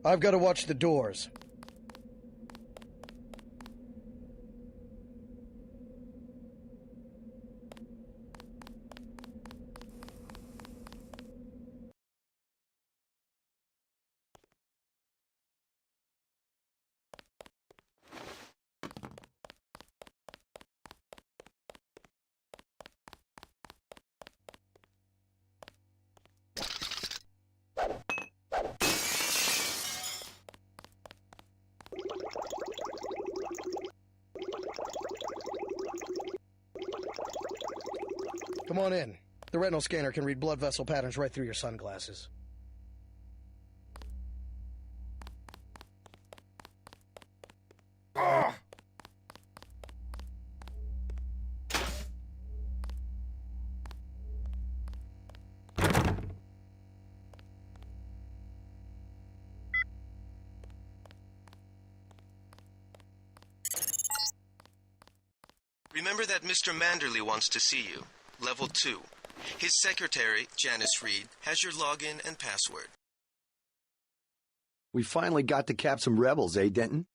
I've got to watch the doors. Come on in. The retinal scanner can read blood vessel patterns right through your sunglasses. Remember that Mr. Manderley wants to see you. Level 2. His secretary, Janice Reed, has your login and password. We finally got to cap some rebels, eh, Denton?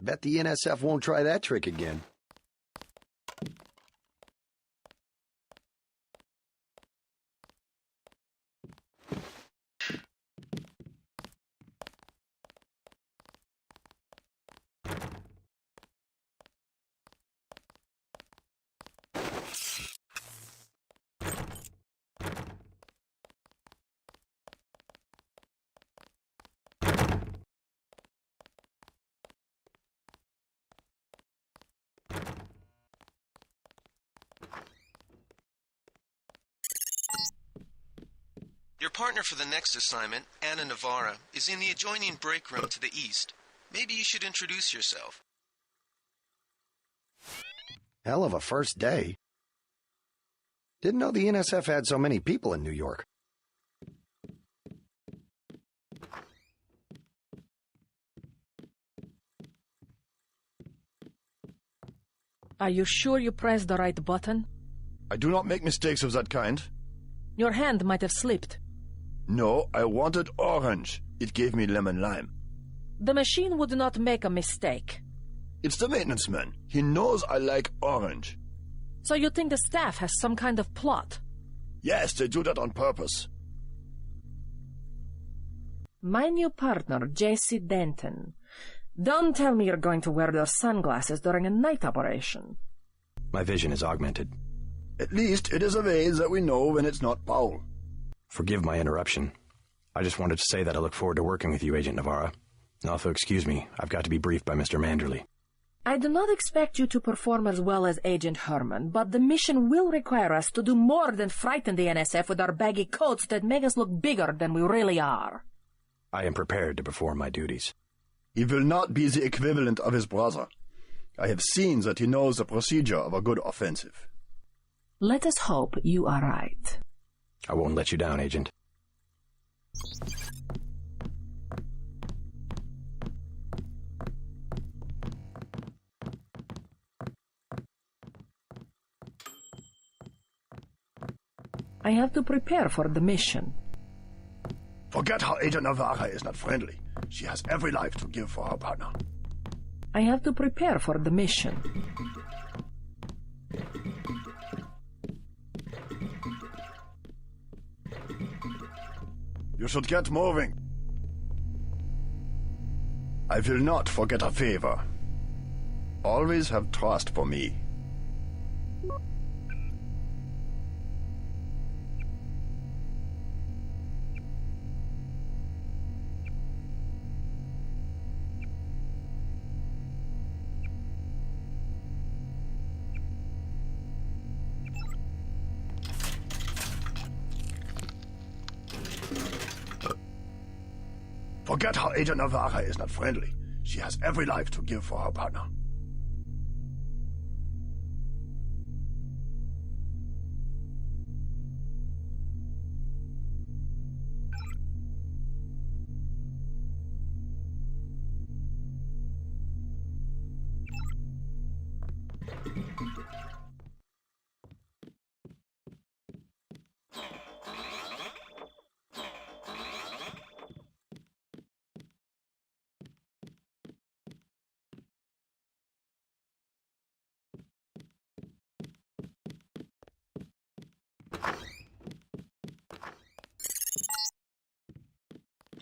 Bet the NSF won't try that trick again. Your partner for the next assignment, Anna Navarra, is in the adjoining break room to the east. Maybe you should introduce yourself. Hell of a first day. Didn't know the NSF had so many people in New York. Are you sure you pressed the right button? I do not make mistakes of that kind. Your hand might have slipped. No, I wanted orange. It gave me lemon lime. The machine would not make a mistake. It's the maintenance man. He knows I like orange. So you think the staff has some kind of plot? Yes, they do that on purpose. My new partner, J.C. Denton. Don't tell me you're going to wear those sunglasses during a night operation. My vision is augmented. At least it is a way that we know when it's not Paul. Forgive my interruption. I just wanted to say that I look forward to working with you, Agent Navarra. Also, excuse me, I've got to be briefed by Mr. Manderley. I do not expect you to perform as well as Agent Herman, but the mission will require us to do more than frighten the NSF with our baggy coats that make us look bigger than we really are. I am prepared to perform my duties. He will not be the equivalent of his brother. I have seen that he knows the procedure of a good offensive. Let us hope you are right. I won't let you down, Agent. I have to prepare for the mission. Forget how Agent Navarra is not friendly. She has every life to give for her partner. I have to prepare for the mission. You should get moving. I will not forget a favor. Always have trust for me. Forget how Agent Navarra is not friendly. She has every life to give for her partner.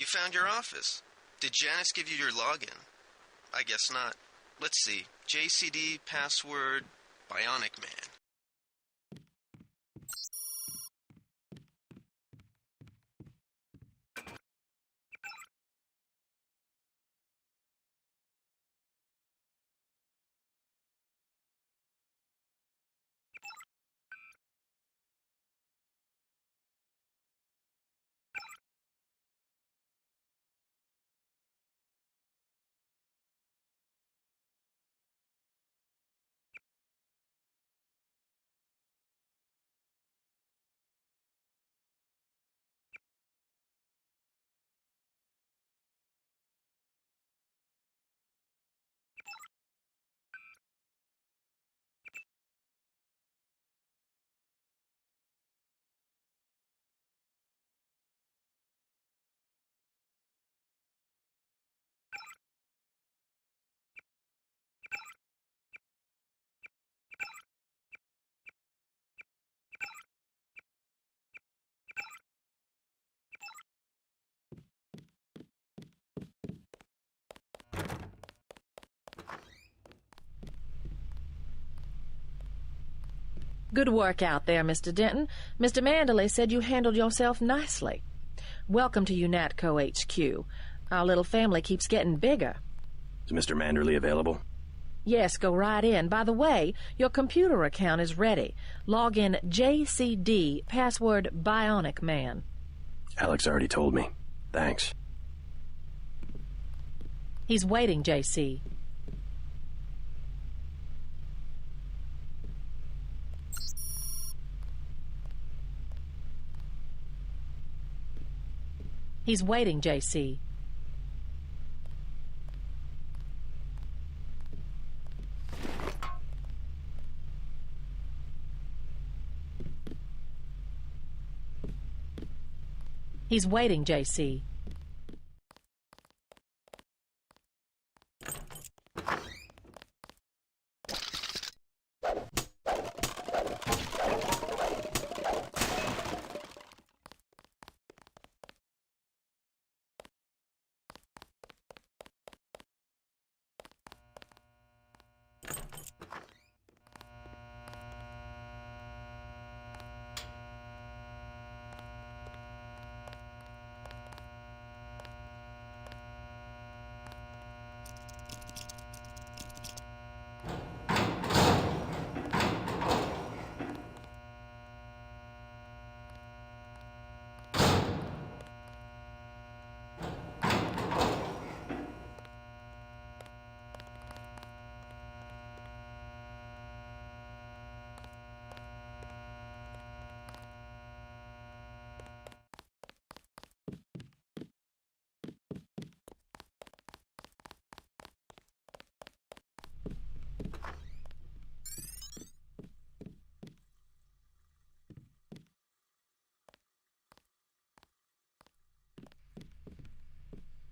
found your office. Did Janice give you your login? I guess not. Let's see. JCD password Bionic Man. Good work out there, Mr. Denton. Mr. Manderley said you handled yourself nicely. Welcome to UNATCO HQ. Our little family keeps getting bigger. Is Mr. Manderley available? Yes, go right in. By the way, your computer account is ready. Log in JCD, password Bionic Man. Alex already told me. Thanks. He's waiting, JC. He's waiting, JC. He's waiting, JC.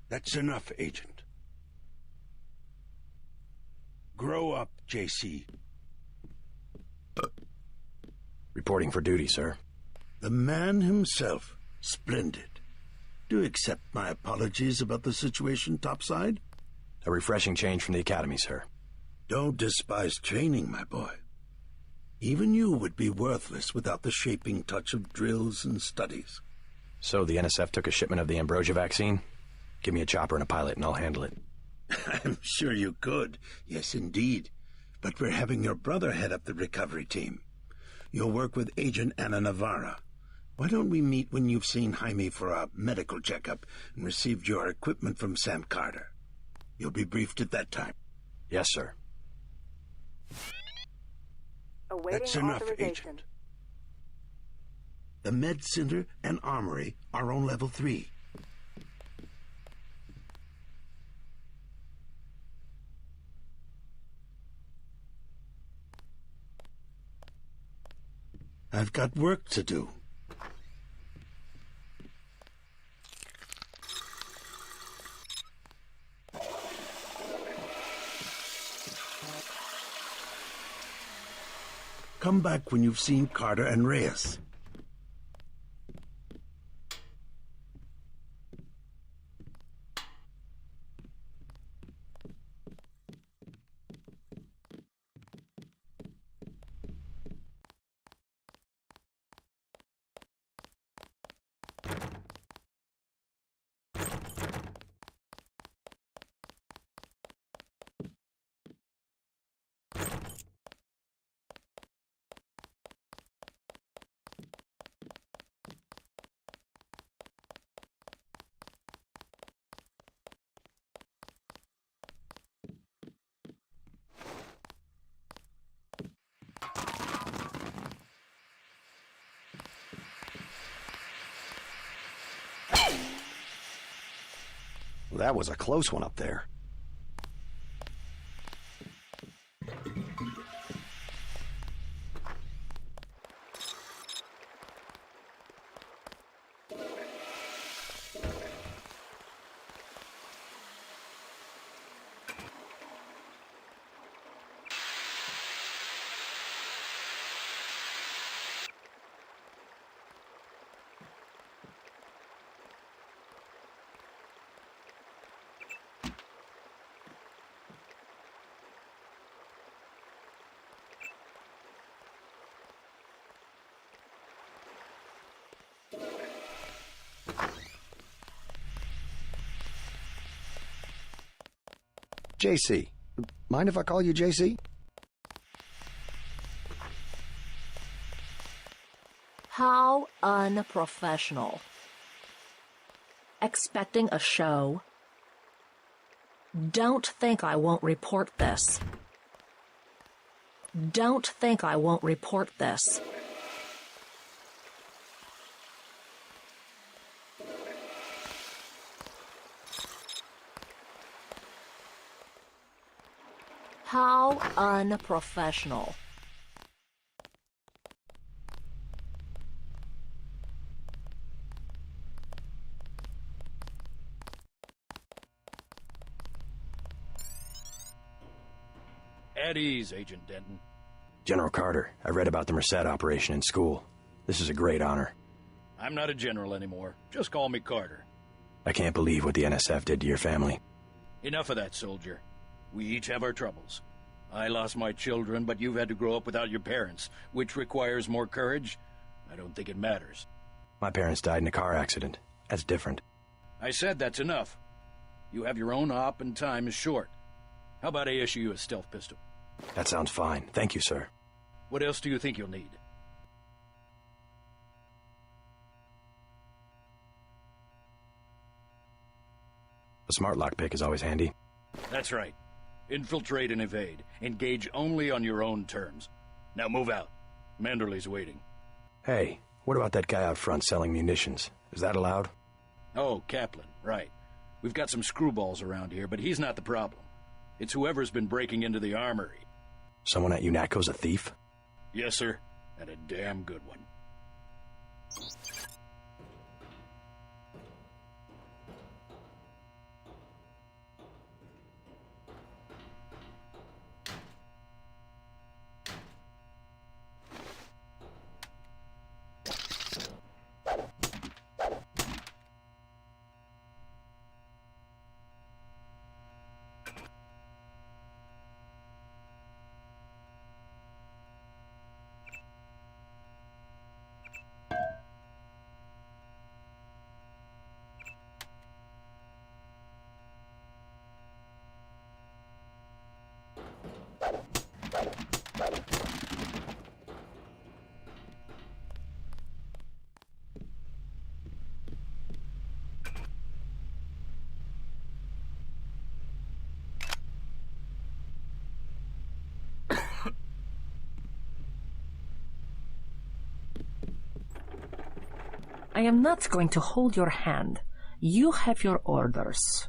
That's enough, Agent. Grow up, JC. Reporting for duty, sir. The man himself. Splendid. Do accept my apologies about the situation topside? A refreshing change from the academy, sir. Don't despise training, my boy. Even you would be worthless without the shaping touch of drills and studies. So the NSF took a shipment of the ambrosia vaccine? Give me a chopper and a pilot and I'll handle it. I'm sure you could. Yes, indeed. But we're having your brother head up the recovery team. You'll work with Agent Anna Navarra. Why don't we meet when you've seen Jaime for a medical checkup and received your equipment from Sam Carter? You'll be briefed at that time. Yes, sir. Awaiting That's enough, authorization. Agent. The Med Center and Armory are on level 3. I've got work to do. Come back when you've seen Carter and Reyes. That was a close one up there. JC. Mind if I call you JC? How unprofessional. Expecting a show? Don't think I won't report this. Don't think I won't report this. How unprofessional. At ease, Agent Denton. General Carter, I read about the Merced operation in school. This is a great honor. I'm not a general anymore. Just call me Carter. I can't believe what the NSF did to your family. Enough of that, soldier. We each have our troubles. I lost my children, but you've had to grow up without your parents. Which requires more courage? I don't think it matters. My parents died in a car accident. That's different. I said that's enough. You have your own op and time is short. How about I issue you a stealth pistol? That sounds fine. Thank you, sir. What else do you think you'll need? A smart lockpick is always handy. That's right. Infiltrate and evade. Engage only on your own terms. Now move out. Manderley's waiting. Hey, what about that guy out front selling munitions? Is that allowed? Oh, Kaplan, right. We've got some screwballs around here, but he's not the problem. It's whoever's been breaking into the armory. Someone at UNATCO's a thief? Yes, sir. And a damn good one. I am not going to hold your hand. You have your orders.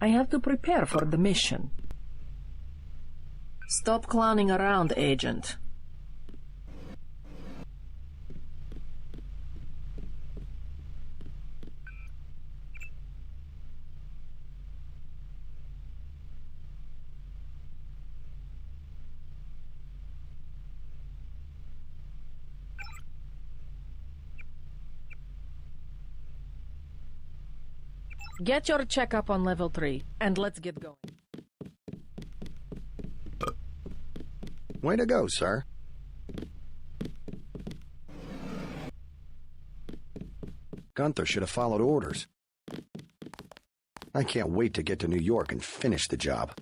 I have to prepare for the mission. Stop clowning around, Agent. Get your checkup on level 3, and let's get going. Way to go, sir. Gunther should have followed orders. I can't wait to get to New York and finish the job.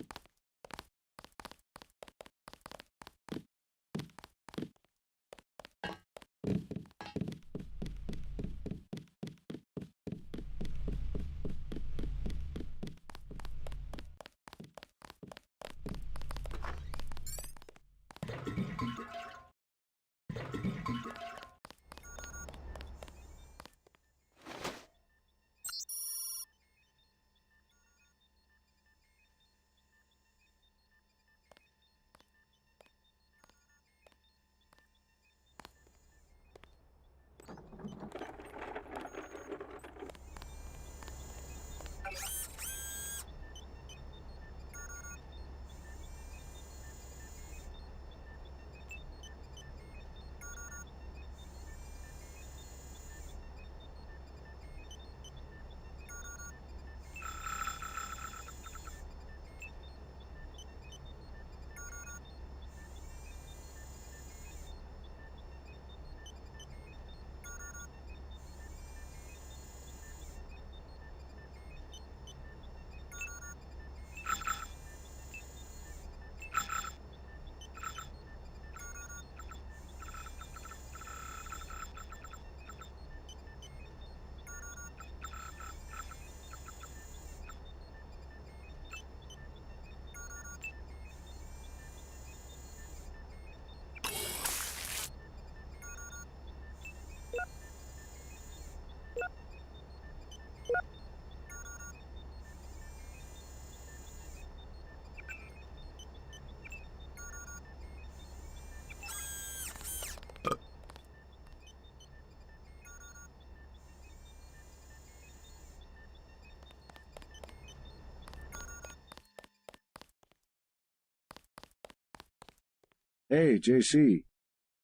Hey, JC.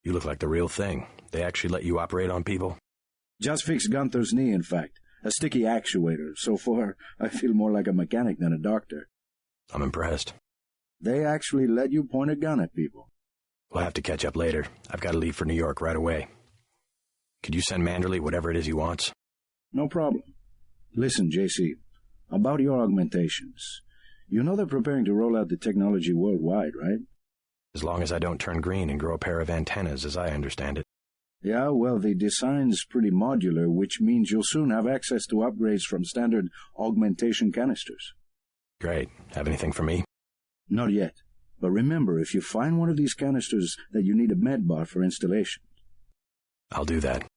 You look like the real thing. They actually let you operate on people? Just fixed Gunther's knee, in fact. A sticky actuator. So far, I feel more like a mechanic than a doctor. I'm impressed. They actually let you point a gun at people. We'll have to catch up later. I've got to leave for New York right away. Could you send Manderley whatever it is he wants? No problem. Listen, JC, about your augmentations. You know they're preparing to roll out the technology worldwide, right? As long as I don't turn green and grow a pair of antennas, as I understand it. Yeah, well, the design's pretty modular, which means you'll soon have access to upgrades from standard augmentation canisters. Great. Have anything for me? Not yet. But remember, if you find one of these canisters that you need a medbot for installation. I'll do that.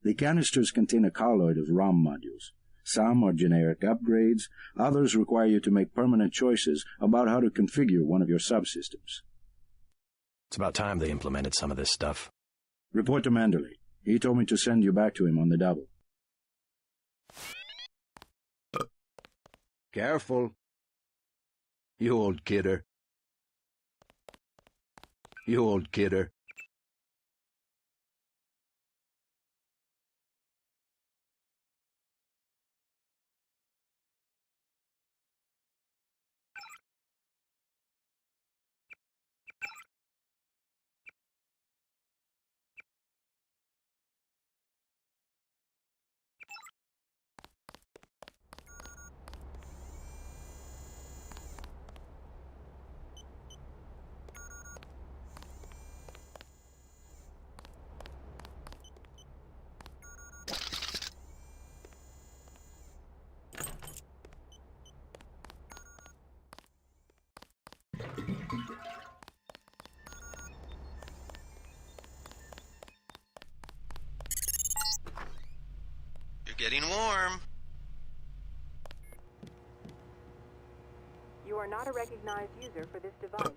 The canisters contain a colloid of ROM modules. Some are generic upgrades, others require you to make permanent choices about how to configure one of your subsystems. It's about time they implemented some of this stuff. Report to Manderley. He told me to send you back to him on the double. Careful. You old kidder. You old kidder. Getting warm. You are not a recognized user for this device.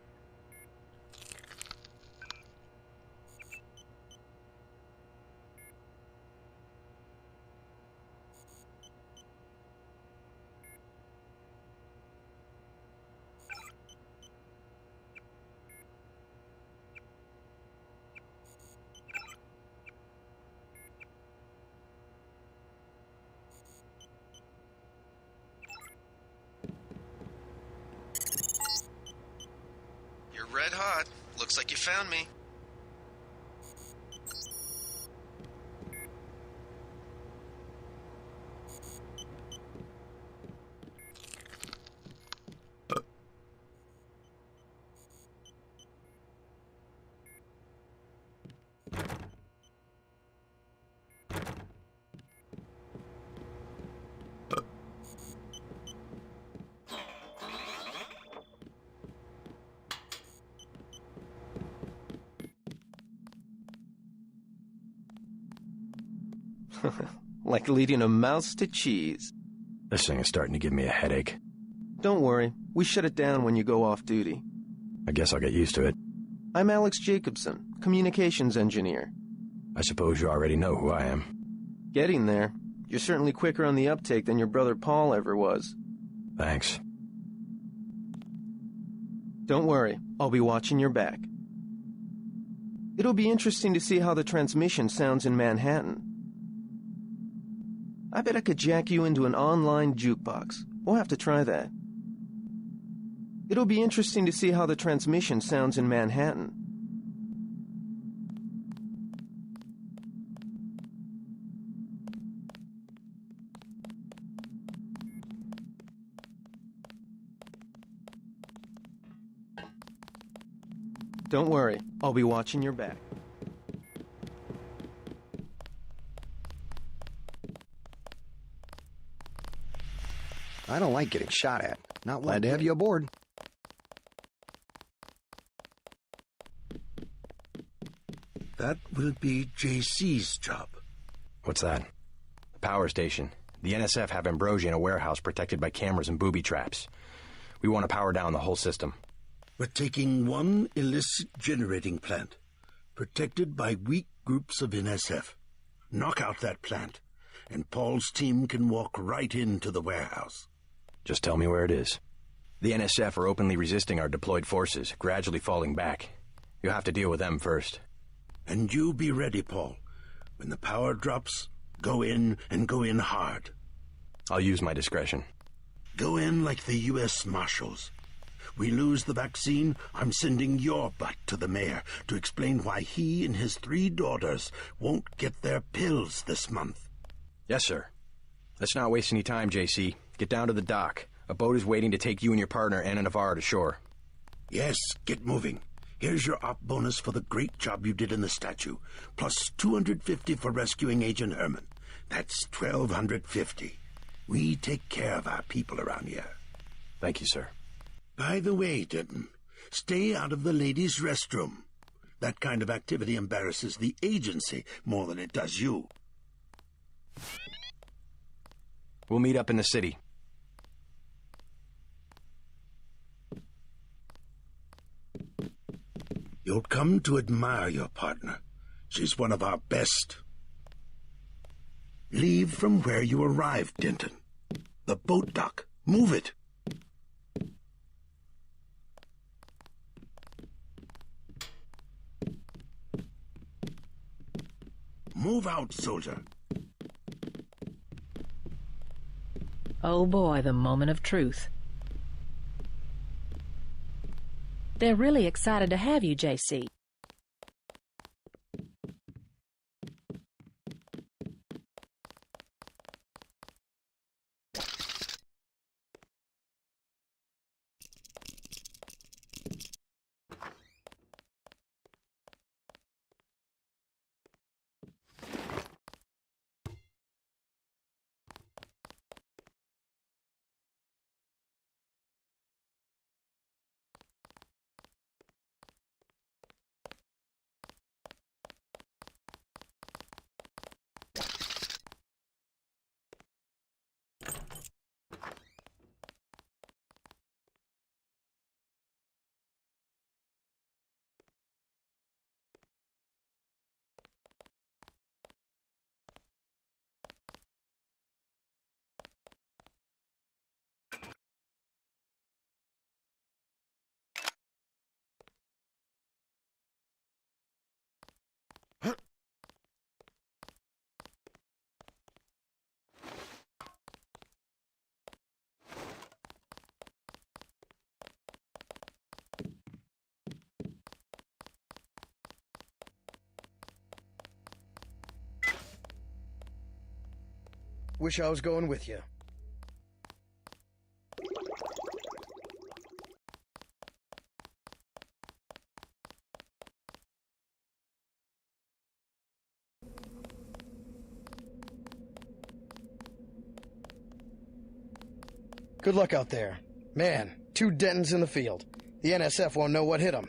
Red hot. Looks like you found me. Like leading a mouse to cheese. This thing is starting to give me a headache. Don't worry, we shut it down when you go off duty. I guess I'll get used to it. I'm Alex Jacobson, communications engineer. I suppose you already know who I am. Getting there. You're certainly quicker on the uptake than your brother Paul ever was. Thanks. Don't worry, I'll be watching your back. It'll be interesting to see how the transmission sounds in Manhattan. I bet I could jack you into an online jukebox. We'll have to try that. It'll be interesting to see how the transmission sounds in Manhattan. Don't worry, I'll be watching your back. I don't like getting shot at. Not glad to have you aboard. That will be JC's job. What's that? The power station. The NSF have Ambrosia in a warehouse protected by cameras and booby traps. We want to power down the whole system. We're taking one illicit generating plant, protected by weak groups of NSF. Knock out that plant, and Paul's team can walk right into the warehouse. Just tell me where it is. The NSF are openly resisting our deployed forces, gradually falling back. You'll have to deal with them first. And you be ready, Paul. When the power drops, go in and go in hard. I'll use my discretion. Go in like the U.S. Marshals. We lose the vaccine, I'm sending your butt to the mayor to explain why he and his 3 daughters won't get their pills this month. Yes, sir. Let's not waste any time, JC. Get down to the dock. A boat is waiting to take you and your partner, Anna Navarro, to shore. Yes, get moving. Here's your op bonus for the great job you did in the statue, plus 250 for rescuing Agent Herman. That's 1,250. We take care of our people around here. Thank you, sir. By the way, Denton, stay out of the ladies' restroom. That kind of activity embarrasses the agency more than it does you. We'll meet up in the city. You'll come to admire your partner. She's one of our best. Leave from where you arrived, Denton. The boat dock. Move it. Move out, soldier. Oh boy, the moment of truth. They're really excited to have you, JC. Wish I was going with you. Good luck out there. Man, 2 Dentons in the field. The NSF won't know what hit them.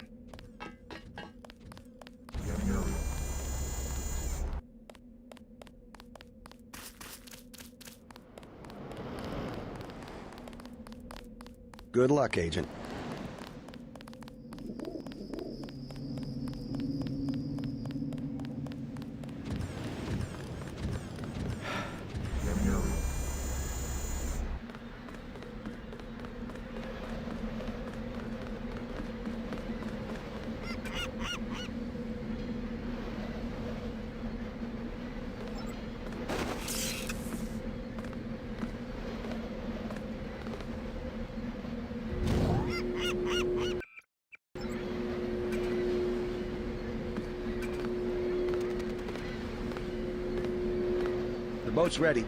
Good luck, Agent. The boat's ready.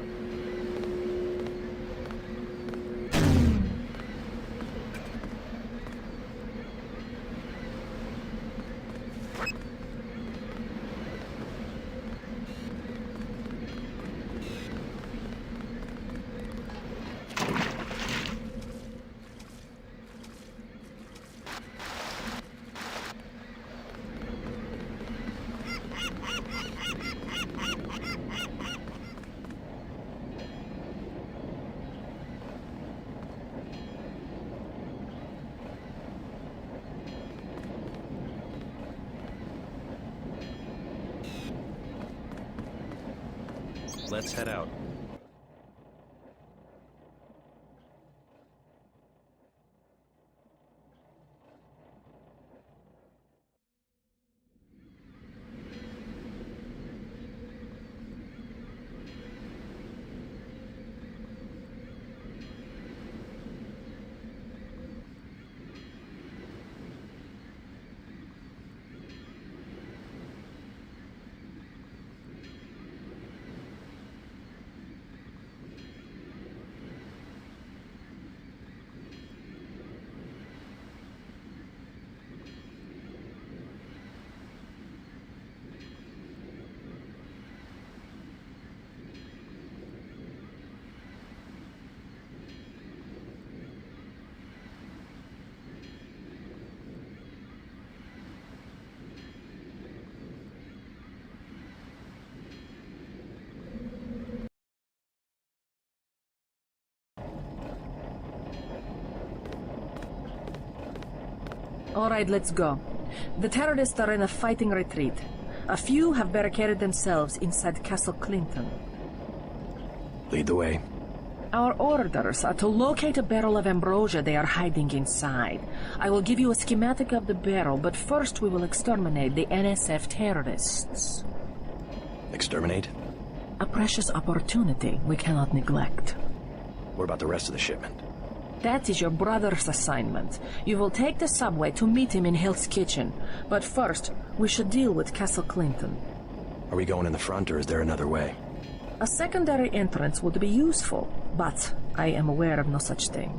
Let's head out. All right, let's go. The terrorists are in a fighting retreat. A few have barricaded themselves inside Castle Clinton. Lead the way. Our orders are to locate a barrel of ambrosia they are hiding inside. I will give you a schematic of the barrel, but first we will exterminate the NSF terrorists. Exterminate? A precious opportunity we cannot neglect. What about the rest of the shipment? That is your brother's assignment. You will take the subway to meet him in Hill's Kitchen. But first, we should deal with Castle Clinton. Are we going in the front, or is there another way? A secondary entrance would be useful, but I am aware of no such thing.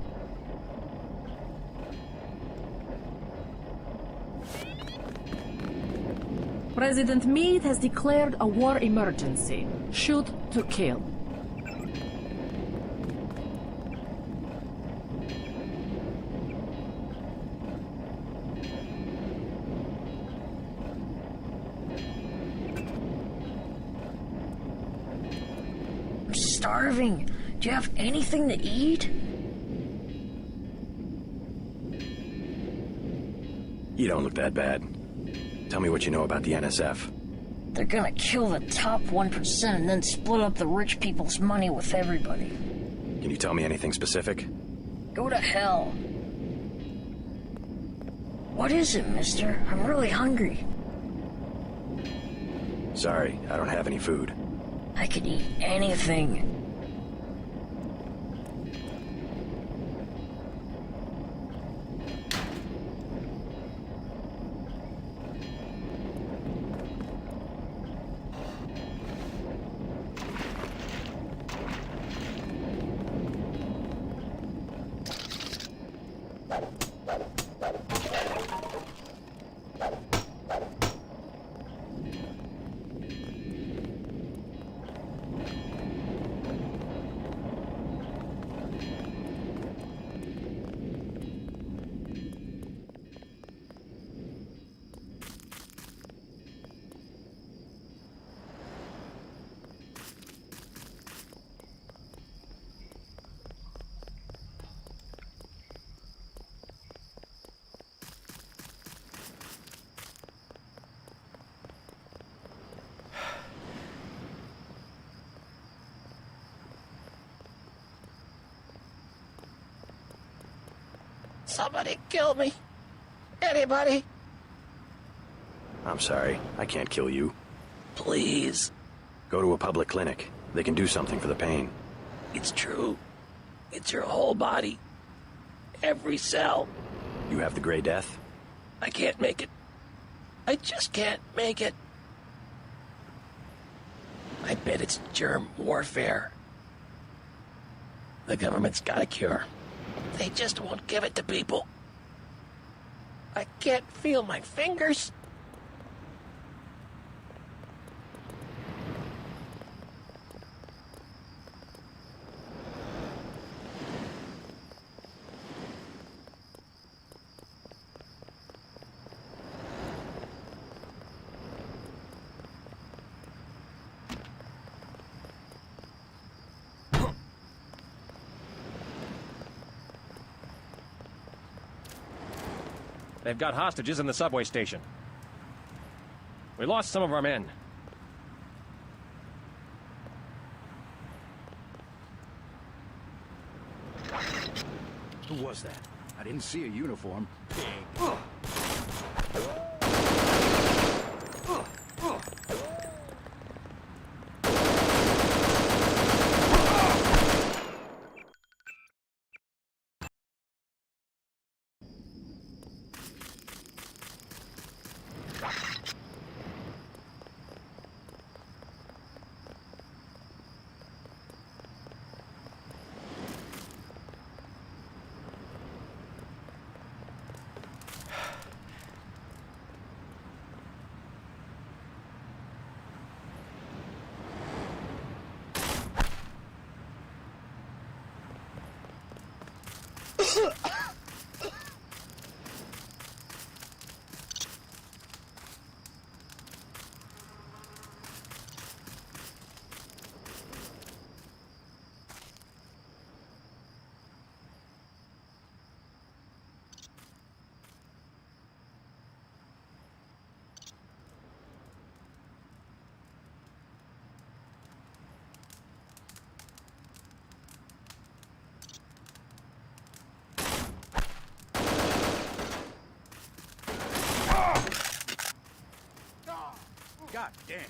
President Meade has declared a war emergency. Shoot to kill. I'm starving. Do you have anything to eat? You don't look that bad. Tell me what you know about the NSF. They're gonna kill the top 1% and then split up the rich people's money with everybody. Can you tell me anything specific? Go to hell. What is it, mister? I'm really hungry. Sorry, I don't have any food. I could eat anything. Somebody kill me. Anybody? I'm sorry, I can't kill you. Please. Go to a public clinic. They can do something for the pain. It's true. It's your whole body. Every cell. You have the Gray Death? I can't make it. I just can't make it. I bet it's germ warfare. The government's got a cure. They just won't give it to people. I can't feel my fingers. They've got hostages in the subway station. We lost some of our men. Who was that? I didn't see a uniform. Damn.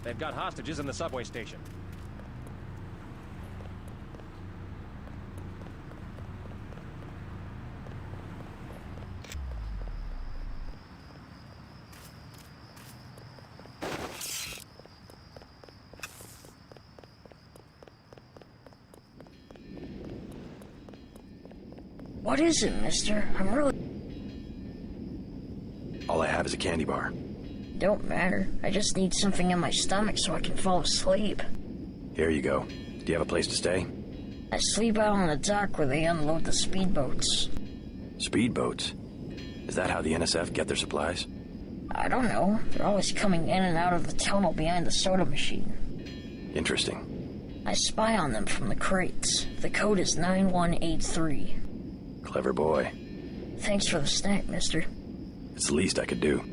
They've got hostages in the subway station. What is it, mister? I'm really... All I have is a candy bar. Don't matter. I just need something in my stomach so I can fall asleep. Here you go. Do you have a place to stay? I sleep out on the dock where they unload the speedboats. Speedboats? Is that how the NSF get their supplies? I don't know. They're always coming in and out of the tunnel behind the soda machine. Interesting. I spy on them from the crates. The code is 9183. Clever boy. Thanks for the snack, mister. It's the least I could do.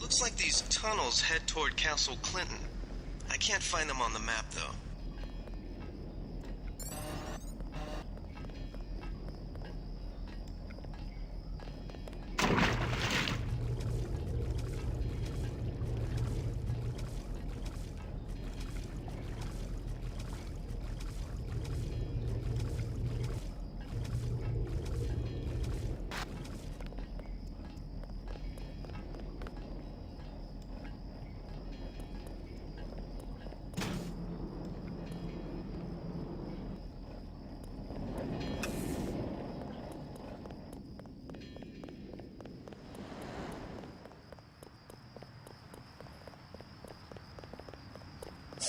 Looks like these tunnels head toward Castle Clinton. I can't find them on the map, though.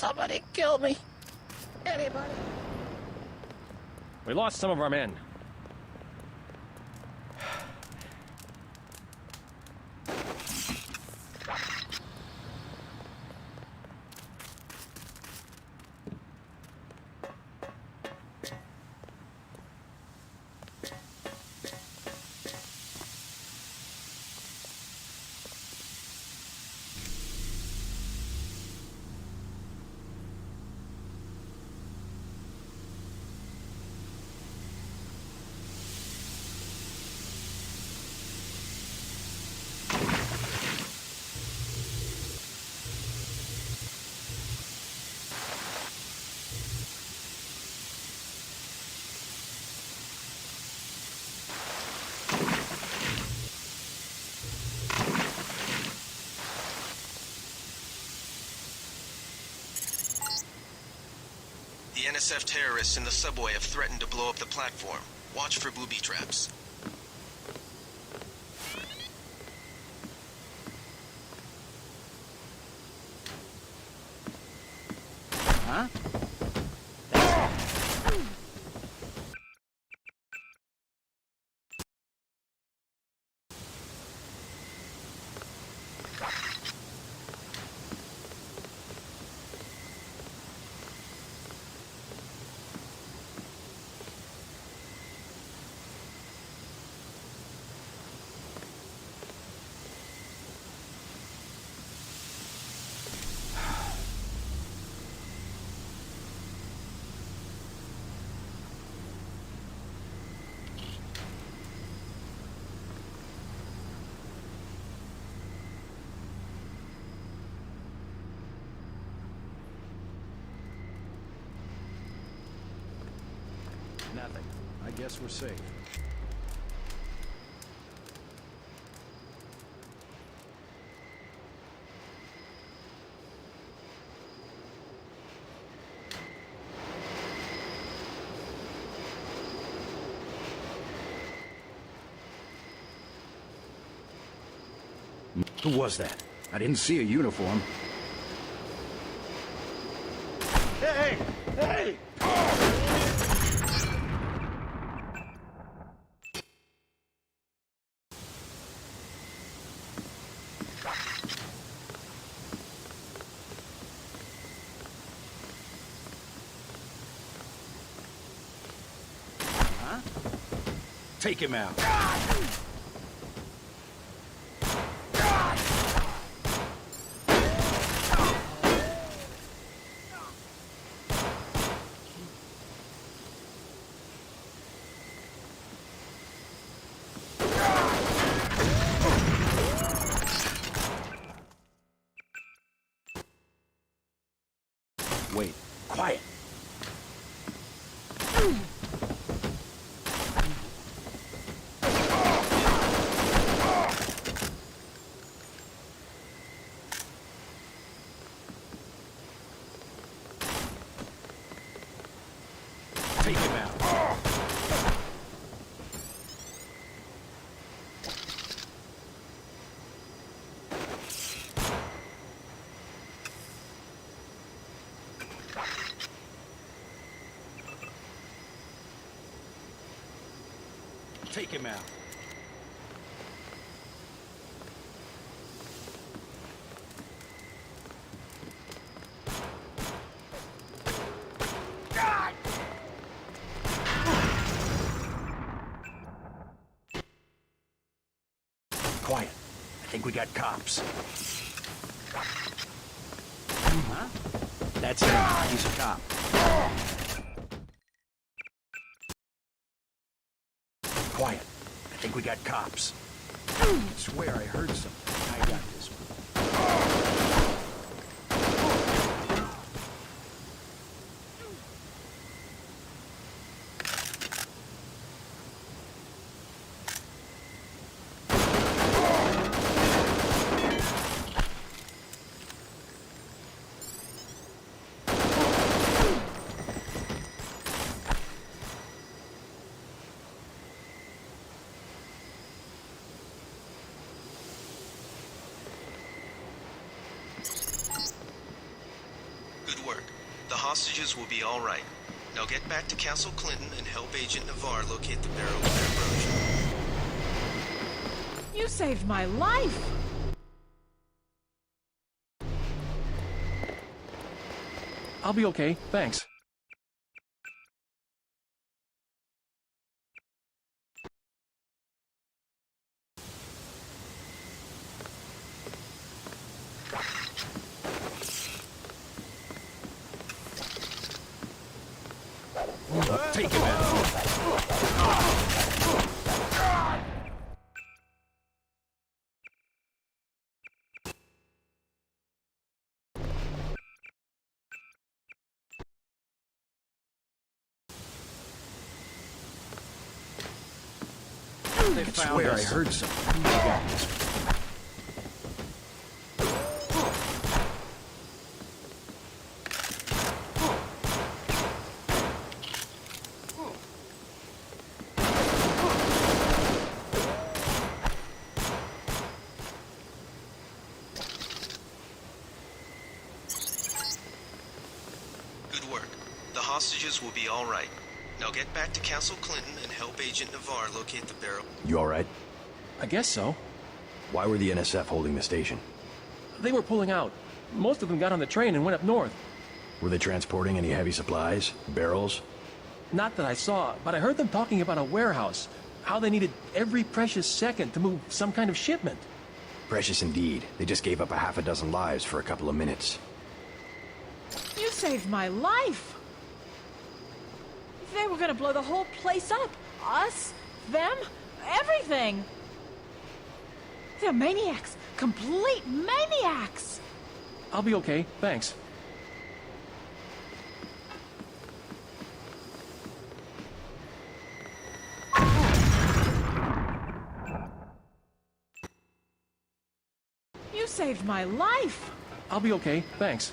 Somebody kill me. Anybody. We lost some of our men. The NSF terrorists in the subway have threatened to blow up the platform. Watch for booby traps. Huh? Nothing. I guess we're safe. Who was that? I didn't see a uniform. Hey! Hey! Huh? Take him out. Wait. Quiet. Take him out. Take him out. Quiet. I think we got cops. Huh? That's him. He's a cop. Quiet. I think we got cops. I swear I heard something. I got this one. Good work. The hostages will be all right. Now get back to Castle Clinton and help Agent Navarre locate the barrel of ambrosia. You saved my life! I'll be okay, thanks. Take him out. They found us. I heard something. I got this one. Good work. The hostages will be all right. Now get back to Castle Clinton and help Agent Navarre locate the barrel. You all right? I guess so. Why were the NSF holding the station? They were pulling out. Most of them got on the train and went up north. Were they transporting any heavy supplies? Barrels? Not that I saw, but I heard them talking about a warehouse. How they needed every precious second to move some kind of shipment. Precious indeed. They just gave up a half a dozen lives for a couple of minutes. You saved my life! They were gonna blow the whole place up. Us, them, everything. They're maniacs. Complete maniacs. I'll be okay, thanks. saved my life. I'll be okay, thanks.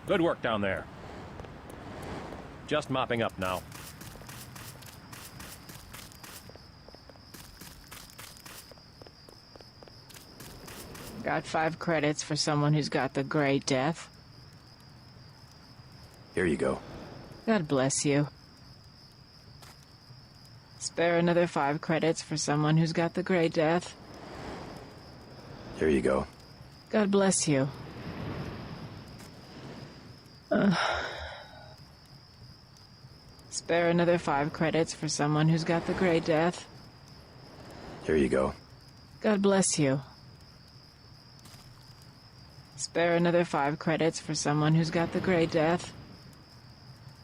Good work down there. Just mopping up now. Got 5 credits for someone who's got the Gray Death. Here you go. God bless you. Spare another 5 credits for someone who's got the Gray Death. Here you go. God bless you. Spare another 5 credits for someone who's got the Gray Death. Here you go. God bless you. Spare another 5 credits for someone who's got the Gray Death.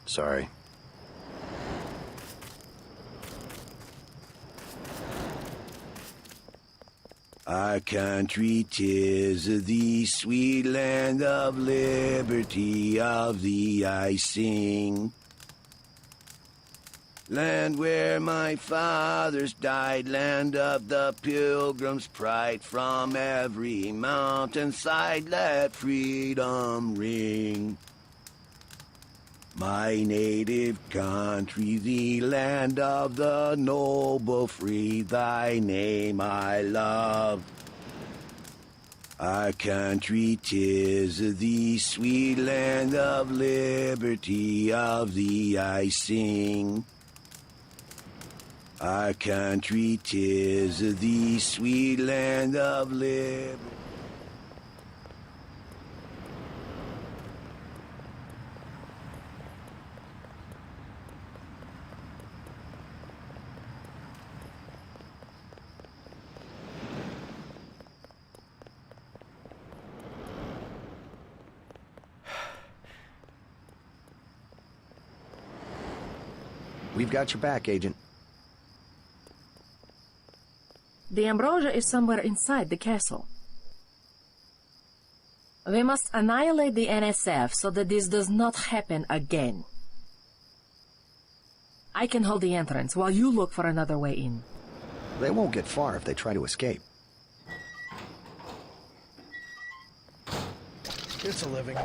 Sorry. Our country 'tis the sweet land of liberty, of thee I sing. Land where my fathers died, land of the pilgrim's pride, from every mountainside let freedom ring. My native country, the land of the noble free, thy name I love. Our country 'tis the sweet land of liberty, of thee I sing. Our country 'tis the sweet land of liberty. We've got your back, Agent. The ambrosia is somewhere inside the castle. We must annihilate the NSF so that this does not happen again. I can hold the entrance while you look for another way in. They won't get far if they try to escape. It's a living.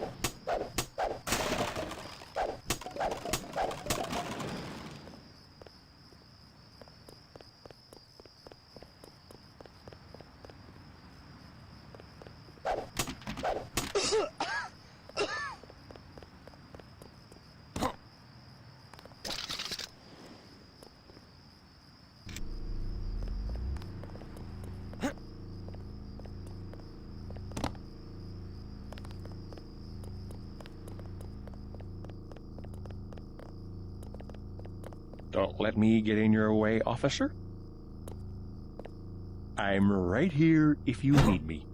Don't let me get in your way, officer. I'm right here if you need me.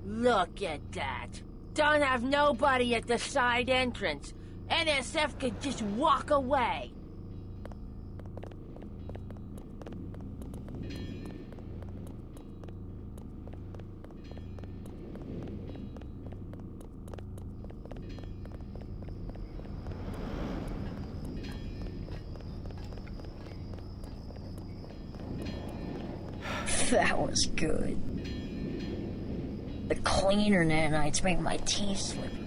Look at that. Don't have nobody at the side entrance. NSF could just walk away. That was good. The cleaner nanites make my teeth slippery.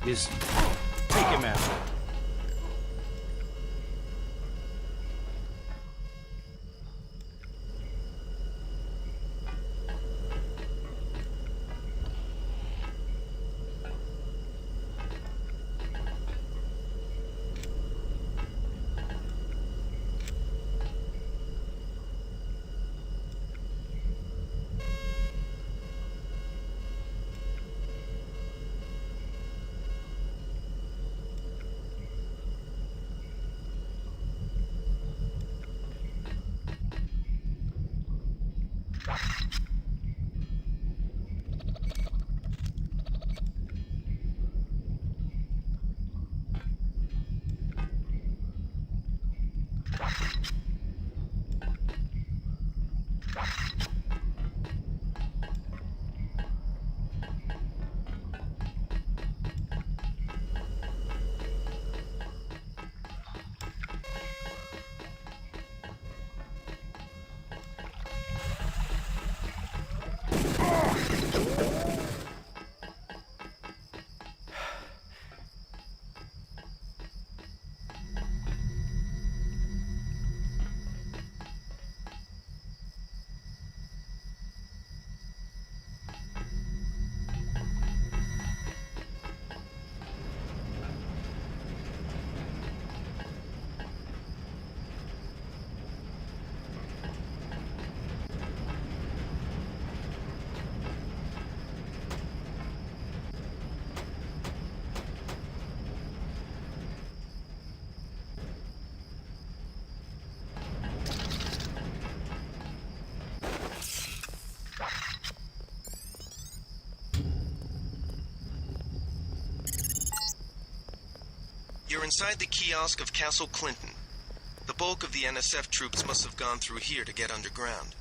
Just take him out. You're inside the kiosk of Castle Clinton. The bulk of the NSF troops must have gone through here to get underground.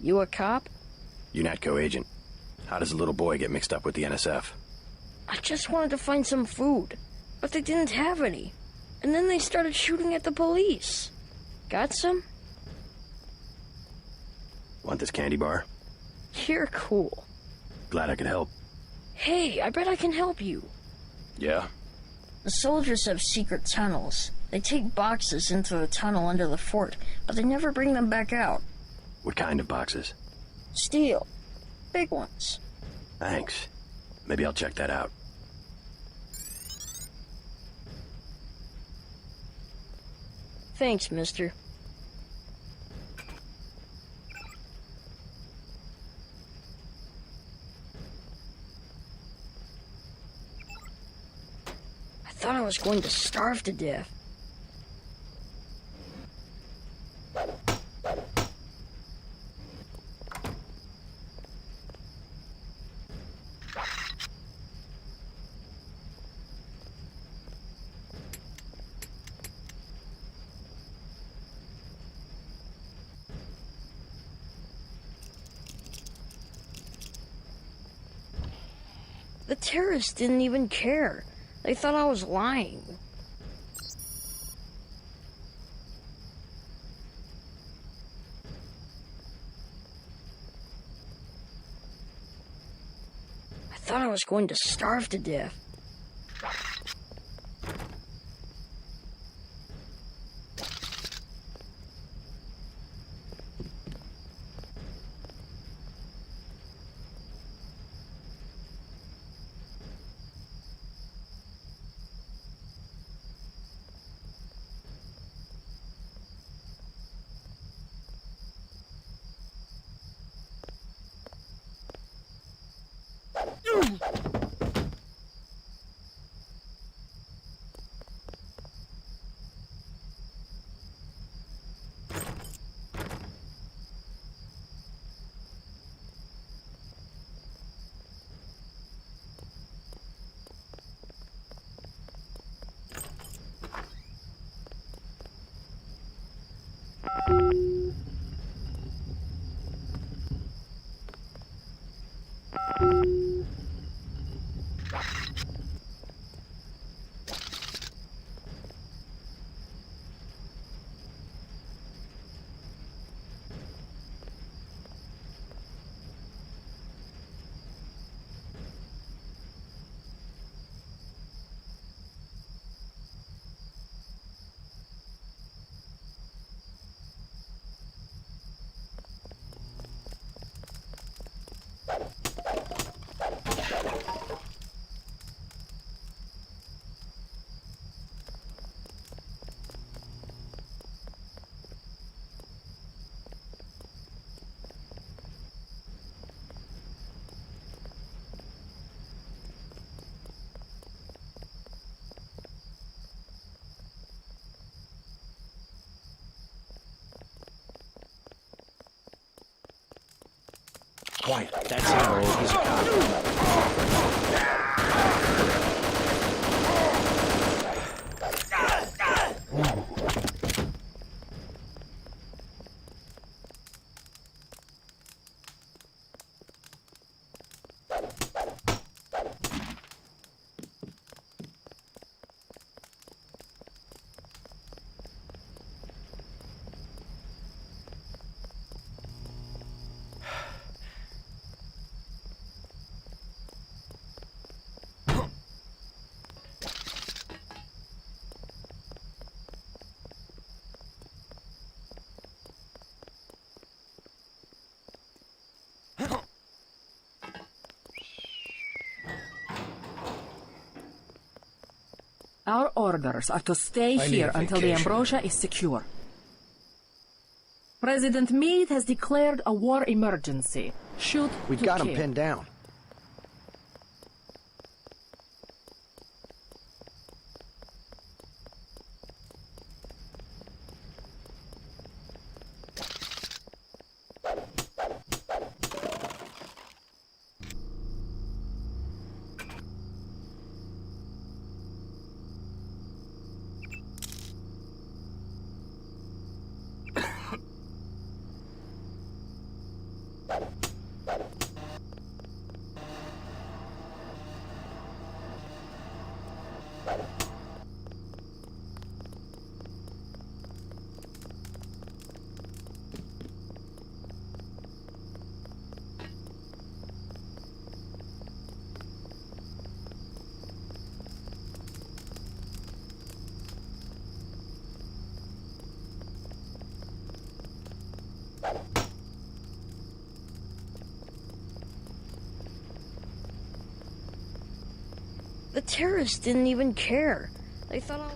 You a cop? UNATCO agent. How does a little boy get mixed up with the NSF? I just wanted to find some food, but they didn't have any. And then they started shooting at the police. Got some? Want this candy bar? You're cool. Glad I could help. Hey, I bet I can help you. Yeah? The soldiers have secret tunnels. They take boxes into the tunnel under the fort, but they never bring them back out. What kind of boxes? Steel. Big ones. Thanks. Maybe I'll check that out. Thanks, mister. I thought I was going to starve to death. The terrorists didn't even care. They thought I was lying. I thought I was going to starve to death. Quiet. That's how old he's a cop. Our orders are to stay here until the ambrosia is secure. President Meade has declared a war emergency. Shoot We to got kill. him pinned down. The terrorists didn't even care. They thought all...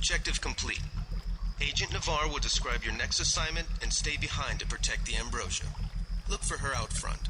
Objective complete. Agent Navarre will describe your next assignment and stay behind to protect the Ambrosia. Look for her out front.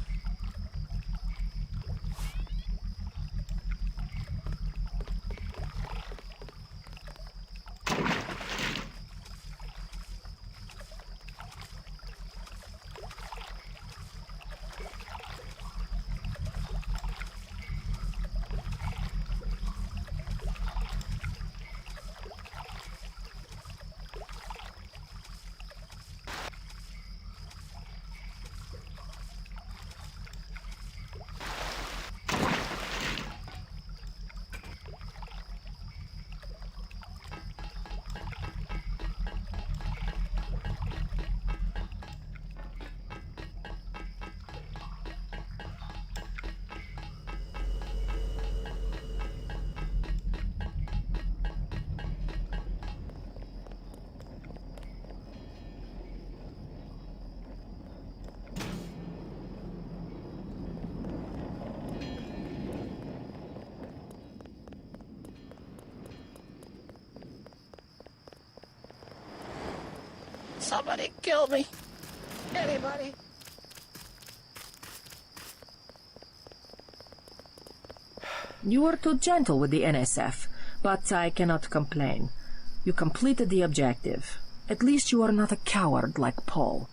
Somebody kill me. Anybody? You were too gentle with the NSF, but I cannot complain. You completed the objective. At least you are not a coward like Paul.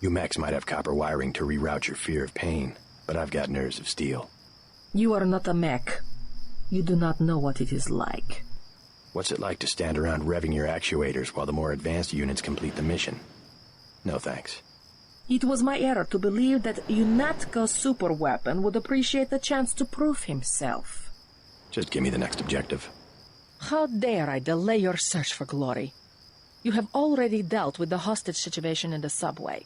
You mechs might have copper wiring to reroute your fear of pain, but I've got nerves of steel. You are not a mech. You do not know what it is like. What's it like to stand around revving your actuators while the more advanced units complete the mission? No thanks. It was my error to believe that UNATCO's superweapon would appreciate the chance to prove himself. Just give me the next objective. How dare I delay your search for glory? You have already dealt with the hostage situation in the subway.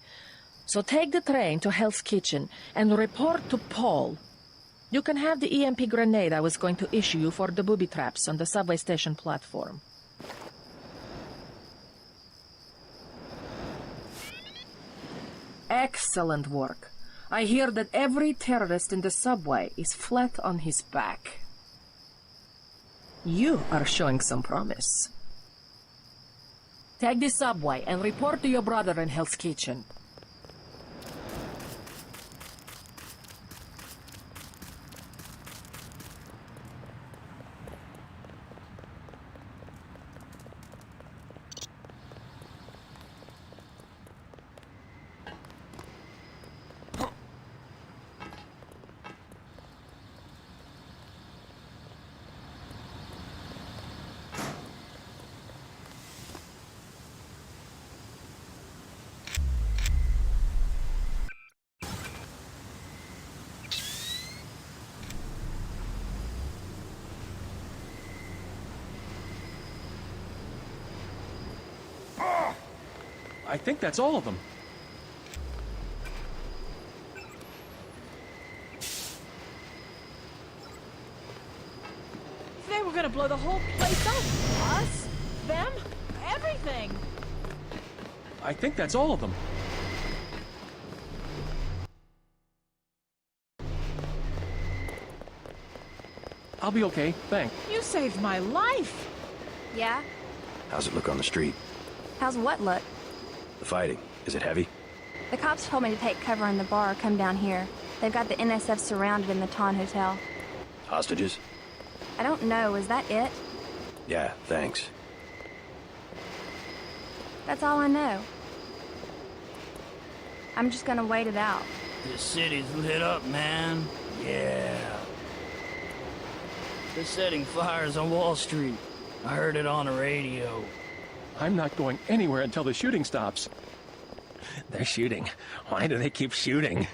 So take the train to Hell's Kitchen and report to Paul You can have the EMP grenade I was going to issue you for the booby traps on the subway station platform. Excellent work. I hear that every terrorist in the subway is flat on his back. You are showing some promise. Take the subway and report to your brother in Hell's Kitchen. I think that's all of them. They were gonna blow the whole place up. Us, them, everything. I think that's all of them. I'll be okay, thanks. You saved my life. Yeah? How's it look on the street? How's what look? The fighting. Is it heavy? The cops told me to take cover in the bar or come down here. They've got the NSF surrounded in the Ton Hotel. Hostages? I don't know. Is that it? Yeah, thanks. That's all I know. I'm just gonna wait it out. This city's lit up, man. Yeah. They're setting fires on Wall Street. I heard it on the radio. I'm not going anywhere until the shooting stops. They're shooting. Why do they keep shooting?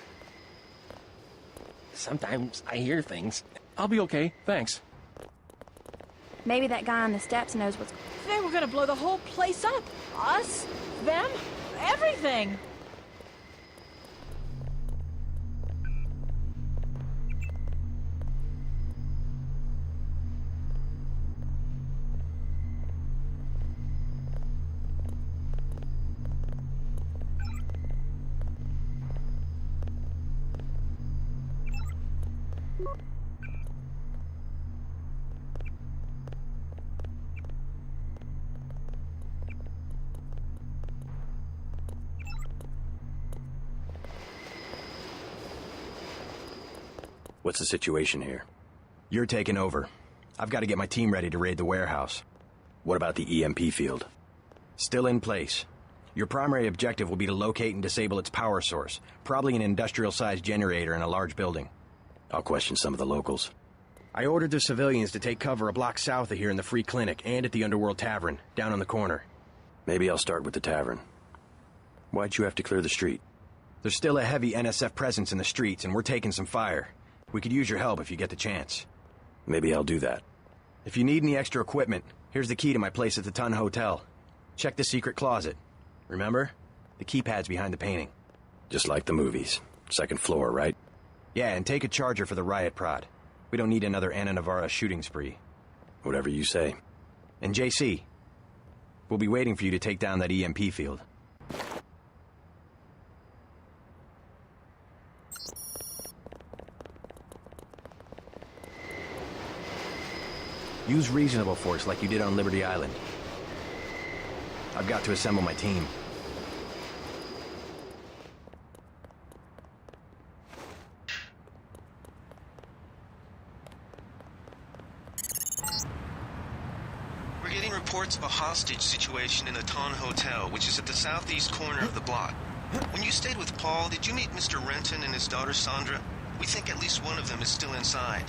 Sometimes I hear things. I'll be okay, thanks. Maybe that guy on the steps knows what's... They were gonna blow the whole place up. Us, them, everything. What's the situation here? You're taking over. I've got to get my team ready to raid the warehouse. What about the EMP field? Still in place. Your primary objective will be to locate and disable its power source, probably an industrial-sized generator in a large building. I'll question some of the locals. I ordered the civilians to take cover a block south of here in the Free Clinic and at the Underworld Tavern, down on the corner. Maybe I'll start with the tavern. Why'd you have to clear the street? There's still a heavy NSF presence in the streets, and we're taking some fire. We could use your help if you get the chance. Maybe I'll do that. If you need any extra equipment, here's the key to my place at the Ton Hotel. Check the secret closet. Remember? The keypad's behind the painting. Just like the movies. Second floor, right? Yeah, and take a charger for the riot prod. We don't need another Anna Navarra shooting spree. Whatever you say. And JC, we'll be waiting for you to take down that EMP field. Use reasonable force like you did on Liberty Island. I've got to assemble my team. We're getting reports of a hostage situation in the Ton Hotel, which is at the southeast corner of the block. When you stayed with Paul, did you meet Mr. Renton and his daughter Sandra? We think at least one of them is still inside.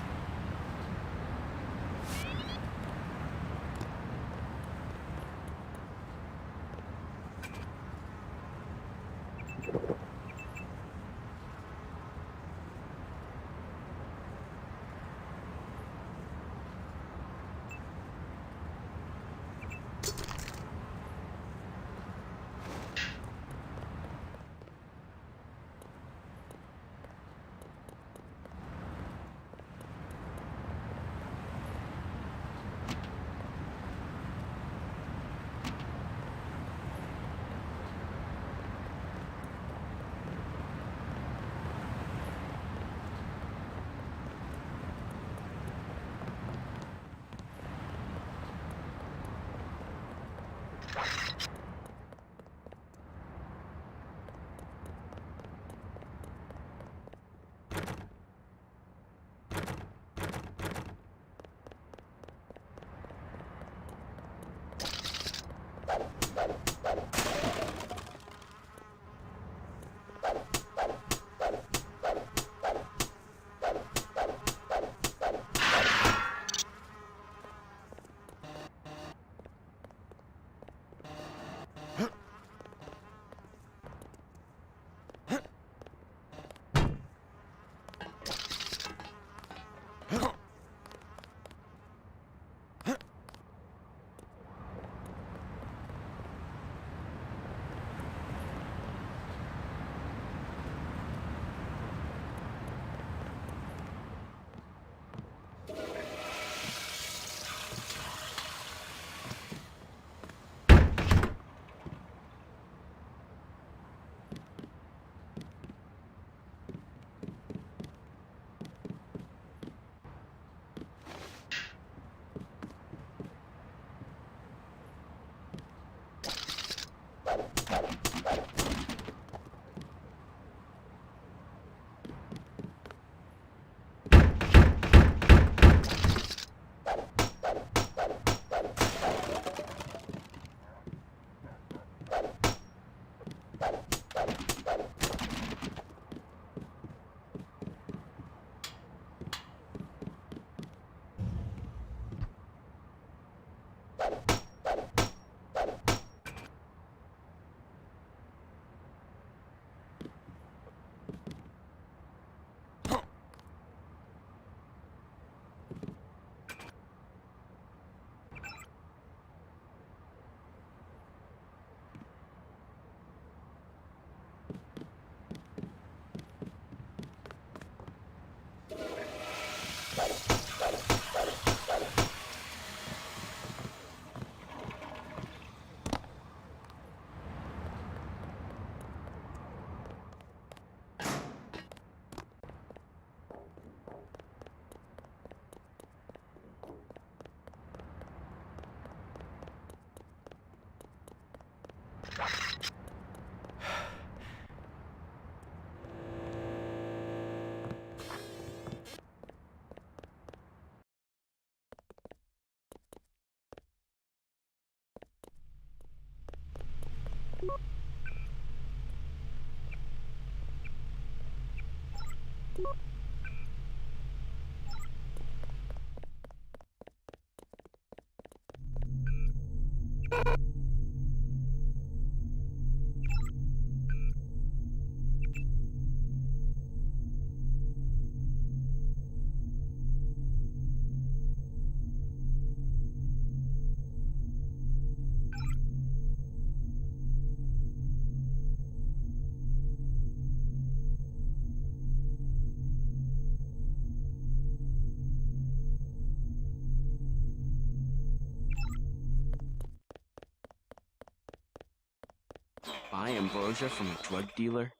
Buy ambrosia from a drug dealer?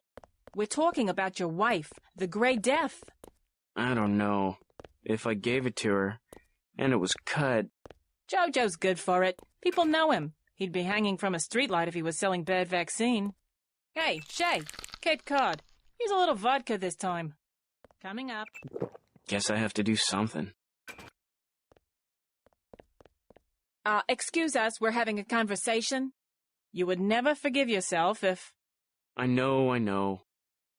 We're talking about your wife, the Grey Death. I don't know. If I gave it to her, and it was cut... Jojo's good for it. People know him. He'd be hanging from a streetlight if he was selling bad vaccine. Hey, Shay, Cape Cod. Here's a little vodka this time. Coming up. Guess I have to do something. Excuse us, we're having a conversation. You would never forgive yourself if... I know.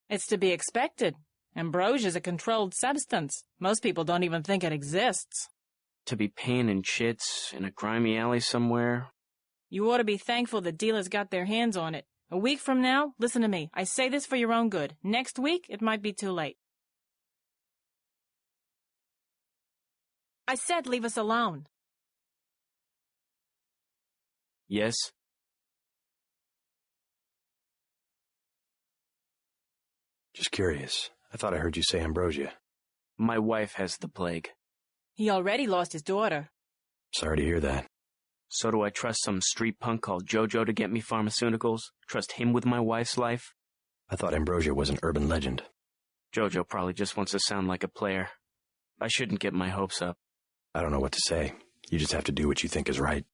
It's to be expected. Ambrosia's a controlled substance. Most people don't even think it exists. To be paying in chits in a grimy alley somewhere? You ought to be thankful the dealers got their hands on it. A week from now, listen to me, I say this for your own good. Next week, it might be too late. I said leave us alone. Yes? Just curious. I thought I heard you say ambrosia. My wife has the plague. He already lost his daughter. Sorry to hear that. So do I trust some street punk called Jojo to get me pharmaceuticals? Trust him with my wife's life? I thought ambrosia was an urban legend. Jojo probably just wants to sound like a player. I shouldn't get my hopes up. I don't know what to say. You just have to do what you think is right.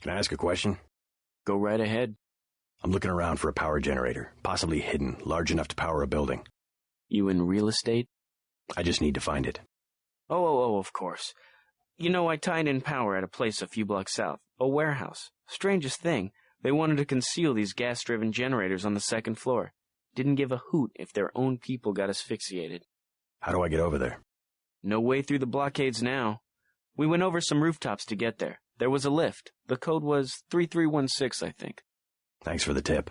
Can I ask a question? Go right ahead. I'm looking around for a power generator, possibly hidden, large enough to power a building. You in real estate? I just need to find it. Oh, of course. You know, I tied in power at a place a few blocks south. A warehouse. Strangest thing, they wanted to conceal these gas-driven generators on the second floor. Didn't give a hoot if their own people got asphyxiated. How do I get over there? No way through the blockades now. We went over some rooftops to get there. There was a lift. The code was 3316, I think. Thanks for the tip.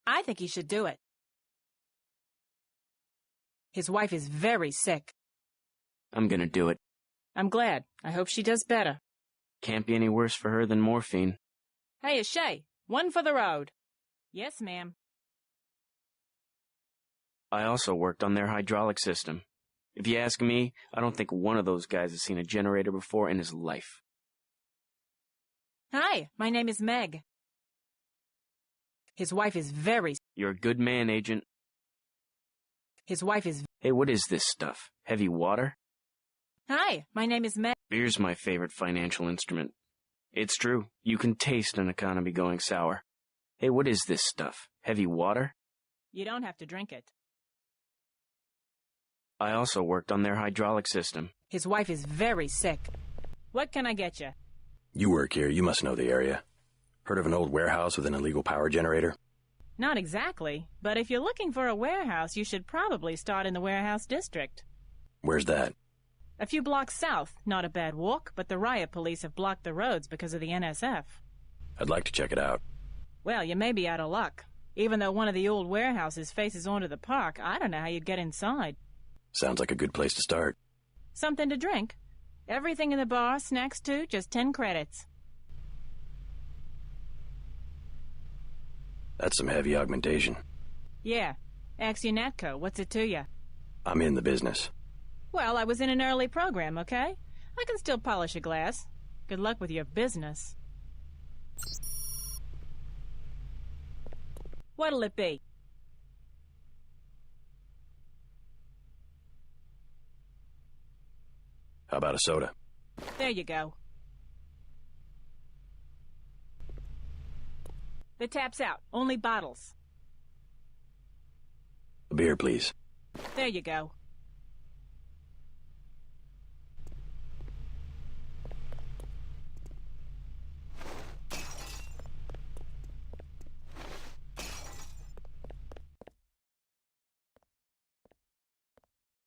I think he should do it. His wife is very sick. I'm gonna do it. I'm glad. I hope she does better. Can't be any worse for her than morphine. Hey, Shay, one for the road. Yes, ma'am. I also worked on their hydraulic system. If you ask me, I don't think one of those guys has seen a generator before in his life. Hi, my name is Meg. His wife is very... You're a good man, Agent. His wife is... Hey, what is this stuff? Heavy water? Hi, my name is Meg. Beer's my favorite financial instrument. It's true. You can taste an economy going sour. Hey, what is this stuff? Heavy water? You don't have to drink it. I also worked on their hydraulic system. His wife is very sick. What can I get you? You work here. You must know the area. Heard of an old warehouse with an illegal power generator? Not exactly, but if you're looking for a warehouse, you should probably start in the warehouse district. Where's that? A few blocks south. Not a bad walk, but the riot police have blocked the roads because of the NSF. I'd like to check it out. Well, you may be out of luck. Even though one of the old warehouses faces onto the park, I don't know how you'd get inside. Sounds like a good place to start. Something to drink. Everything in the bar, snacks too, just 10 credits. That's some heavy augmentation. Yeah. Ask your Natco, what's it to you? I'm in the business. Well, I was in an early program, okay? I can still polish a glass. Good luck with your business. What'll it be? How about a soda? There you go. The tap's out. Only bottles. A beer, please. There you go.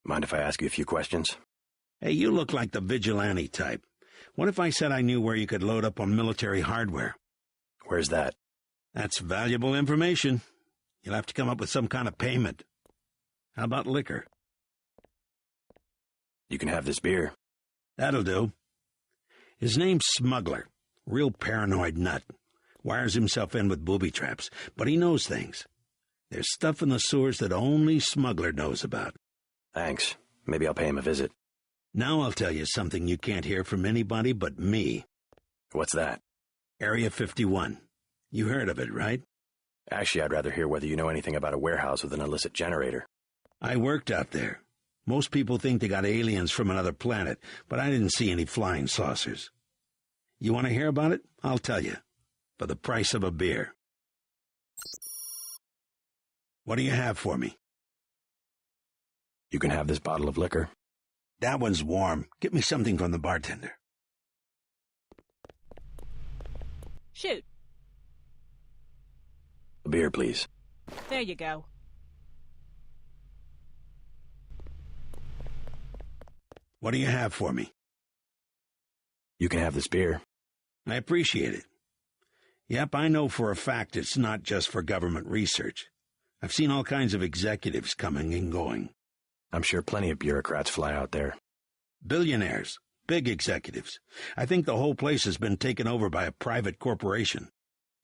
Mind if I ask you a few questions? Hey, you look like the vigilante type. What if I said I knew where you could load up on military hardware? Where's that? That's valuable information. You'll have to come up with some kind of payment. How about liquor? You can have this beer. That'll do. His name's Smuggler. Real paranoid nut. Wires himself in with booby traps, but he knows things. There's stuff in the sewers that only Smuggler knows about. Thanks. Maybe I'll pay him a visit. Now I'll tell you something you can't hear from anybody but me. What's that? Area 51. You heard of it, right? Actually, I'd rather hear whether you know anything about a warehouse with an illicit generator. I worked out there. Most people think they got aliens from another planet, but I didn't see any flying saucers. You want to hear about it? I'll tell you. For the price of a beer. What do you have for me? You can have this bottle of liquor. That one's warm. Get me something from the bartender. Shoot. A beer, please. There you go. What do you have for me? You can have this beer. I appreciate it. Yep, I know for a fact it's not just for government research. I've seen all kinds of executives coming and going. I'm sure plenty of bureaucrats fly out there. Billionaires, big executives. I think the whole place has been taken over by a private corporation.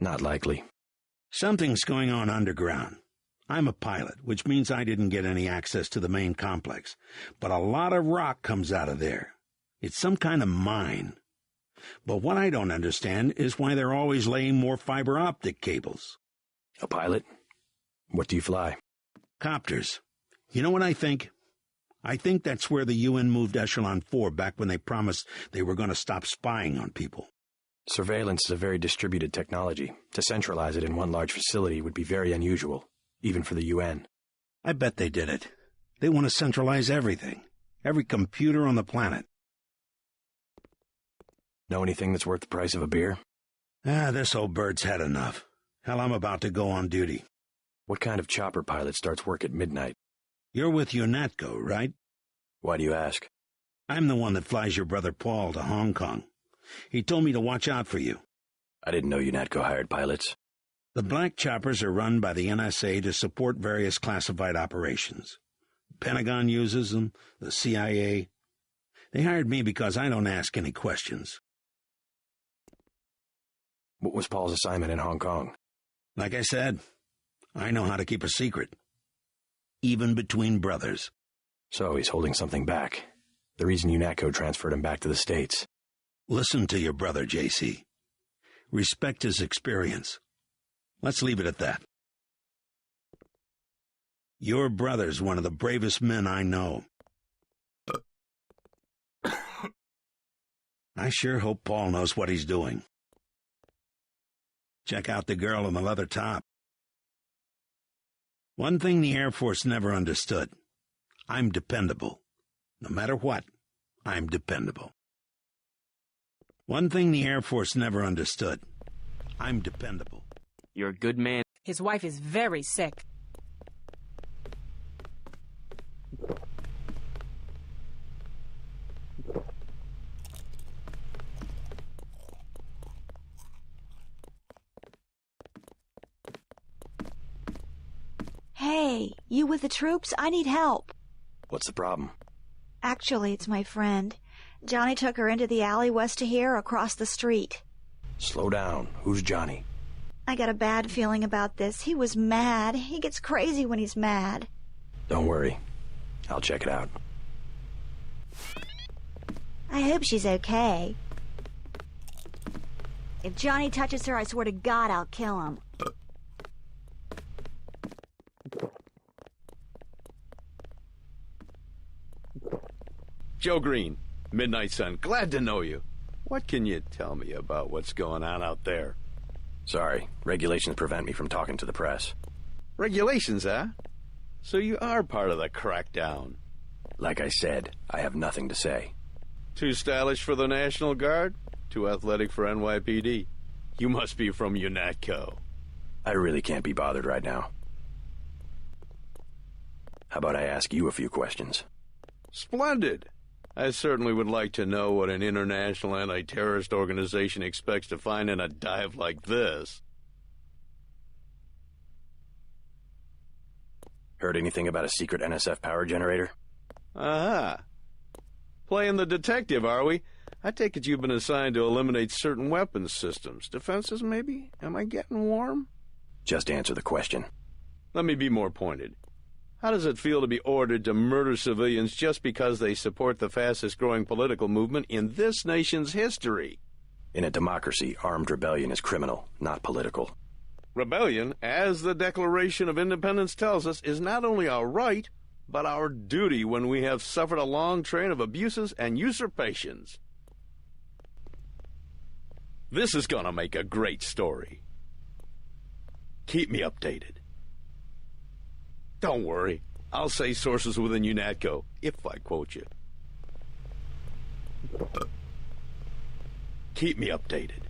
Not likely. Something's going on underground. I'm a pilot, which means I didn't get any access to the main complex. But a lot of rock comes out of there. It's some kind of mine. But what I don't understand is why they're always laying more fiber optic cables. A pilot? What do you fly? Copters. You know what I think? I think that's where the UN moved Echelon 4 back when they promised they were going to stop spying on people. Surveillance is a very distributed technology. To centralize it in one large facility would be very unusual, even for the UN. I bet they did it. They want to centralize everything. Every computer on the planet. Know anything that's worth the price of a beer? This old bird's had enough. Hell, I'm about to go on duty. What kind of chopper pilot starts work at midnight? You're with UNATCO, right? Why do you ask? I'm the one that flies your brother Paul to Hong Kong. He told me to watch out for you. I didn't know UNATCO hired pilots. The black choppers are run by the NSA to support various classified operations. The Pentagon uses them, the CIA. They hired me because I don't ask any questions. What was Paul's assignment in Hong Kong? Like I said, I know how to keep a secret. Even between brothers. So he's holding something back. The reason UNATCO transferred him back to the States. Listen to your brother, JC. Respect his experience. Let's leave it at that. Your brother's one of the bravest men I know. I sure hope Paul knows what he's doing. Check out the girl in the leather top. One thing the Air Force never understood. I'm dependable. No matter what, I'm dependable. One thing the Air Force never understood. I'm dependable. You're a good man. His wife is very sick. Hey, you with the troops? I need help. What's the problem? Actually, it's my friend. Johnny took her into the alley west of here, across the street. Slow down. Who's Johnny? I got a bad feeling about this. He was mad. He gets crazy when he's mad. Don't worry. I'll check it out. I hope she's okay. If Johnny touches her, I swear to God I'll kill him. Joe Green, Midnight Sun, glad to know you. What can you tell me about what's going on out there? Sorry, regulations prevent me from talking to the press. Regulations, huh? So you are part of the crackdown. Like I said, I have nothing to say. Too stylish for the National Guard? Too athletic for NYPD? You must be from UNATCO. I really can't be bothered right now. How about I ask you a few questions? Splendid. I certainly would like to know what an international anti-terrorist organization expects to find in a dive like this. Heard anything about a secret NSF power generator? Aha. Playing the detective, are we? I take it you've been assigned to eliminate certain weapons systems. Defenses, maybe? Am I getting warm? Just answer the question. Let me be more pointed. How does it feel to be ordered to murder civilians just because they support the fastest-growing political movement in this nation's history? In a democracy, armed rebellion is criminal, not political. Rebellion, as the Declaration of Independence tells us, is not only our right, but our duty when we have suffered a long train of abuses and usurpations. This is gonna make a great story. Keep me updated. Don't worry, I'll say sources within UNATCO, if I quote you. Keep me updated.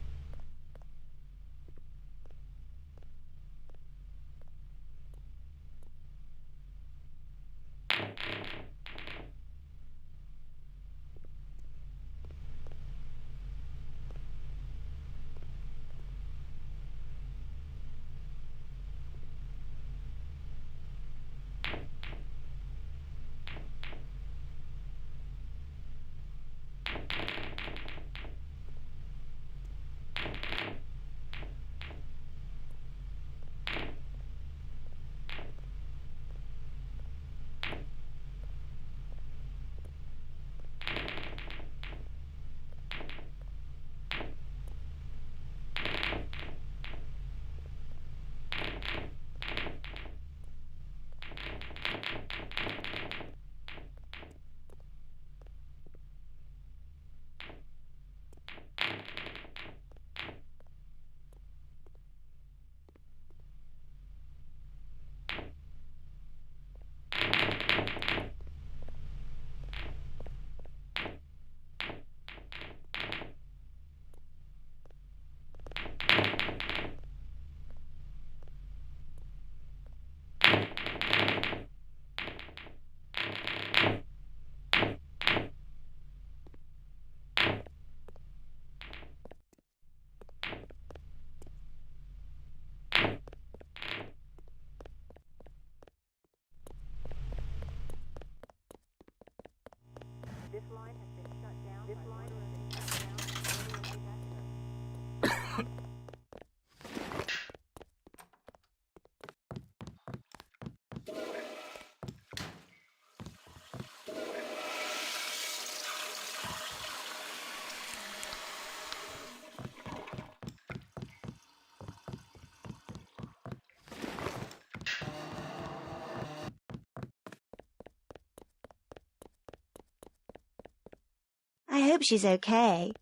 This line has been shut down. This line has been shut down. I hope she's okay.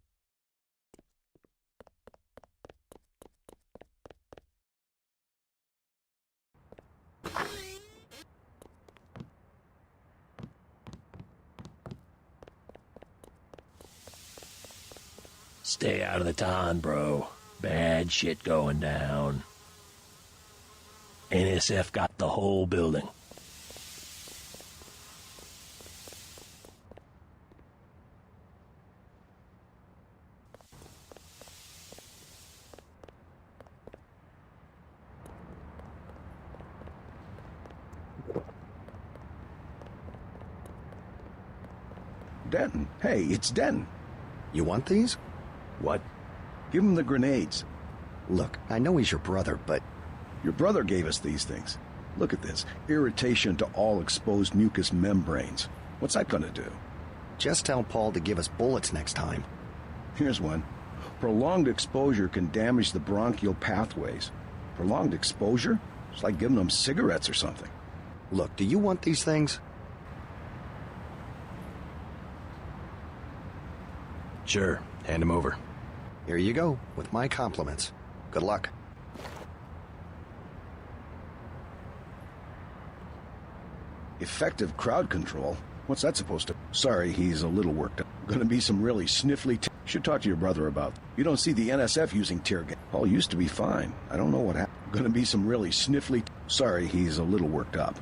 Stay out of the ton, bro. Bad shit going down. NSF got the whole building. Denton. Hey, it's Denton. You want these? What? Give him the grenades. Look, I know he's your brother, but... Your brother gave us these things. Look at this. Irritation to all exposed mucous membranes. What's that gonna do? Just tell Paul to give us bullets next time. Here's one. Prolonged exposure can damage the bronchial pathways. Prolonged exposure? It's like giving them cigarettes or something. Look, do you want these things? Sure, hand him over. Here you go, with my compliments. Good luck. Effective crowd control? What's that supposed to... Sorry, he's a little worked up. Gonna be some really sniffly... Should talk to your brother about. You don't see the NSF using tear gas. All used to be fine. I don't know what happened. Gonna be some really sniffly... Sorry, he's a little worked up.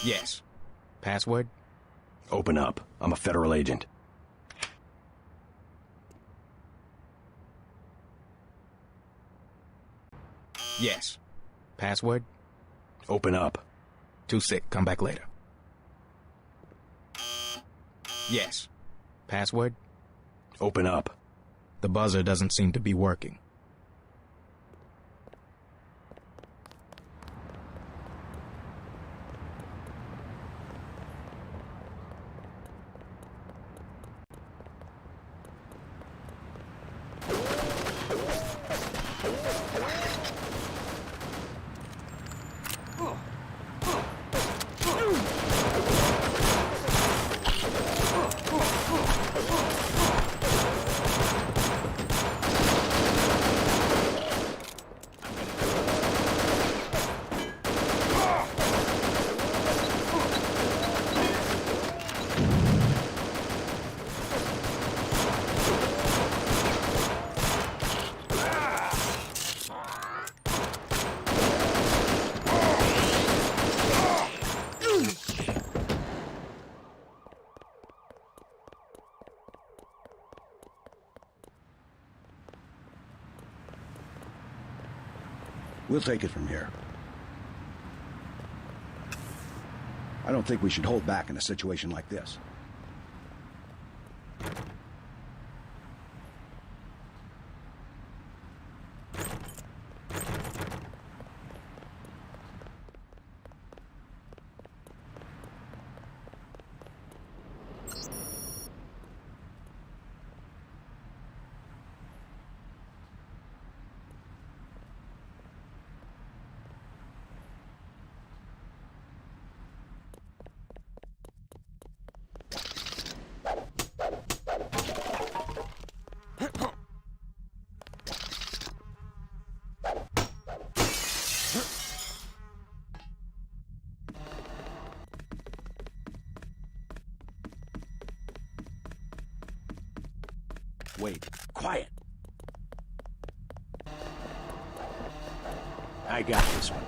Yes. Password? Open up. I'm a federal agent. Yes. Password? Open up. Too sick. Come back later. Yes. Password? Open up. The buzzer doesn't seem to be working. We'll take it from here. I don't think we should hold back in a situation like this. Wait. Quiet. I got this one.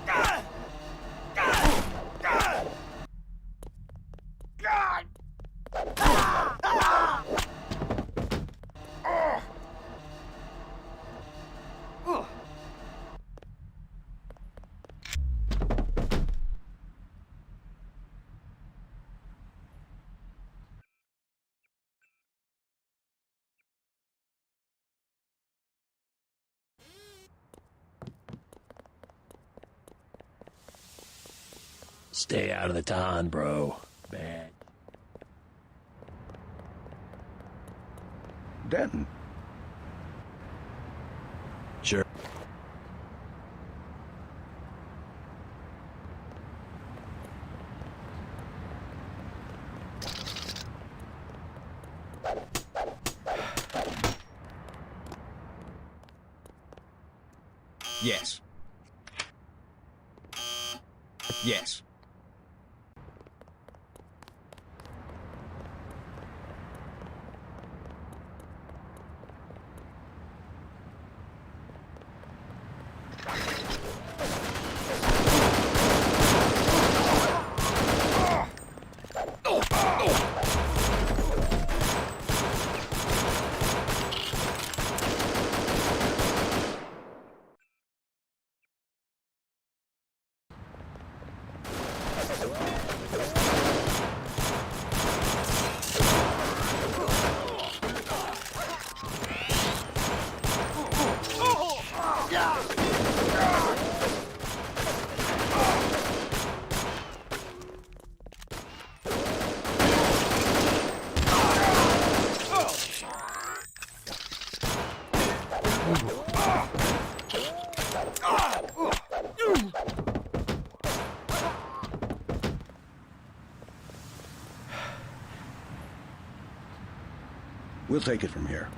Stay out of the ton, bro. Bad. Denton. Sure. Yes. Yes. We'll take it from here.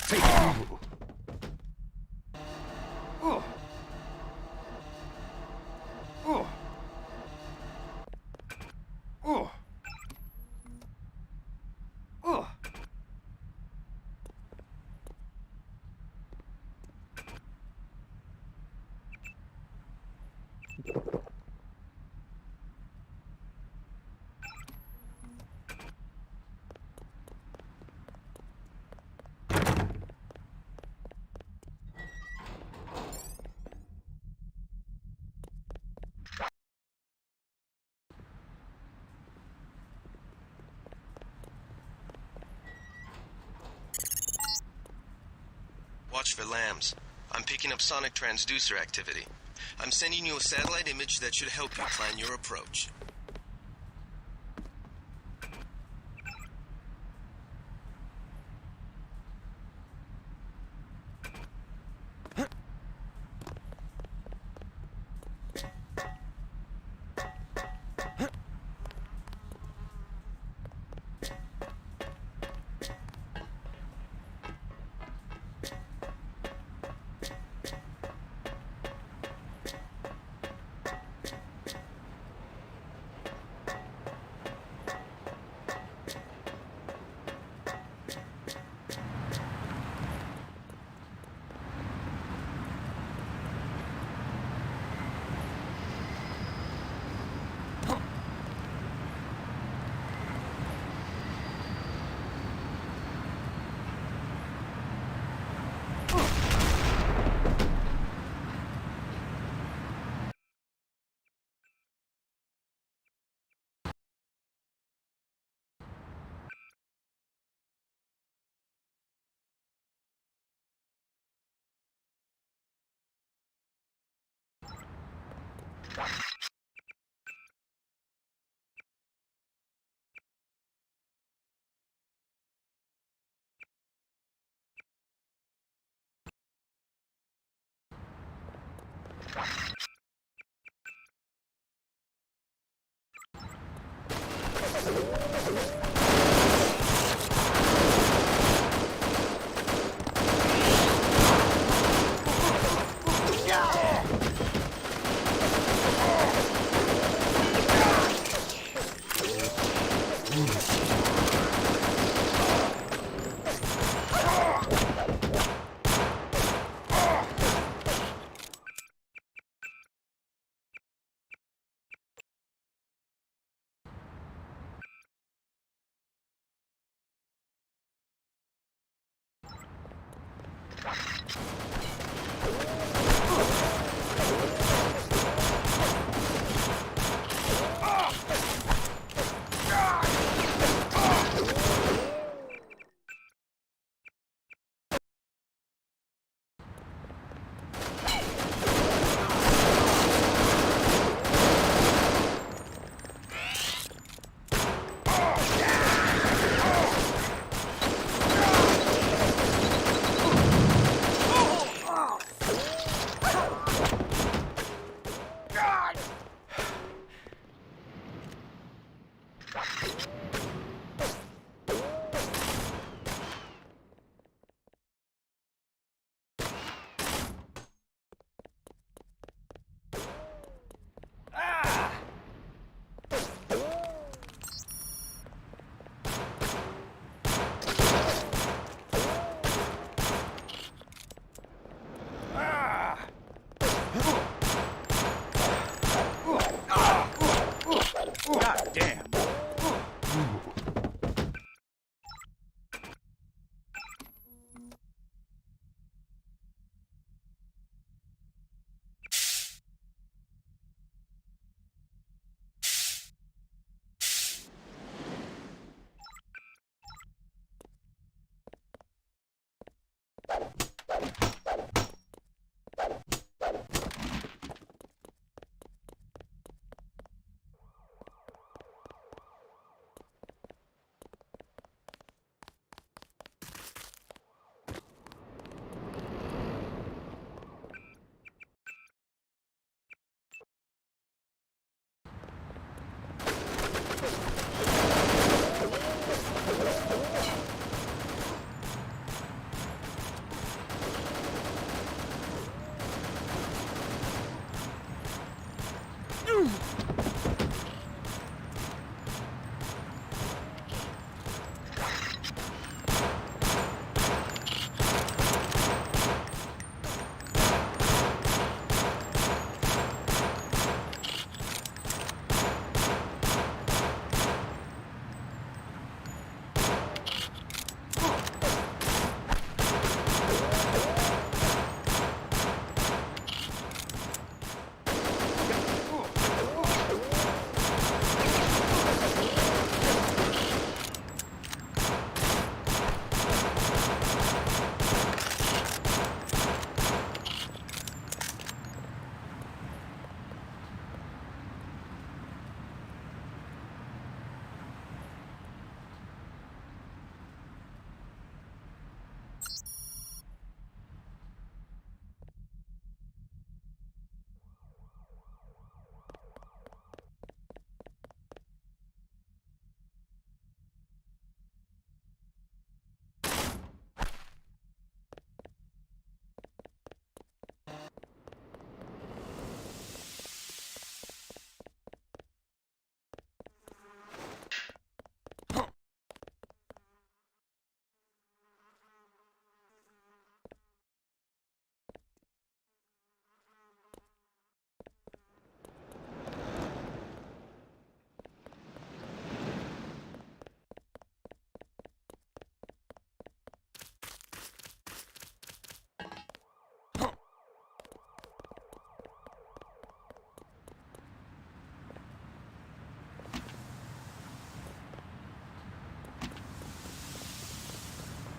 Take it. Oh. Oh. Oh. Oh. Watch for lambs. I'm picking up sonic transducer activity. I'm sending you a satellite image that should help you plan your approach.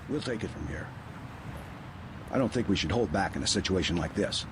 We'll take it from here. I don't think we should hold back in a situation like this.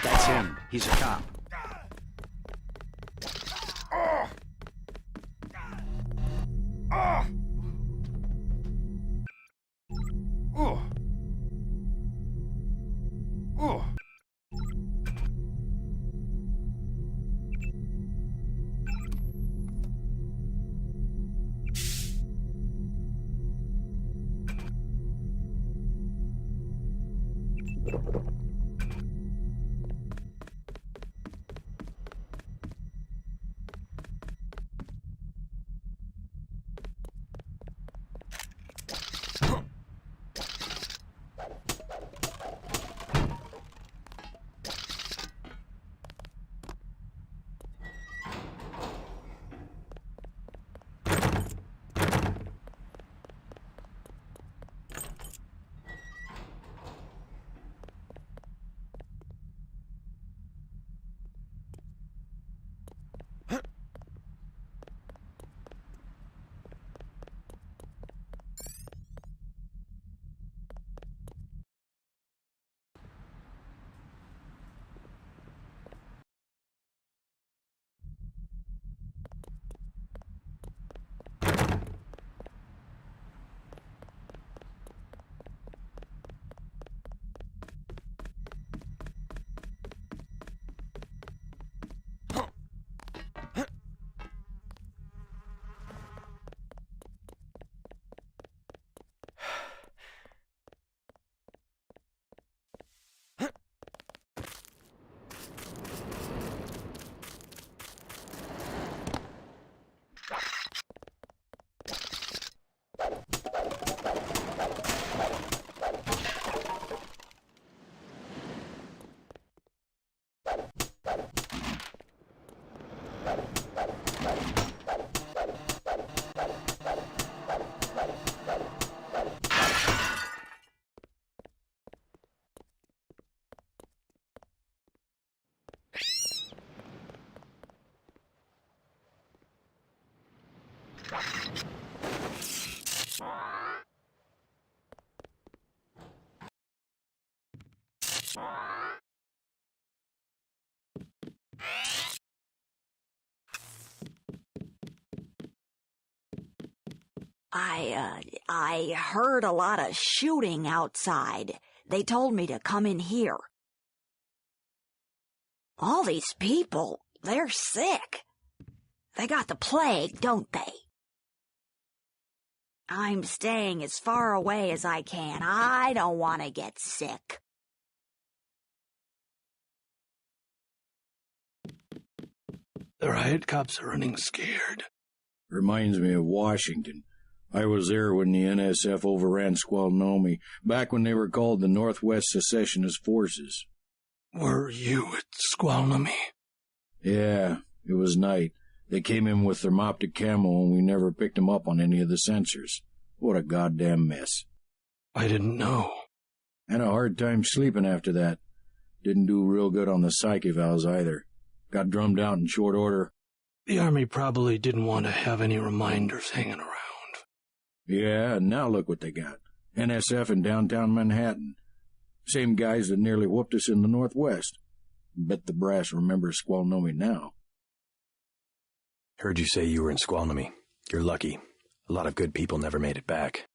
That's him. He's a cop. I heard a lot of shooting outside. They told me to come in here. All these people, they're sick. They got the plague, don't they? I'm staying as far away as I can. I don't want to get sick. The riot cops are running scared. Reminds me of Washington. I was there when the NSF overran Squalnomi, back when they were called the Northwest Secessionist Forces. Were you at Squalnomi? Yeah, it was night. They came in with thermoptic camo and we never picked them up on any of the sensors. What a goddamn mess. I didn't know. Had a hard time sleeping after that. Didn't do real good on the psych evals either. Got drummed out in short order. The Army probably didn't want to have any reminders hanging around. Yeah, and now look what they got. NSF in downtown Manhattan. Same guys that nearly whooped us in the Northwest. Bet the brass remembers Squalnomi now. Heard you say you were in Squalnomi. You're lucky. A lot of good people never made it back.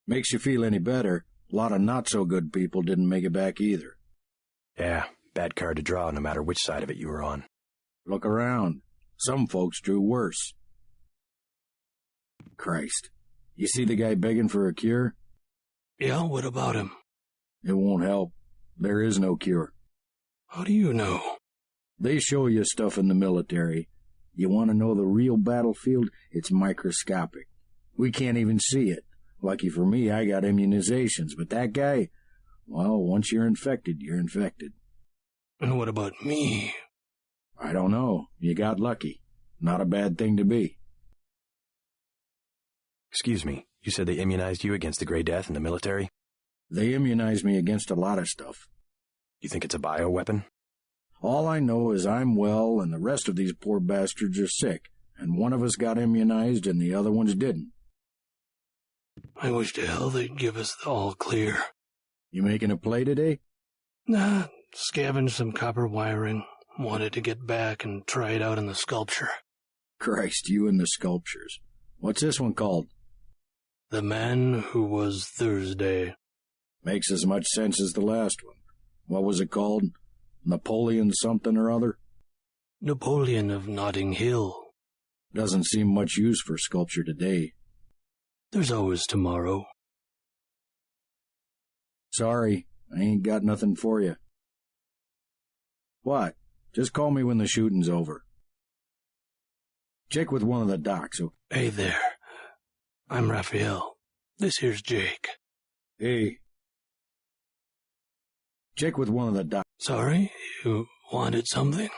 Makes you feel any better. A lot of not-so-good people didn't make it back either. Yeah, bad card to draw no matter which side of it you were on. Look around. Some folks drew worse. Christ. You see the guy begging for a cure? Yeah, what about him? It won't help. There is no cure. How do you know? They show you stuff in the military. You want to know the real battlefield? It's microscopic. We can't even see it. Lucky for me, I got immunizations, but that guy, well, once you're infected, you're infected. And what about me? I don't know. You got lucky. Not a bad thing to be. Excuse me, you said they immunized you against the Grey Death in the military? They immunized me against a lot of stuff. You think it's a bioweapon? All I know is I'm well and the rest of these poor bastards are sick, and one of us got immunized and the other ones didn't. I wish to hell they'd give us the all clear. You making a play today? Nah, scavenged some copper wiring. Wanted to get back and try it out in the sculpture. Christ, you and the sculptures. What's this one called? The Man Who Was Thursday. Makes as much sense as the last one. What was it called? Napoleon something or other? Napoleon of Notting Hill. Doesn't seem much use for sculpture today. There's always tomorrow. Sorry, I ain't got nothing for you. What? Just call me when the shooting's over. Check with one of the docs. Hey there. I'm Raphael. This here's Jake. Hey. Check with one of the docs. Sorry, you wanted something?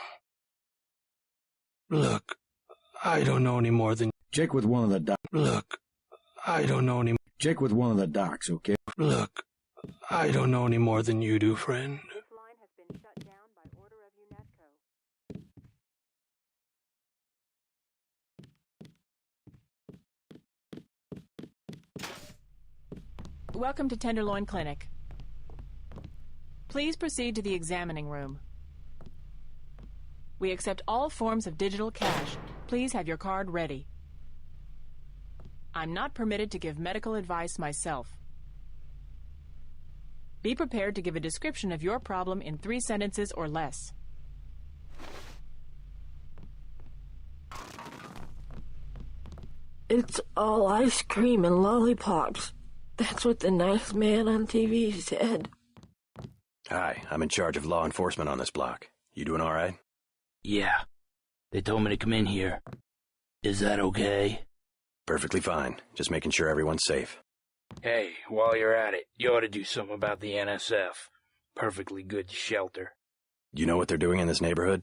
Look, I don't know any more than... Check with one of the docs. Look, I don't know any... Check with one of the docs, okay? Look, I don't know any more than you do, friend. This line has been shut down by order of UNESCO. Welcome to Tenderloin Clinic. Please proceed to the examining room. We accept all forms of digital cash. Please have your card ready. I'm not permitted to give medical advice myself. Be prepared to give a description of your problem in 3 sentences or less. It's all ice cream and lollipops. That's what the nice man on TV said. Hi, I'm in charge of law enforcement on this block. You doing all right? Yeah. They told me to come in here. Is that okay? Perfectly fine. Just making sure everyone's safe. Hey, while you're at it, you ought to do something about the NSF. Perfectly good shelter. You know what they're doing in this neighborhood?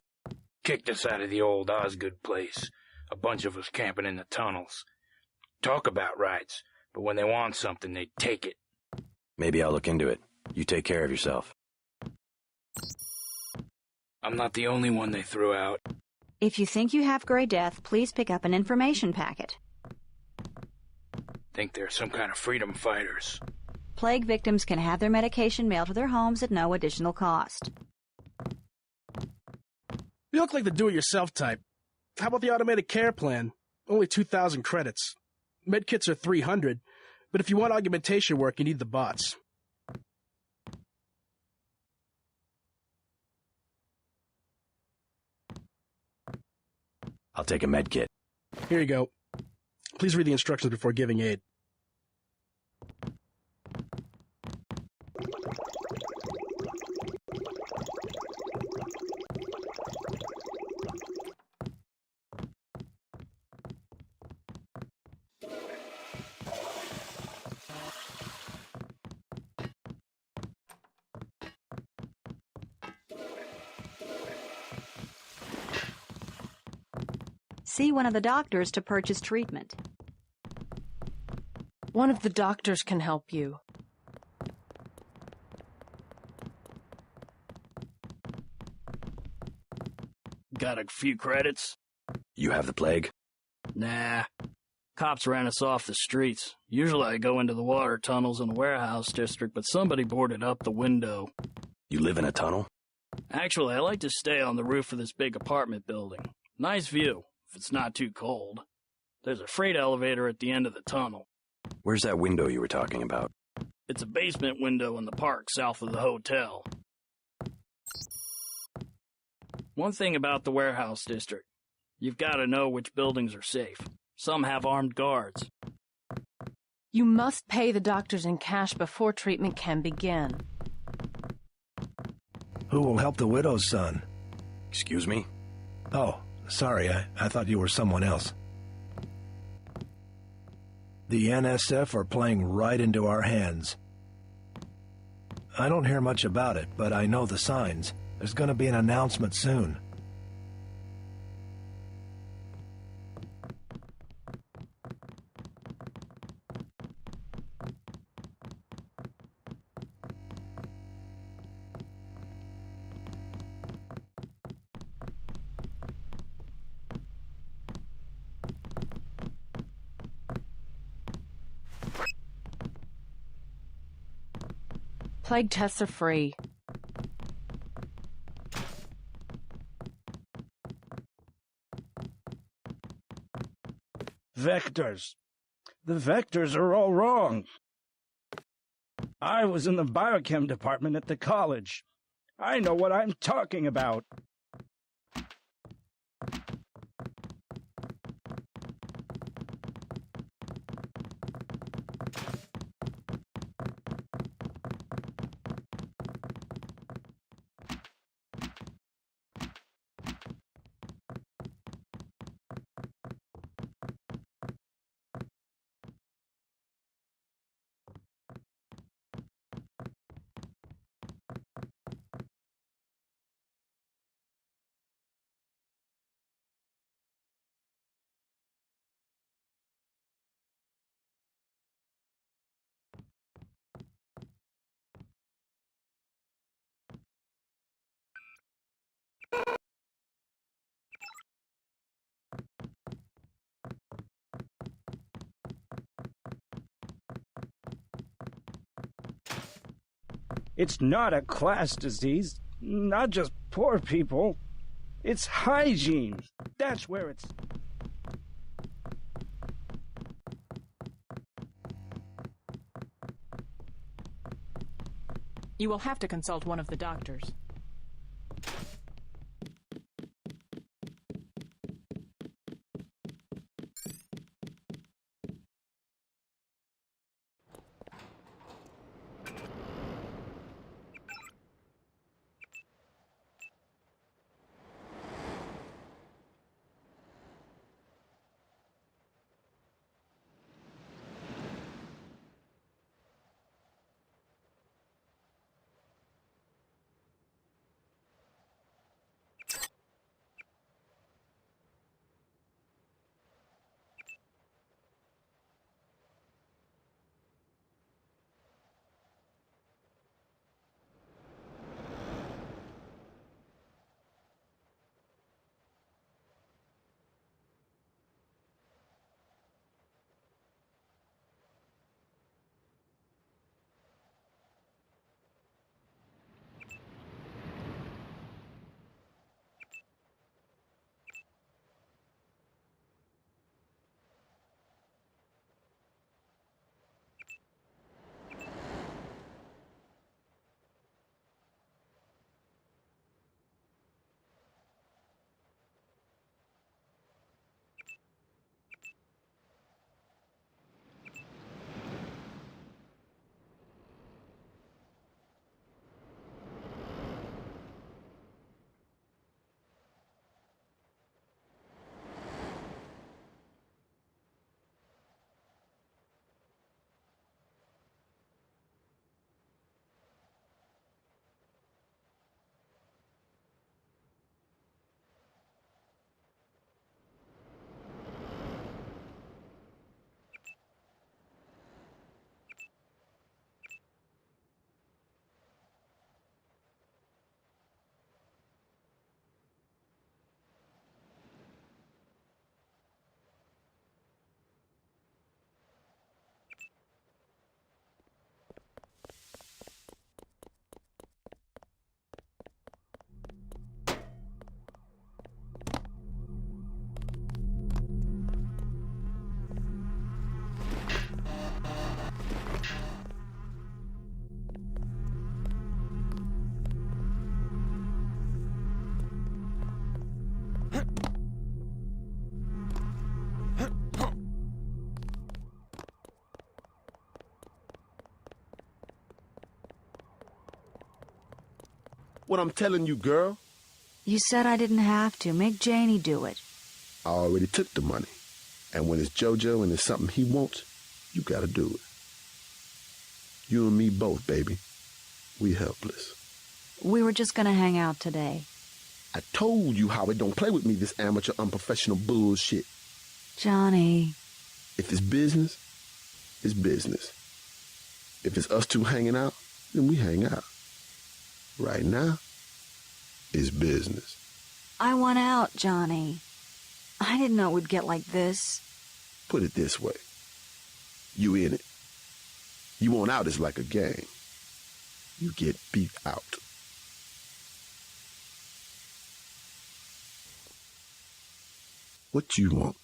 Kicked us out of the old Osgood place. A bunch of us camping in the tunnels. Talk about rights, but when they want something, they take it. Maybe I'll look into it. You take care of yourself. I'm not the only one they threw out. If you think you have Grey Death, please pick up an information packet. Think they're some kind of freedom fighters. Plague victims can have their medication mailed to their homes at no additional cost. You look like the do-it-yourself type. How about the automated care plan? Only 2,000 credits. Medkits are 300, but if you want augmentation work, you need the bots. I'll take a med kit. Here you go. Please read the instructions before giving aid. See one of the doctors to purchase treatment. One of the doctors can help you. Got a few credits? You have the plague? Nah. Cops ran us off the streets. Usually I go into the water tunnels in the warehouse district, but somebody boarded up the window. You live in a tunnel? Actually, I like to stay on the roof of this big apartment building. Nice view, if it's not too cold. There's a freight elevator at the end of the tunnel. Where's that window you were talking about? It's a basement window in the park south of the hotel. One thing about the warehouse district. You've got to know which buildings are safe. Some have armed guards. You must pay the doctors in cash before treatment can begin. Who will help the widow's son? Excuse me? Oh, sorry, I thought you were someone else. The NSF are playing right into our hands. I don't hear much about it, but I know the signs. There's going to be an announcement soon. Plague tests are free. Vectors. The vectors are all wrong. I was in the biochem department at the college. I know what I'm talking about. It's not a class disease, not just poor people. It's hygiene. That's where it's... You will have to consult one of the doctors. what I'm telling you, girl? You said I didn't have to. Make Janie do it. I already took the money. And when it's JoJo and it's something he wants, you gotta do it. You and me both, baby. We helpless. We were just gonna hang out today. I told you, Howard, don't play with me, this amateur, unprofessional bullshit. Johnny. If it's business, it's business. If it's us two hanging out, then we hang out. Right now, it's business. I want out, Johnny. I didn't know it would get like this. Put it this way. You in it. You want out is like a game. You get beat out. What you want?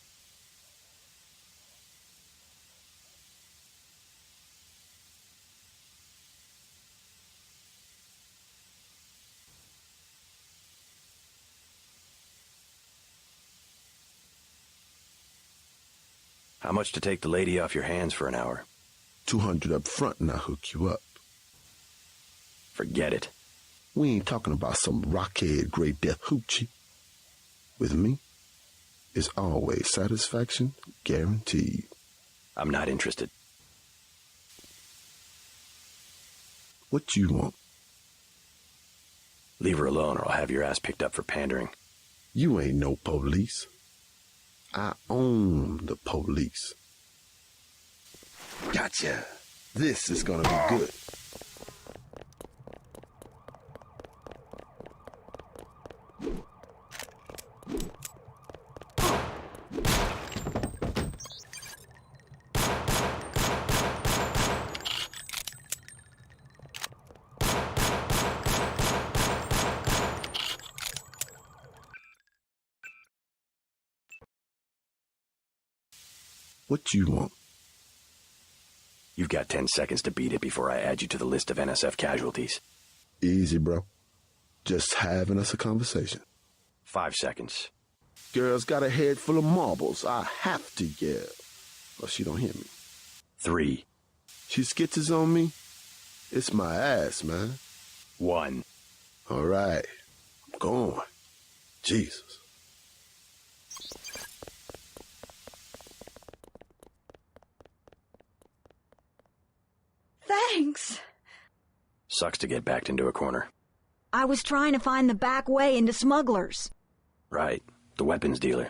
How much to take the lady off your hands for an hour? $200 up front and I'll hook you up. Forget it. We ain't talking about some rockhead Great Death hoochie. With me, it's always satisfaction guaranteed. I'm not interested. What you want? Leave her alone or I'll have your ass picked up for pandering. You ain't no police. I own the police. Gotcha. This is gonna be good. What you want? You've got 10 seconds to beat it before I add you to the list of NSF casualties. Easy, bro. Just having us a conversation. 5 seconds. Girl's got a head full of marbles. I have to yell, or she don't hear me. 3. She skitzes on me. It's my ass, man. 1. All right. I'm going. Jesus. Thanks. Sucks to get backed into a corner. I was trying to find the back way into smugglers. Right. The weapons dealer.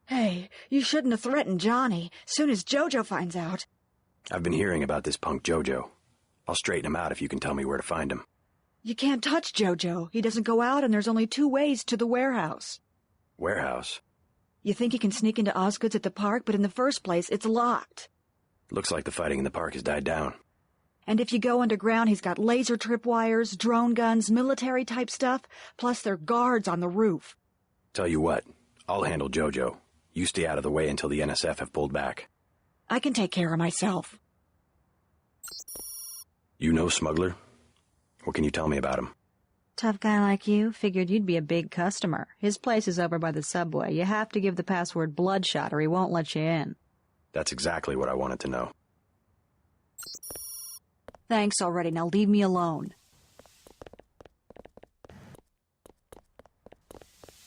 Hey, you shouldn't have threatened Johnny. Soon as JoJo finds out. I've been hearing about this punk JoJo. I'll straighten him out if you can tell me where to find him. You can't touch JoJo. He doesn't go out, and there's only 2 ways to the warehouse. Warehouse? You think he can sneak into Osgood's at the park, but in the first place, it's locked. Looks like the fighting in the park has died down. And if you go underground, he's got laser tripwires, drone guns, military-type stuff, plus there are guards on the roof. Tell you what, I'll handle JoJo. You stay out of the way until the NSF have pulled back. I can take care of myself. You know Smuggler? What can you tell me about him? Tough guy like you, figured you'd be a big customer. His place is over by the subway. You have to give the password Bloodshot or he won't let you in. That's exactly what I wanted to know. Thanks already, now leave me alone.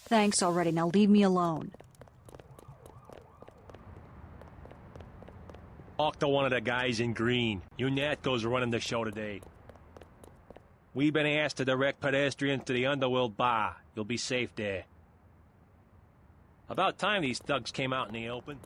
Thanks already, now leave me alone. Talk to one of the guys in green. UNATCO's running the show today. We've been asked to direct pedestrians to the Underworld Bar. You'll be safe there. About time these thugs came out in the open.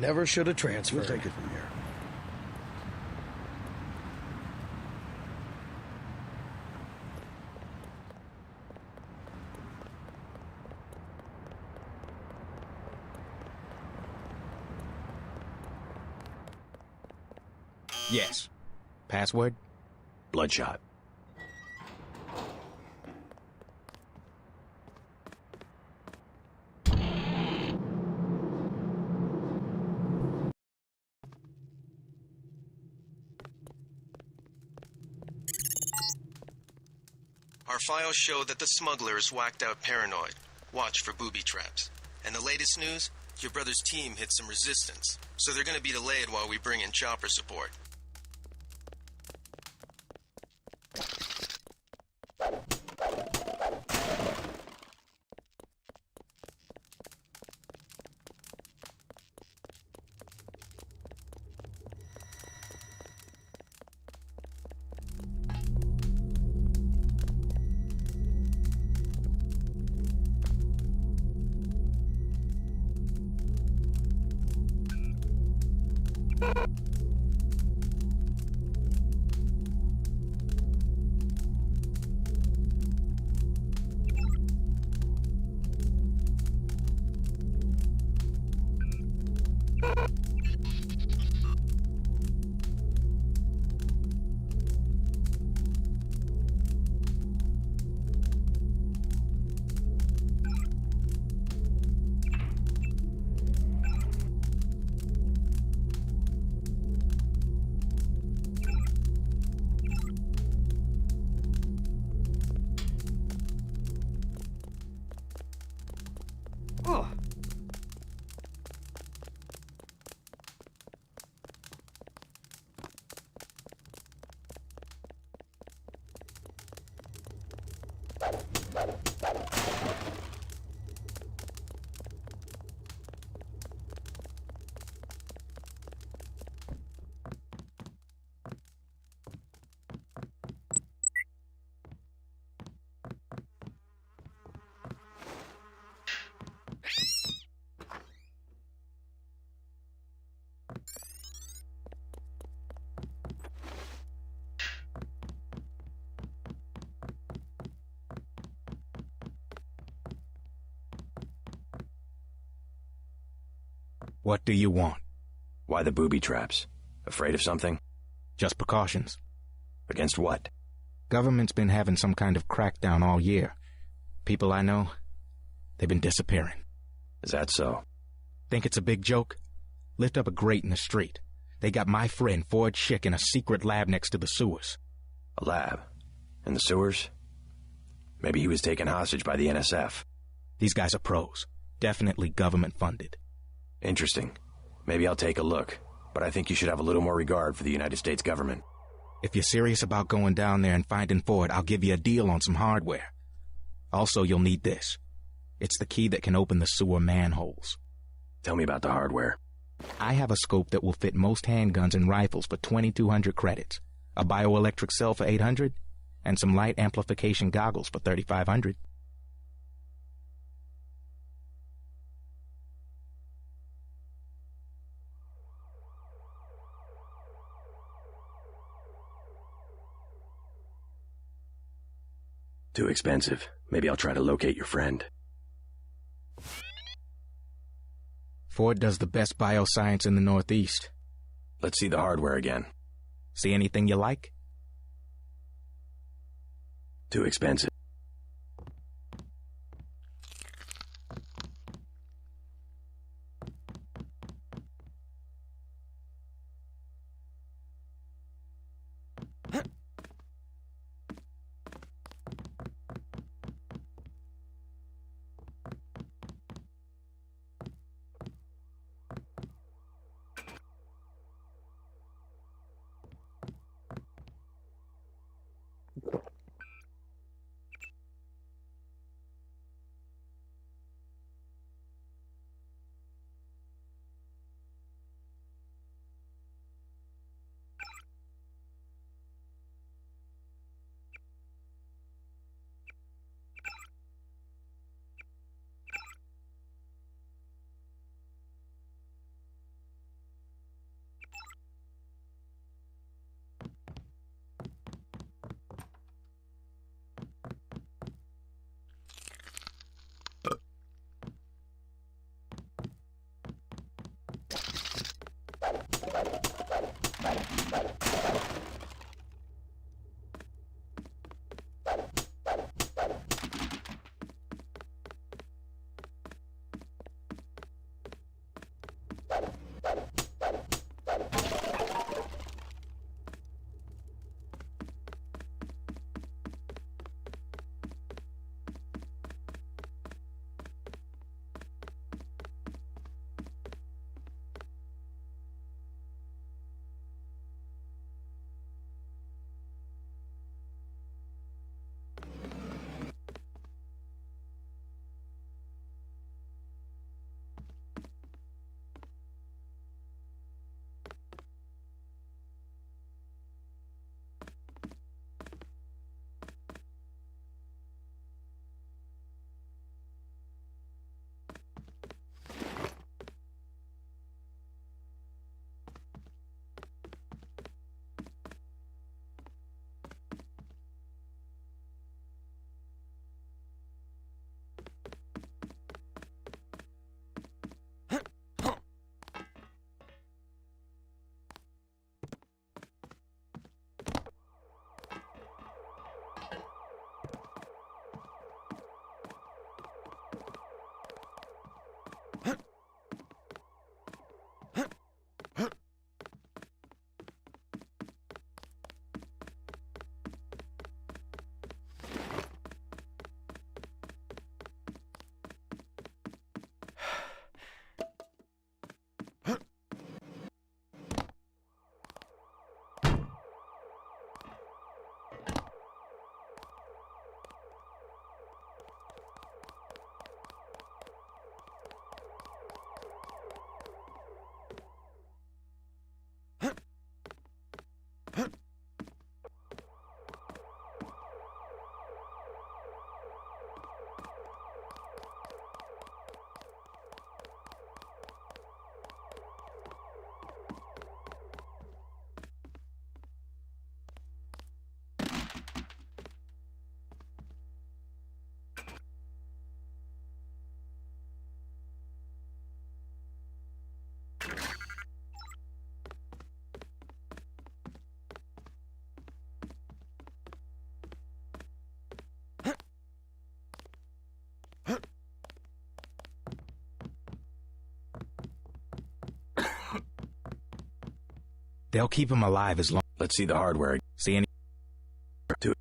Never should have transferred. We'll take it from here. Yes. Password? Bloodshot. Our files show that the smuggler is whacked out paranoid. Watch for booby traps. And the latest news? Your brother's team hit some resistance, so they're going to be delayed while we bring in chopper support. Ugh. What do you want? Why the booby traps? Afraid of something? Just precautions. Against what? Government's been having some kind of crackdown all year. People I know, they've been disappearing. Is that so? Think it's a big joke? Lift up a grate in the street. They got my friend Ford Schick in a secret lab next to the sewers. A lab? In the sewers? Maybe he was taken hostage by the NSF. These guys are pros. Definitely government funded. Interesting. Maybe I'll take a look, but I think you should have a little more regard for the United States government. If you're serious about going down there and finding Ford, I'll give you a deal on some hardware. Also, you'll need this. It's the key that can open the sewer manholes. Tell me about the hardware. I have a scope that will fit most handguns and rifles for 2,200 credits, a bioelectric cell for 800, and some light amplification goggles for 3,500. Too expensive. Maybe I'll try to locate your friend. Ford does the best bioscience in the Northeast. Let's see the hardware again. See anything you like? Too expensive. They'll keep him alive as long... Let's see the hardware. See any... Two.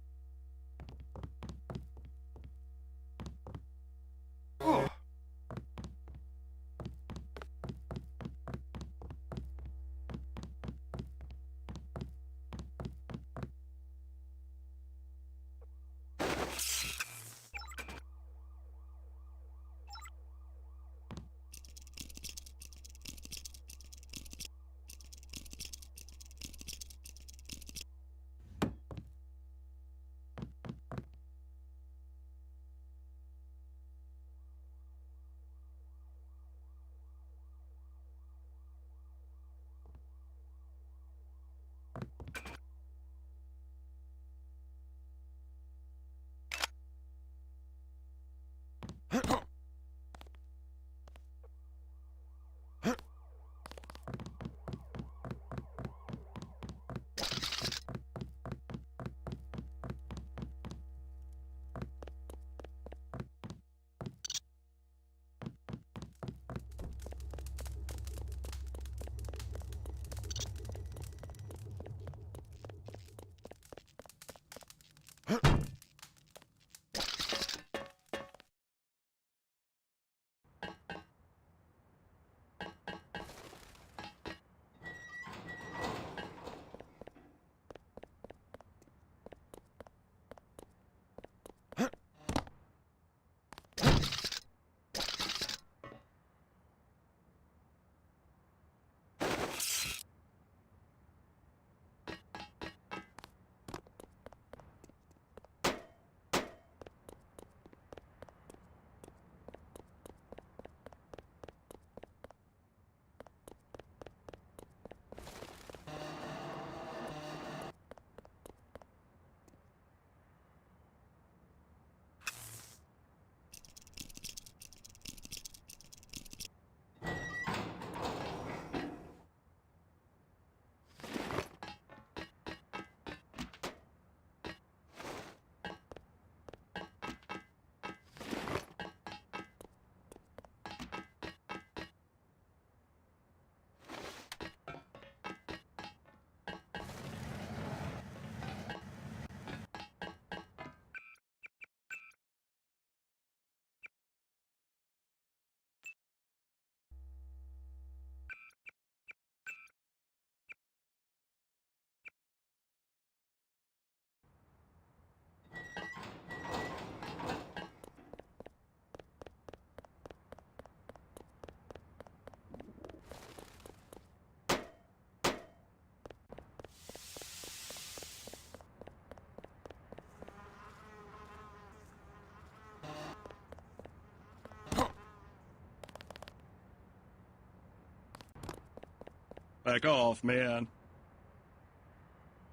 Back off, man.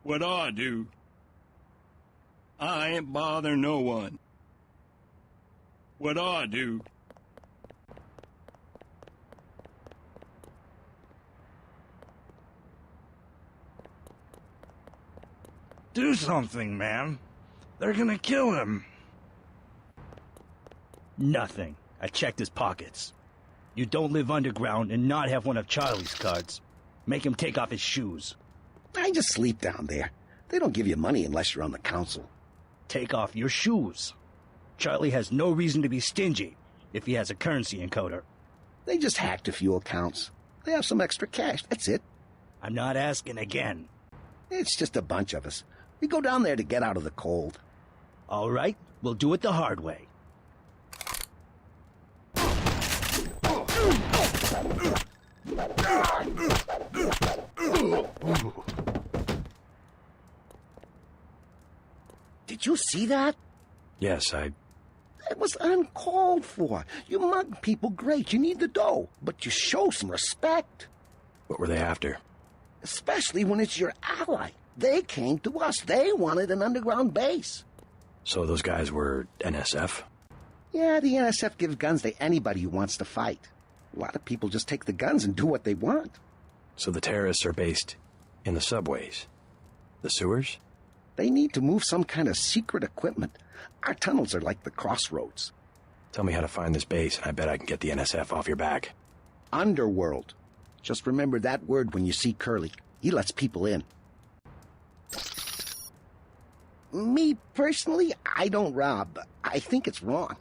What I do? I ain't bother no one. What I do? Do something, man. They're gonna kill him. Nothing. I checked his pockets. You don't live underground and not have one of Charlie's cards. Make him take off his shoes. I just sleep down there. They don't give you money unless you're on the council. Take off your shoes. Charlie has no reason to be stingy if he has a currency encoder. They just hacked a few accounts. They have some extra cash, that's it. I'm not asking again. It's just a bunch of us. We go down there to get out of the cold. All right, we'll do it the hard way. Did you see that? Yes, It was uncalled for. You mug people, great. You need the dough. But you show some respect. What were they after? Especially when it's your ally. They came to us. They wanted an underground base. So those guys were NSF? Yeah, the NSF gives guns to anybody who wants to fight. A lot of people just take the guns and do what they want. So the terrorists are based in the subways? The sewers? They need to move some kind of secret equipment. Our tunnels are like the crossroads. Tell me how to find this base, and I bet I can get the NSF off your back. Underworld. Just remember that word when you see Curly. He lets people in. Me, personally, I don't rob. I think it's wrong.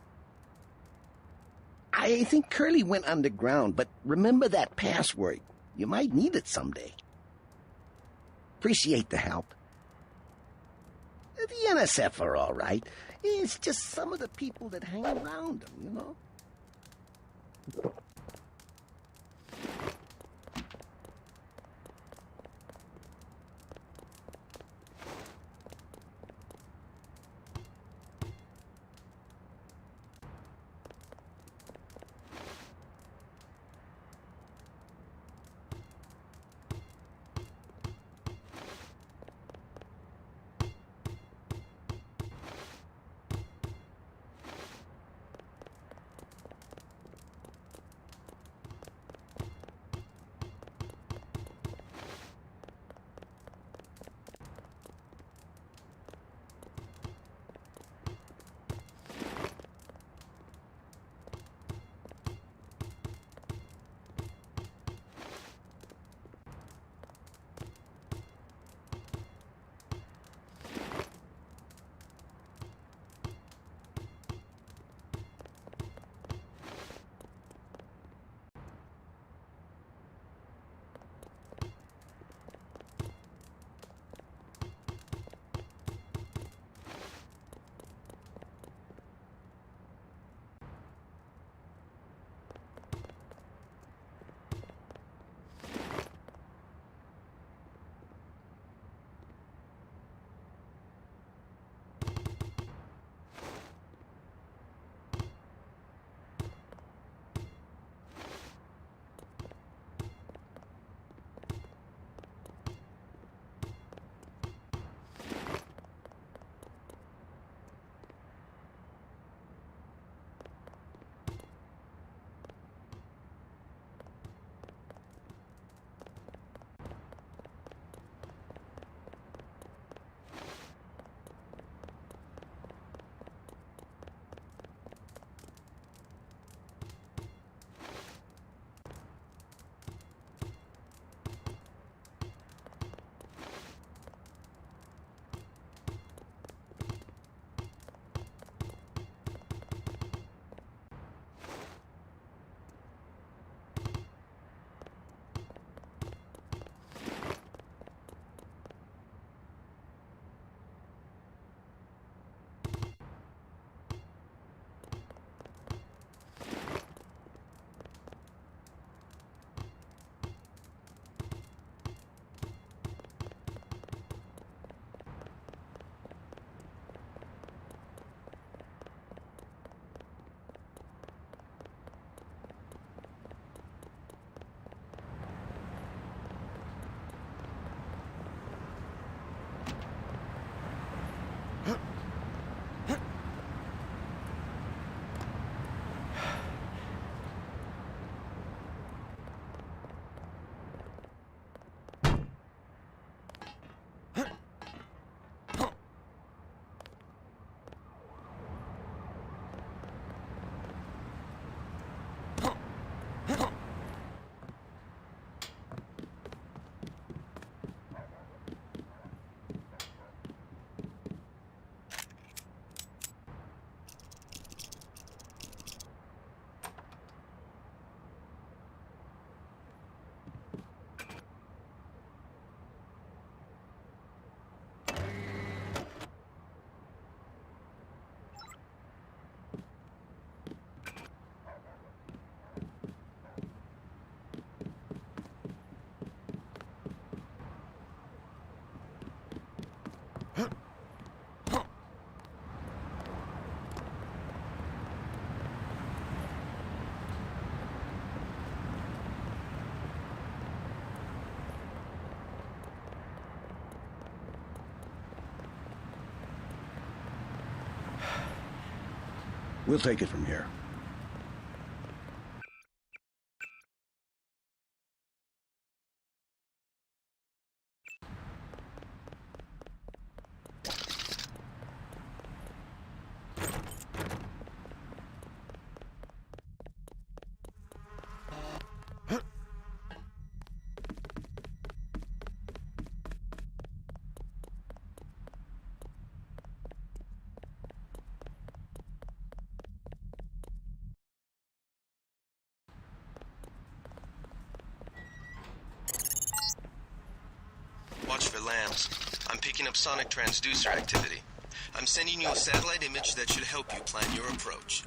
I think Curly went underground, but remember that password. You might need it someday. Appreciate the help. The NSF are all right. It's just some of the people that hang around them, you know? We'll take it from here. picking up sonic transducer activity. I'm sending you a satellite image that should help you plan your approach.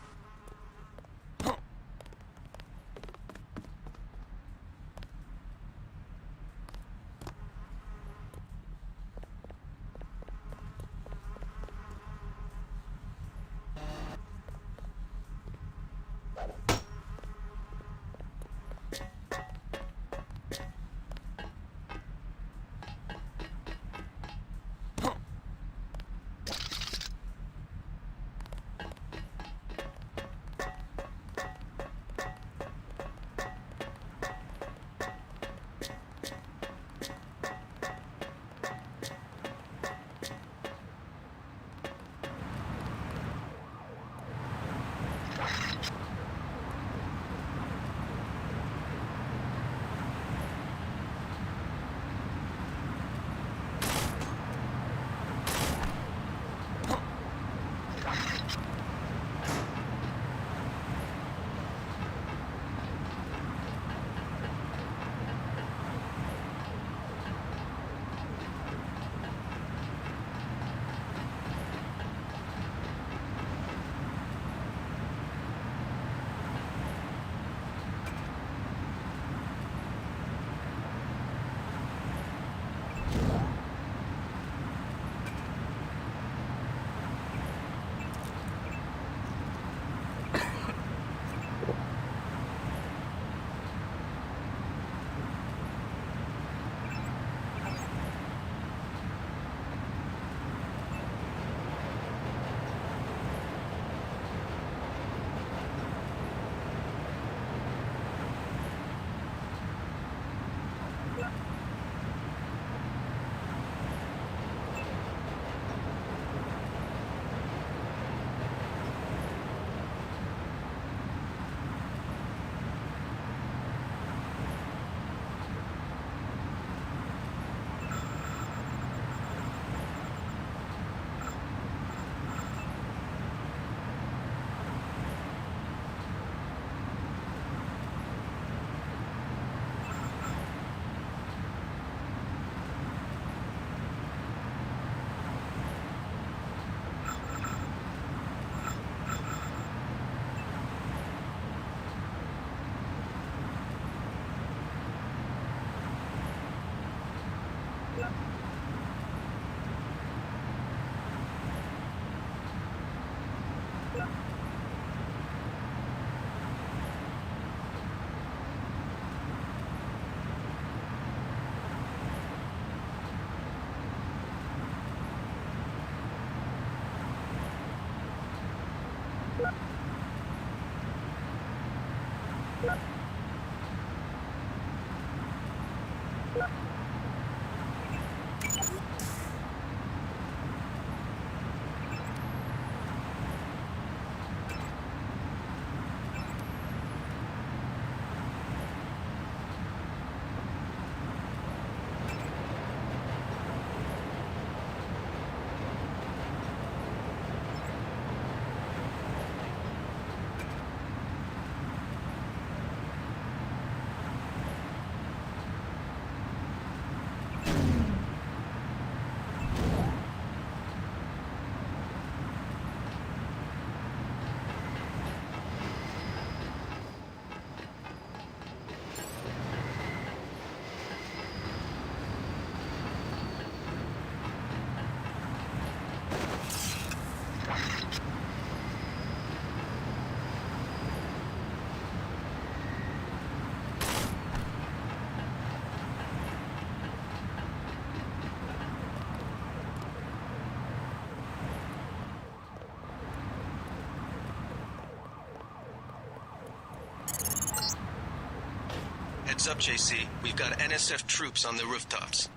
Heads up, JC. We've got NSF troops on the rooftops.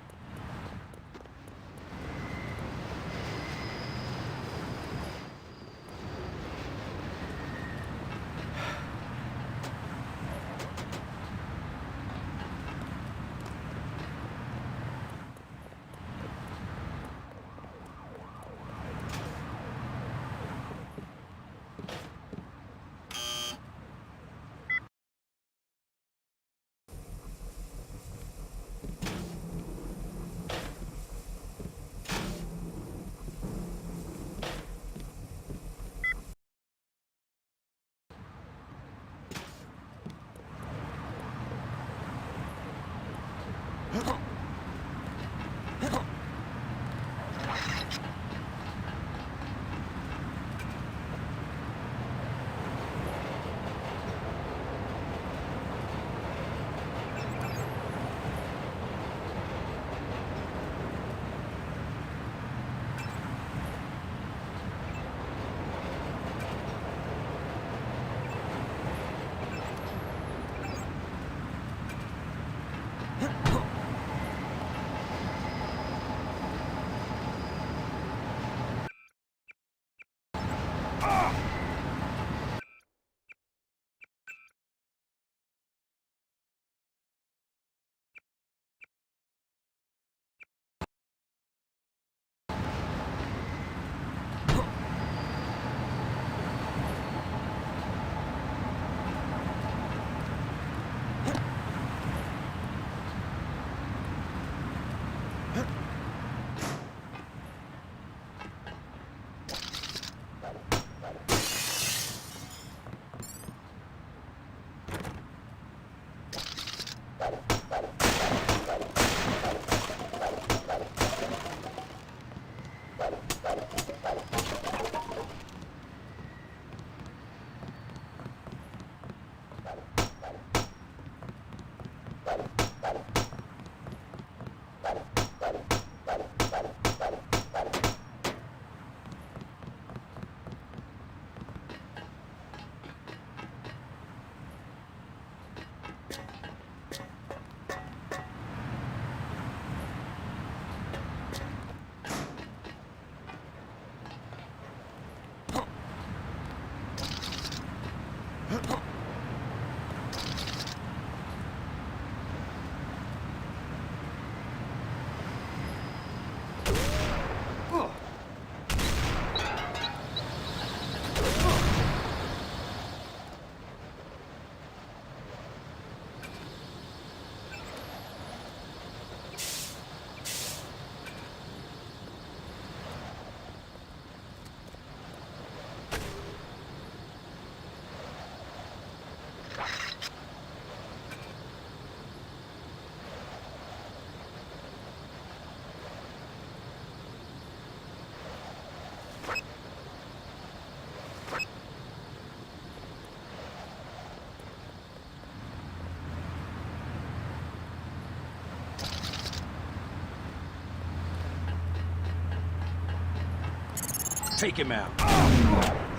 Take him out.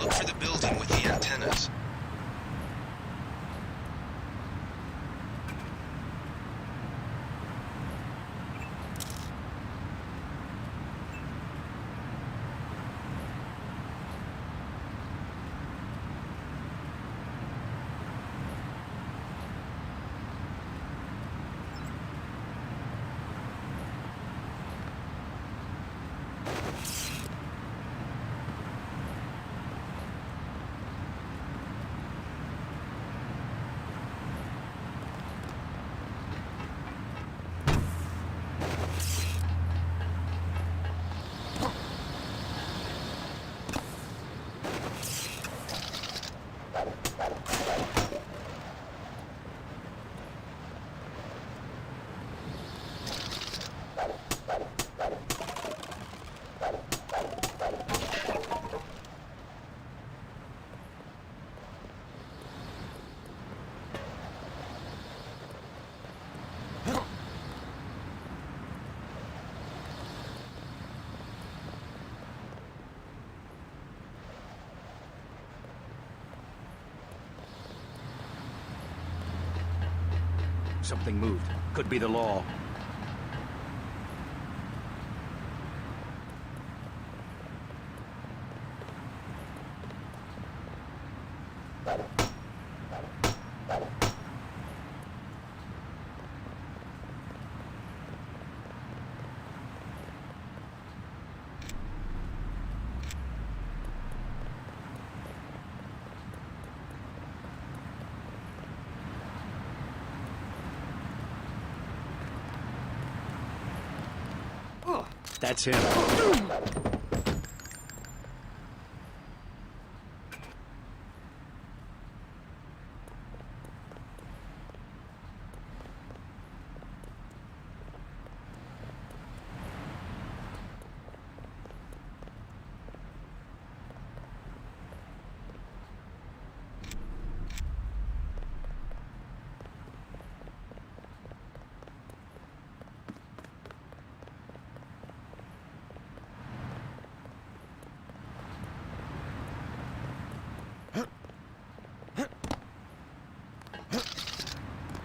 Look for the building with the antennas. Something moved. Could be the law. That's him.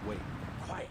Wait, quiet.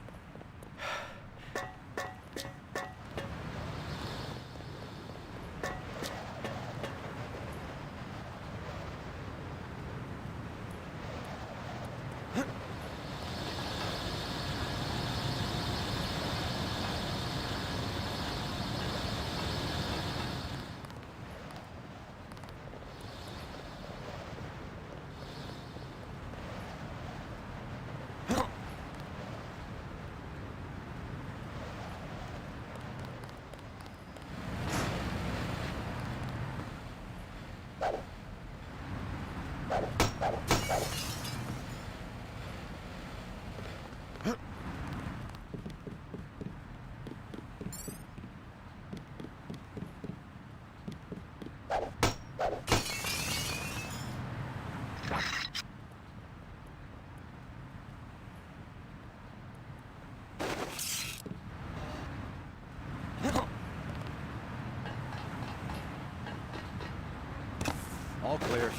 All clear.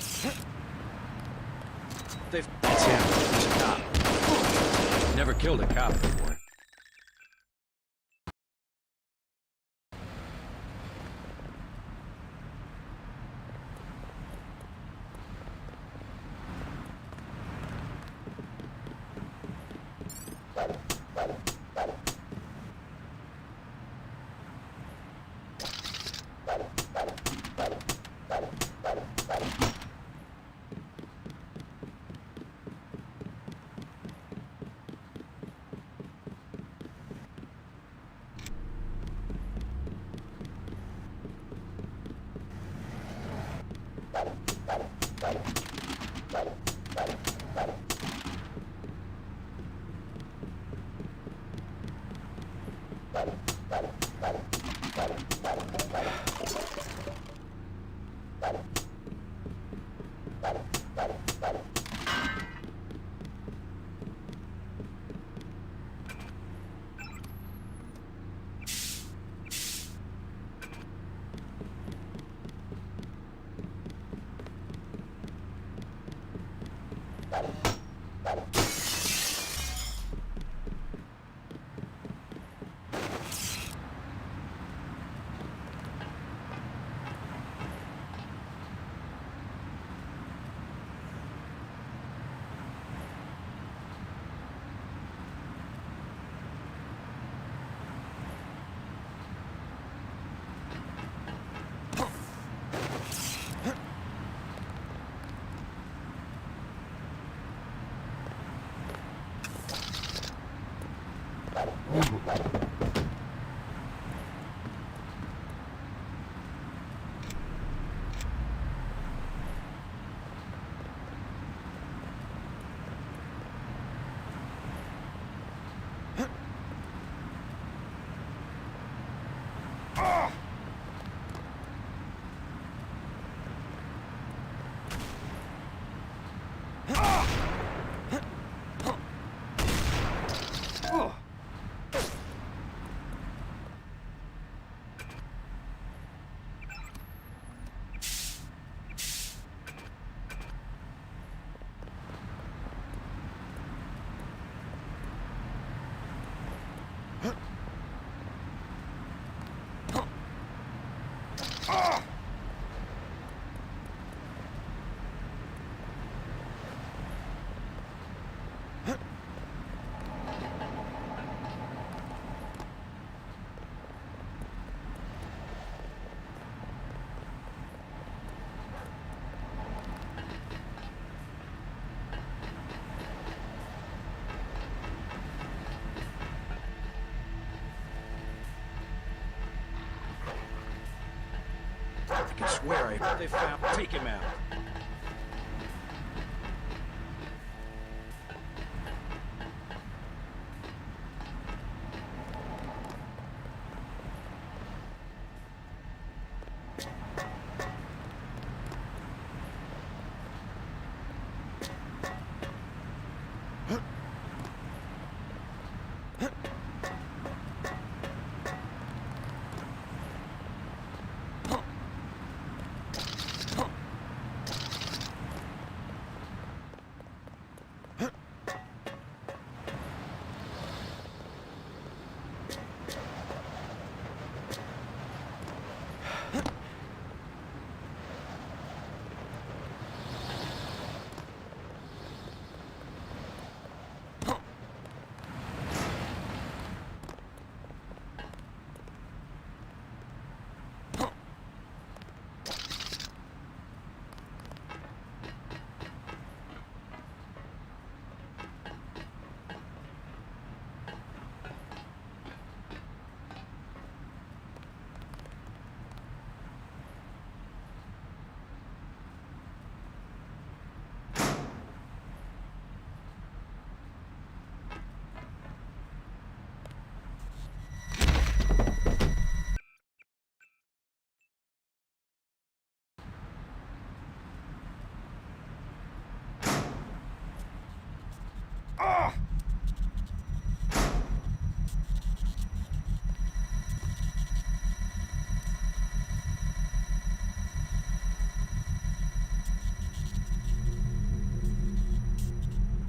That's him. He's a cop. Never killed a cop before. I can swear they found. Take him out.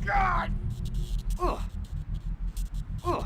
God! Ugh! Ugh!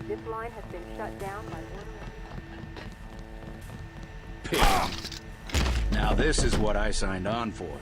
This line has been shut down by one. Pig. Now this is what I signed on for.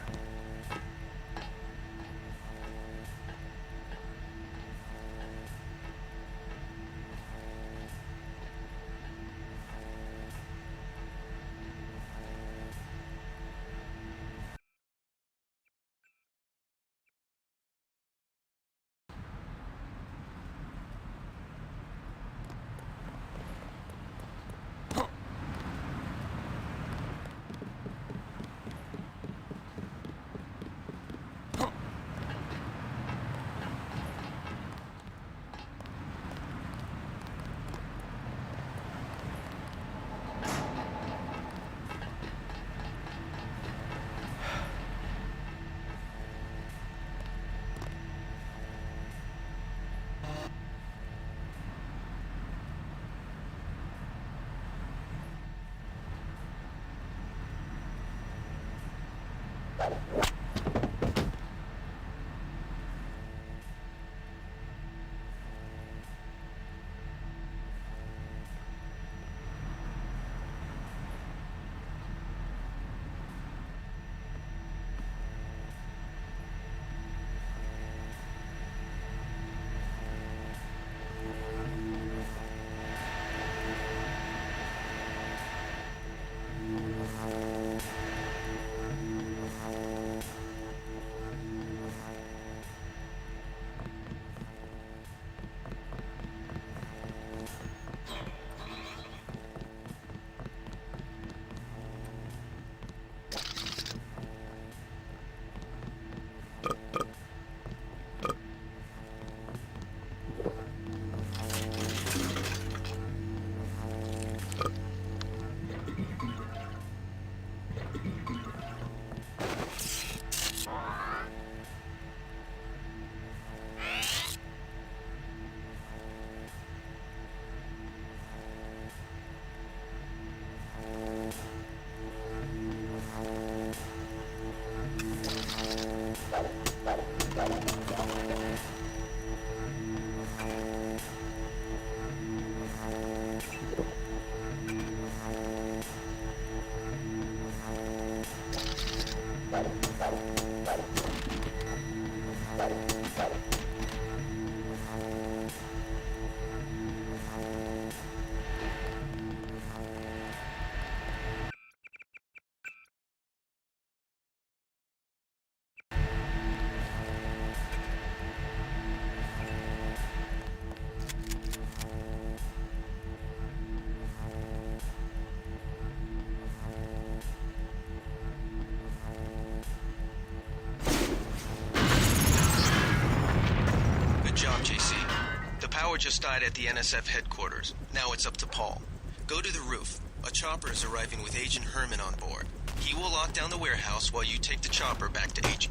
power just died at the NSF headquarters. Now it's up to Paul. Go to the roof. A chopper is arriving with Agent Herman on board. He will lock down the warehouse while you take the chopper back to HQ.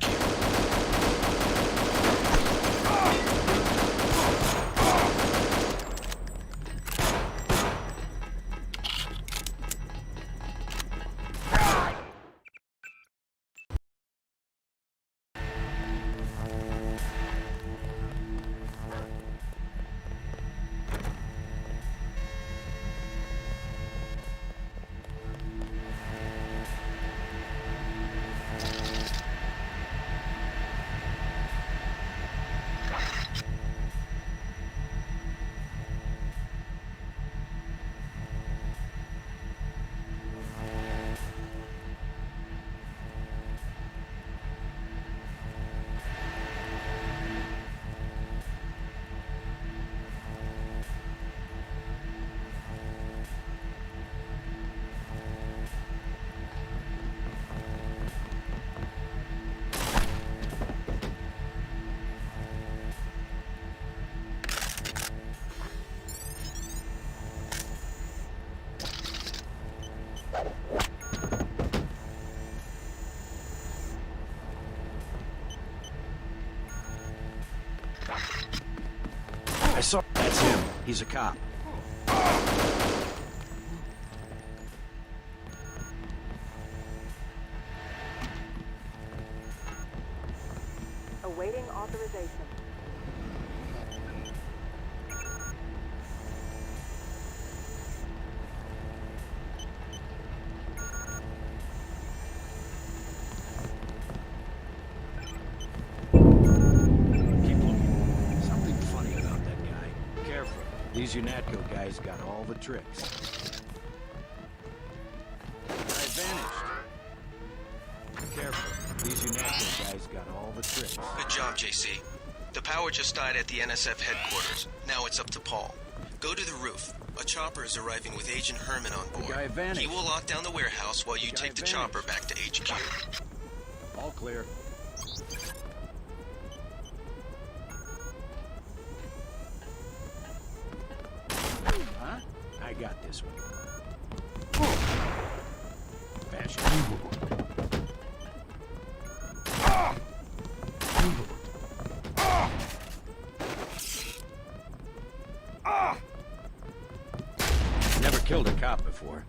I saw... That's him. He's a cop. Awaiting authorization. These UNATCO guys got all the tricks. I vanished. Careful. These UNATCO guys got all the tricks. Good job, JC. The power just died at the NSF headquarters. Now it's up to Paul. Go to the roof. A chopper is arriving with Agent Herman on board. The guy vanished. He will lock down the warehouse while you take the chopper back to HQ. All clear. Huh? I got this one. Fashion. Never killed a cop before.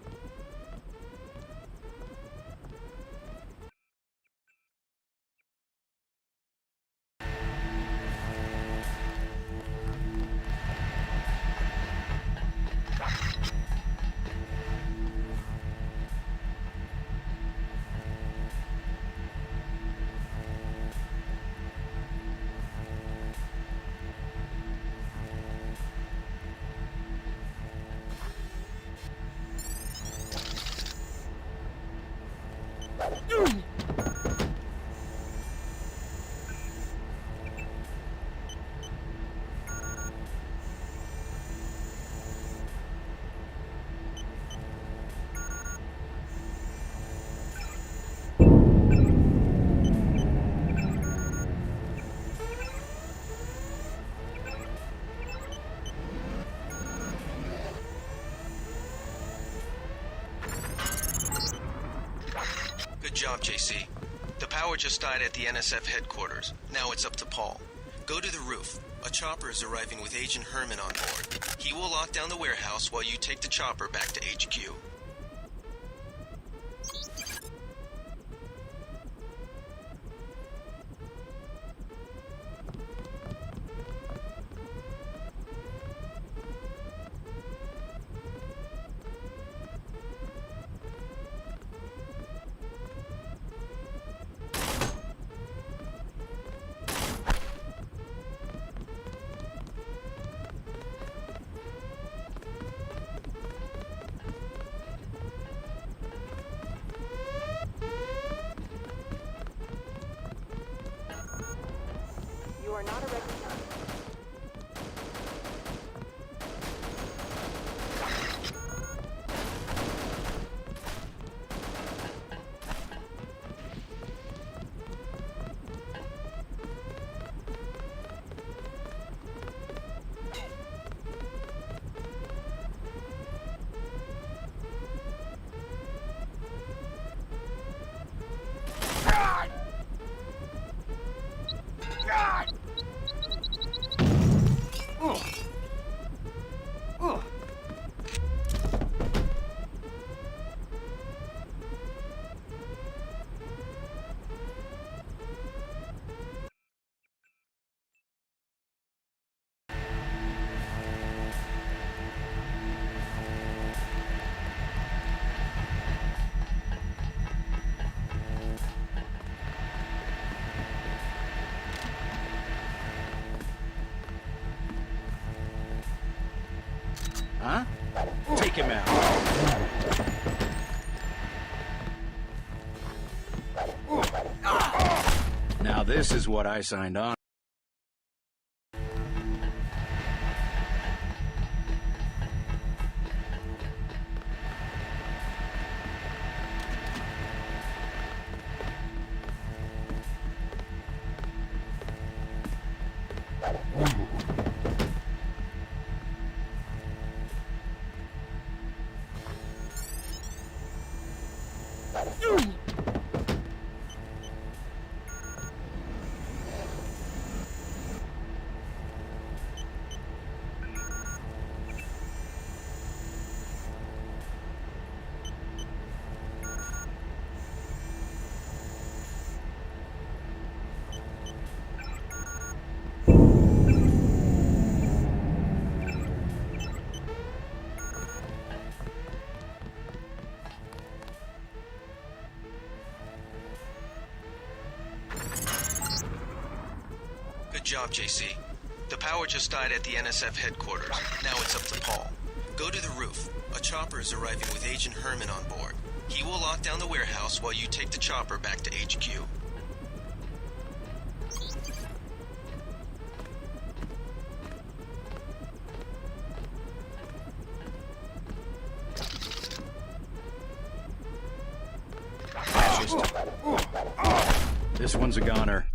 Good job, JC. The power just died at the NSF headquarters. Now it's up to Paul. Go to the roof. A chopper is arriving with Agent Herman on board. He will lock down the warehouse while you take the chopper back to HQ. Take him out. Now this is what I signed on. Good job, JC. The power just died at the NSF headquarters. Now it's up to Paul. Go to the roof. A chopper is arriving with Agent Herman on board. He will lock down the warehouse while you take the chopper back to HQ. This one's a goner.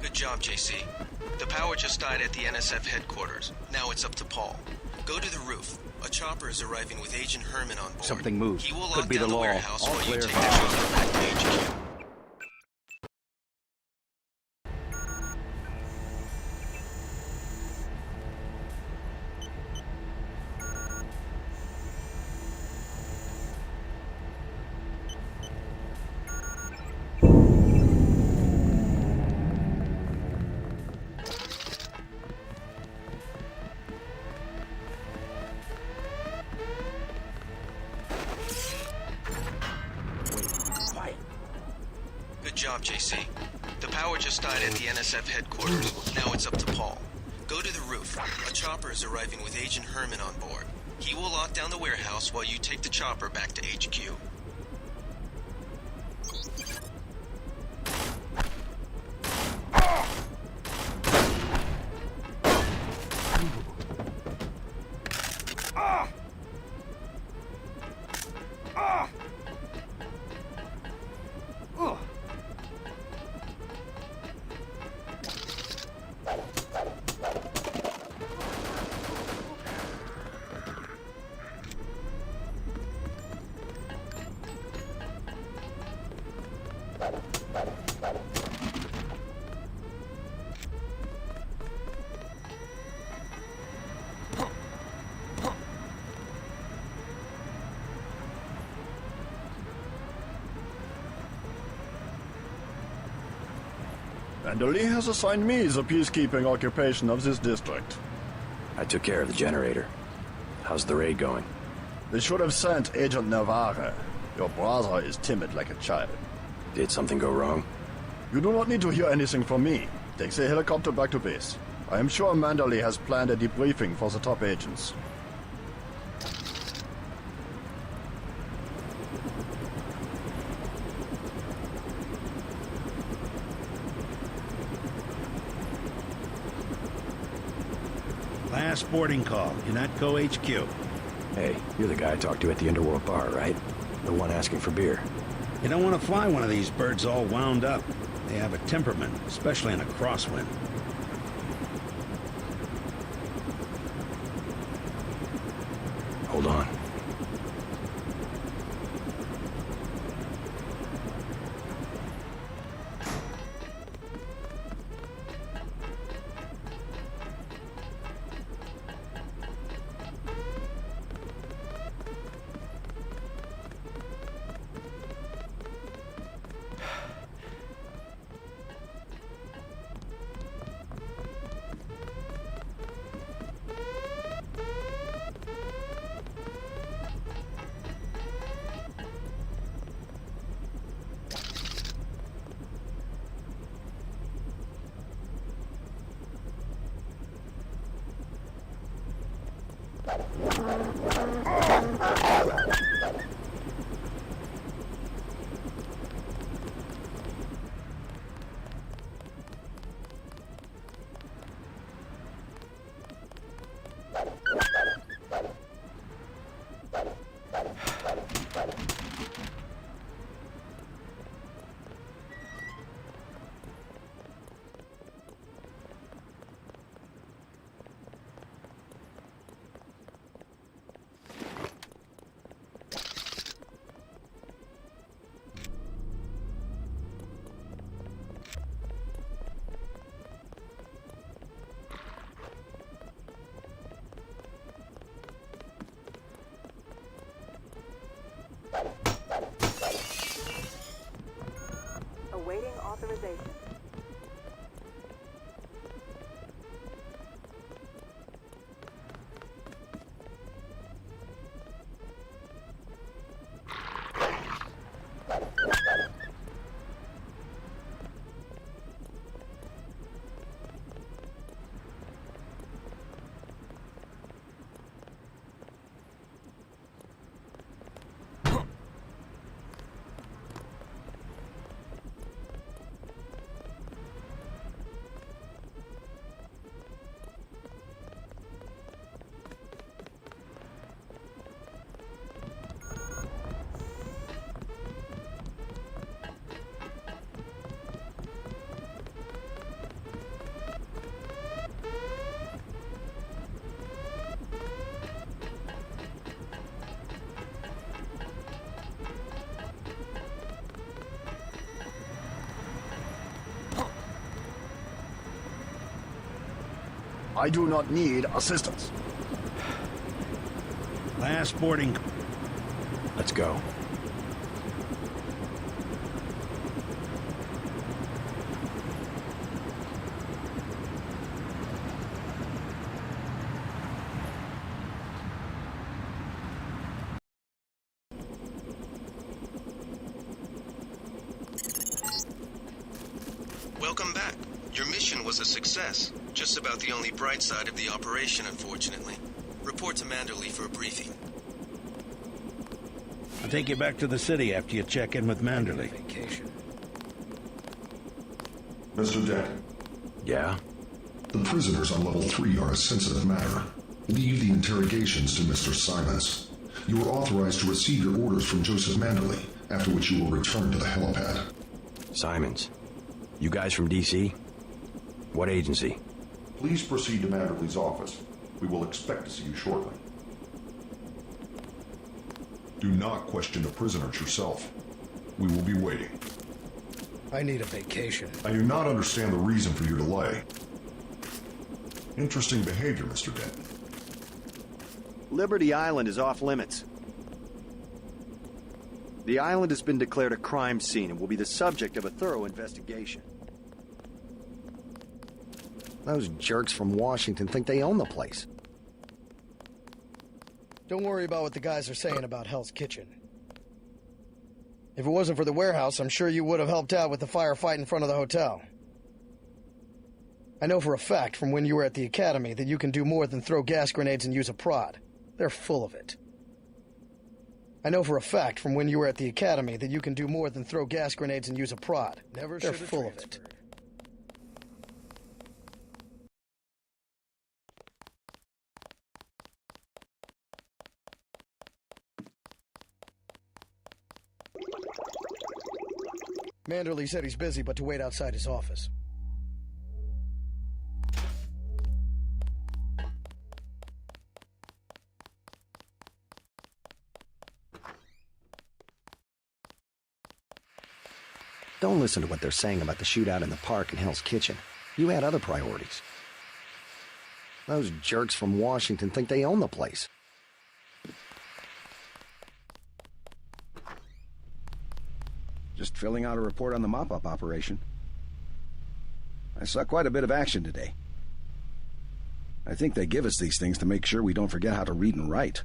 Good job, JC. The power just died at the NSF headquarters. Now it's up to Paul. Go to the roof. A chopper is arriving with Agent Herman on board. Something moved. He will Could lock be down the the law. warehouse All while you clear. take the chopper back to HQ. Good job, JC. The power just died at the NSF headquarters. Now it's up to Paul. Go to the roof. A chopper is arriving with Agent Herman on board. He will lock down the warehouse while you take the chopper back to HQ. Manderley has assigned me the peacekeeping occupation of this district. I took care of the generator. How's the raid going? They should have sent Agent Navarre. Your brother is timid like a child. Did something go wrong? You do not need to hear anything from me. Take the helicopter back to base. I am sure Manderley has planned a debriefing for the top agents. Last boarding call. Unatco HQ. Hey, you're the guy I talked to at the Underworld bar, right? The one asking for beer. You don't want to fly one of these birds all wound up. They have a temperament, especially in a crosswind. Hold on. Awaiting authorization. I do not need assistance. Last boarding. Let's go. Welcome back. Your mission was a success. Just about the only bright side of the operation, unfortunately. Report to Manderley for a briefing. I'll take you back to the city after you check in with Manderley. Mr. Dent. Yeah? The prisoners on level 3 are a sensitive matter. Leave the interrogations to Mr. Simons. You are authorized to receive your orders from Joseph Manderley, after which you will return to the helipad. Simons. You guys from D.C.? What agency? Please proceed to Manderley's office. We will expect to see you shortly. Do not question the prisoners yourself. We will be waiting. I need a vacation. I do not understand the reason for your delay. Interesting behavior, Mr. Dent. Liberty Island is off limits. The island has been declared a crime scene and will be the subject of a thorough investigation. Those jerks from Washington think they own the place. Don't worry about what the guys are saying about Hell's Kitchen. If it wasn't for the warehouse, I'm sure you would have helped out with the firefight in front of the hotel. I know for a fact from when you were at the academy that you can do more than throw gas grenades and use a prod. They're full of it. I know for a fact from when you were at the academy that you can do more than throw gas grenades and use a prod. They're full of it. Manderley said he's busy, but to wait outside his office. Don't listen to what they're saying about the shootout in the park and Hell's Kitchen. You had other priorities. Those jerks from Washington think they own the place. Just filling out a report on the mop-up operation. I saw quite a bit of action today. I think they give us these things to make sure we don't forget how to read and write.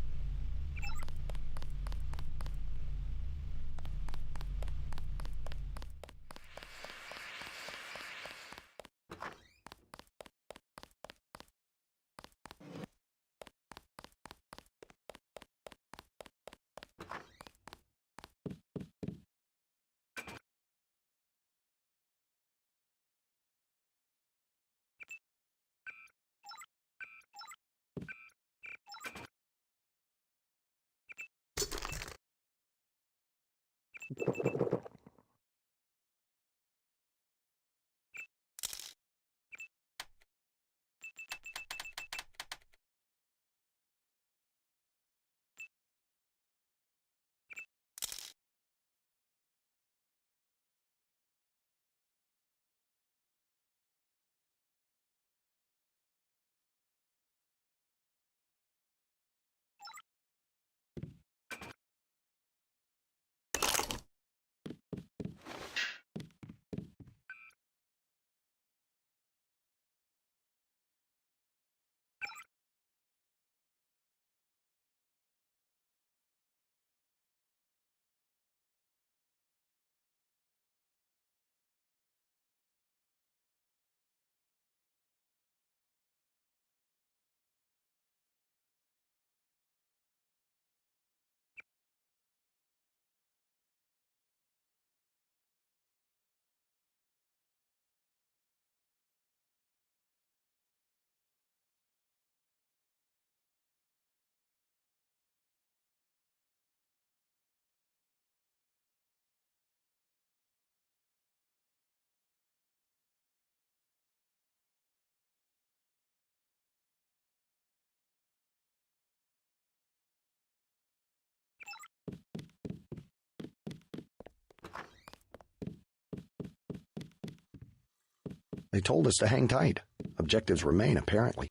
They told us to hang tight. Objectives remain, apparently.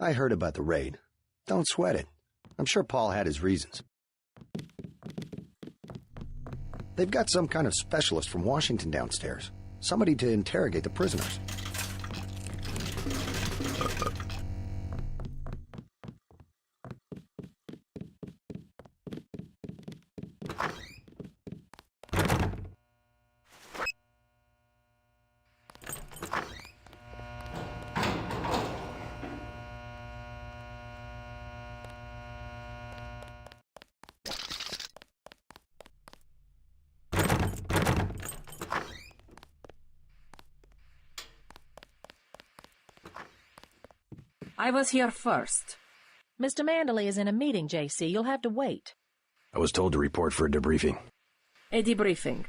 I heard about the raid. Don't sweat it. I'm sure Paul had his reasons. They've got some kind of specialist from Washington downstairs. Somebody to interrogate the prisoners. I was here first. Mr. Manderley is in a meeting, JC. You'll have to wait. I was told to report for a debriefing. A debriefing.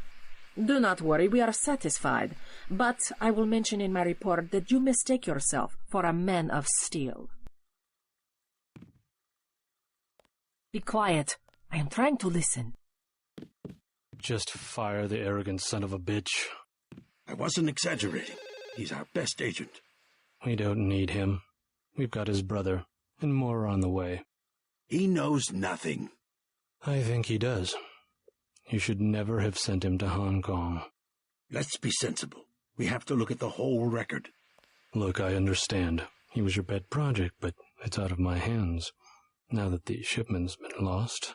Do not worry, we are satisfied. But I will mention in my report that you mistake yourself for a man of steel. Be quiet. I am trying to listen. Just fire the arrogant son of a bitch. I wasn't exaggerating. He's our best agent. We don't need him. We've got his brother, and more are on the way. He knows nothing. I think he does. You should never have sent him to Hong Kong. Let's be sensible. We have to look at the whole record. Look, I understand. He was your pet project, but it's out of my hands. Now that the shipment's been lost.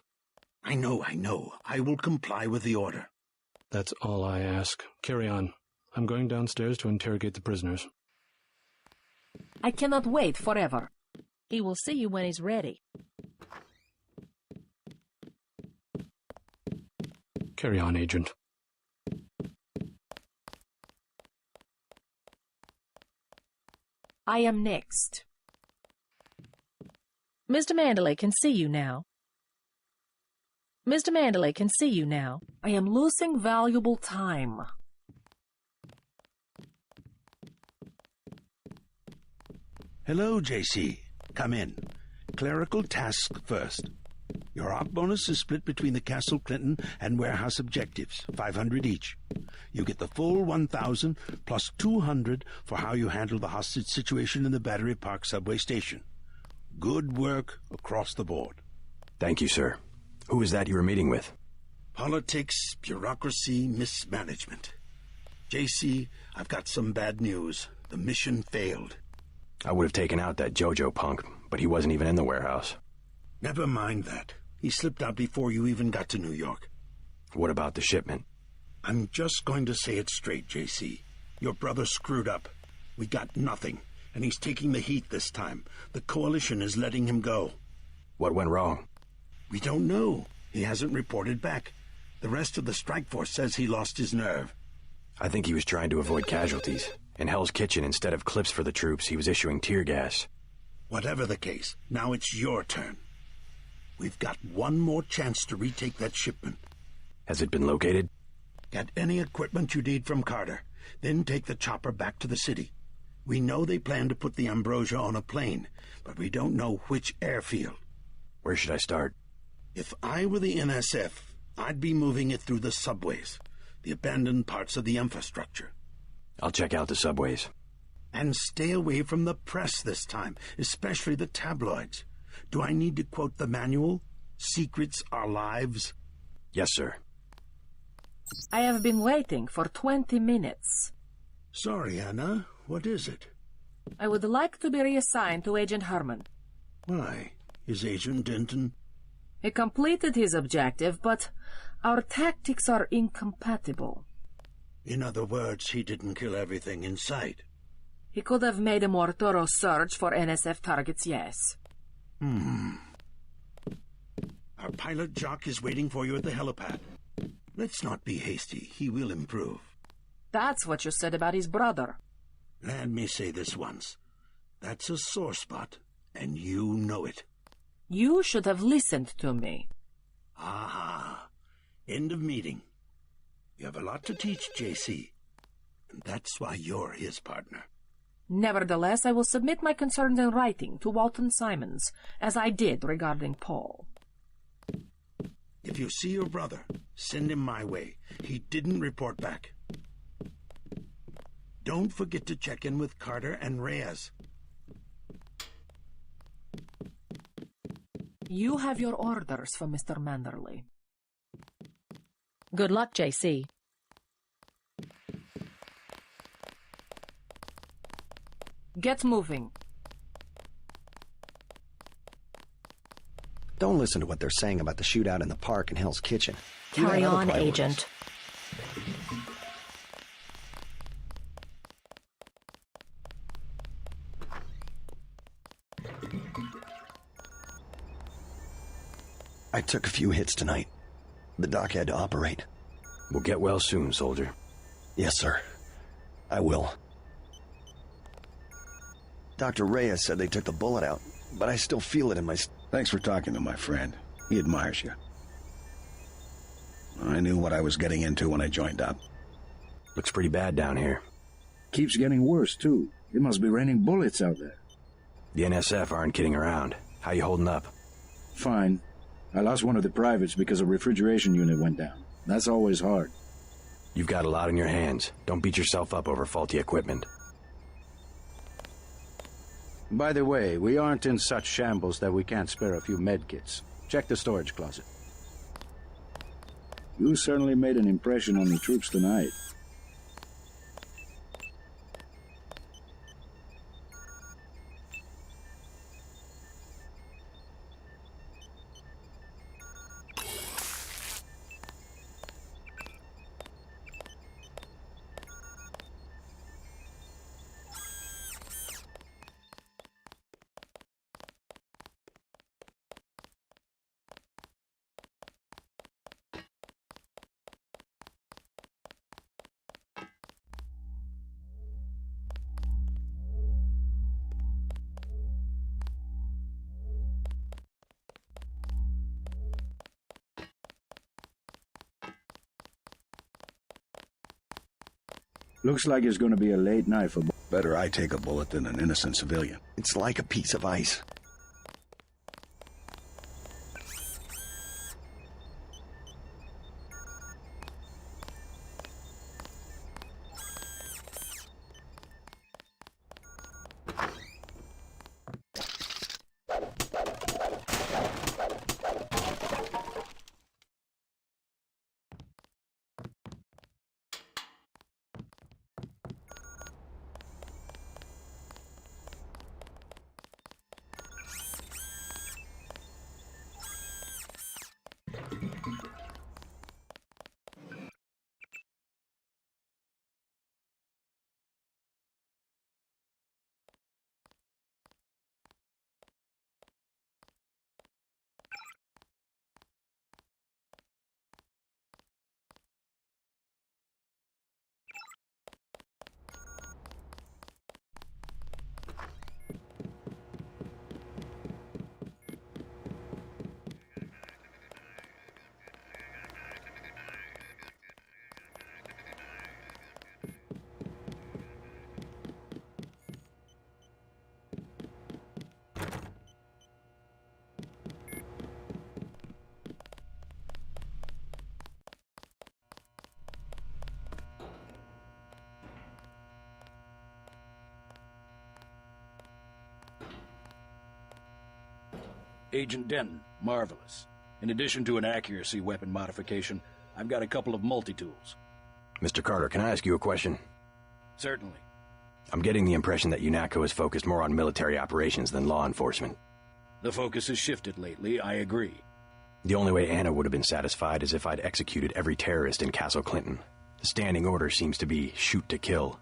I know. I will comply with the order. That's all I ask. Carry on. I'm going downstairs to interrogate the prisoners. I cannot wait forever. He will see you when he's ready. Carry on, Agent. I am next. Mr. Mandalay can see you now. Mr. Mandalay can see you now. I am losing valuable time. Hello, JC. Come in. Clerical task first. Your op bonus is split between the Castle Clinton and warehouse objectives, 500 each. You get the full 1,000 plus 200 for how you handle the hostage situation in the Battery Park subway station. Good work across the board. Thank you, sir. Who is that you were meeting with? Politics, bureaucracy, mismanagement. JC, I've got some bad news. The mission failed. I would have taken out that JoJo punk, but he wasn't even in the warehouse. Never mind that. He slipped out before you even got to New York. What about the shipment? I'm just going to say it straight, JC. Your brother screwed up. We got nothing, and he's taking the heat this time. The Coalition is letting him go. What went wrong? We don't know. He hasn't reported back. The rest of the strike force says he lost his nerve. I think he was trying to avoid casualties. In Hell's Kitchen, instead of clips for the troops, he was issuing tear gas. Whatever the case, now it's your turn. We've got one more chance to retake that shipment. Has it been located? Get any equipment you need from Carter. Then take the chopper back to the city. We know they plan to put the Ambrosia on a plane, but we don't know which airfield. Where should I start? If I were the NSF, I'd be moving it through the subways, the abandoned parts of the infrastructure. I'll check out the subways. And stay away from the press this time, especially the tabloids. Do I need to quote the manual? Secrets are lives? Yes, sir. I have been waiting for 20 minutes. Sorry, Anna. What is it? I would like to be reassigned to Agent Herman. Why? Is Agent Denton? He completed his objective, but our tactics are incompatible. In other words, he didn't kill everything in sight. He could have made a more thorough search for NSF targets, yes. Our pilot Jock is waiting for you at the helipad. Let's not be hasty. He will improve. That's what you said about his brother. Let me say this once. That's a sore spot, and you know it. You should have listened to me. Aha. End of meeting. You have a lot to teach, JC. And that's why you're his partner. Nevertheless, I will submit my concerns in writing to Walton Simons, as I did regarding Paul. If you see your brother, send him my way. He didn't report back. Don't forget to check in with Carter and Reyes. You have your orders for Mr. Manderley. Good luck, JC. Get moving. Don't listen to what they're saying about the shootout in the park and Hell's Kitchen. Carry on, Agent. I took a few hits tonight. The doc had to operate. We'll get well soon, soldier. Yes, sir. I will. Dr. Reyes said they took the bullet out, but I still feel it in my... Thanks for talking to my friend. He admires you. I knew what I was getting into when I joined up. Looks pretty bad down here. Keeps getting worse, too. It must be raining bullets out there. The NSF aren't kidding around. How you holding up? Fine. I lost one of the privates because a refrigeration unit went down. That's always hard. You've got a lot on your hands. Don't beat yourself up over faulty equipment. By the way, we aren't in such shambles that we can't spare a few medkits. Check the storage closet. You certainly made an impression on the troops tonight. Looks like it's going to be a late night for... Better I take a bullet than an innocent civilian. It's like a piece of ice. Agent Denton, marvelous. In addition to an accuracy weapon modification, I've got a couple of multi-tools. Mr. Carter, can I ask you a question? Certainly. I'm getting the impression that UNATCO is focused more on military operations than law enforcement. The focus has shifted lately, I agree. The only way Anna would have been satisfied is if I'd executed every terrorist in Castle Clinton. The standing order seems to be shoot to kill.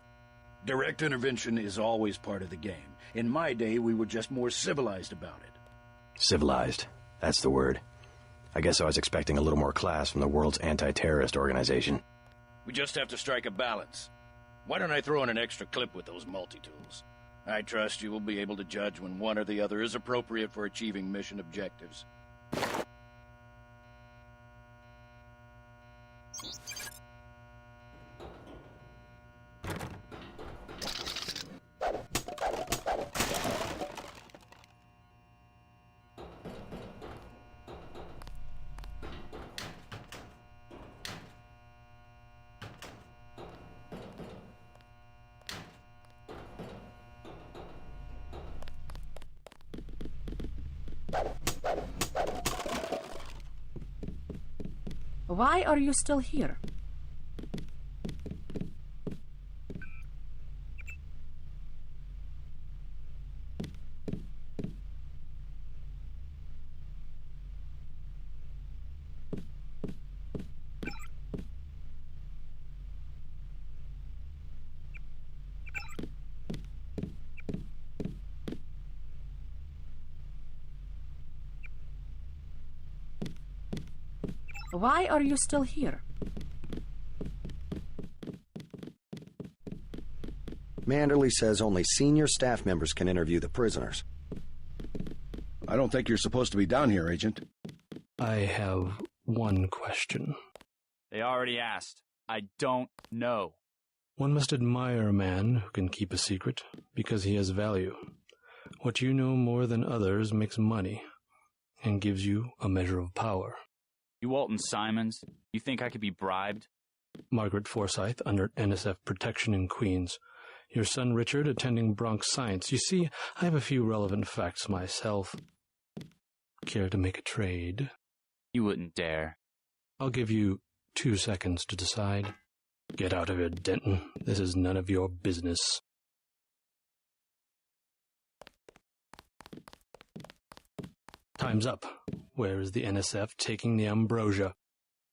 Direct intervention is always part of the game. In my day, we were just more civilized about it. Civilized. That's the word. I guess I was expecting a little more class from the world's anti-terrorist organization. We just have to strike a balance. Why don't I throw in an extra clip with those multi-tools? I trust you will be able to judge when one or the other is appropriate for achieving mission objectives. Why are you still here? Why are you still here? Manderley says only senior staff members can interview the prisoners. I don't think you're supposed to be down here, Agent. I have one question. They already asked. I don't know. One must admire a man who can keep a secret because he has value. What you know more than others makes money and gives you a measure of power. You Walton Simons? You think I could be bribed? Margaret Forsyth under NSF protection in Queens. Your son Richard attending Bronx Science. You see, I have a few relevant facts myself. Care to make a trade? You wouldn't dare. I'll give you 2 seconds to decide. Get out of here, Denton. This is none of your business. Time's up. Where is the NSF taking the ambrosia?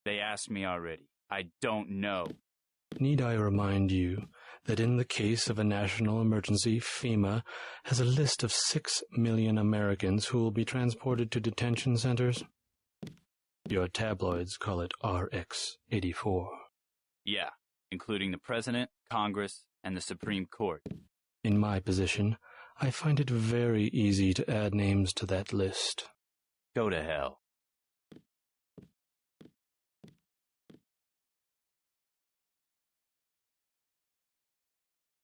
They asked me already. I don't know. Need I remind you that in the case of a national emergency, FEMA has a list of 6 million Americans who will be transported to detention centers? Your tabloids call it RX-84. Yeah, including the President, Congress, and the Supreme Court. In my position, I find it very easy to add names to that list. Go to hell.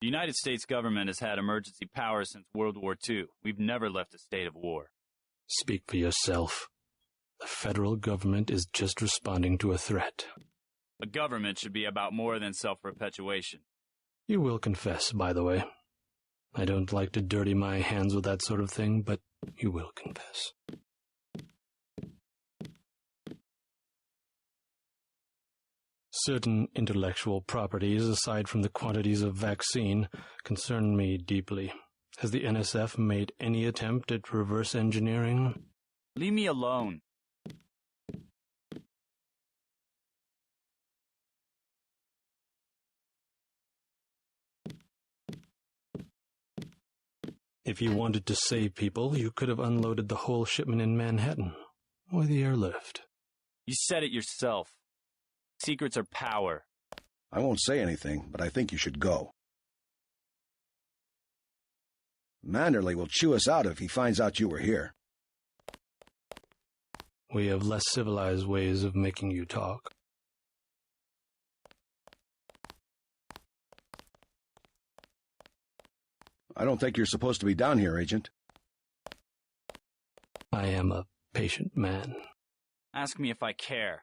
The United States government has had emergency powers since World War II. We've never left a state of war. Speak for yourself. The federal government is just responding to a threat. A government should be about more than self-perpetuation. You will confess, by the way. I don't like to dirty my hands with that sort of thing, but you will confess. Certain intellectual properties, aside from the quantities of vaccine, concern me deeply. Has the NSF made any attempt at reverse engineering? Leave me alone. If you wanted to save people, you could have unloaded the whole shipment in Manhattan, or the airlift. You said it yourself. Secrets are power. I won't say anything, but I think you should go. Manderley will chew us out if he finds out you were here. We have less civilized ways of making you talk. I don't think you're supposed to be down here, Agent. I am a patient man. Ask me if I care.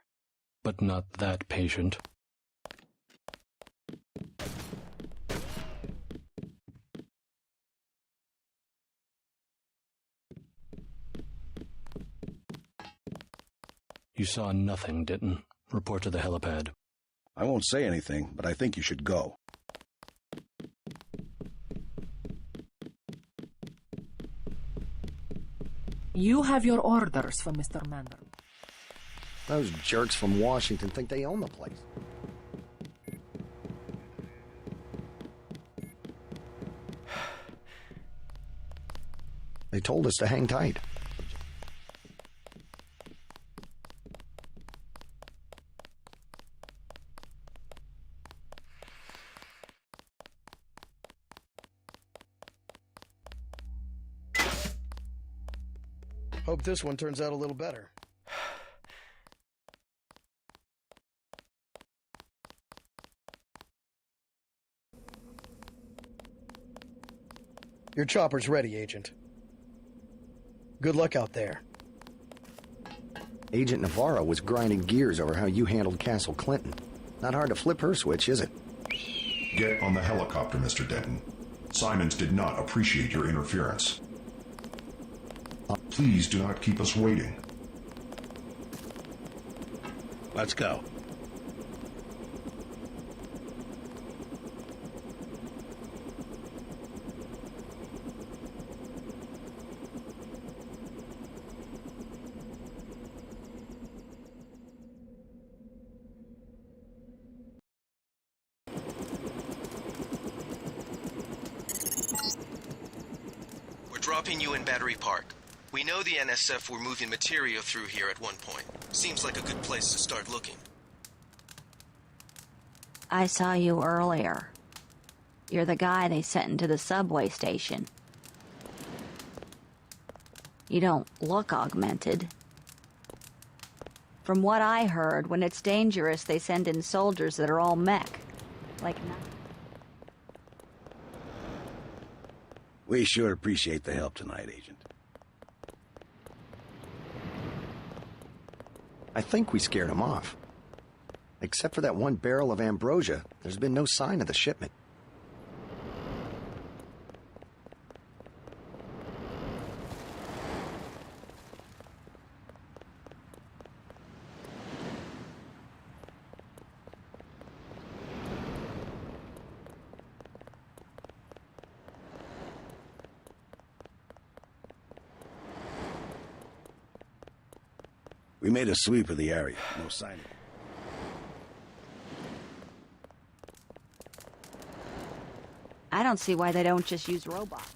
But not that patient. You saw nothing, Denton. Report to the helipad. I won't say anything, but I think you should go. You have your orders from Mr. Mander. Those jerks from Washington think they own the place. They told us to hang tight. Hope this one turns out a little better. Your chopper's ready, Agent. Good luck out there. Agent Navarro was grinding gears over how you handled Castle Clinton. Not hard to flip her switch, is it? Get on the helicopter, Mr. Denton. Simons did not appreciate your interference. Please do not keep us waiting. Let's go. We're dropping you in Battery Park. We know the NSF were moving material through here at one point. Seems like a good place to start looking. I saw you earlier. You're the guy they sent into the subway station. You don't look augmented. From what I heard, when it's dangerous, they send in soldiers that are all mech. Like nothing. We sure appreciate the help tonight, Agent. I think we scared him off. Except for that one barrel of ambrosia, there's been no sign of the shipment. We made a sweep of the area. No sign of it. I don't see why they don't just use robots.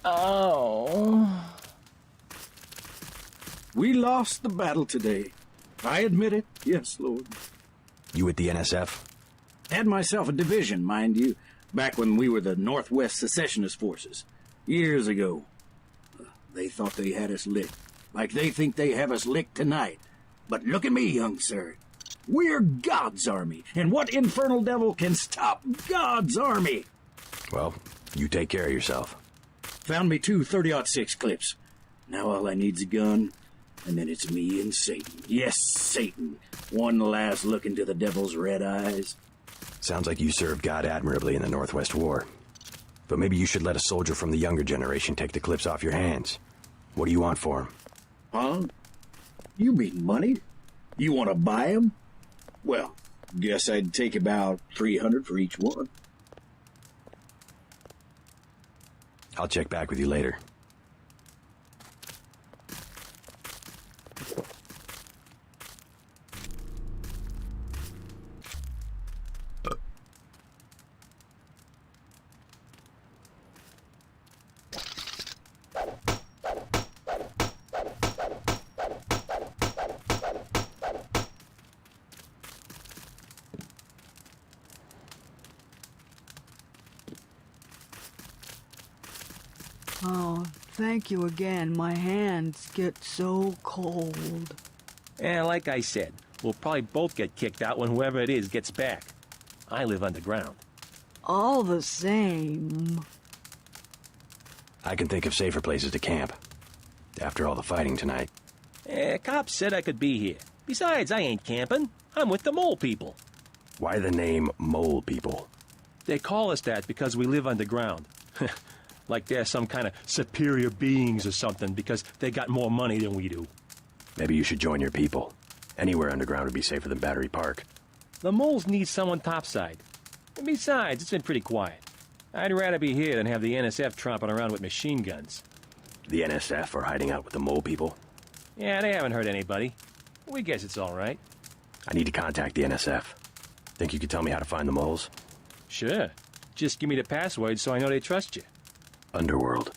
Oh. We lost the battle today. I admit it. Yes, Lord. You with the NSF? Had myself a division, mind you, back when we were the Northwest Secessionist Forces. Years ago. They thought they had us licked. Like they think they have us licked tonight. But look at me, young sir. We're God's army, and what infernal devil can stop God's army? Well, you take care of yourself. Found me 2 30-06 clips. Now all I need's a gun, and then it's me and Satan. Yes, Satan. One last look into the devil's red eyes. Sounds like you served God admirably in the Northwest War. But maybe you should let a soldier from the younger generation take the clips off your hands. What do you want for him? Huh? You mean money? You want to buy 'em? Well, guess I'd take about 300 for each one. I'll check back with you later. Oh, thank you again. My hands get so cold. And like I said, we'll probably both get kicked out when whoever it is gets back. I live underground. All the same. I can think of safer places to camp. After all the fighting tonight. Cops said I could be here. Besides, I ain't camping. I'm with the mole people. Why the name Mole People? They call us that because we live underground. Like they're some kind of superior beings or something because they got more money than we do. Maybe you should join your people. Anywhere underground would be safer than Battery Park. The moles need someone topside. And besides, it's been pretty quiet. I'd rather be here than have the NSF tromping around with machine guns. The NSF are hiding out with the Mole People? Yeah, they haven't hurt anybody. We guess it's all right. I need to contact the NSF. Think you could tell me how to find the moles? Sure. Just give me the password so I know they trust you. Underworld.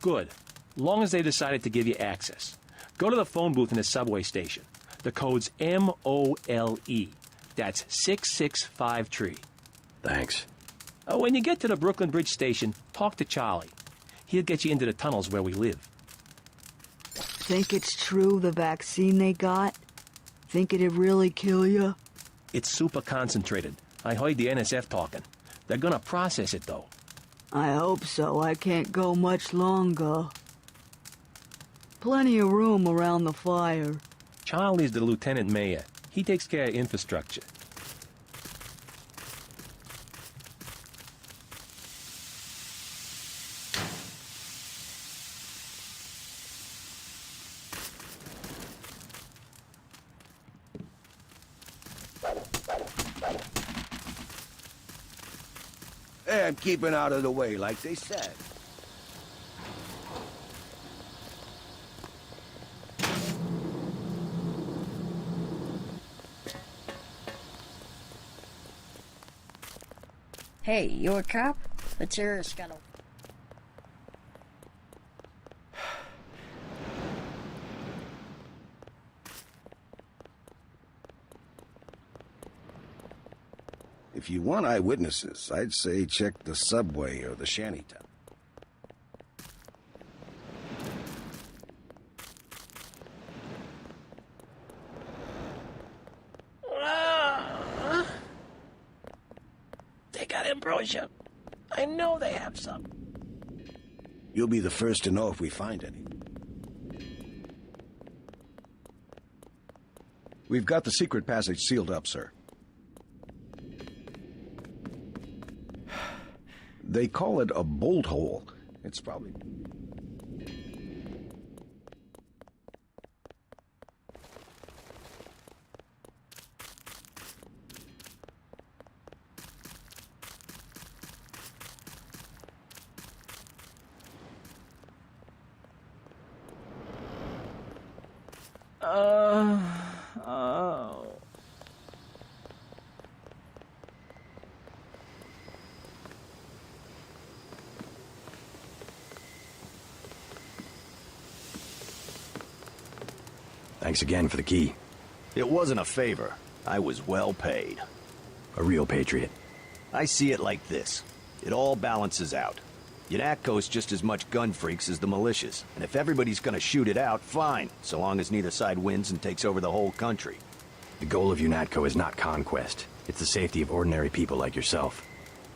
Good. Long as they decided to give you access. Go to the phone booth in the subway station. The code's MOLE. That's 6653. Thanks. When you get to the Brooklyn Bridge station, talk to Charlie. He'll get you into the tunnels where we live. Think it's true, the vaccine they got? Think it'd really kill you? It's super concentrated. I heard the NSF talking. They're gonna process it, though. I hope so. I can't go much longer. Plenty of room around the fire. Charlie's the lieutenant mayor. He takes care of infrastructure. And keeping out of the way, like they said. Hey, you a cop? Let's hear a scuttle. If you want eyewitnesses, I'd say check the subway or the shantytown. They got ambrosia. I know they have some. You'll be the first to know if we find any. We've got the secret passage sealed up, sir. They call it a bolt hole. It's probably... Oh. Thanks again for the key. It wasn't a favor. I was well paid. A real patriot. I see it like this. It all balances out. UNATCO's just as much gun freaks as the militias, and if everybody's gonna shoot it out, fine, so long as neither side wins and takes over the whole country. The goal of UNATCO is not conquest. It's the safety of ordinary people like yourself.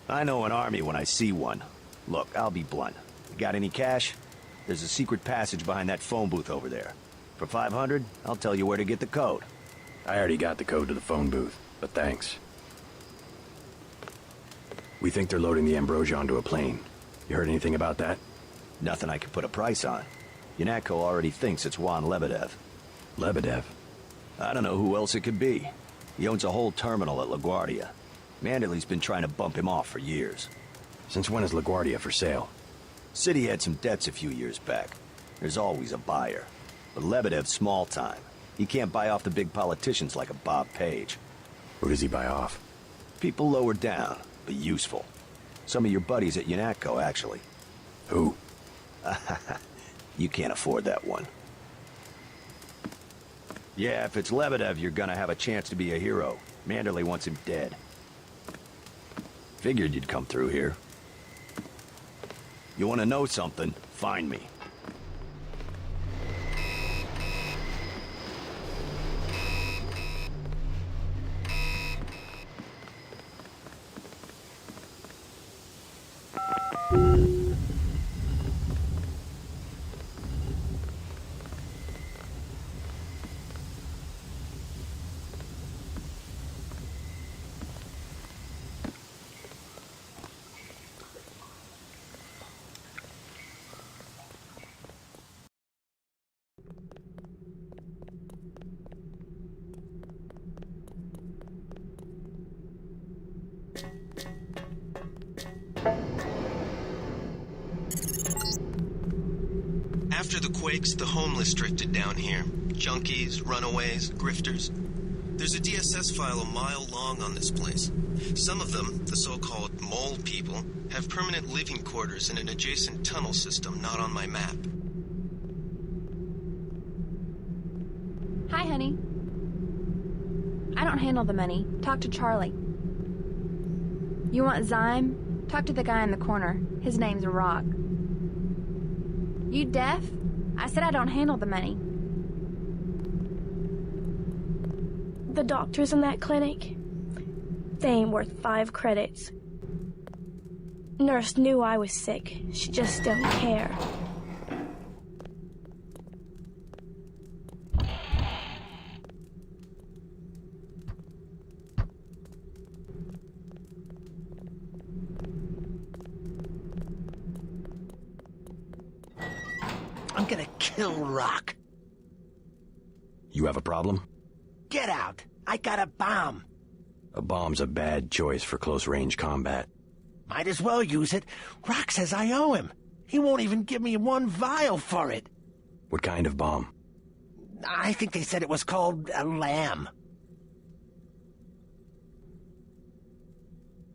I know an army when I see one. Look, I'll be blunt. You got any cash? There's a secret passage behind that phone booth over there. For 500, I'll tell you where to get the code. I already got the code to the phone booth, but thanks. We think they're loading the Ambrosia onto a plane. You heard anything about that? Nothing I can put a price on. UNATCO already thinks it's Juan Lebedev. Lebedev? I don't know who else it could be. He owns a whole terminal at LaGuardia. Manderley's been trying to bump him off for years. Since when is LaGuardia for sale? City had some debts a few years back. There's always a buyer. But Lebedev's small time. He can't buy off the big politicians like a Bob Page. Who does he buy off? People lower down, but useful. Some of your buddies at UNATCO, actually. Who? You can't afford that one. Yeah, if it's Lebedev, you're gonna have a chance to be a hero. Manderley wants him dead. Figured you'd come through here. You want to know something? Find me. After the quakes, the homeless drifted down here. Junkies, runaways, grifters. There's a DSS file a mile long on this place. Some of them, the so-called mole people, have permanent living quarters in an adjacent tunnel system not on my map. Hi, honey. I don't handle the money. Talk to Charlie. You want Zyme? Talk to the guy in the corner. His name's Rock. You deaf? I said I don't handle the money. The doctors in that clinic, they ain't worth 5 credits. Nurse knew I was sick. She just don't care. I'm gonna kill Rock. You have a problem? Get out. I got a bomb. A bomb's a bad choice for close-range combat. Might as well use it. Rock says I owe him. He won't even give me 1 vial for it. What kind of bomb? I think they said it was called a lamb.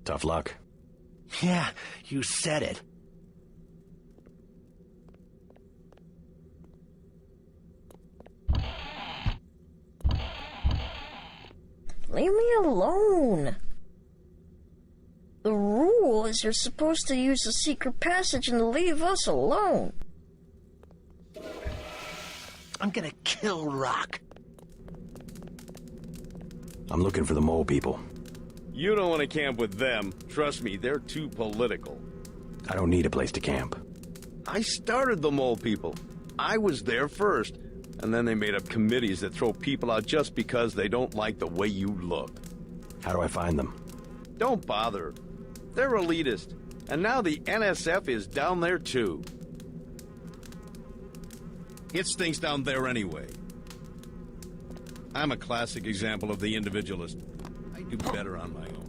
Tough luck. Yeah, you said it. Leave me alone. The rule is you're supposed to use the secret passage and leave us alone. I'm gonna kill Rock. I'm looking for the mole people. You don't want to camp with them. Trust me, they're too political. I don't need a place to camp. I started the mole people. I was there first. And then they made up committees that throw people out just because they don't like the way you look. How do I find them? Don't bother. They're elitist. And now the NSF is down there too. It stinks down there anyway. I'm a classic example of the individualist. I do better on my own.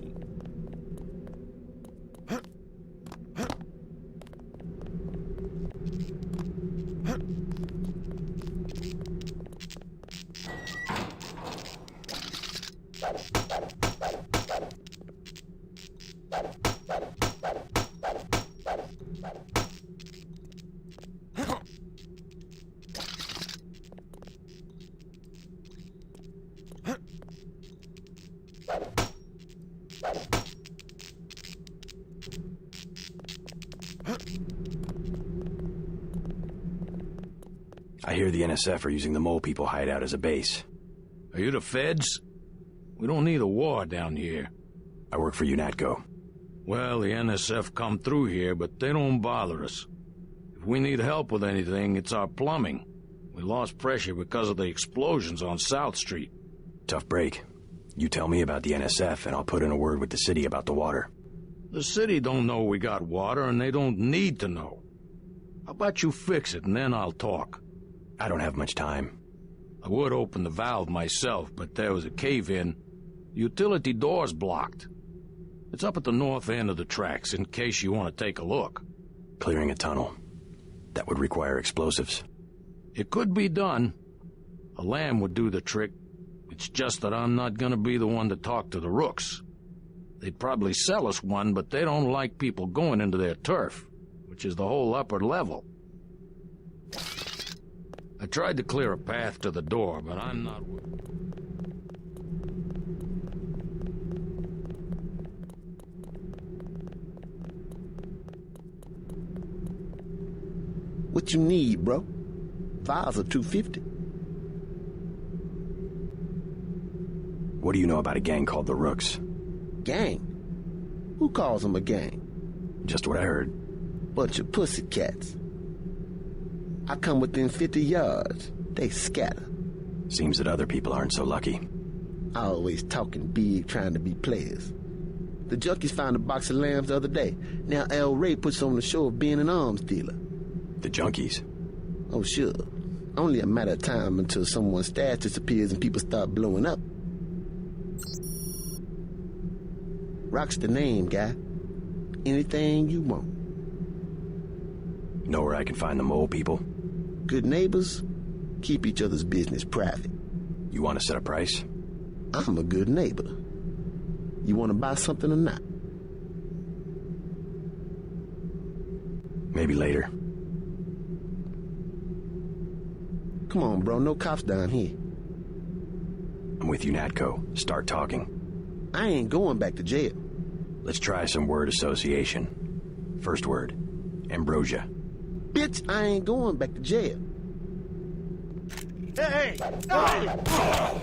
I hear the NSF are using the mole people hideout as a base. Are you the feds? We don't need a war down here. I work for UNATCO. Well, the NSF come through here, but they don't bother us. If we need help with anything, it's our plumbing. We lost pressure because of the explosions on South Street. Tough break. You tell me about the NSF, and I'll put in a word with the city about the water. The city don't know we got water, and they don't need to know. How about you fix it, and then I'll talk? I don't have much time. I would open the valve myself, but there was a cave-in. The utility door's blocked. It's up at the north end of the tracks, in case you want to take a look. Clearing a tunnel. That would require explosives. It could be done. A lamb would do the trick. It's just that I'm not gonna be the one to talk to the rooks. They'd probably sell us one, but they don't like people going into their turf, which is the whole upper level. I tried to clear a path to the door, but I'm not... What you need, bro? Files are $250. What do you know about a gang called the Rooks? Gang? Who calls them a gang? Just what I heard. Bunch of pussycats. I come within 50 yards. They scatter. Seems that other people aren't so lucky. Always talking big, trying to be players. The junkies found a box of lambs the other day. Now El Rey puts on the show of being an arms dealer. The junkies? Oh, sure. Only a matter of time until someone's stash disappears and people start blowing up. Rock's the name, guy. Anything you want. Know where I can find the mole people? Good neighbors keep each other's business private. You want to set a price? I'm a good neighbor. You want to buy something or not? Maybe later. Come on, bro. No cops down here. I'm with UNATCO. Start talking. I ain't going back to jail. Let's try some word association. First word. Ambrosia. Bitch, I ain't going back to jail. Hey! Oh!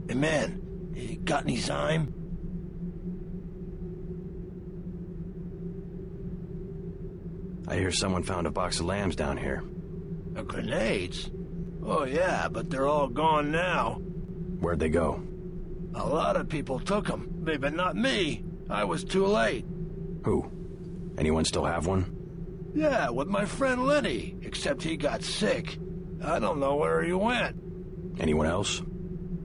Hey, man, you got any Zyme? I hear someone found a box of lambs down here. Grenades? Oh, yeah, but they're all gone now. Where'd they go? A lot of people took them, but not me. I was too late. Who? Anyone still have one? Yeah, with my friend Lenny, except he got sick. I don't know where he went. Anyone else?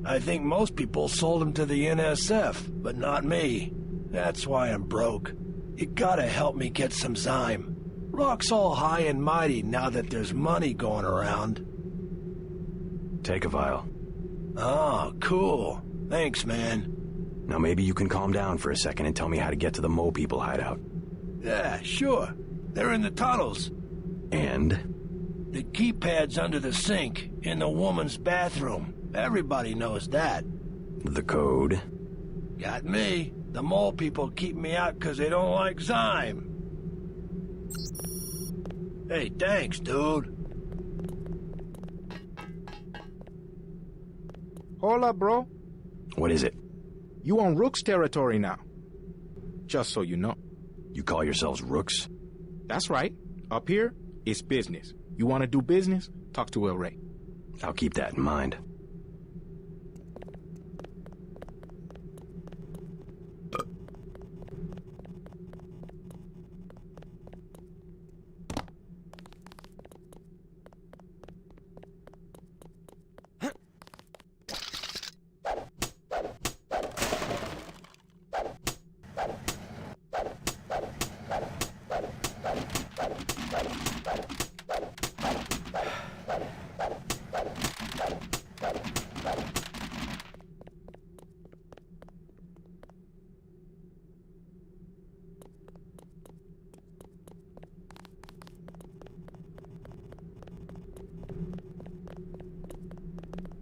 I think most people sold him to the NSF, but not me. That's why I'm broke. You gotta help me get some Zyme. Rock's all high and mighty now that there's money going around. Take a vial. Oh, cool. Thanks, man. Now maybe you can calm down for a second and tell me how to get to the mole people hideout. Yeah, sure. They're in the tunnels. And? The keypad's under the sink, in the woman's bathroom. Everybody knows that. The code? Got me. The mole people keep me out because they don't like Zyme. Hey, thanks, dude. Hola, bro. What is it? You on Rook's territory now. Just so you know. You call yourselves Rooks? That's right. Up here, it's business. You want to do business? Talk to El Rey. I'll keep that in mind.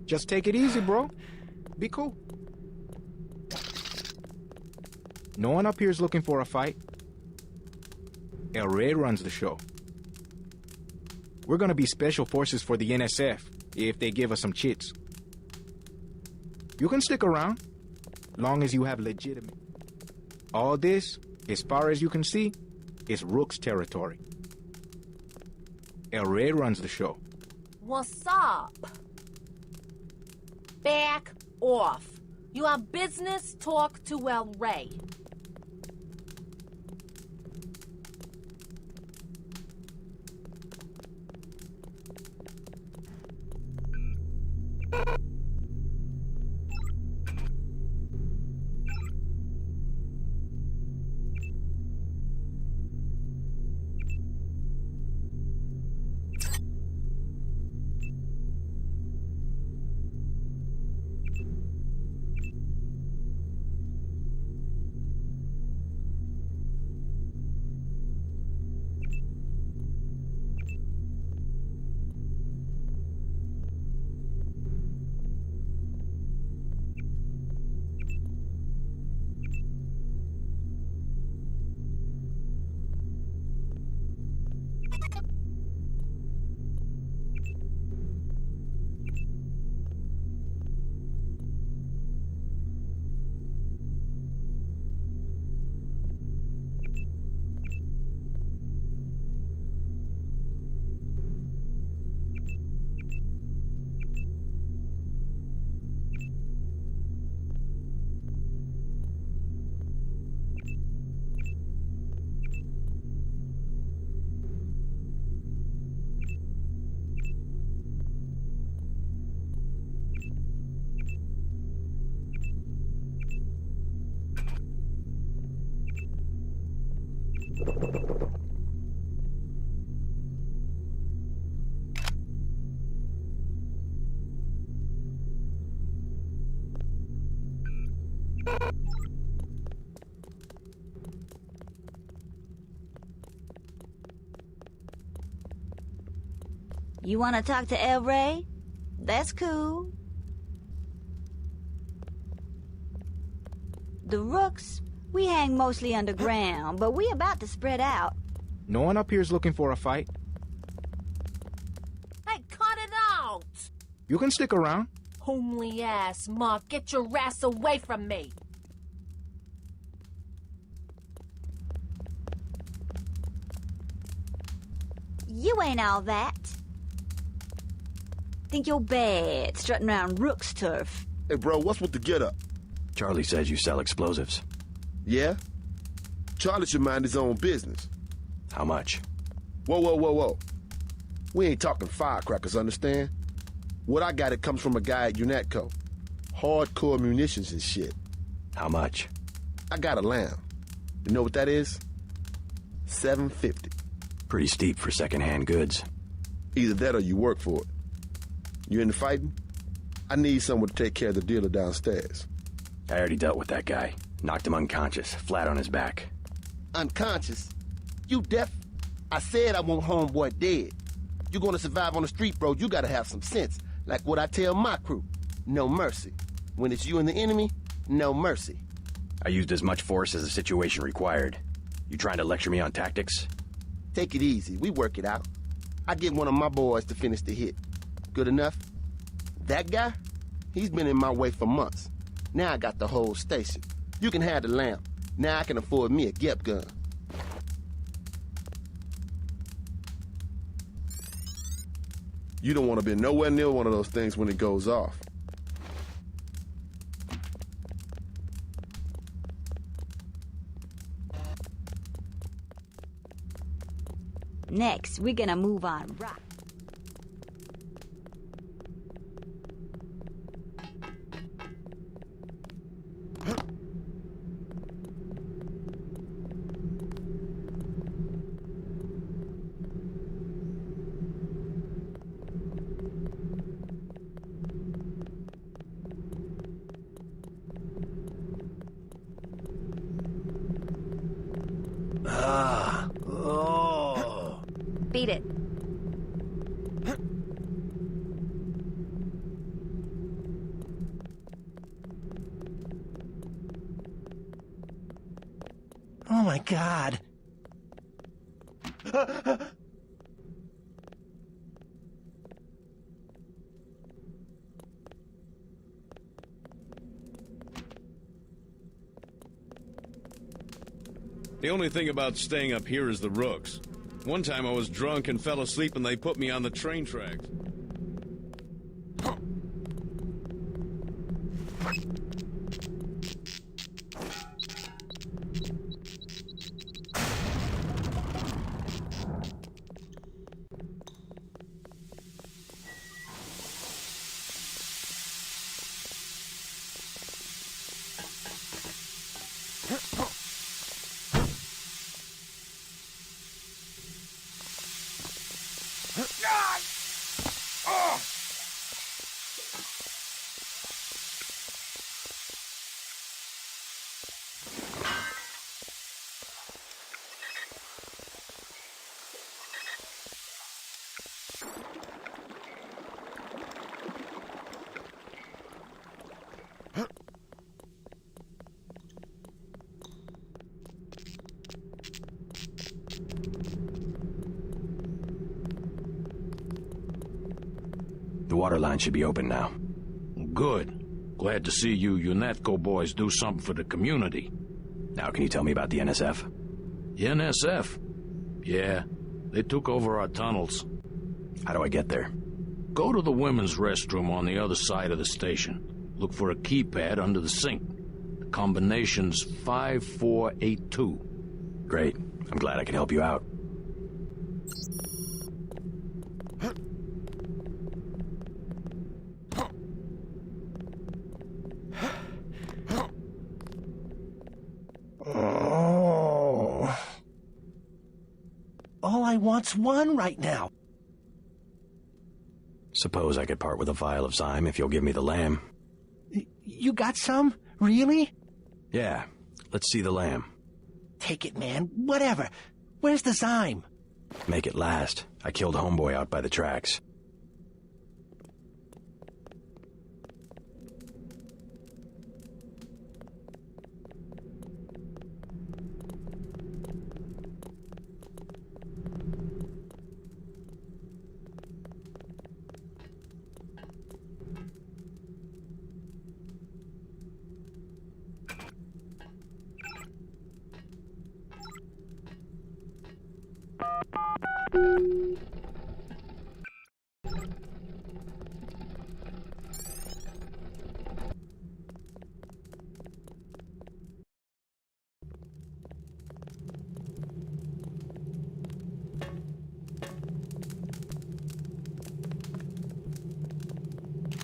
Just take it easy, bro. Be cool. No one up here is looking for a fight. El Rey runs the show. We're gonna be special forces for the NSF if they give us some chits. You can stick around, long as you have legitimate. All this, as far as you can see, is Rook's territory. El Rey runs the show. What's up? Back off. You have business, talk to El Rey. You want to talk to El Rey? That's cool. The Rooks, we hang mostly underground, but we about to spread out. No one up here is looking for a fight. Hey, cut it out! You can stick around. Homely ass, Mark, get your ass away from me! You ain't all that. Think you're bad, strutting around Rook's turf. Hey, bro, what's with the get-up? Charlie says you sell explosives. Yeah? Charlie should mind his own business. How much? Whoa. We ain't talking firecrackers, understand? What I got, it comes from a guy at UNATCO. Hardcore munitions and shit. How much? I got a lamb. You know what that is? $750. Pretty steep for secondhand goods. Either that or you work for it. You into fighting? I need someone to take care of the dealer downstairs. I already dealt with that guy. Knocked him unconscious, flat on his back. Unconscious? You deaf? I said I want homeboy dead. You gonna survive on the street, bro, you gotta have some sense. Like what I tell my crew. No mercy. When it's you and the enemy, no mercy. I used as much force as the situation required. You trying to lecture me on tactics? Take it easy. We work it out. I get one of my boys to finish the hit. Good enough? That guy? He's been in my way for months. Now I got the whole station. You can have the lamp. Now I can afford me a Gep gun. You don't want to be nowhere near one of those things when it goes off. Next, we're gonna move on rock. Beat it. God. The only thing about staying up here is the rooks. One time I was drunk and fell asleep and they put me on the train tracks. The water line should be open now. Good. Glad to see you UNATCO boys do something for the community. Now can you tell me about the NSF? The NSF? Yeah, they took over our tunnels. How do I get there? Go to the women's restroom on the other side of the station. Look for a keypad under the sink. The combination's 5482. Great. I'm glad I could help you out. All I want's one right now. Suppose I could part with a vial of Zyme if you'll give me the lamb. You got some? Really? Yeah. Let's see the lamb. Take it, man. Whatever. Where's the Zyme? Make it last. I killed Homeboy out by the tracks.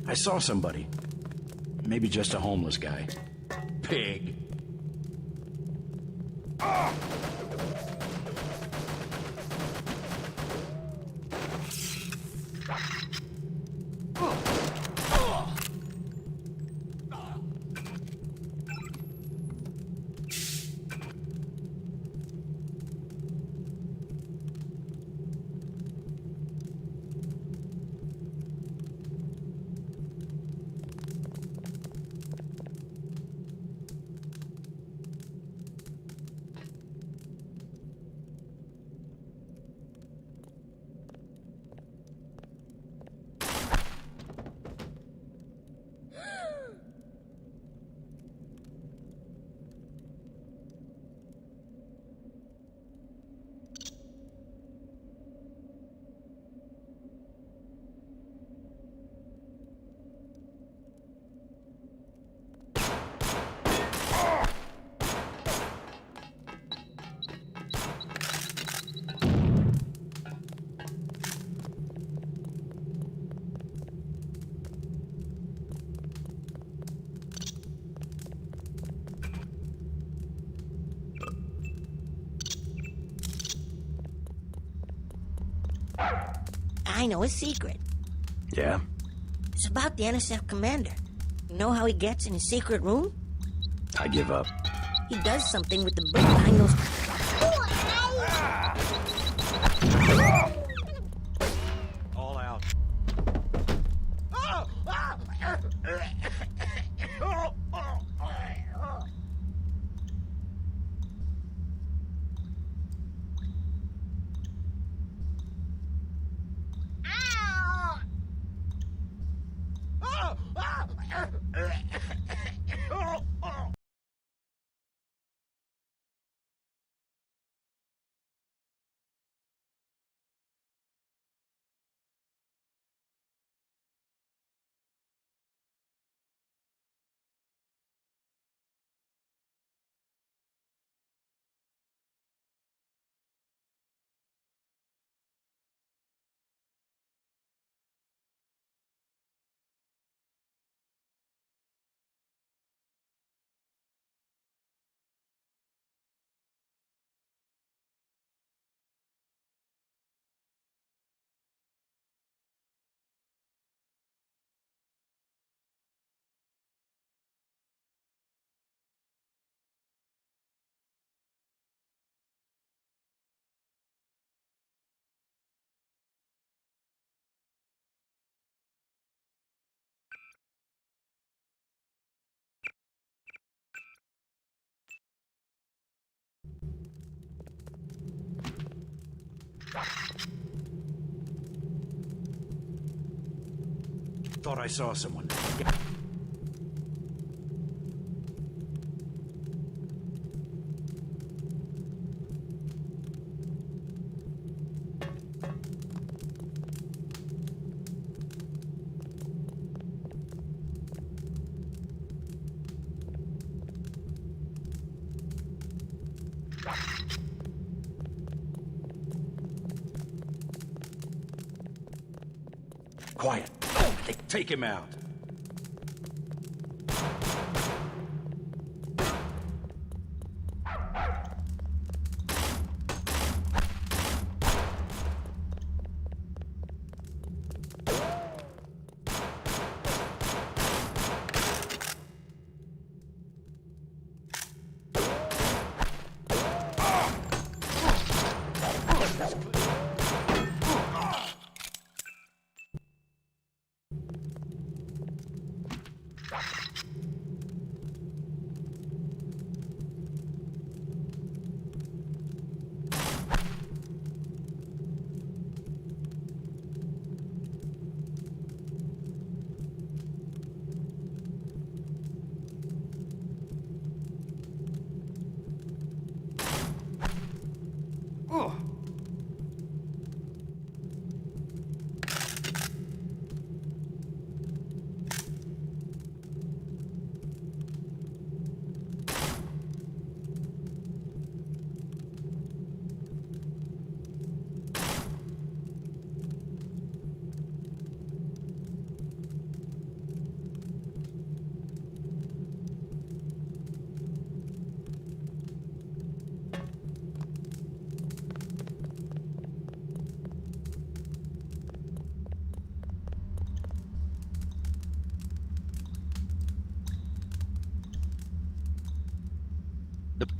I saw somebody. Maybe just a homeless guy. Pig. I know a secret. Yeah? It's about the NSF commander. You know how he gets in his secret room? I give up. He does something with the brick behind those... All out. Thought I saw someone. Quiet. Take him out.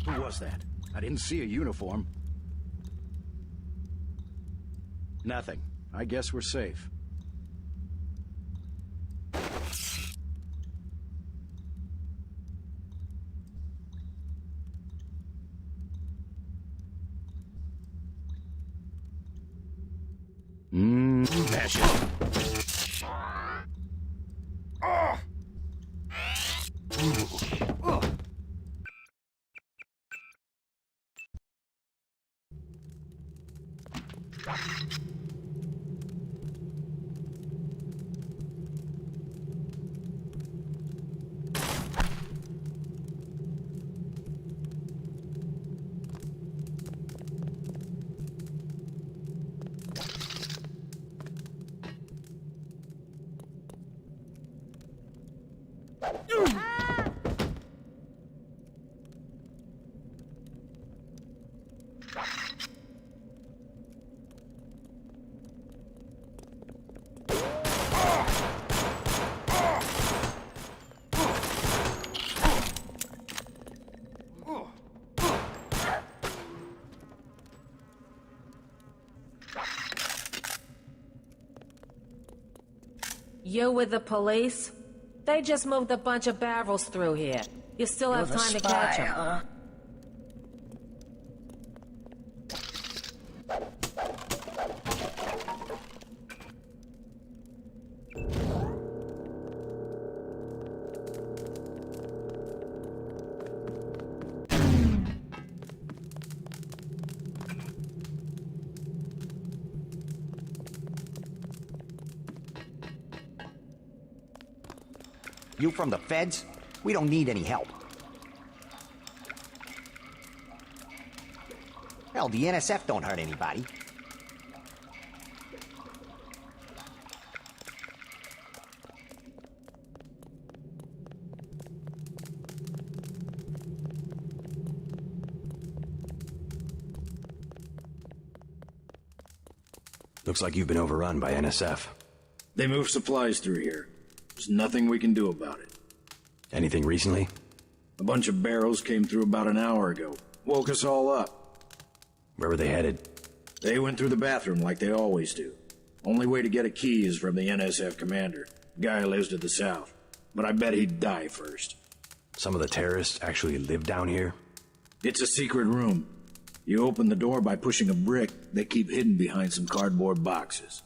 Who was that? I didn't see a uniform. Nothing. I guess we're safe. Passion. You with the police? They just moved a bunch of barrels through here. You still have time to catch them. Huh? You from the feds? We don't need any help. Hell, the NSF don't hurt anybody. Looks like you've been overrun by NSF. They move supplies through here. There's nothing we can do about it. Anything recently? A bunch of barrels came through about an hour ago. Woke us all up. Where were they headed? They went through the bathroom like they always do. Only way to get a key is from the NSF commander. Guy lives to the south. But I bet he'd die first. Some of the terrorists actually live down here? It's a secret room. You open the door by pushing a brick. They keep hidden behind some cardboard boxes.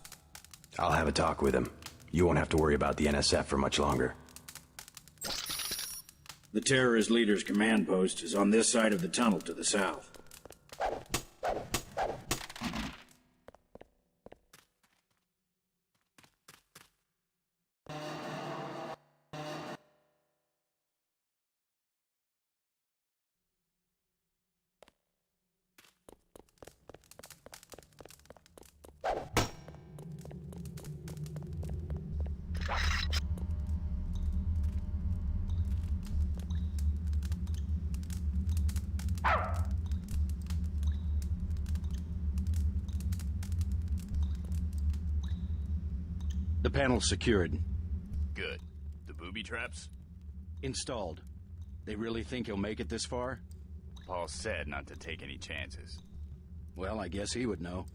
I'll have a talk with him. You won't have to worry about the NSF for much longer. The terrorist leader's command post is on this side of the tunnel to the south. The panel's secured. Good. The booby traps? Installed. They really think he'll make it this far? Paul said not to take any chances. Well, I guess he would know.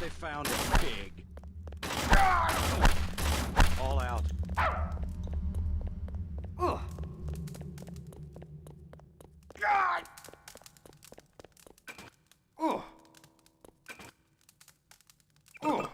They found a pig. All out. Ugh. God! Oh. Oh.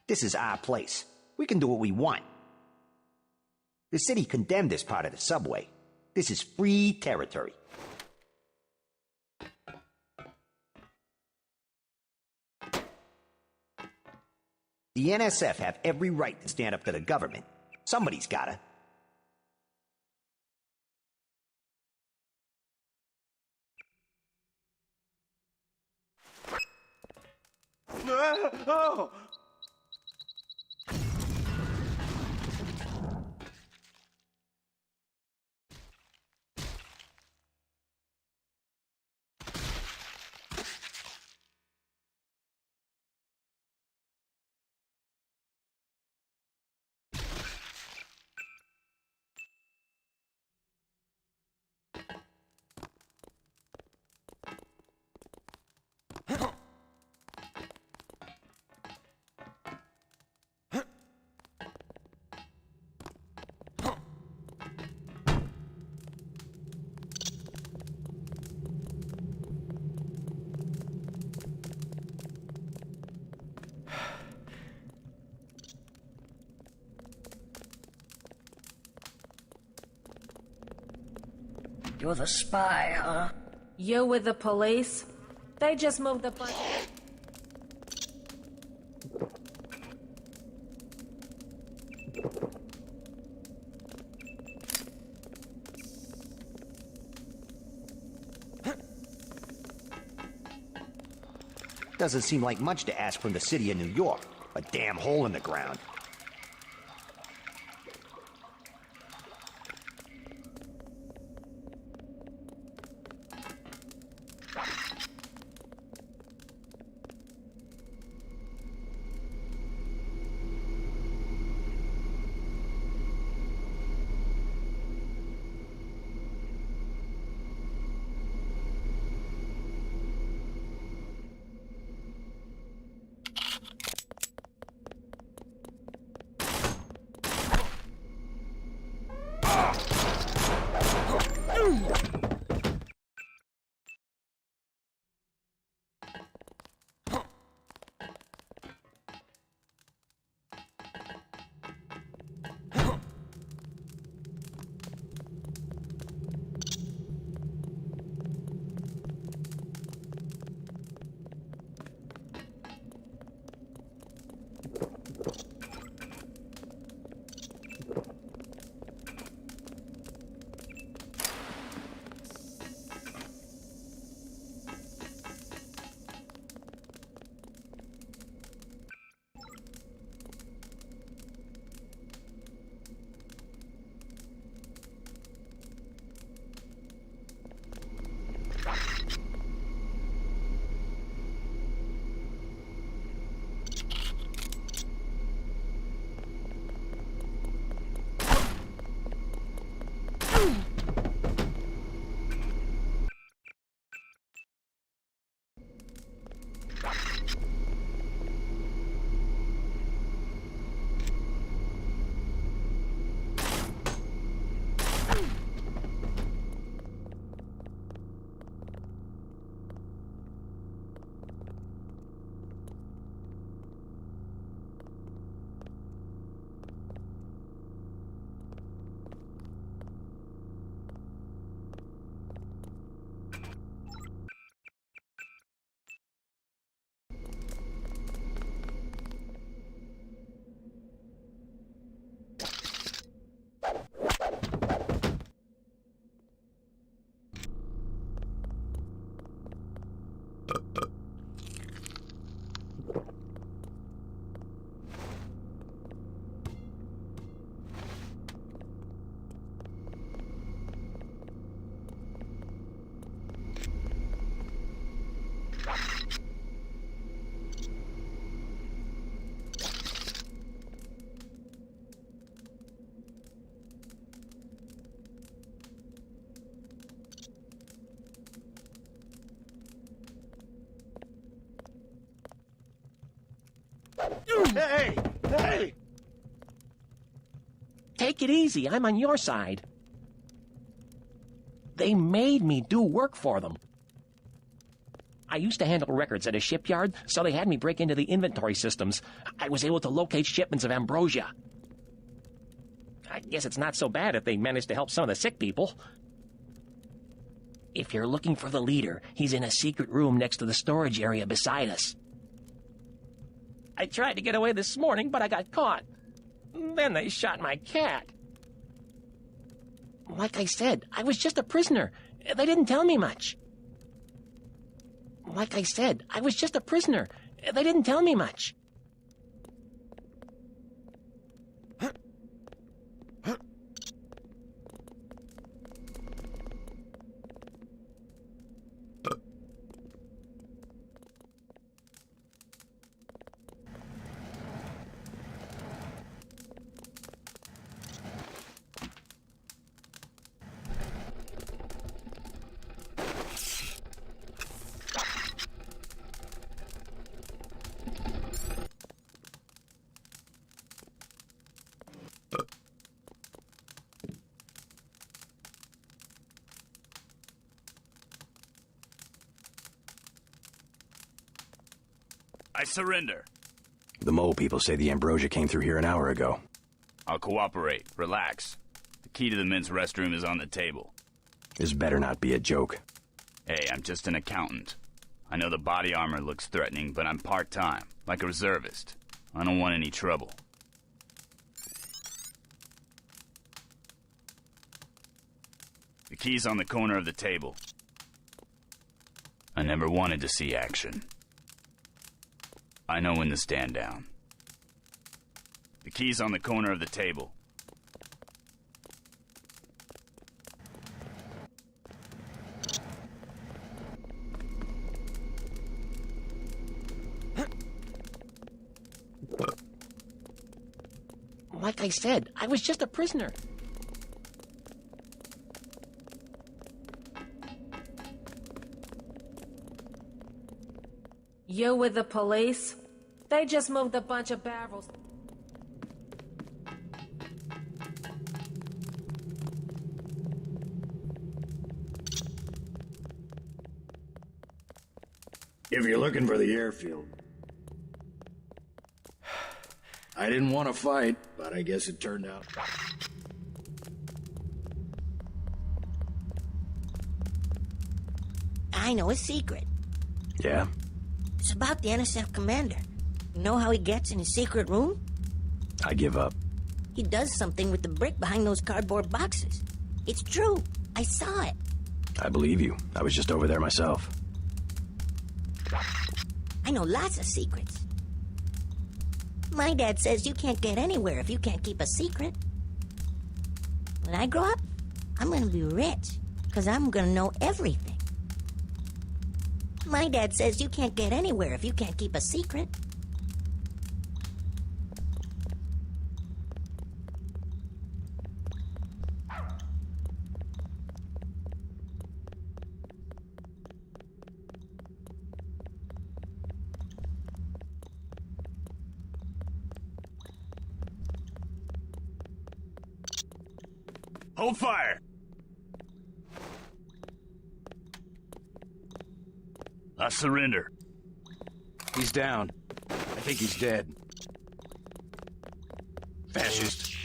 This is our place. We can do what we want. The city condemned this part of the subway. This is free territory. The NSF have every right to stand up to the government. Somebody's gotta. Oh! You're the spy, huh? You're with the police? They just moved a bunch. Doesn't seem like much to ask from the city of New York. A damn hole in the ground. Hey! Hey! Take it easy. I'm on your side. They made me do work for them. I used to handle records at a shipyard, so they had me break into the inventory systems. I was able to locate shipments of ambrosia. I guess it's not so bad if they managed to help some of the sick people. If you're looking for the leader, he's in a secret room next to the storage area beside us. I tried to get away this morning, but I got caught. Then they shot my cat. Like I said, I was just a prisoner. They didn't tell me much. Like I said, I was just a prisoner. They didn't tell me much. I surrender. The mole people say the ambrosia came through here an hour ago. I'll cooperate. Relax. The key to the men's restroom is on the table. This better not be a joke. Hey, I'm just an accountant. I know the body armor looks threatening, but I'm part-time, like a reservist. I don't want any trouble. The key's on the corner of the table. I never wanted to see action. I know when to stand down. The key's on the corner of the table. Like I said, I was just a prisoner. You with the police? They just moved a bunch of barrels. If you're looking for the airfield. I didn't want to fight, but I guess it turned out. I know a secret. Yeah? It's about the NSF commander. You know how he gets in his secret room? I give up. He does something with the brick behind those cardboard boxes. It's true. I saw it. I believe you. I was just over there myself. I know lots of secrets. My dad says you can't get anywhere if you can't keep a secret. When I grow up, I'm gonna be rich, because I'm gonna know everything. My dad says you can't get anywhere if you can't keep a secret. Hold fire! I surrender. He's down. I think he's dead. Fascist.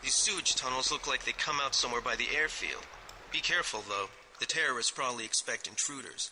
These sewage tunnels look like they come out somewhere by the airfield. Be careful, though. The terrorists probably expect intruders.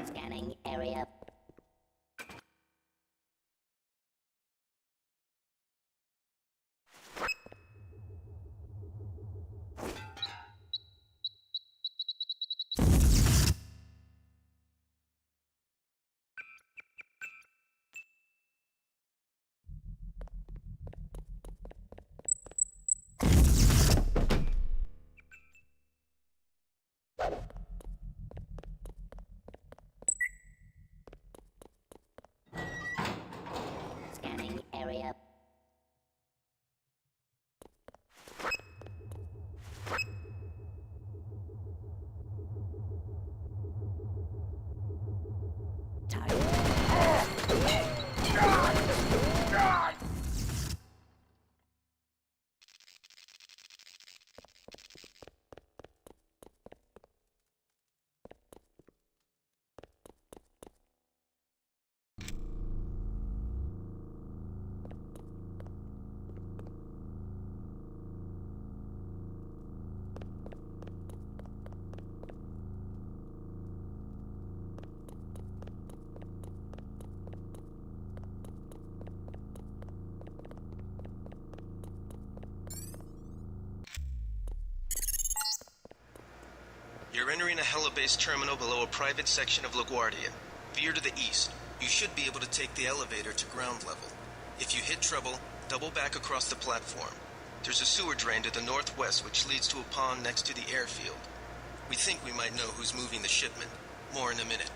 Scanning area. Scanning area. You're entering a helibase terminal below a private section of LaGuardia. Veer to the east. You should be able to take the elevator to ground level. If you hit trouble, double back across the platform. There's a sewer drain to the northwest which leads to a pond next to the airfield. We think we might know who's moving the shipment. More in a minute.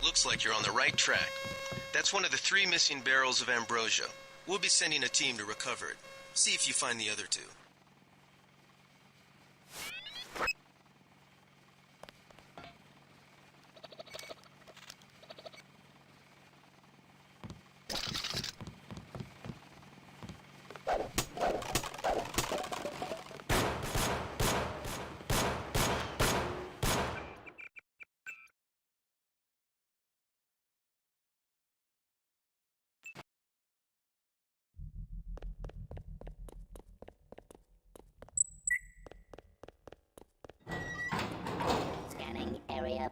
Looks like you're on the right track. That's one of the 3 missing barrels of ambrosia. We'll be sending a team to recover it. See if you find the other 2. Scanning area.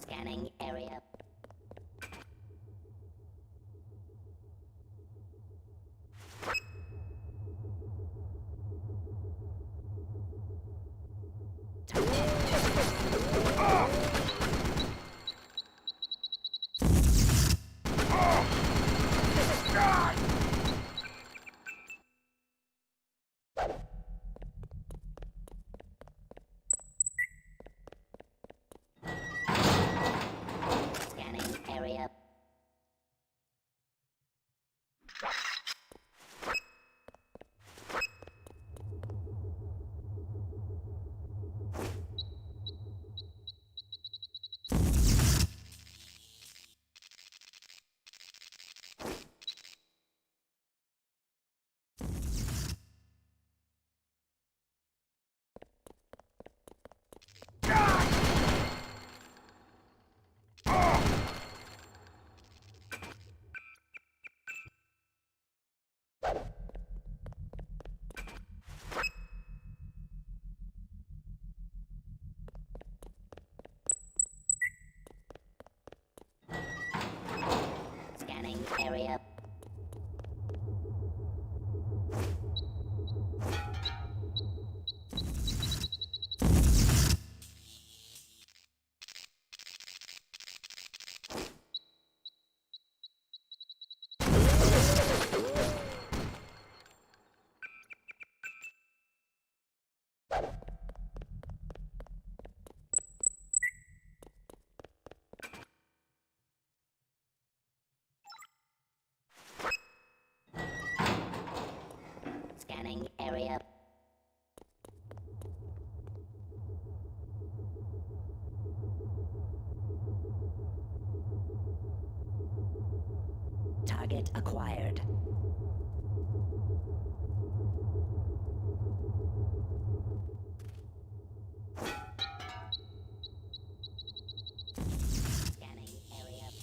Scanning area. Scanning area. Scanning area. Scanning area. Target acquired. Scanning area.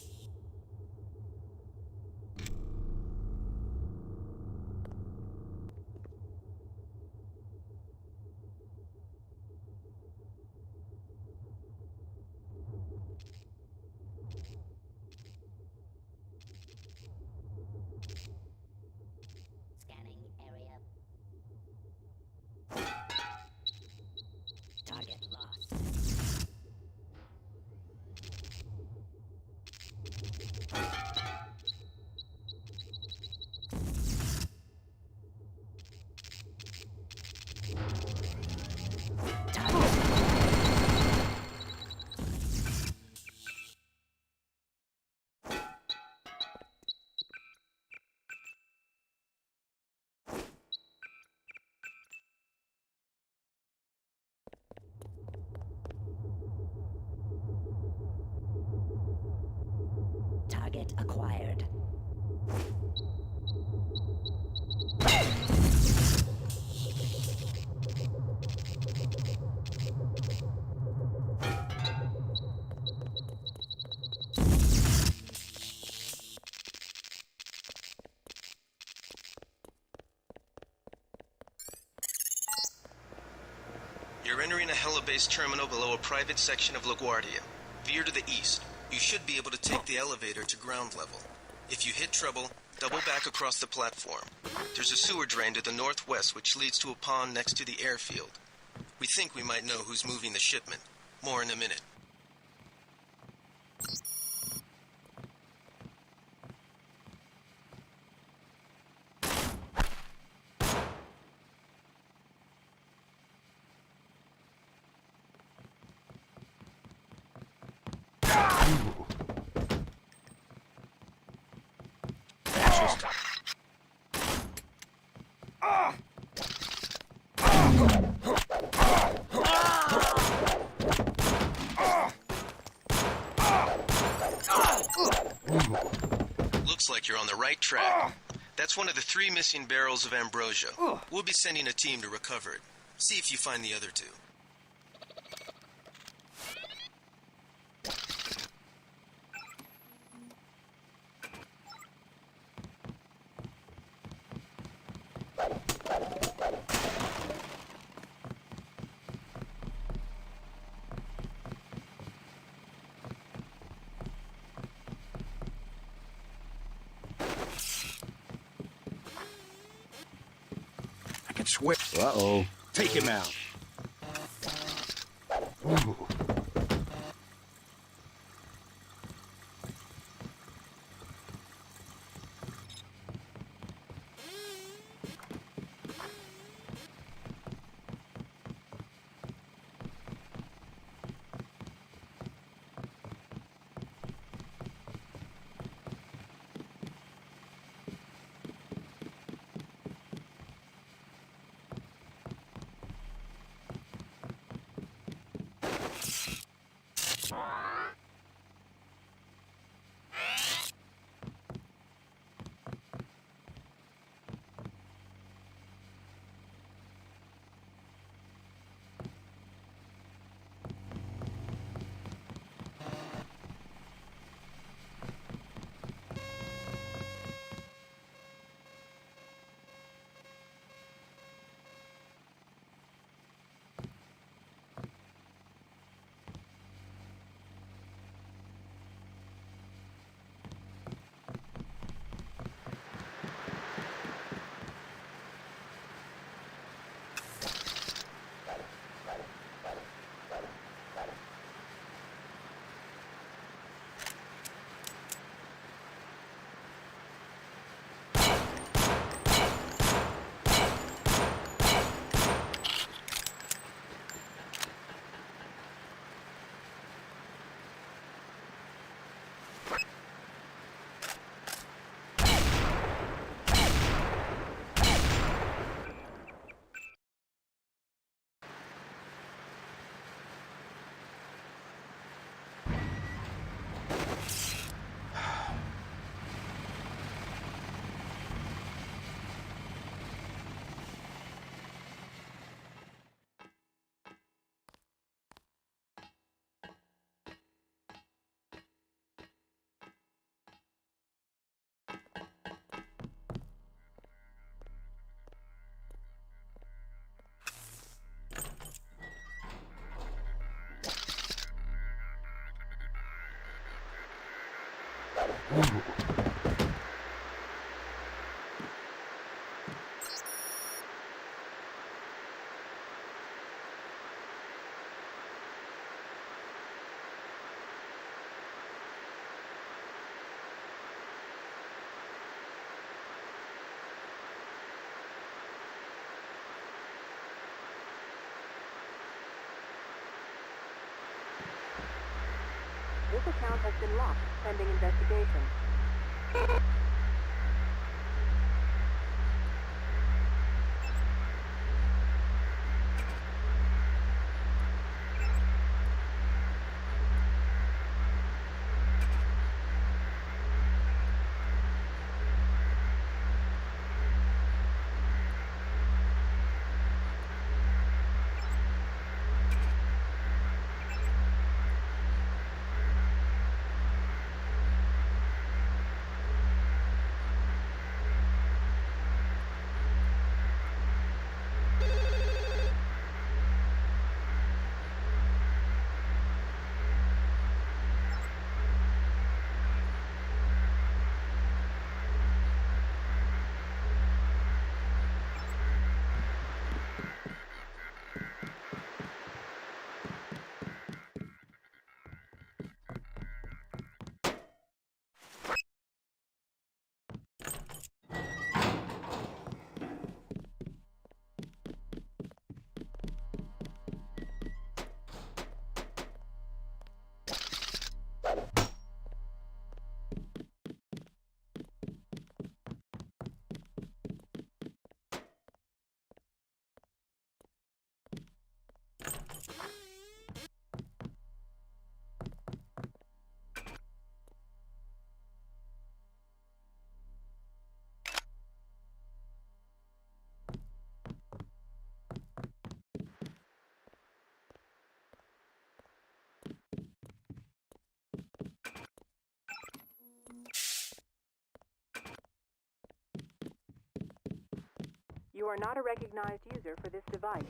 Target acquired. You're entering a helibase terminal below a private section of LaGuardia. Veer to the east. You should be able to take the elevator to ground level. If you hit trouble, double back across the platform. There's a sewer drain to the northwest which leads to a pond next to the airfield. We think we might know who's moving the shipment. More in a minute. Looks like you're on the right track. That's one of the 3 missing barrels of ambrosia. We'll be sending a team to recover it. See if you find the other 2. I can swear. Uh-oh. Take him out. Ooh. Ooh. This account has been locked, pending investigation. You are not a recognized user for this device.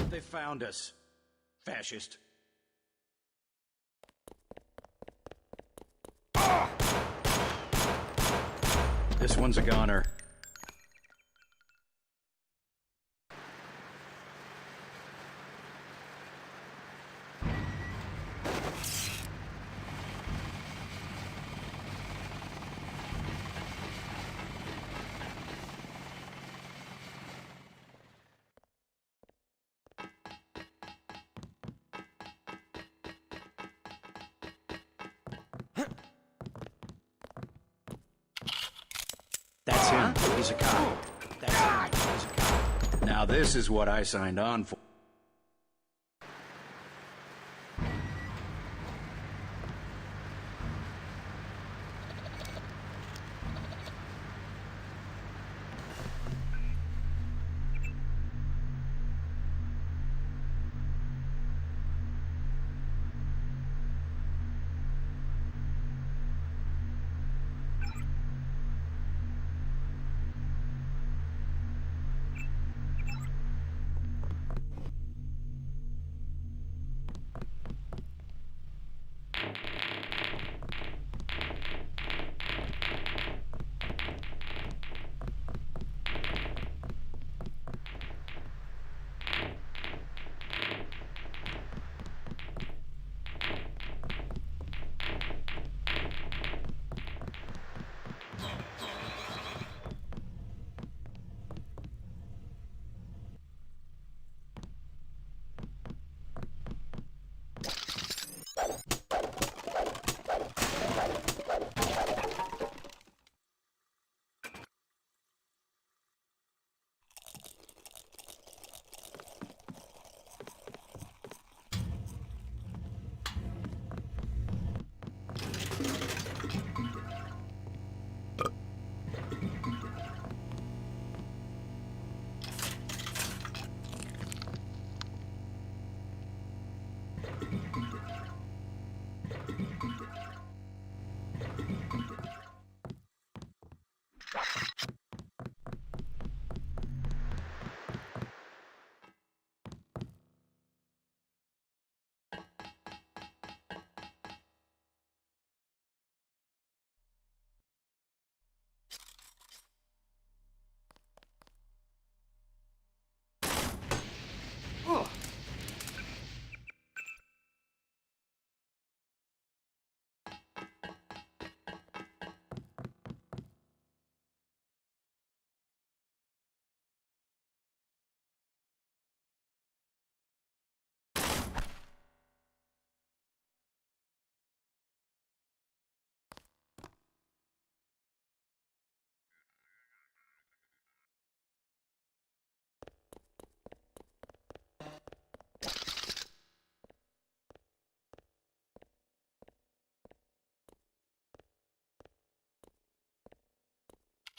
They found us. Fascist. This one's a goner. That's him. He's a cop. That's him. He's a cop. Now this is what I signed on for.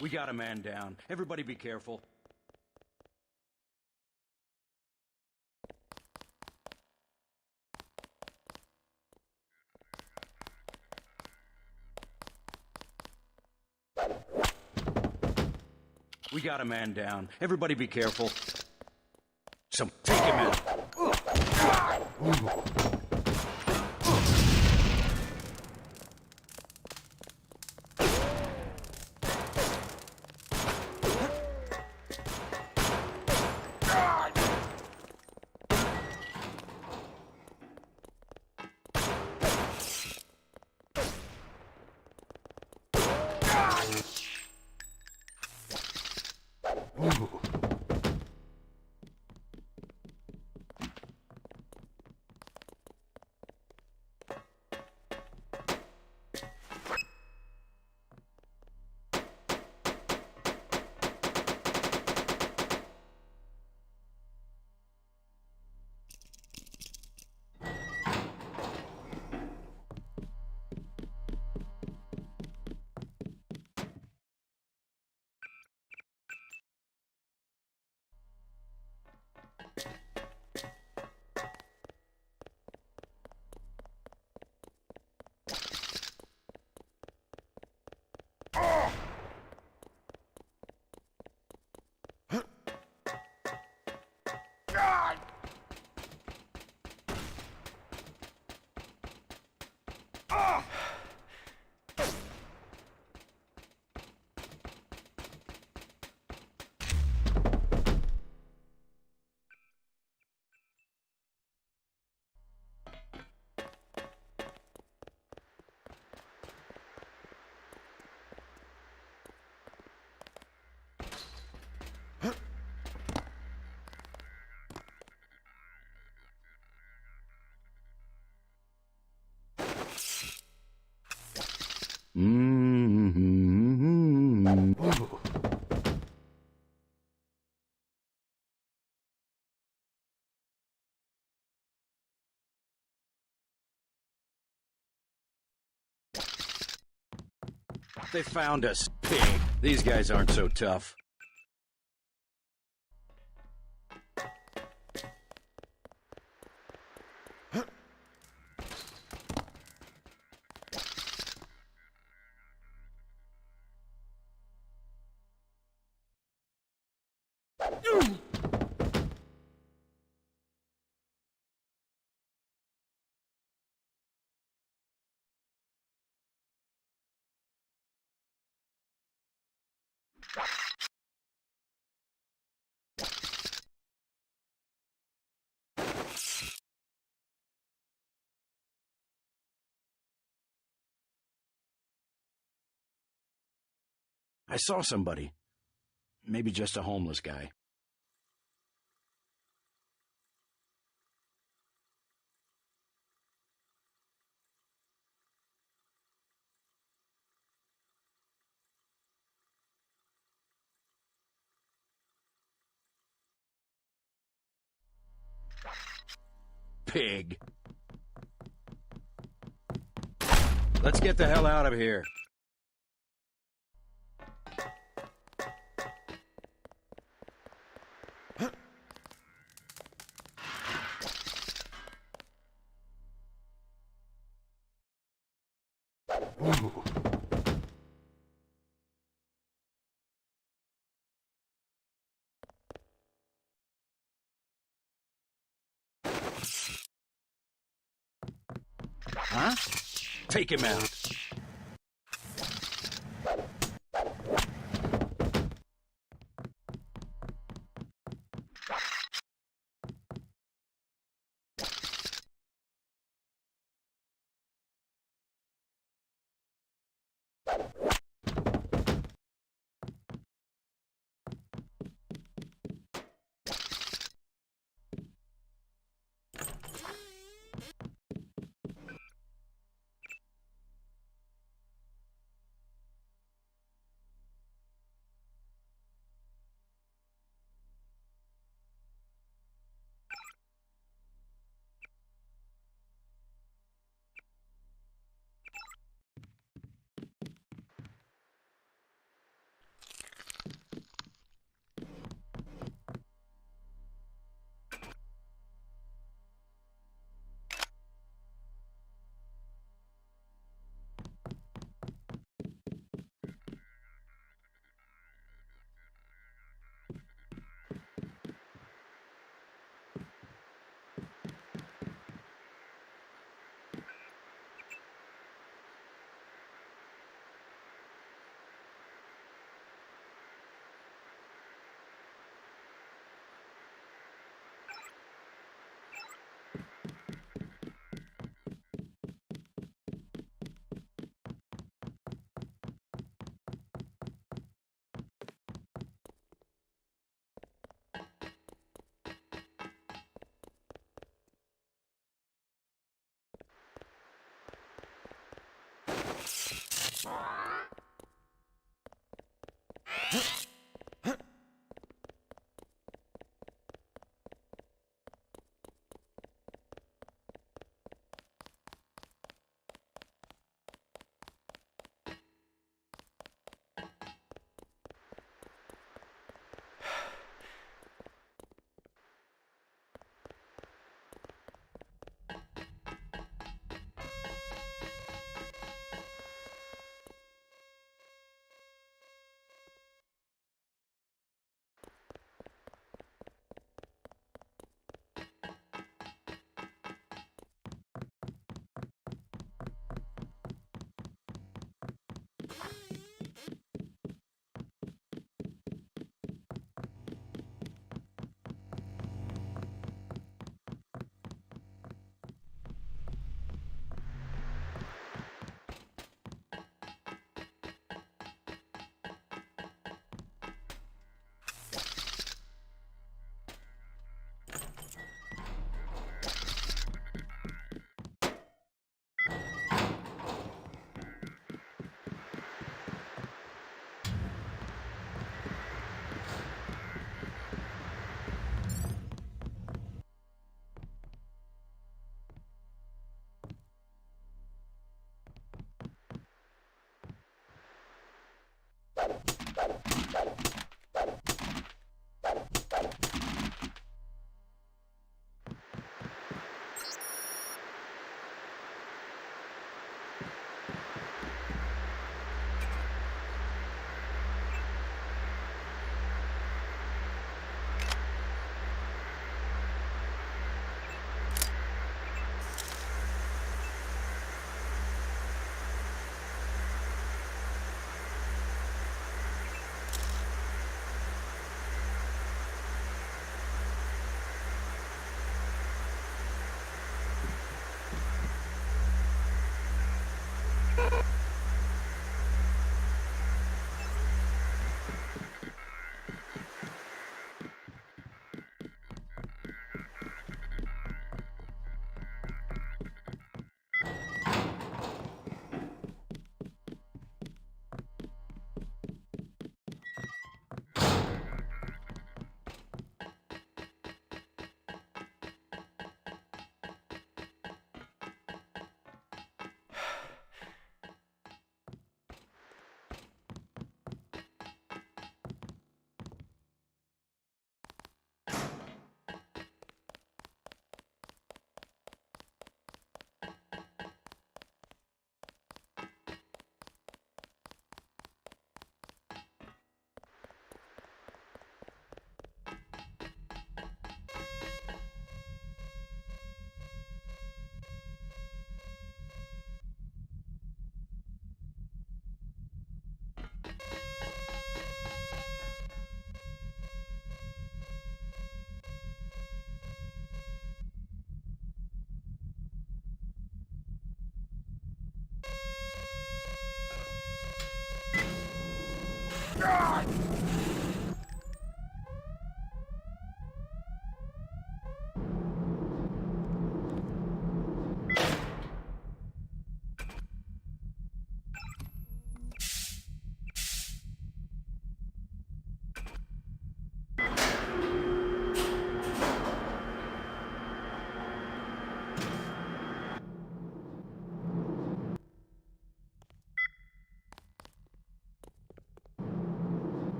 We got a man down. Everybody be careful. We got a man down. Everybody be careful. So take him out. They found us, pig. These guys aren't so tough. I saw somebody. Maybe just a homeless guy. Pig. Let's get the hell out of here. Huh? Take him out.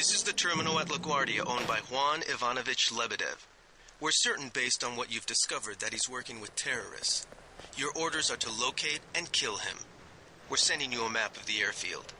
This is the terminal at LaGuardia owned by Juan Ivanovich Lebedev. We're certain, based on what you've discovered, that he's working with terrorists. Your orders are to locate and kill him. We're sending you a map of the airfield.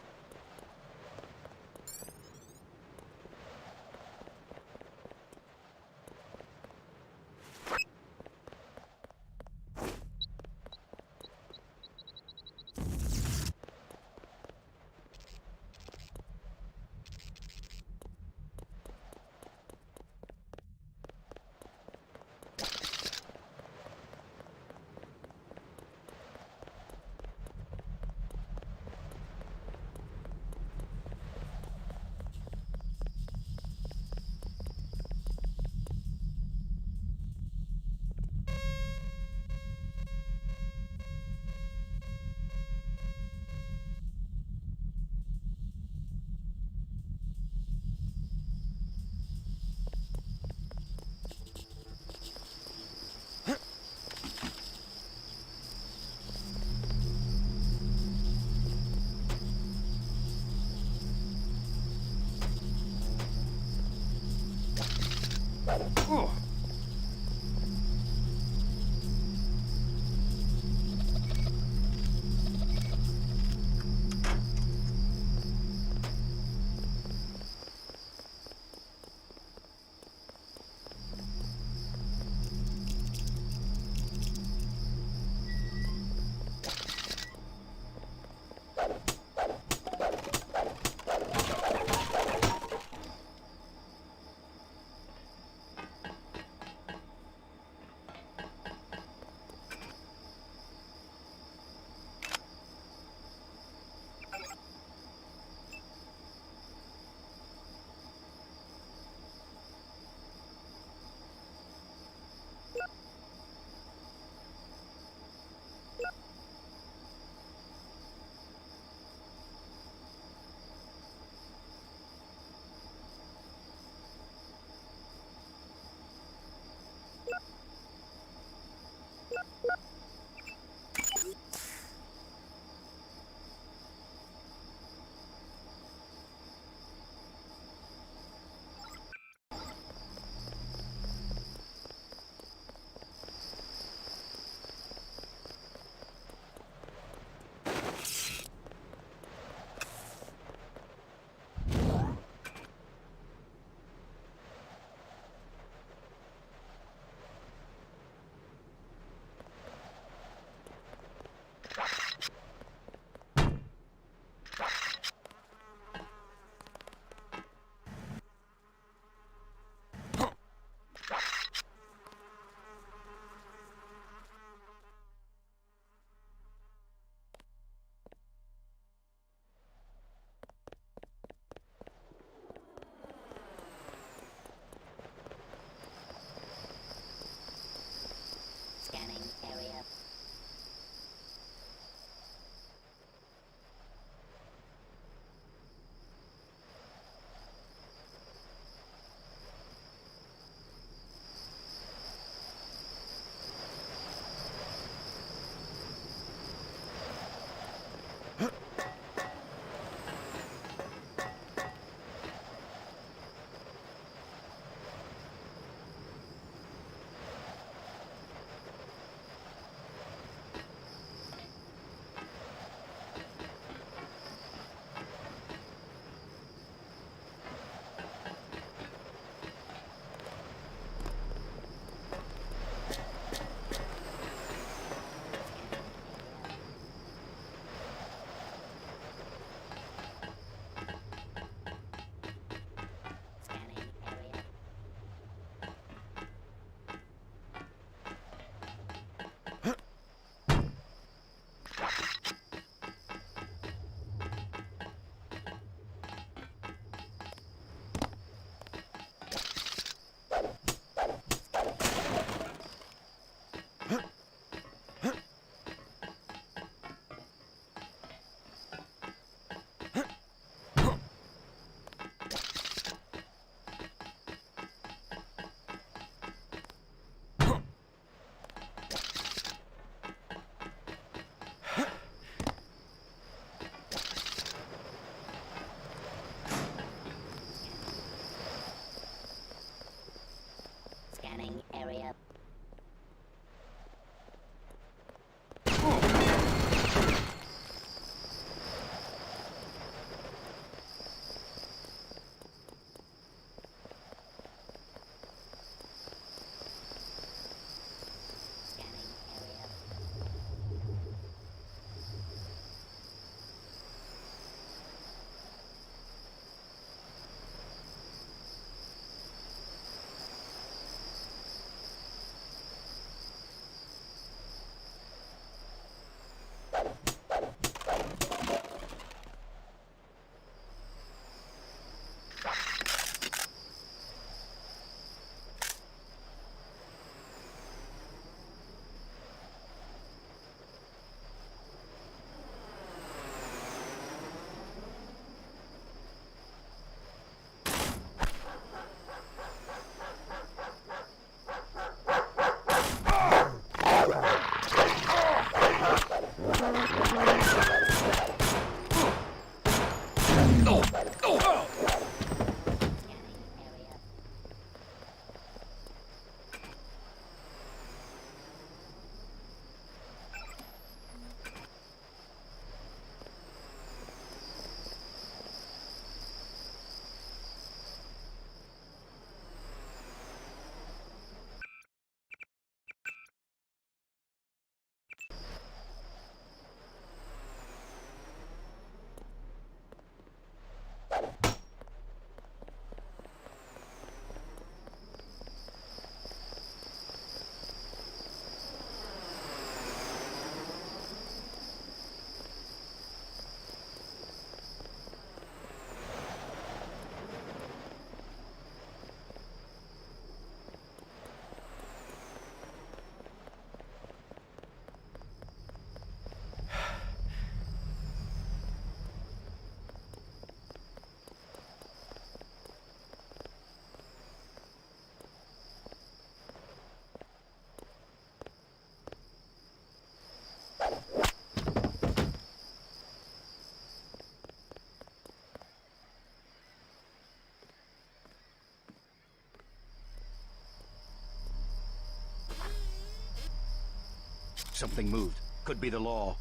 something moved. Could be the law.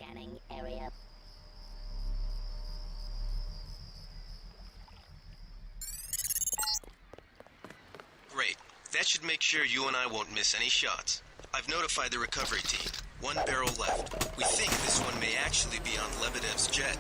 Scanning area. Great. That should make sure you and I won't miss any shots. I've notified the recovery team. 1 barrel left. We think this one may actually be on Lebedev's jet.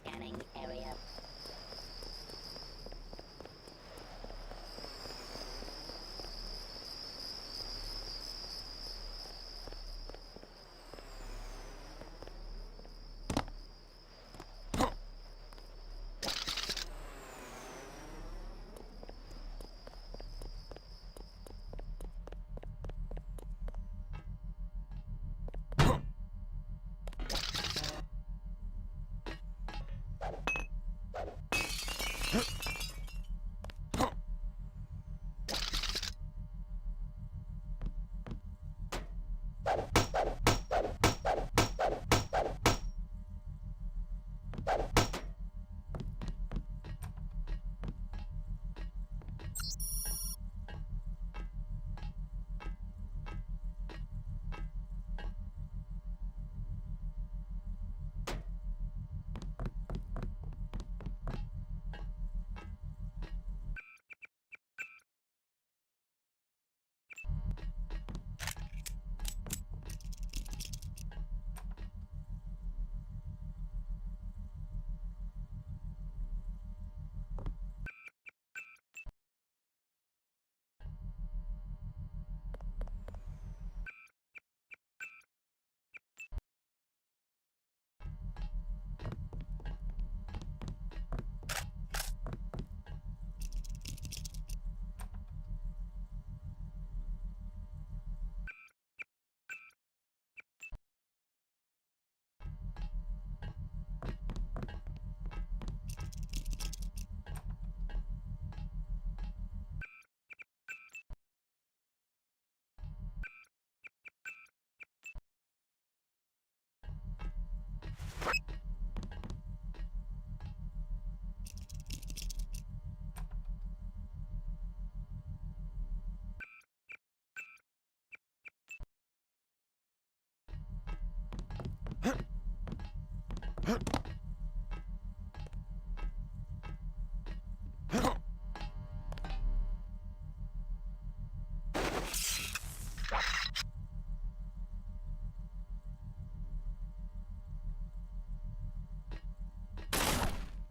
Scanning area.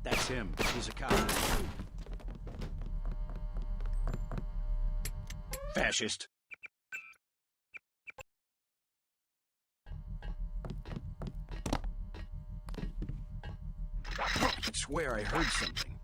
That's him. He's a cop. Fascist. I swear I heard something.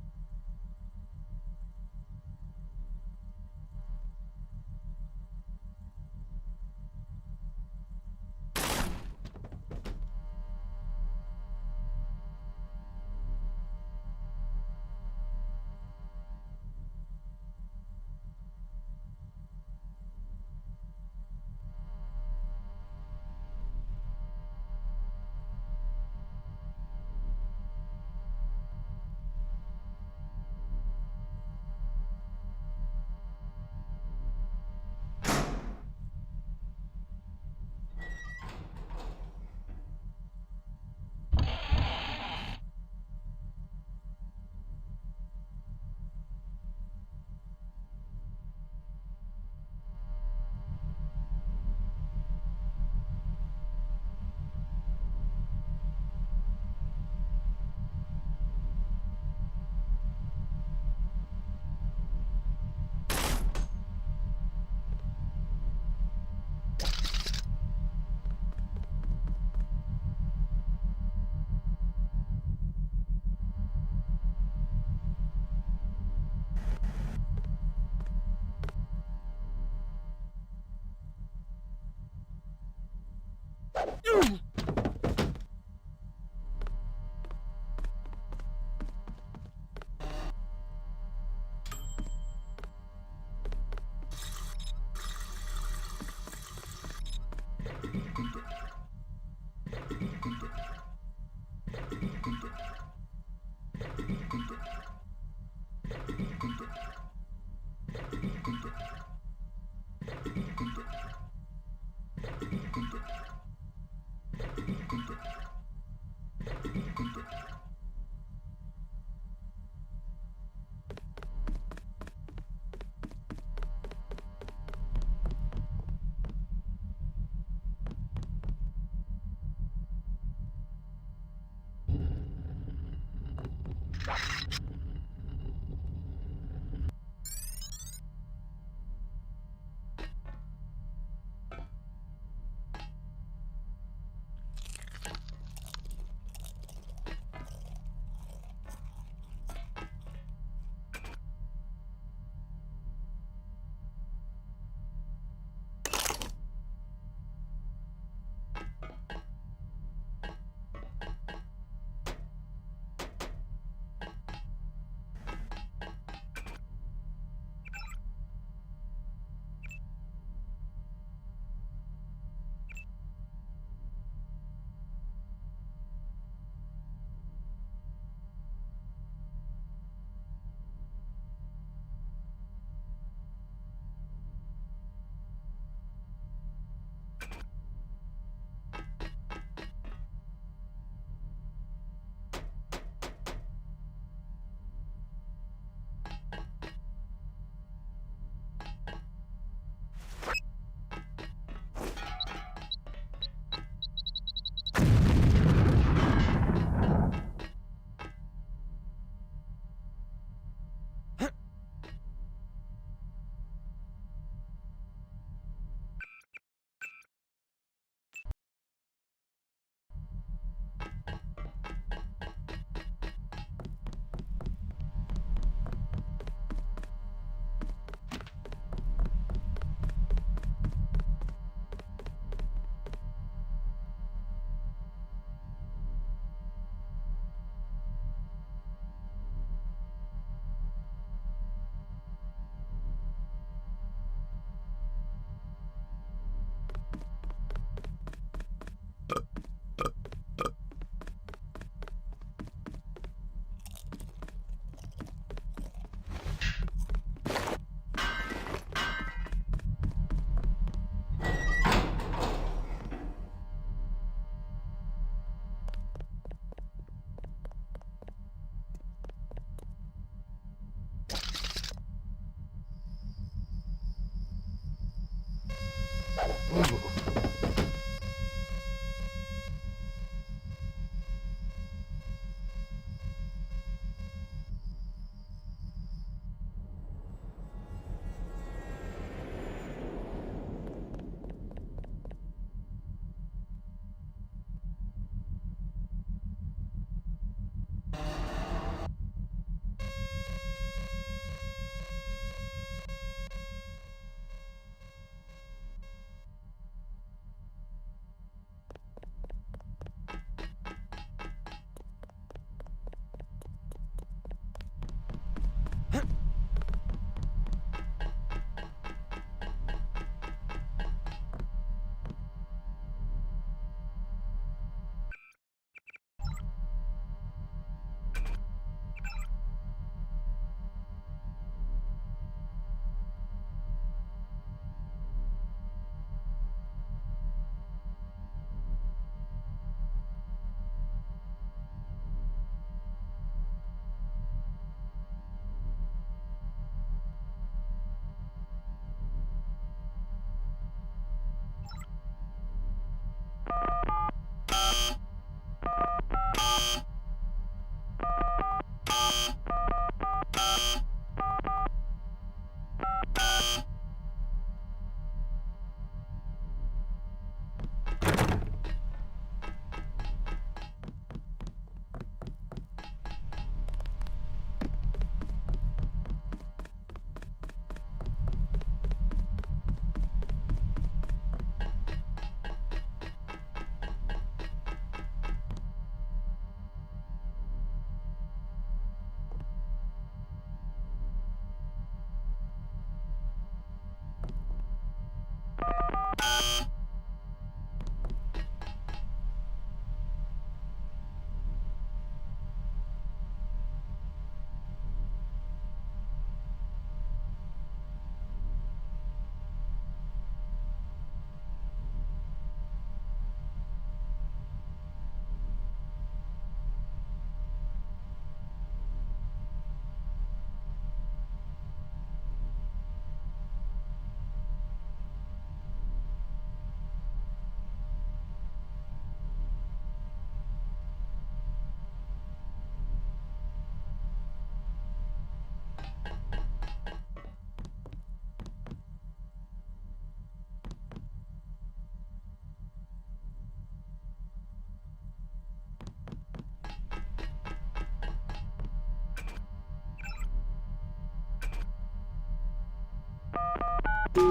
You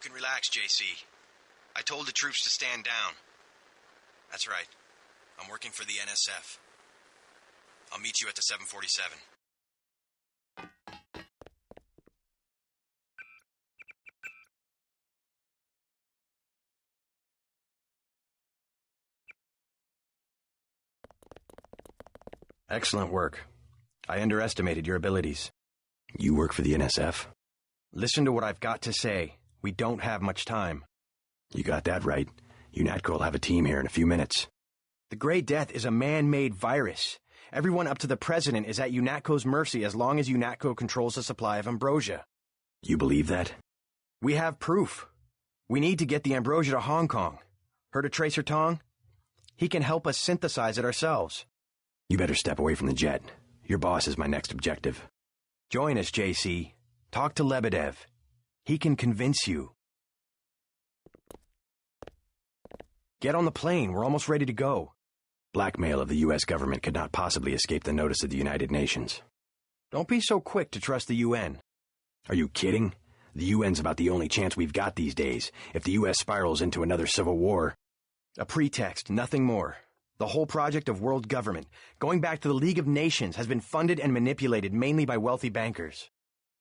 can relax, JC. I told the troops to stand down. That's right. I'm working for the NSF. I'll meet you at the 747. Excellent work. I underestimated your abilities. You work for the NSF? Listen to what I've got to say. We don't have much time. You got that right. UNATCO will have a team here in a few minutes. The Grey Death is a man-made virus. Everyone up to the President is at UNATCO's mercy as long as UNATCO controls the supply of ambrosia. You believe that? We have proof. We need to get the ambrosia to Hong Kong. Heard of Tracer Tong? He can help us synthesize it ourselves. You better step away from the jet. Your boss is my next objective. Join us, JC. Talk to Lebedev. He can convince you. Get on the plane. We're almost ready to go. Blackmail of the U.S. government could not possibly escape the notice of the United Nations. Don't be so quick to trust the UN. Are you kidding? The UN's about the only chance we've got these days. If the U.S. spirals into another civil war. A pretext, nothing more. The whole project of world government, going back to the League of Nations, has been funded and manipulated mainly by wealthy bankers.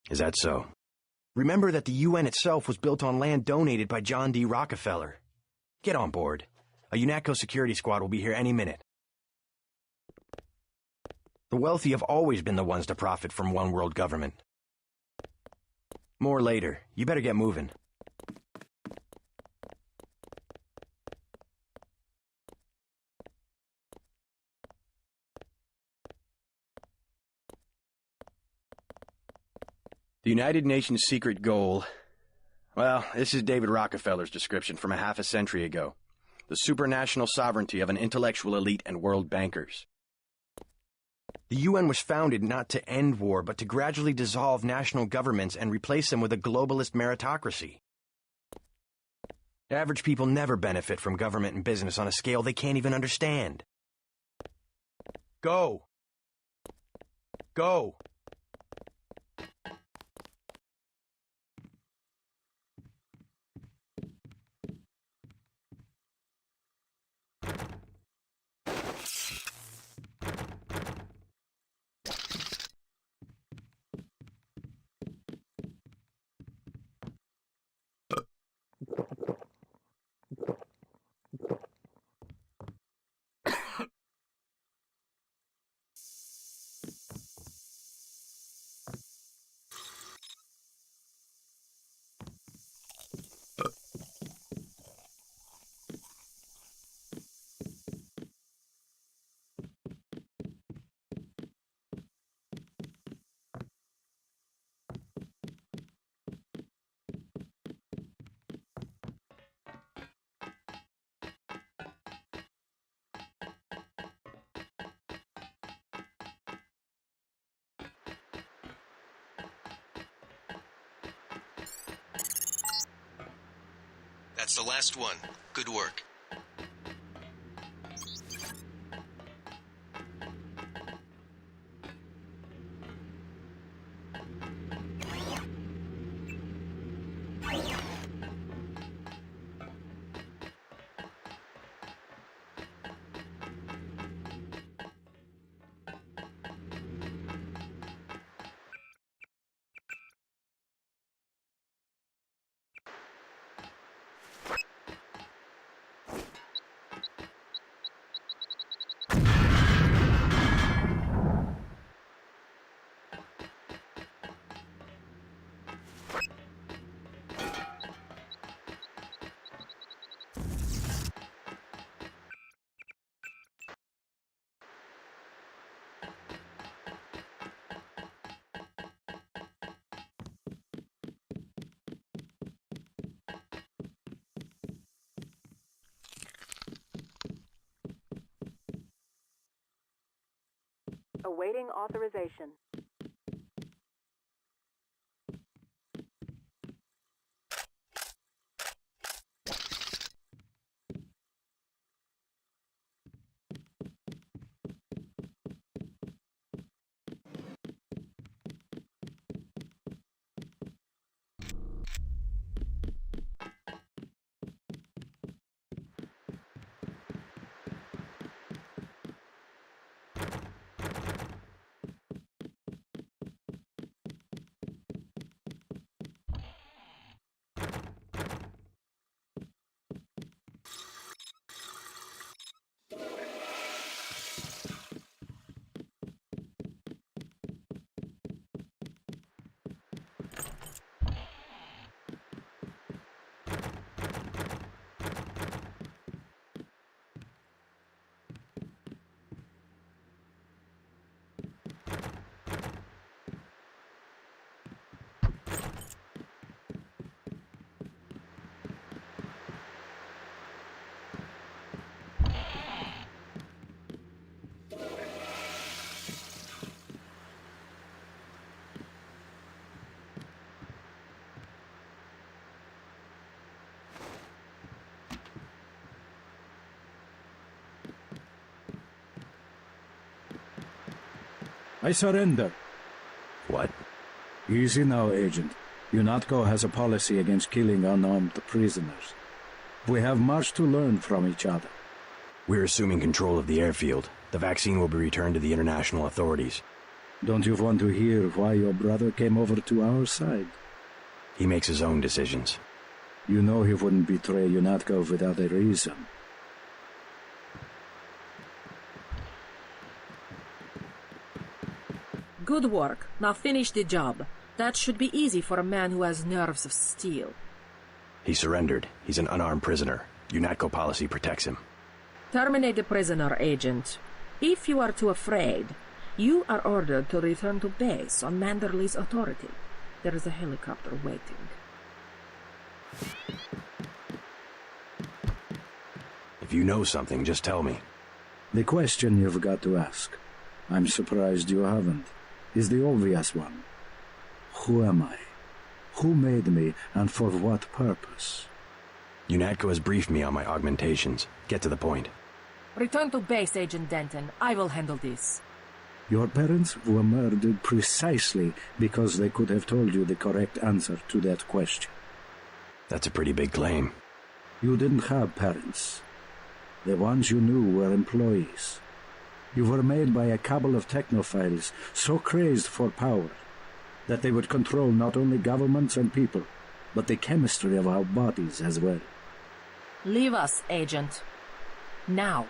Is that so? Remember that the UN itself was built on land donated by John D. Rockefeller. Get on board. A UNATCO security squad will be here any minute. The wealthy have always been the ones to profit from one world government. More later. You better get moving. The United Nations' secret goal... Well, this is David Rockefeller's description from a half a century ago. The supranational sovereignty of an intellectual elite and world bankers. The UN was founded not to end war, but to gradually dissolve national governments and replace them with a globalist meritocracy. Average people never benefit from government and business on a scale they can't even understand. Go! Go! That's the last one. Good work. Awaiting authorization. I surrender. What? Easy now, Agent. UNATCO has a policy against killing unarmed prisoners. We have much to learn from each other. We're assuming control of the airfield. The vaccine will be returned to the international authorities. Don't you want to hear why your brother came over to our side? He makes his own decisions. You know he wouldn't betray UNATCO without a reason. Good work. Now finish the job. That should be easy for a man who has nerves of steel. He surrendered. He's an unarmed prisoner. UNATCO policy protects him. Terminate the prisoner, Agent. If you are too afraid, you are ordered to return to base on Manderley's authority. There is a helicopter waiting. If you know something, just tell me. The question you've got to ask, I'm surprised you haven't, is the obvious one. Who am I? Who made me, and for what purpose? UNATCO has briefed me on my augmentations. Get to the point. Return to base, Agent Denton. I will handle this. Your parents were murdered precisely because they could have told you the correct answer to that question. That's a pretty big claim. You didn't have parents. The ones you knew were employees. You were made by a cabal of technophiles so crazed for power that they would control not only governments and people, but the chemistry of our bodies as well. Leave us, Agent. Now.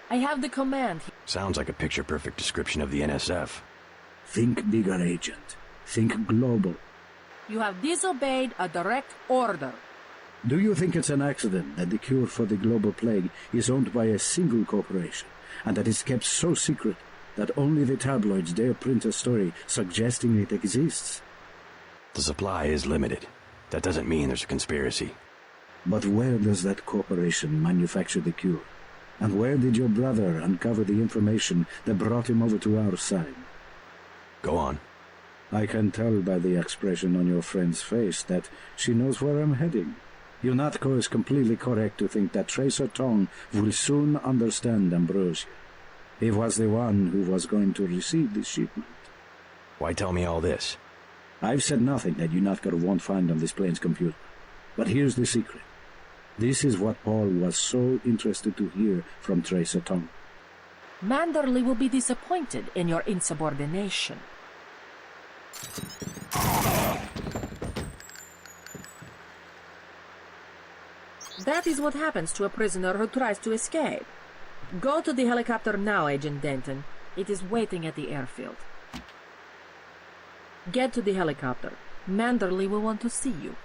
I have the command. Sounds like a picture-perfect description of the NSF. Think bigger, Agent. Think global. You have disobeyed a direct order. Do you think it's an accident that the cure for the global plague is owned by a single corporation, and that it's kept so secret that only the tabloids dare print a story suggesting it exists? The supply is limited. That doesn't mean there's a conspiracy. But where does that corporation manufacture the cure? And where did your brother uncover the information that brought him over to our side? Go on. I can tell by the expression on your friend's face that she knows where I'm heading. UNATCO is completely correct to think that Tracer Tong will soon understand Ambrosia. He was the one who was going to receive this shipment. Why tell me all this? I've said nothing that UNATCO won't find on this plane's computer. But here's the secret. This is what Paul was so interested to hear from Tracer Tong. Manderley will be disappointed in your insubordination. That is what happens to a prisoner who tries to escape. Go to the helicopter now, Agent Denton. It is waiting at the airfield. Get to the helicopter. Manderley will want to see you.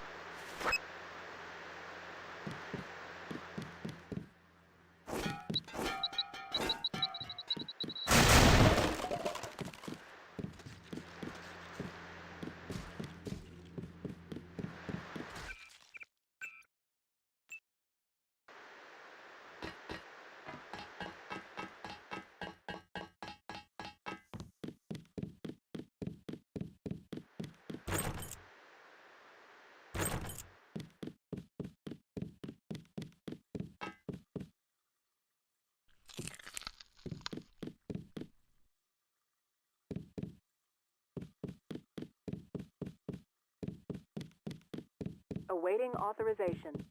Awaiting authorization.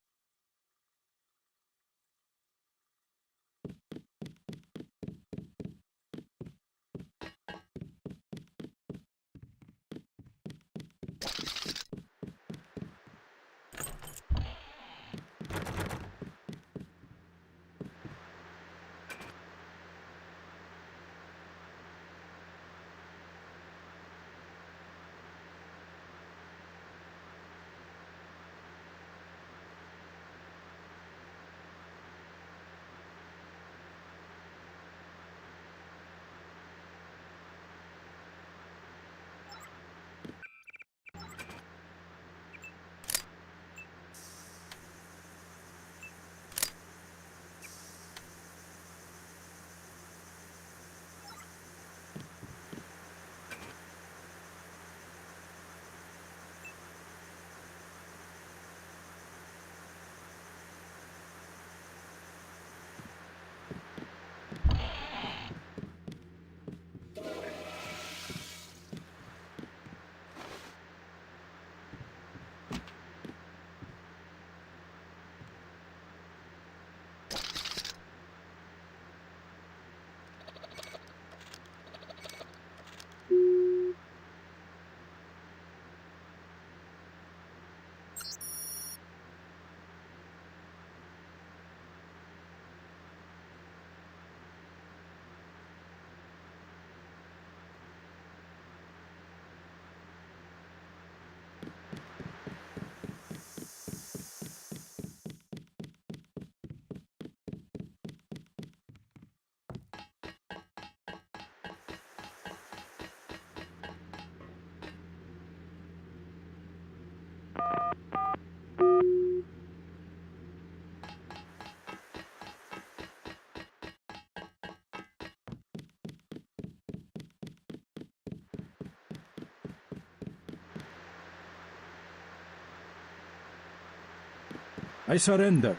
I surrender.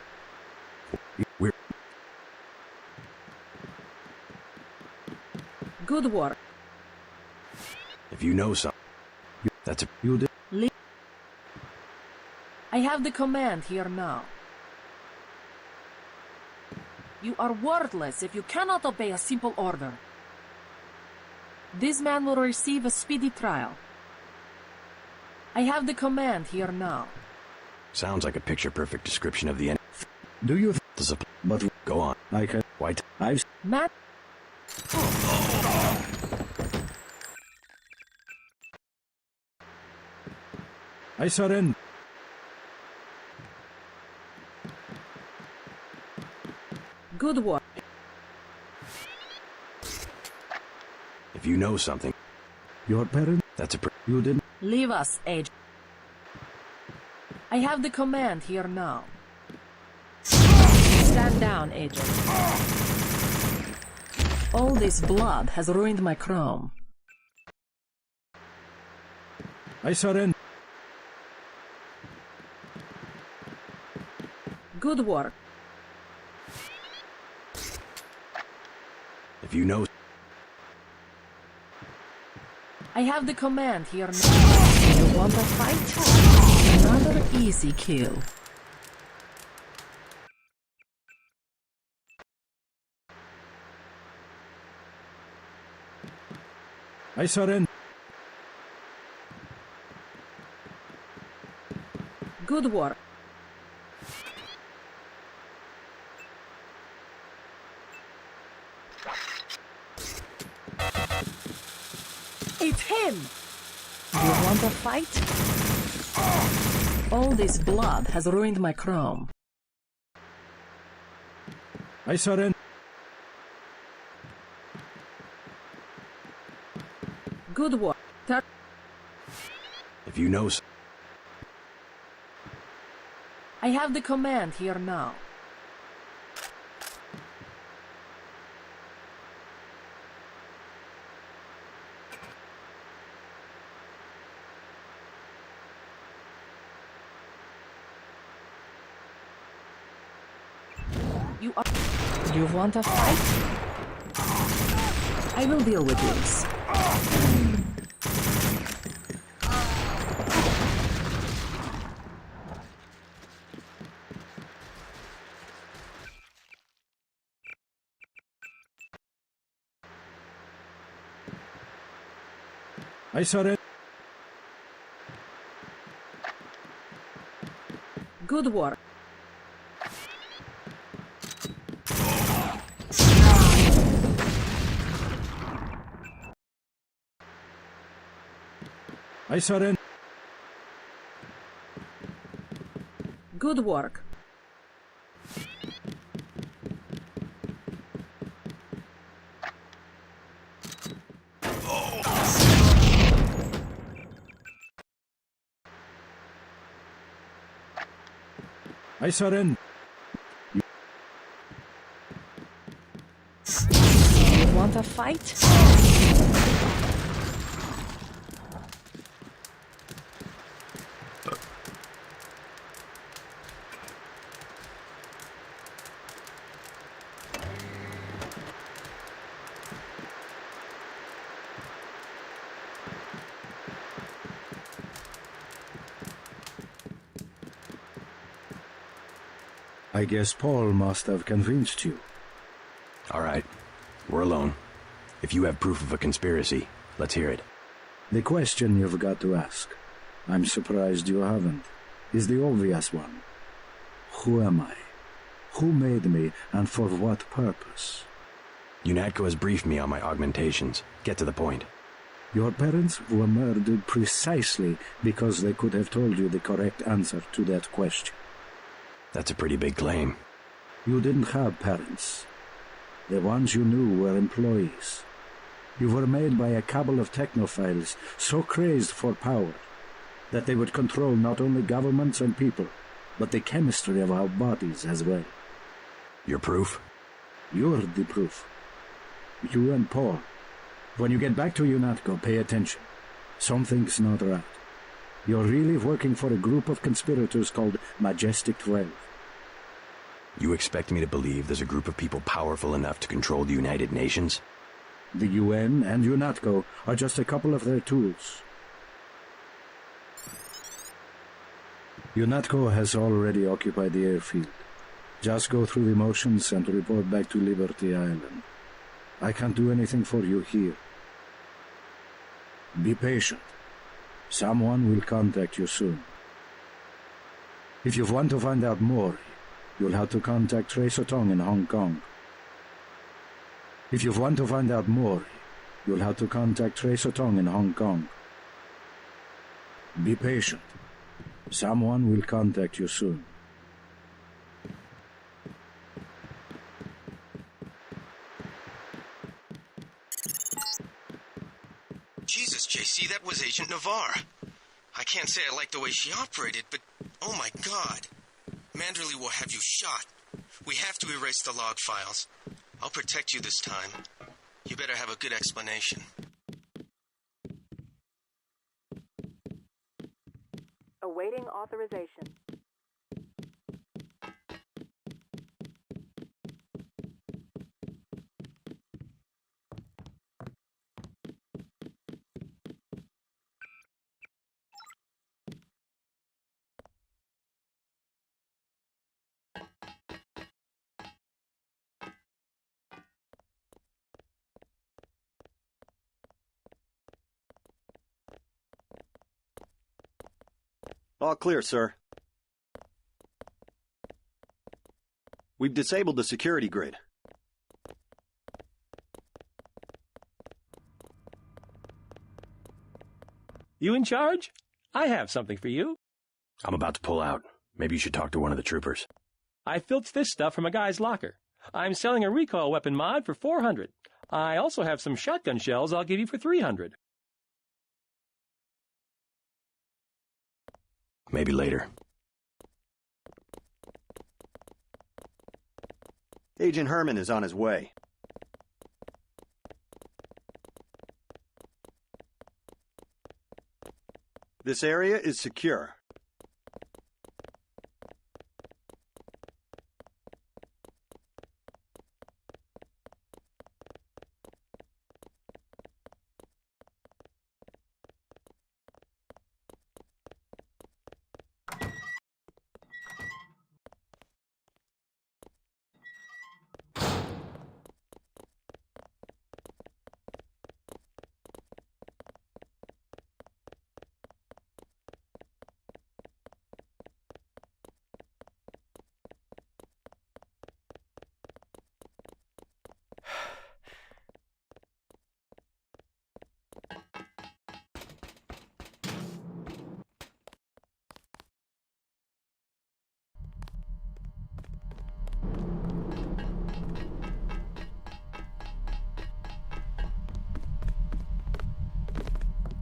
We're... Good work. If you know something, that's a... You did. I have the command here now. You are worthless if you cannot obey a simple order. This man will receive a speedy trial. I have the command here now. Sounds like a picture-perfect description of the end. Do you... But go on. I can... White. I've... Matt... I surrender. Good work. If you know something... Your parent? That's a... You didn't... Leave us, Agent. I have the command here now. Stand down, Agent. All this blood has ruined my chrome. I surrender. Good work. If you know... I have the command here now. You want a fight? Another easy kill. I surrender. Good work. It's him! You want a fight? All this blood has ruined my chrome. I surrender. Good work. If you know... I have the command here now. You want a fight? I will deal with this. I surrender. Good work. I surrender. Good work. I surrender. You want a fight? I guess Paul must have convinced you. All right. We're alone. If you have proof of a conspiracy, let's hear it. The question you've got to ask, I'm surprised you haven't, is the obvious one. Who am I? Who made me, and for what purpose? UNATCO has briefed me on my augmentations. Get to the point. Your parents were murdered precisely because they could have told you the correct answer to that question. That's a pretty big claim. You didn't have parents. The ones you knew were employees. You were made by a cabal of technophiles so crazed for power that they would control not only governments and people, but the chemistry of our bodies as well. Your proof? You're the proof. You and Paul. When you get back to UNATCO, pay attention. Something's not right. You're really working for a group of conspirators called Majestic 12. You expect me to believe there's a group of people powerful enough to control the United Nations? The UN and UNATCO are just a couple of their tools. UNATCO has already occupied the airfield. Just go through the motions and report back to Liberty Island. I can't do anything for you here. Be patient. Someone will contact you soon. If you want to find out more, you'll have to contact Trace Otong in Hong Kong. If you want to find out more, you'll have to contact Trace Otong in Hong Kong. Be patient. Someone will contact you soon. Jesus, JC, that was Agent Navarre. I can't say I like the way she operated, but oh my God. Manderley will have you shot. We have to erase the log files. I'll protect you this time. You better have a good explanation. Awaiting authorization. All clear, sir. We've disabled the security grid. You in charge? I have something for you. I'm about to pull out. Maybe you should talk to one of the troopers. I filched this stuff from a guy's locker. I'm selling a recoil weapon mod for 400. I also have some shotgun shells I'll give you for 300. Maybe later. Agent Herman is on his way. This area is secure.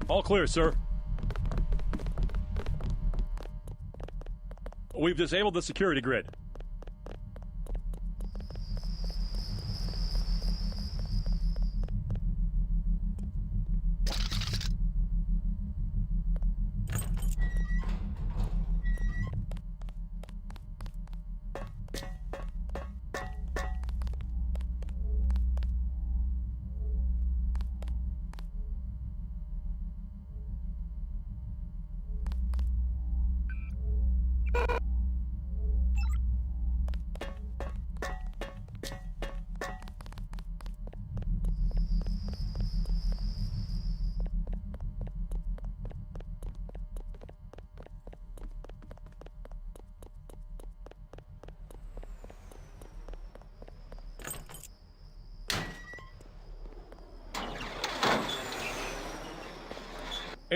All clear, sir. We've disabled the security grid.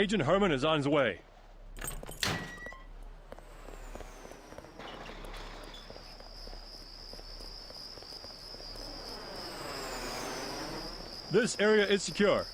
Agent Herman is on his way. This area is secure.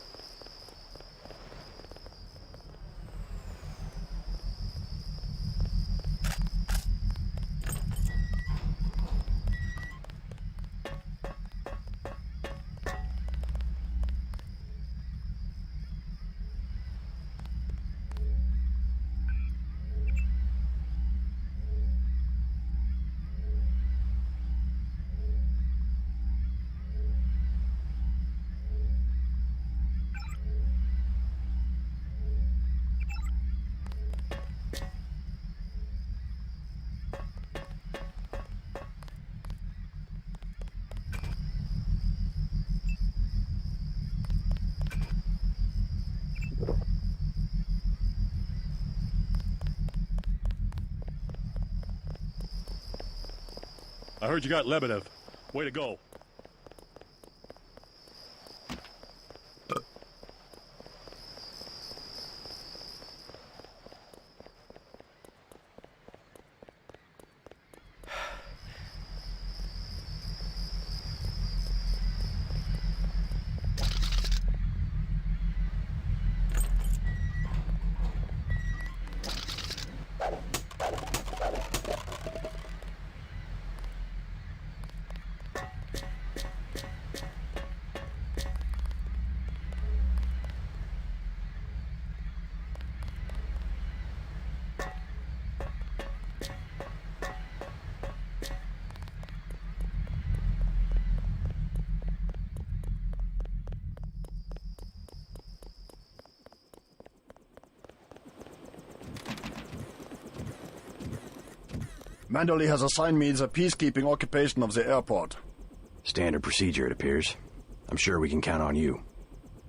I heard you got Lebedev. Way to go. Manderley has assigned me the peacekeeping occupation of the airport. Standard procedure, it appears. I'm sure we can count on you.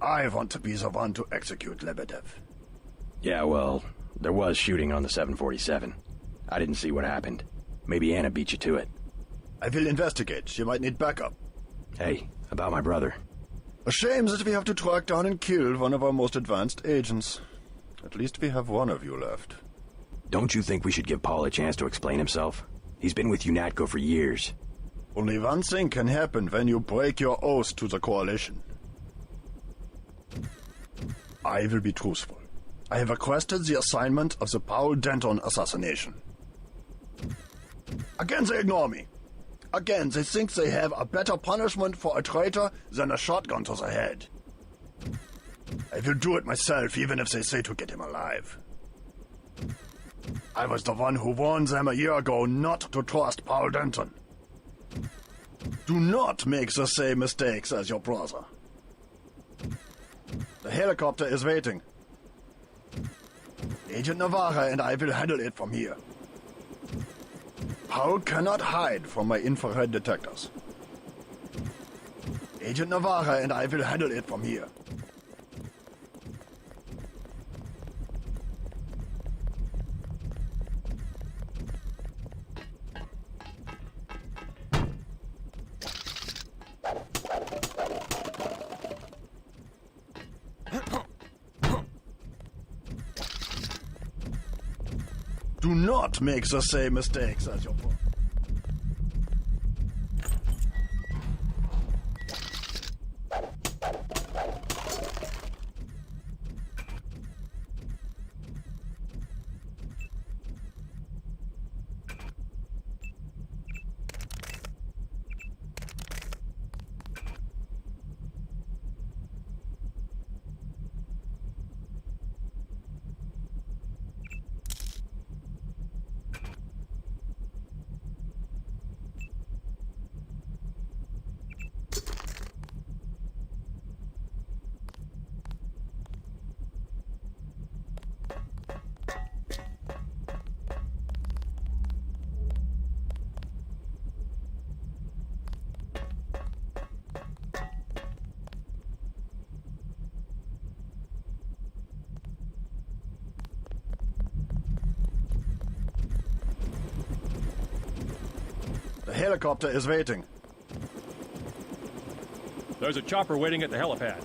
I want to be the one to execute Lebedev. Yeah, well, there was shooting on the 747. I didn't see what happened. Maybe Anna beat you to it. I will investigate. She might need backup. Hey, about my brother. A shame that we have to track down and kill one of our most advanced agents. At least we have one of you left. Don't you think we should give Paul a chance to explain himself? He's been with UNATCO for years. Only one thing can happen when you break your oath to the Coalition. I will be truthful. I have requested the assignment of the Paul Denton assassination. Again, they ignore me. Again, they think they have a better punishment for a traitor than a shotgun to the head. I will do it myself, even if they say to get him alive. I was the one who warned them a year ago not to trust Paul Denton. Do not make the same mistakes as your brother. The helicopter is waiting. Agent Navarra and I will handle it from here. Paul cannot hide from my infrared detectors. Agent Navarra and I will handle it from here. Do not make the same mistakes as your brother. The helicopter is waiting. There's a chopper waiting at the helipad.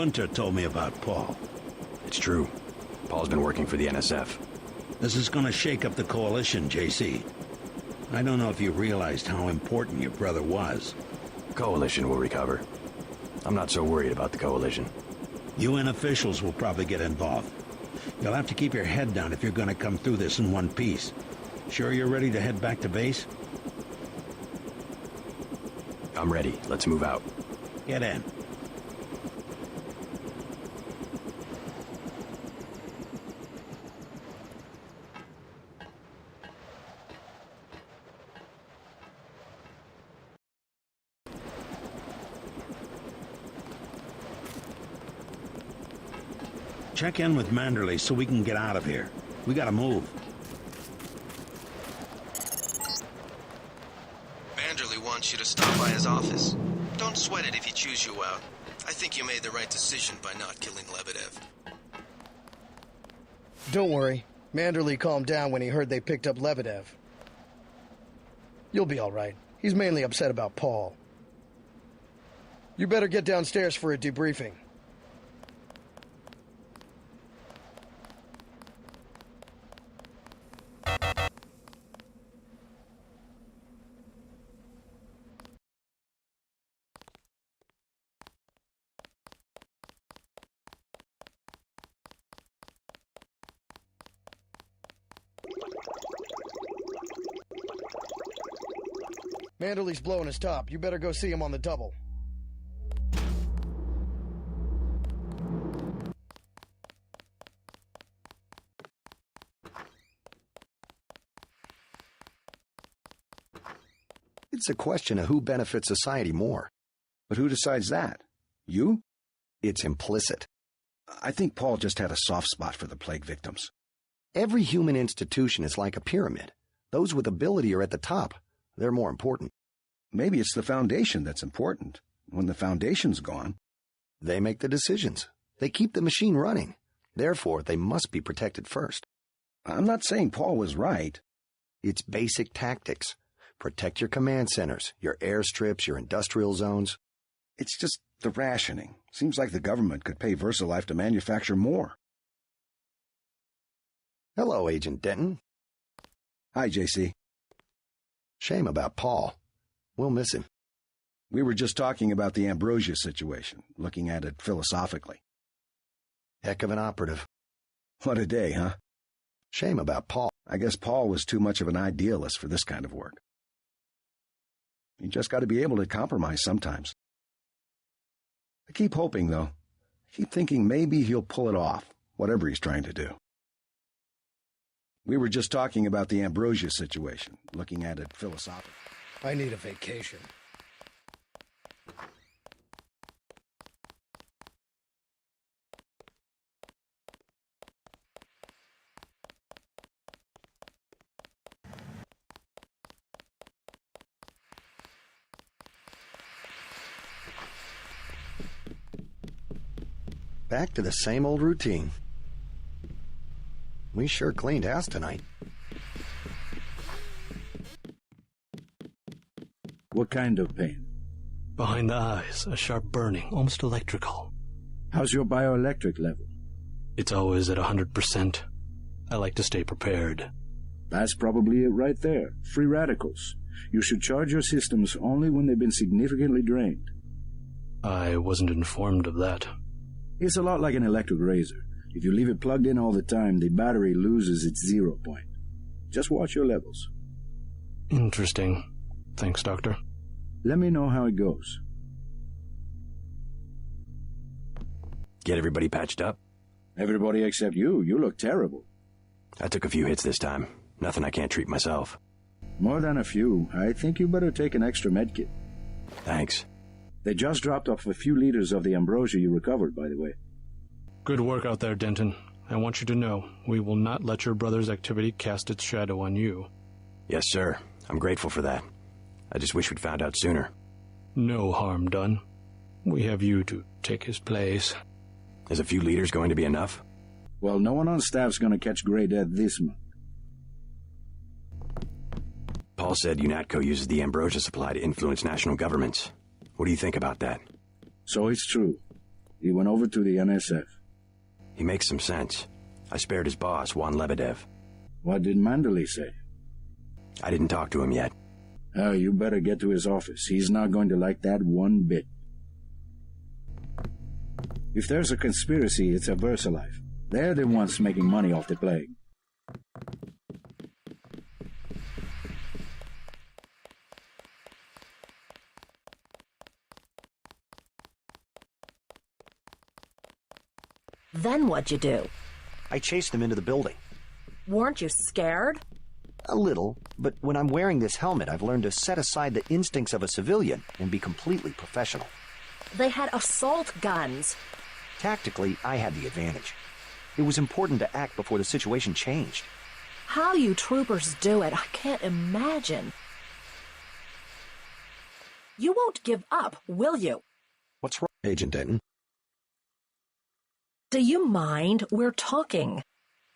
Gunter told me about Paul. It's true. Paul's been working for the NSF. This is gonna shake up the Coalition, JC. I don't know if you realized how important your brother was. Coalition will recover. I'm not so worried about the Coalition. UN officials will probably get involved. You'll have to keep your head down if you're going to come through this in one piece. Sure you're ready to head back to base? I'm ready. Let's move out. Get in. Check in with Manderley so we can get out of here. We gotta move. Manderley wants you to stop by his office. Don't sweat it if he chews you out. I think you made the right decision by not killing Lebedev. Don't worry. Manderley calmed down when he heard they picked up Lebedev. You'll be all right. He's mainly upset about Paul. You better get downstairs for a debriefing. Manderley's blowing his top. You better go see him on the double. It's a question of who benefits society more. But who decides that? You? It's implicit. I think Paul just had a soft spot for the plague victims. Every human institution is like a pyramid. Those with ability are at the top. They're more important. Maybe it's the foundation that's important. When the foundation's gone... They make the decisions. They keep the machine running. Therefore, they must be protected first. I'm not saying Paul was right. It's basic tactics. Protect your command centers, your airstrips, your industrial zones. It's just the rationing. Seems like the government could pay VersaLife to manufacture more. Hello, Agent Denton. Hi, JC. Shame about Paul. We'll miss him. We were just talking about the Ambrosia situation, looking at it philosophically. Heck of an operative. What a day, huh? Shame about Paul. I guess Paul was too much of an idealist for this kind of work. You just got to be able to compromise sometimes. I keep hoping, though. I keep thinking maybe he'll pull it off, whatever he's trying to do. We were just talking about the Ambrosia situation, looking at it philosophically. I need a vacation. Back to the same old routine. We sure cleaned house tonight. What kind of pain? Behind the eyes, a sharp burning, almost electrical. How's your bioelectric level? It's always at 100%. I like to stay prepared. That's probably it right there. Free radicals. You should charge your systems only when they've been significantly drained. I wasn't informed of that. It's a lot like an electric razor. If you leave it plugged in all the time, the battery loses its 0 point. Just watch your levels. Interesting. Thanks, Doctor. Let me know how it goes. Get everybody patched up? Everybody except you. You look terrible. I took a few hits this time. Nothing I can't treat myself. More than a few. I think you better take an extra medkit. Thanks. They just dropped off a few liters of the ambrosia you recovered, by the way. Good work out there, Denton. I want you to know, we will not let your brother's activity cast its shadow on you. Yes, sir. I'm grateful for that. I just wish we'd found out sooner. No harm done. We have you to take his place. Is a few liters going to be enough? Well, no one on staff's going to catch Grey Death this month. Paul said UNATCO uses the ambrosia supply to influence national governments. What do you think about that? So it's true. He went over to the NSF. He makes some sense. I spared his boss, Juan Lebedev. What did Manderley say? I didn't talk to him yet. Oh, you better get to his office. He's not going to like that one bit. If there's a conspiracy, it's a VersaLife. They're the ones making money off the plague. Then what'd you do? I chased them into the building. Weren't you scared? A little, but when I'm wearing this helmet, I've learned to set aside the instincts of a civilian and be completely professional. They had assault guns. Tactically, I had the advantage. It was important to act before the situation changed. How you troopers do it, I can't imagine. You won't give up, will you? What's wrong, Agent Denton? Do you mind? We're talking.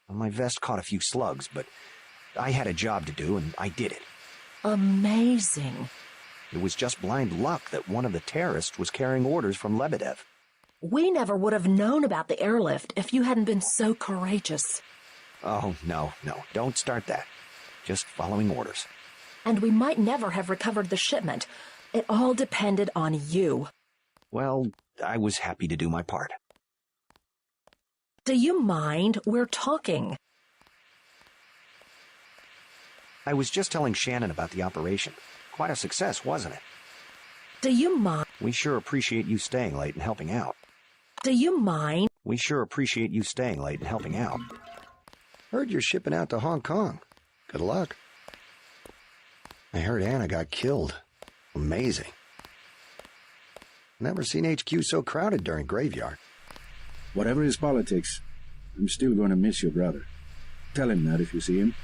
My vest caught a few slugs, but I had a job to do, and I did it. Amazing. It was just blind luck that one of the terrorists was carrying orders from Lebedev. We never would have known about the airlift if you hadn't been so courageous. Oh, no, don't start that. Just following orders. And we might never have recovered the shipment. It all depended on you. Well, I was happy to do my part. Do you mind? We're talking. I was just telling Shannon about the operation. Quite a success, wasn't it? Do you mind? We sure appreciate you staying late and helping out. Do you mind? We sure appreciate you staying late and helping out. Heard you're shipping out to Hong Kong. Good luck. I heard Anna got killed. Amazing. Never seen HQ so crowded during graveyard. Whatever his politics, I'm still going to miss your brother. Tell him that if you see him.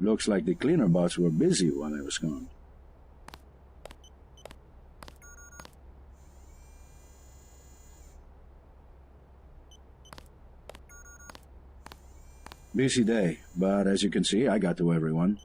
Looks like the cleaner bots were busy while I was gone. Busy day, but as you can see, I got to everyone.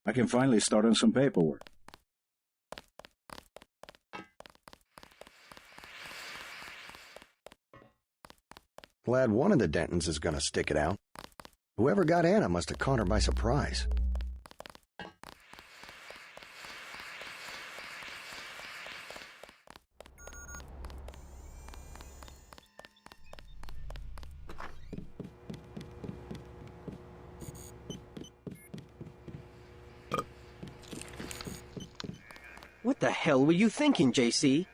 I can finally start on some paperwork. Glad one of the Dentons is gonna stick it out. Whoever got Anna must have caught her by surprise. What the hell were you thinking, JC?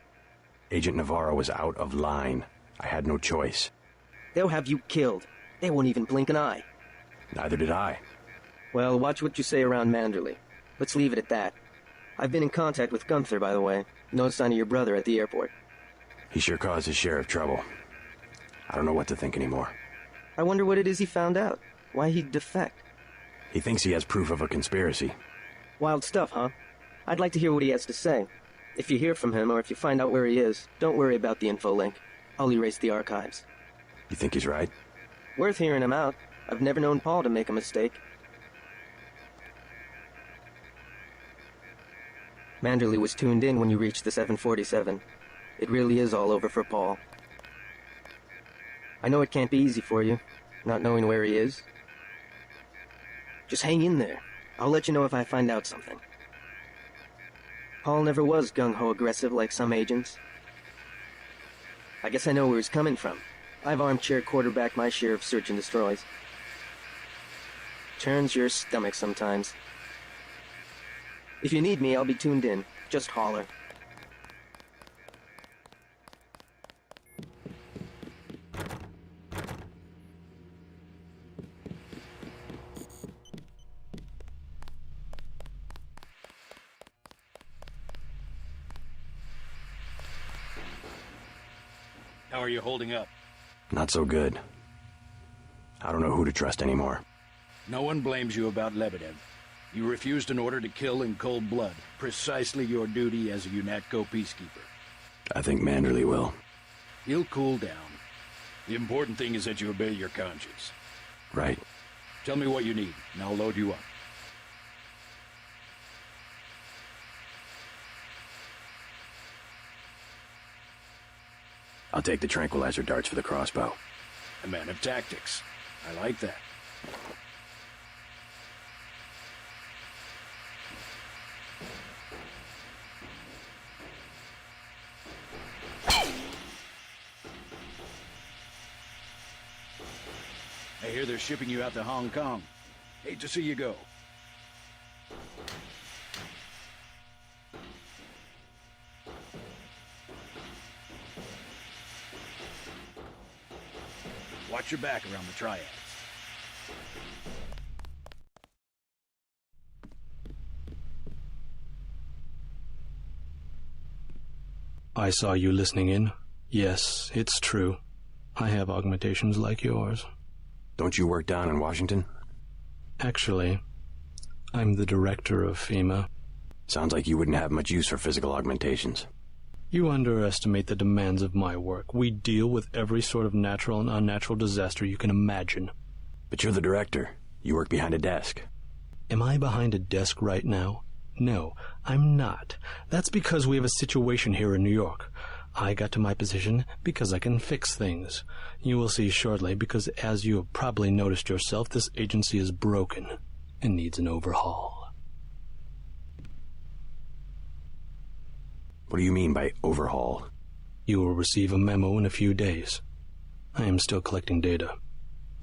Agent Navarro was out of line. I had no choice. They'll have you killed. They won't even blink an eye. Neither did I. Well, watch what you say around Manderley. Let's leave it at that. I've been in contact with Gunther, by the way. No sign of your brother at the airport. He sure caused his share of trouble. I don't know what to think anymore. I wonder what it is he found out. Why he'd defect. He thinks he has proof of a conspiracy. Wild stuff, huh? I'd like to hear what he has to say. If you hear from him, or if you find out where he is, don't worry about the info link. I'll erase the archives. You think he's right? Worth hearing him out. I've never known Paul to make a mistake. Manderley was tuned in when you reached the 747. It really is all over for Paul. I know it can't be easy for you, not knowing where he is. Just hang in there. I'll let you know if I find out something. Paul never was gung-ho aggressive like some agents. I guess I know where he's coming from. I've armchair quarterbacked my share of search and destroys. Turns your stomach sometimes. If you need me, I'll be tuned in. Just holler. How are you holding up? Not so good. I don't know who to trust anymore. No one blames you about Lebedev. You refused an order to kill in cold blood, precisely your duty as a UNATCO peacekeeper. I think Manderley will. He'll cool down. The important thing is that you obey your conscience. Right. Tell me what you need, and I'll load you up. I'll take the tranquilizer darts for the crossbow. A man of tactics. I like that. I hear they're shipping you out to Hong Kong. Hate to see you go. Watch your back around the triads. I saw you listening in. Yes, it's true. I have augmentations like yours. Don't you work down in Washington? Actually, I'm the director of FEMA. Sounds like you wouldn't have much use for physical augmentations. You underestimate the demands of my work. We deal with every sort of natural and unnatural disaster you can imagine. But you're the director. You work behind a desk. Am I behind a desk right now? No, I'm not. That's because we have a situation here in New York. I got to my position because I can fix things. You will see shortly, because as you have probably noticed yourself, this agency is broken and needs an overhaul. What do you mean by overhaul? You will receive a memo in a few days. I am still collecting data.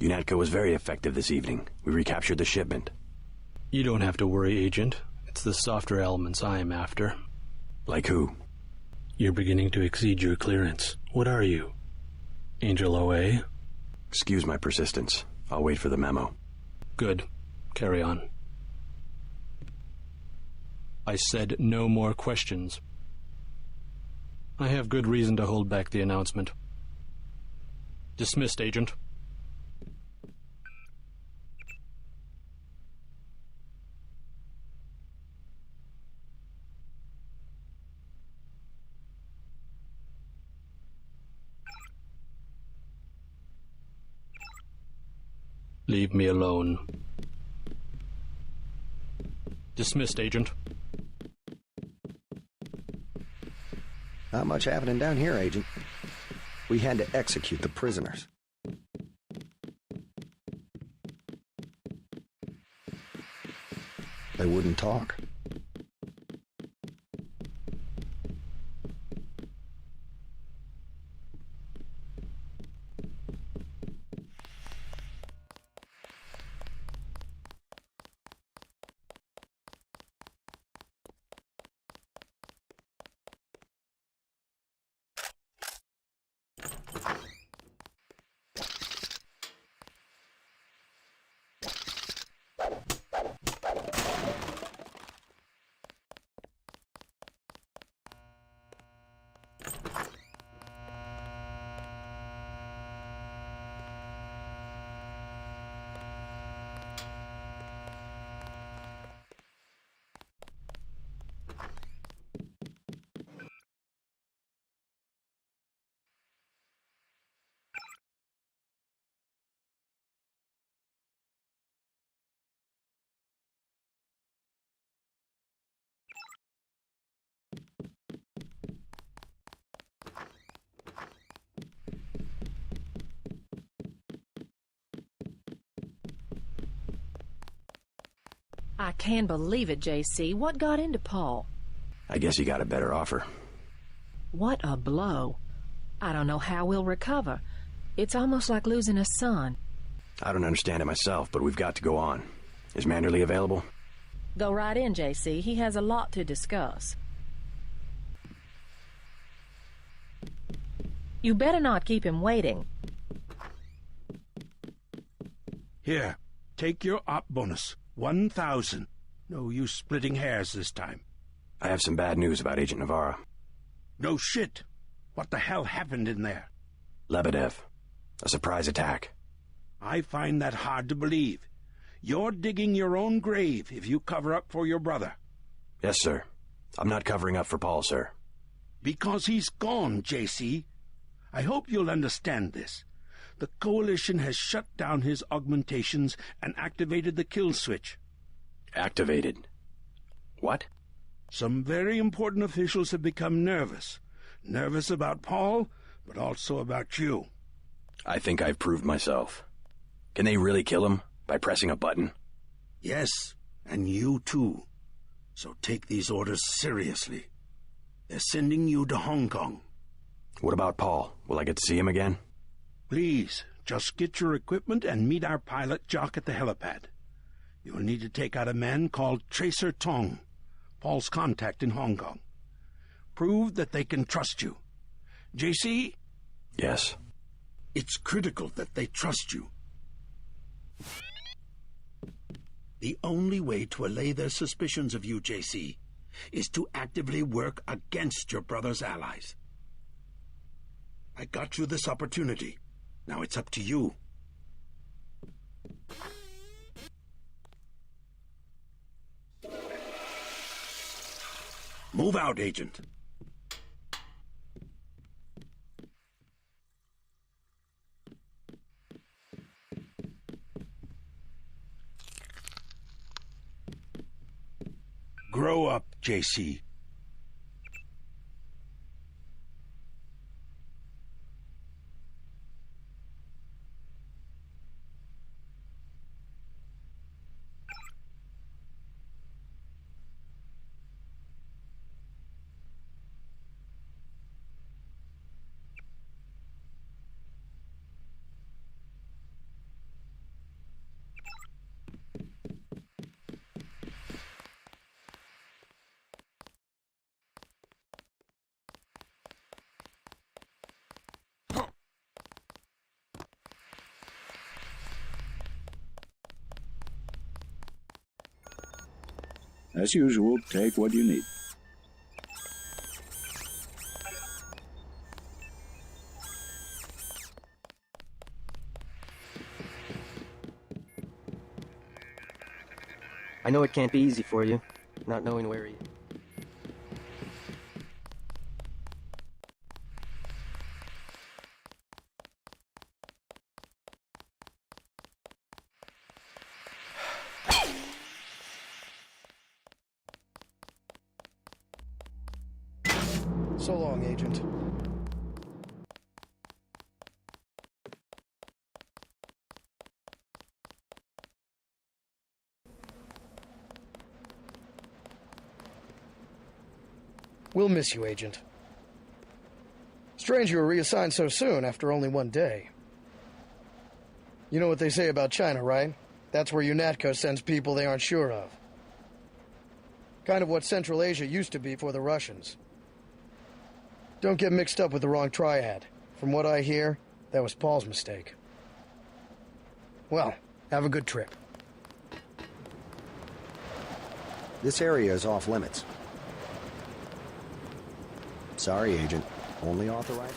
UNATCO was very effective this evening. We recaptured the shipment. You don't have to worry, Agent. It's the softer elements I am after. Like who? You're beginning to exceed your clearance. What are you? Angel OA? Excuse my persistence. I'll wait for the memo. Good. Carry on. I said no more questions. I have good reason to hold back the announcement. Dismissed, Agent. Leave me alone. Dismissed, Agent. Not much happening down here, Agent. We had to execute the prisoners. They wouldn't talk. I can't believe it, JC. What got into Paul? I guess he got a better offer. What a blow. I don't know how we'll recover. It's almost like losing a son. I don't understand it myself, but we've got to go on. Is Manderley available? Go right in, JC. He has a lot to discuss. You better not keep him waiting. Here, take your op bonus. 1,000. No use splitting hairs this time. I have some bad news about Agent Navarro. No shit. What the hell happened in there? Lebedev. A surprise attack. I find that hard to believe. You're digging your own grave if you cover up for your brother. Yes, sir. I'm not covering up for Paul, sir. Because he's gone, JC. I hope you'll understand this. The Coalition has shut down his augmentations and activated the kill switch. Activated? What? Some very important officials have become nervous. Nervous about Paul, but also about you. I think I've proved myself. Can they really kill him by pressing a button? Yes, and you too. So take these orders seriously. They're sending you to Hong Kong. What about Paul? Will I get to see him again? Please, just get your equipment and meet our pilot Jock at the helipad. You'll need to take out a man called Tracer Tong, Paul's contact in Hong Kong. Prove that they can trust you. JC? Yes. It's critical that they trust you. The only way to allay their suspicions of you, JC, is to actively work against your brother's allies. I got you this opportunity. Now it's up to you. Move out, Agent. Grow up, JC. As usual, take what you need. I know it can't be easy for you, not knowing where he is. So long, Agent. We'll miss you, Agent. Strange you were reassigned so soon after only one day. You know what they say about China, right? That's where UNATCO sends people they aren't sure of. Kind of what Central Asia used to be for the Russians. Don't get mixed up with the wrong triad. From what I hear, that was Paul's mistake. Well, have a good trip. This area is off limits. Sorry, Agent. Only authorized.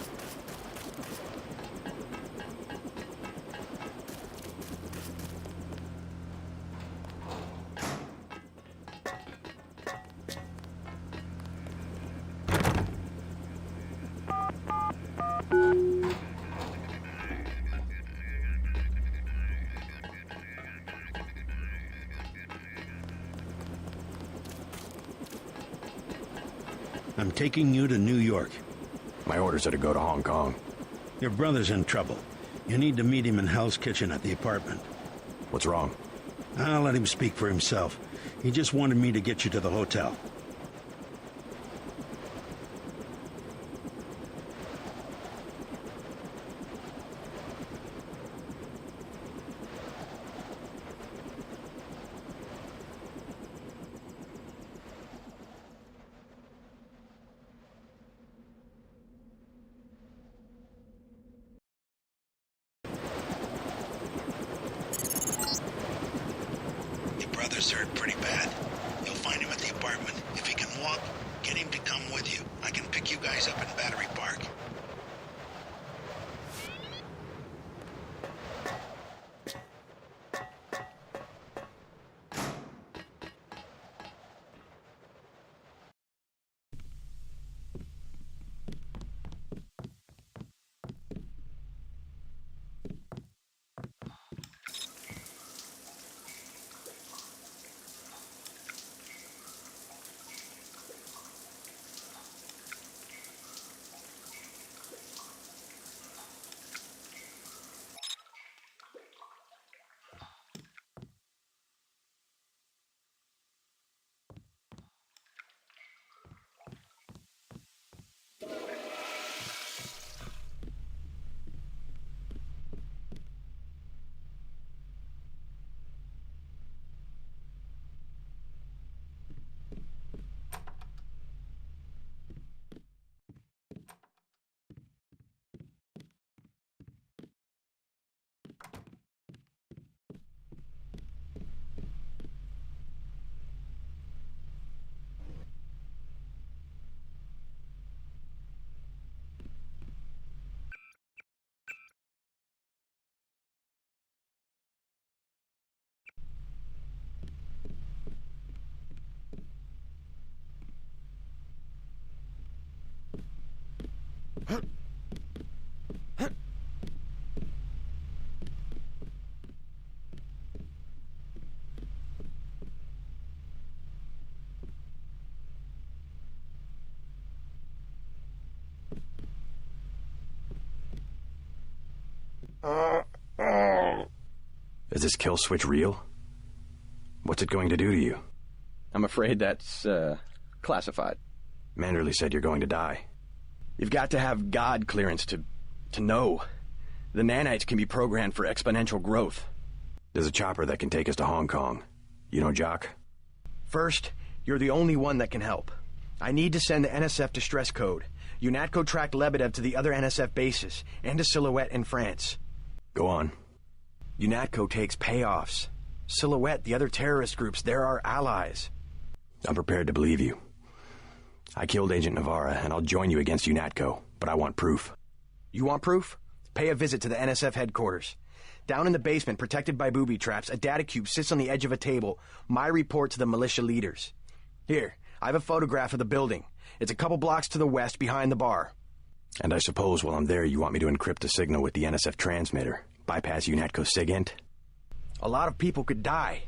I'm taking you to New York. My orders are to go to Hong Kong. Your brother's in trouble. You need to meet him in Hell's Kitchen at the apartment. What's wrong? I'll let him speak for himself. He just wanted me to get you to the hotel. Brother's hurt pretty bad. You'll find him at the apartment. If he can walk, get him to come with you. I can pick you guys up in Battery Park. Is this kill switch real? What's it going to do to you? I'm afraid that's, classified. Manderley said you're going to die. You've got to have God clearance to know. The nanites can be programmed for exponential growth. There's a chopper that can take us to Hong Kong. You know Jock? First, you're the only one that can help. I need to send the NSF distress code. UNATCO tracked Lebedev to the other NSF bases, and to Silhouette in France. Go on. UNATCO takes payoffs. Silhouette, the other terrorist groups, they're our allies. I'm prepared to believe you. I killed Agent Navarra, and I'll join you against UNATCO, but I want proof. You want proof? Pay a visit to the NSF headquarters. Down in the basement, protected by booby traps, a data cube sits on the edge of a table. My report to the militia leaders. Here, I have a photograph of the building. It's a couple blocks to the west, behind the bar. And I suppose while I'm there, you want me to encrypt the signal with the NSF transmitter. Bypass UNATCO SIGINT? A lot of people could die.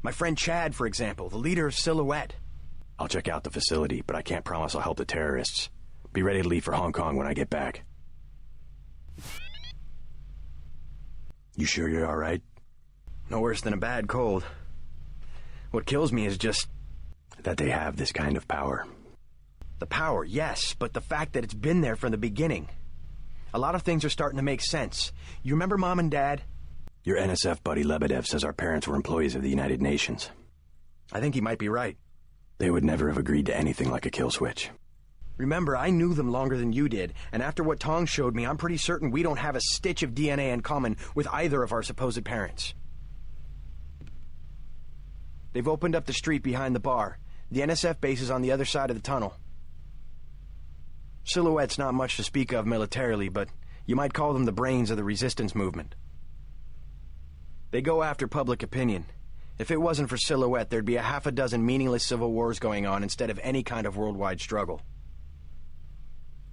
My friend Chad, for example, the leader of Silhouette. I'll check out the facility, but I can't promise I'll help the terrorists. Be ready to leave for Hong Kong when I get back. You sure you're all right? No worse than a bad cold. What kills me is just that they have this kind of power. The power, yes, but the fact that it's been there from the beginning. A lot of things are starting to make sense. You remember Mom and Dad? Your NSF buddy Lebedev says our parents were employees of the United Nations. I think he might be right. They would never have agreed to anything like a kill switch. Remember, I knew them longer than you did, and after what Tong showed me, I'm pretty certain we don't have a stitch of DNA in common with either of our supposed parents. They've opened up the street behind the bar. The NSF base is on the other side of the tunnel. Silhouette's not much to speak of militarily, but you might call them the brains of the resistance movement. They go after public opinion. If it wasn't for Silhouette, there'd be a half a dozen meaningless civil wars going on instead of any kind of worldwide struggle.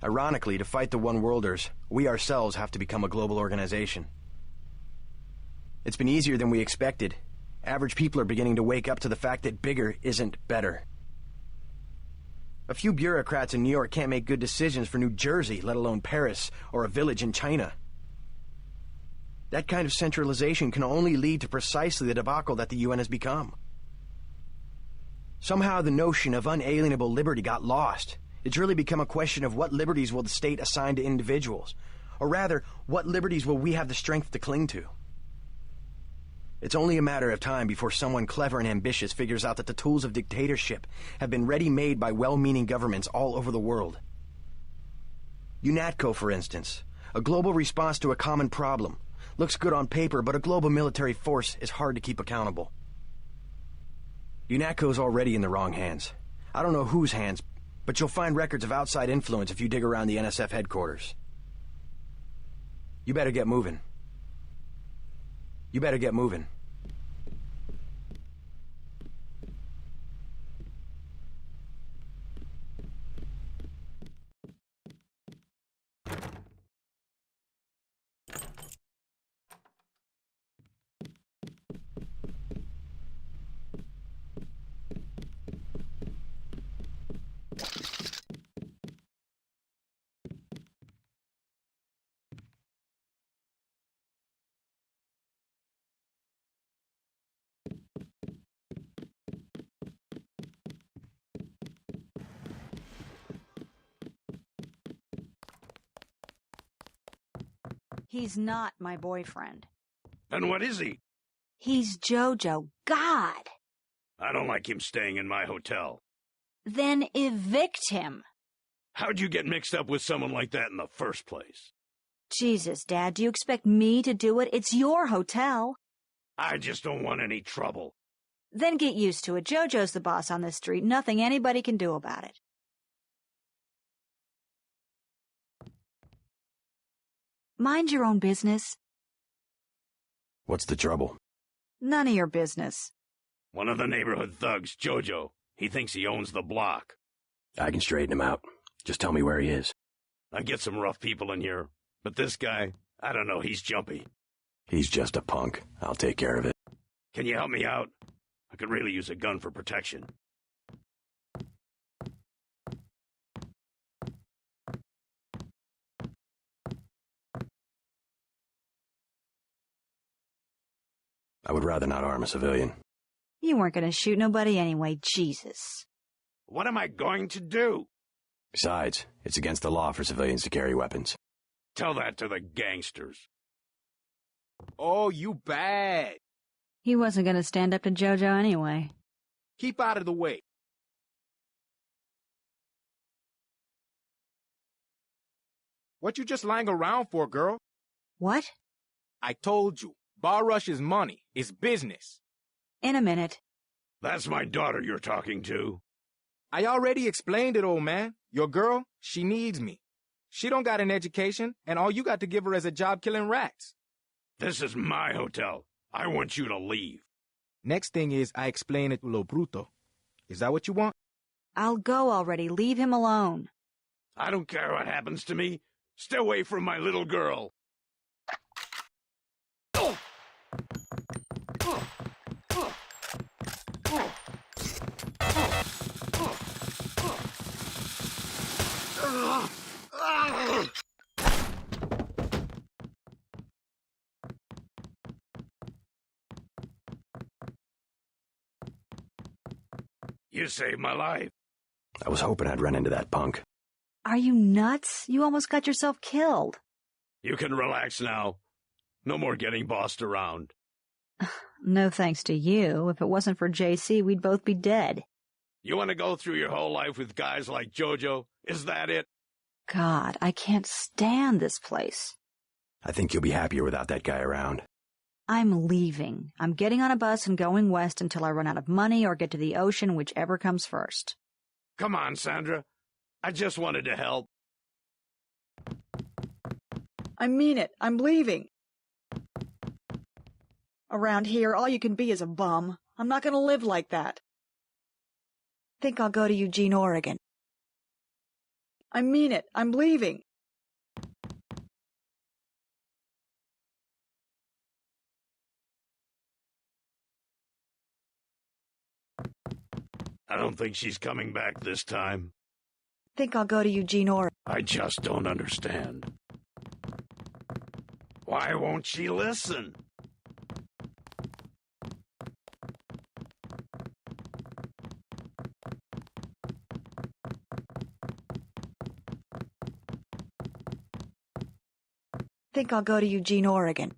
Ironically, to fight the One-Worlders, we ourselves have to become a global organization. It's been easier than we expected. Average people are beginning to wake up to the fact that bigger isn't better. A few bureaucrats in New York can't make good decisions for New Jersey, let alone Paris or a village in China. That kind of centralization can only lead to precisely the debacle that the UN has become. Somehow the notion of unalienable liberty got lost. It's really become a question of what liberties will the state assign to individuals, or rather, what liberties will we have the strength to cling to? It's only a matter of time before someone clever and ambitious figures out that the tools of dictatorship have been ready-made by well-meaning governments all over the world. UNATCO, for instance, a global response to a common problem. Looks good on paper, but a global military force is hard to keep accountable. UNATCO's already in the wrong hands. I don't know whose hands, but you'll find records of outside influence if you dig around the NSF headquarters. You better get moving. You better get moving. He's not my boyfriend. Then what is he? He's Jojo. God! I don't like him staying in my hotel. Then evict him. How'd you get mixed up with someone like that in the first place? Jesus, Dad, do you expect me to do it? It's your hotel. I just don't want any trouble. Then get used to it. Jojo's the boss on this street. Nothing anybody can do about it. Mind your own business. What's the trouble? None of your business. One of the neighborhood thugs, Jojo. He thinks he owns the block. I can straighten him out. Just tell me where he is. I get some rough people in here, but this guy, I don't know, he's jumpy. He's just a punk. I'll take care of it. Can you help me out? I could really use a gun for protection. I would rather not arm a civilian. You weren't going to shoot nobody anyway, Jesus. What am I going to do? Besides, it's against the law for civilians to carry weapons. Tell that to the gangsters. Oh, you bad. He wasn't going to stand up to Jojo anyway. Keep out of the way. What you just lying around for, girl? What? I told you. Bar rush is money. It's business. In a minute. That's my daughter you're talking to. I already explained it, old man. Your girl, she needs me. She don't got an education, and all you got to give her is a job killing rats. This is my hotel. I want you to leave. Next thing is I explain it to Lo Bruto. Is that what you want? I'll go already. Leave him alone. I don't care what happens to me. Stay away from my little girl. Ugh. You saved my life. I was hoping I'd run into that punk. Are you nuts? You almost got yourself killed. You can relax now. No more getting bossed around. No thanks to you. If it wasn't for JC, we'd both be dead. You want to go through your whole life with guys like Jojo? Is that it? God, I can't stand this place. I think you'll be happier without that guy around. I'm leaving. I'm getting on a bus and going west until I run out of money or get to the ocean, whichever comes first. Come on, Sandra. I just wanted to help. I mean it. I'm leaving. Around here, all you can be is a bum. I'm not going to live like that. Think I'll go to Eugene, Oregon. I mean it. I'm leaving. I don't think she's coming back this time. Think I'll go to Eugene, Oregon. I just don't understand. Why won't she listen? Think I'll go to Eugene, Oregon.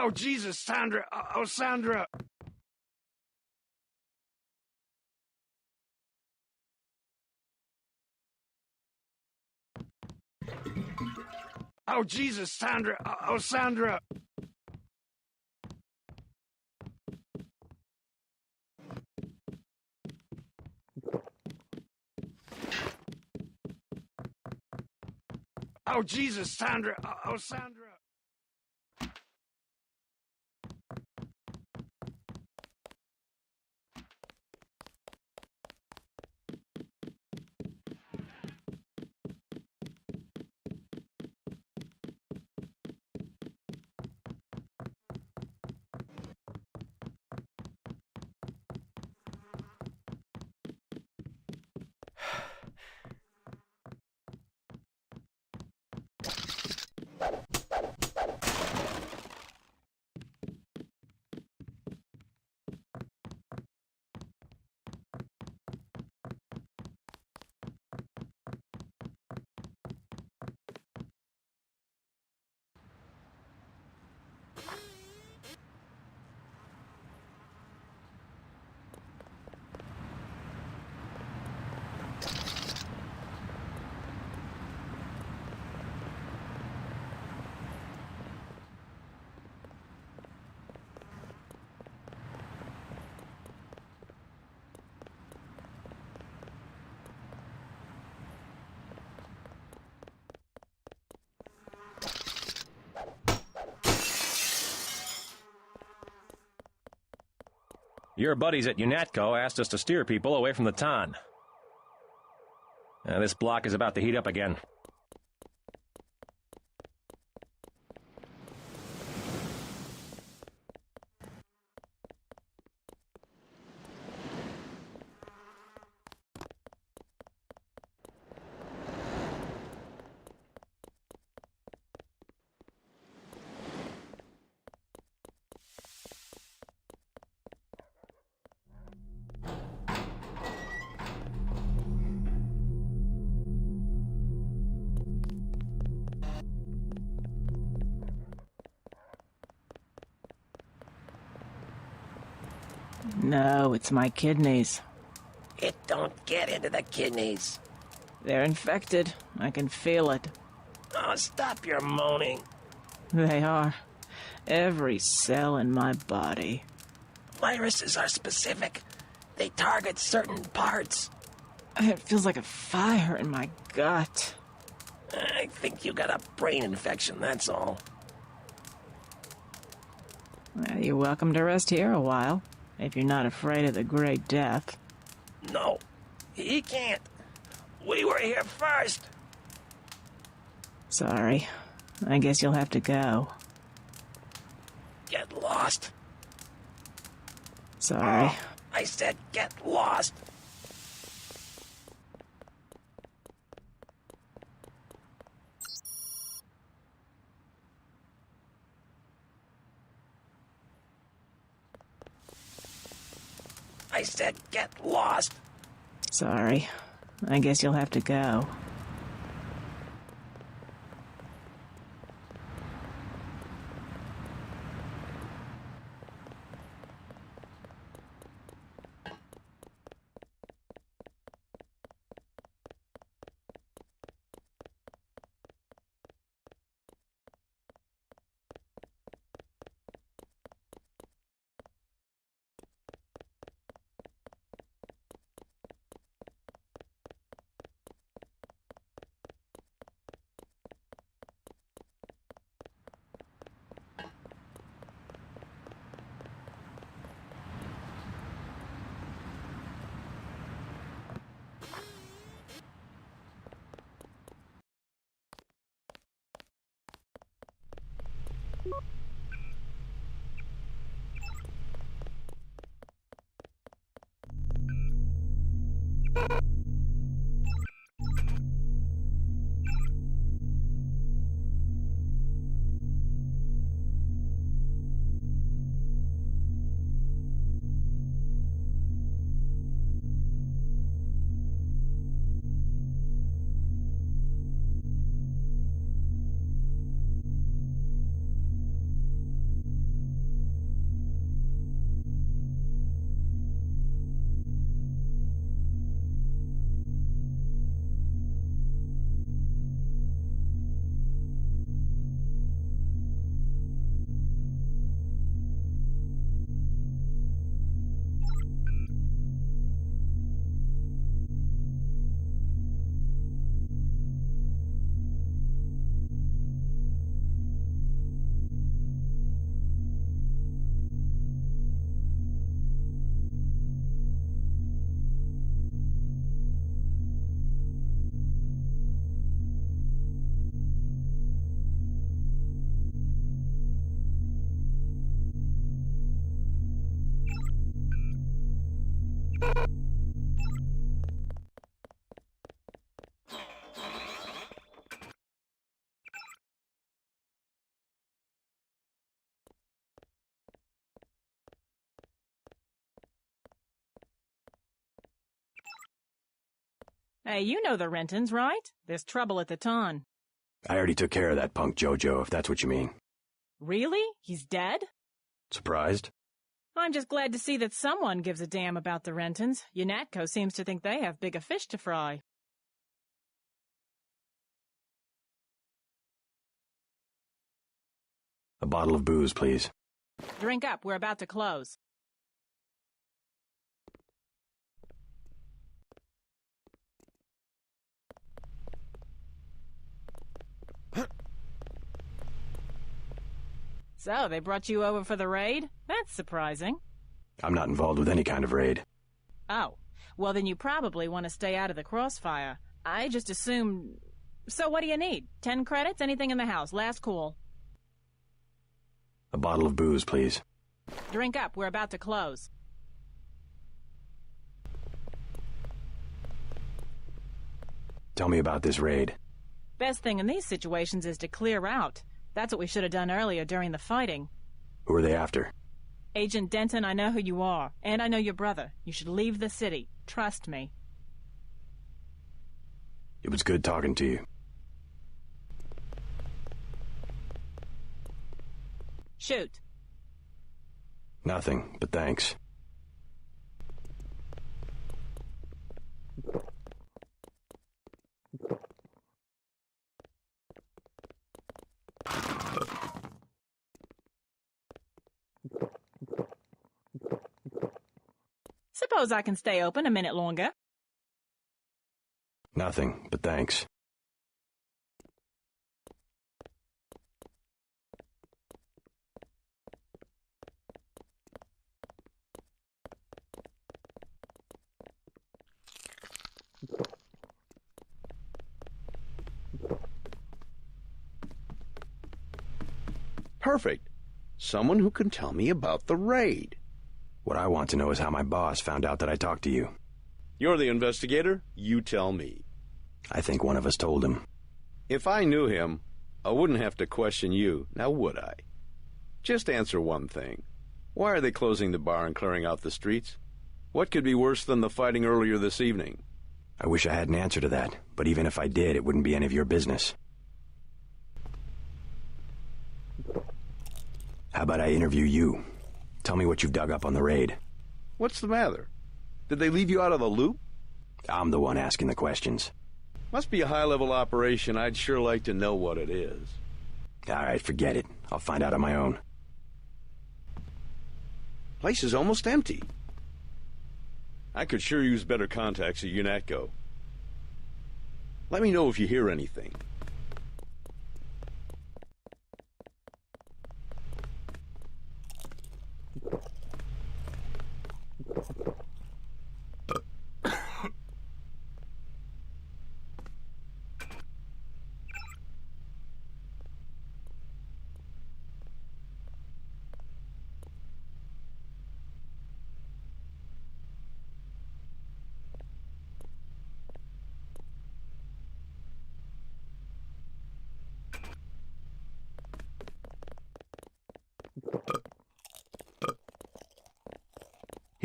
Oh, Jesus, Sandra. Oh, Sandra. Oh, Jesus, Sandra. Oh, Sandra. Oh, Jesus, Sandra. Oh, Sandra. Your buddies at UNATCO asked us to steer people away from the Ton. This block is about to heat up again. No, it's my kidneys. It don't get into the kidneys. They're infected. I can feel it. Oh, stop your moaning. They are. Every cell in my body. Viruses are specific. They target certain parts. It feels like a fire in my gut. I think you got a brain infection, that's all. Well, you're welcome to rest here a while, if you're not afraid of the Great Death. No, he can't. We were here first. Sorry. I guess you'll have to go. Get lost. Sorry. Oh, I said get lost. I said get lost. Sorry. I guess you'll have to go. Hey, you know the Rentons, right? There's trouble at the Ton. I already took care of that punk Jojo, if that's what you mean. Really? He's dead? Surprised? I'm just glad to see that someone gives a damn about the Rentons. Unatco seems to think they have bigger fish to fry. A bottle of booze, please. Drink up, we're about to close. So, they brought you over for the raid? That's surprising. I'm not involved with any kind of raid. Oh, well then you probably want to stay out of the crossfire. I just assumed... So what do you need? 10 credits? Anything in the house. Last call. A bottle of booze, please. Drink up, we're about to close. Tell me about this raid. Best thing in these situations is to clear out. That's what we should have done earlier during the fighting. Who are they after? Agent Denton, I know who you are, and I know your brother. You should leave the city. Trust me. It was good talking to you. Shoot. Nothing, but thanks. Suppose I can stay open a minute longer. Nothing, but thanks. Perfect. Someone who can tell me about the raid. What I want to know is how my boss found out that I talked to you. You're the investigator. You tell me. I think one of us told him. If I knew him, I wouldn't have to question you, now would I? Just answer one thing. Why are they closing the bar and clearing out the streets? What could be worse than the fighting earlier this evening? I wish I had an answer to that, but even if I did, it wouldn't be any of your business. How about I interview you? Tell me what you've dug up on the raid. What's the matter? Did they leave you out of the loop? I'm the one asking the questions. Must be a high-level operation. I'd sure like to know what it is. All right, forget it. I'll find out on my own. Place is almost empty. I could sure use better contacts at UNATCO. Let me know if you hear anything.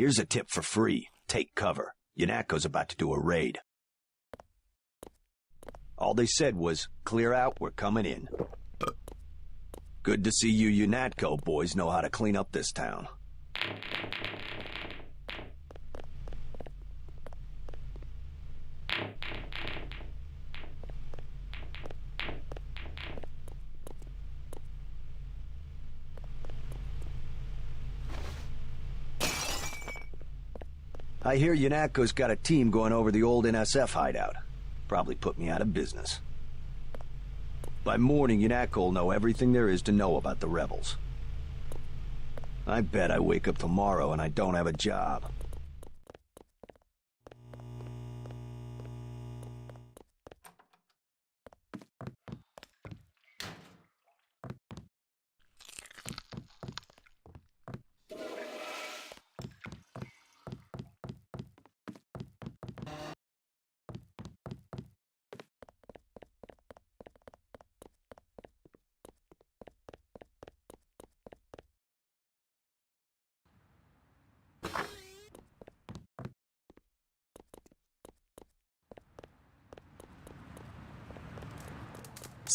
Here's a tip for free. Take cover. UNATCO's about to do a raid. All they said was, clear out, we're coming in. Good to see you UNATCO boys know how to clean up this town. I hear UNATCO's got a team going over the old NSF hideout. Probably put me out of business. By morning, UNATCO will know everything there is to know about the rebels. I bet I wake up tomorrow and I don't have a job.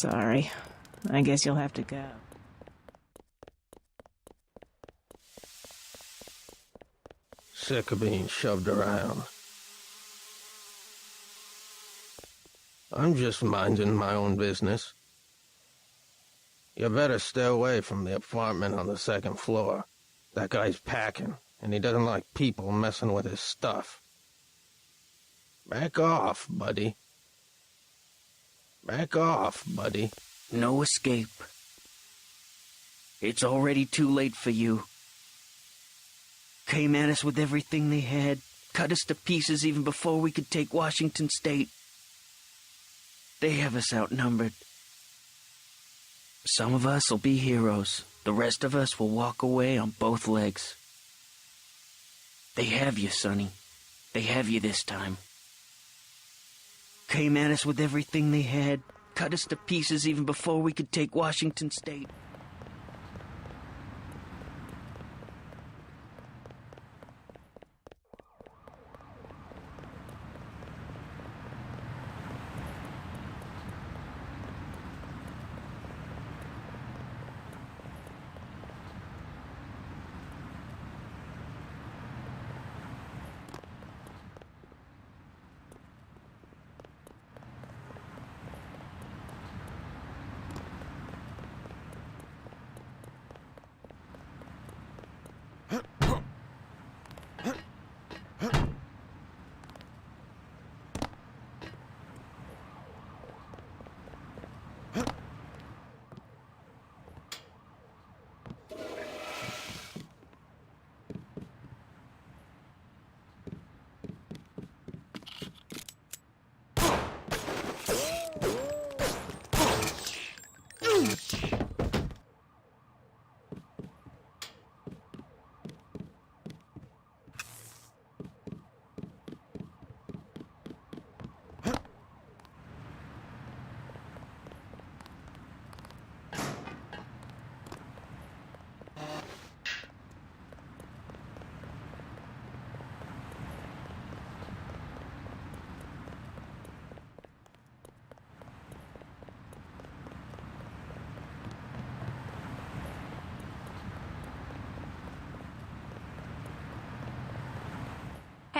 Sorry. I guess you'll have to go. Sick of being shoved around. I'm just minding my own business. You better stay away from the apartment on the second floor. That guy's packing, and he doesn't like people messing with his stuff. Back off, buddy. Back off, buddy. No escape. It's already too late for you. Came at us with everything they had, cut us to pieces even before we could take Washington State. They have us outnumbered. Some of us will be heroes. The rest of us will walk away on both legs. They have you, Sonny. They have you this time. Came at us with everything they had, cut us to pieces even before we could take Washington State.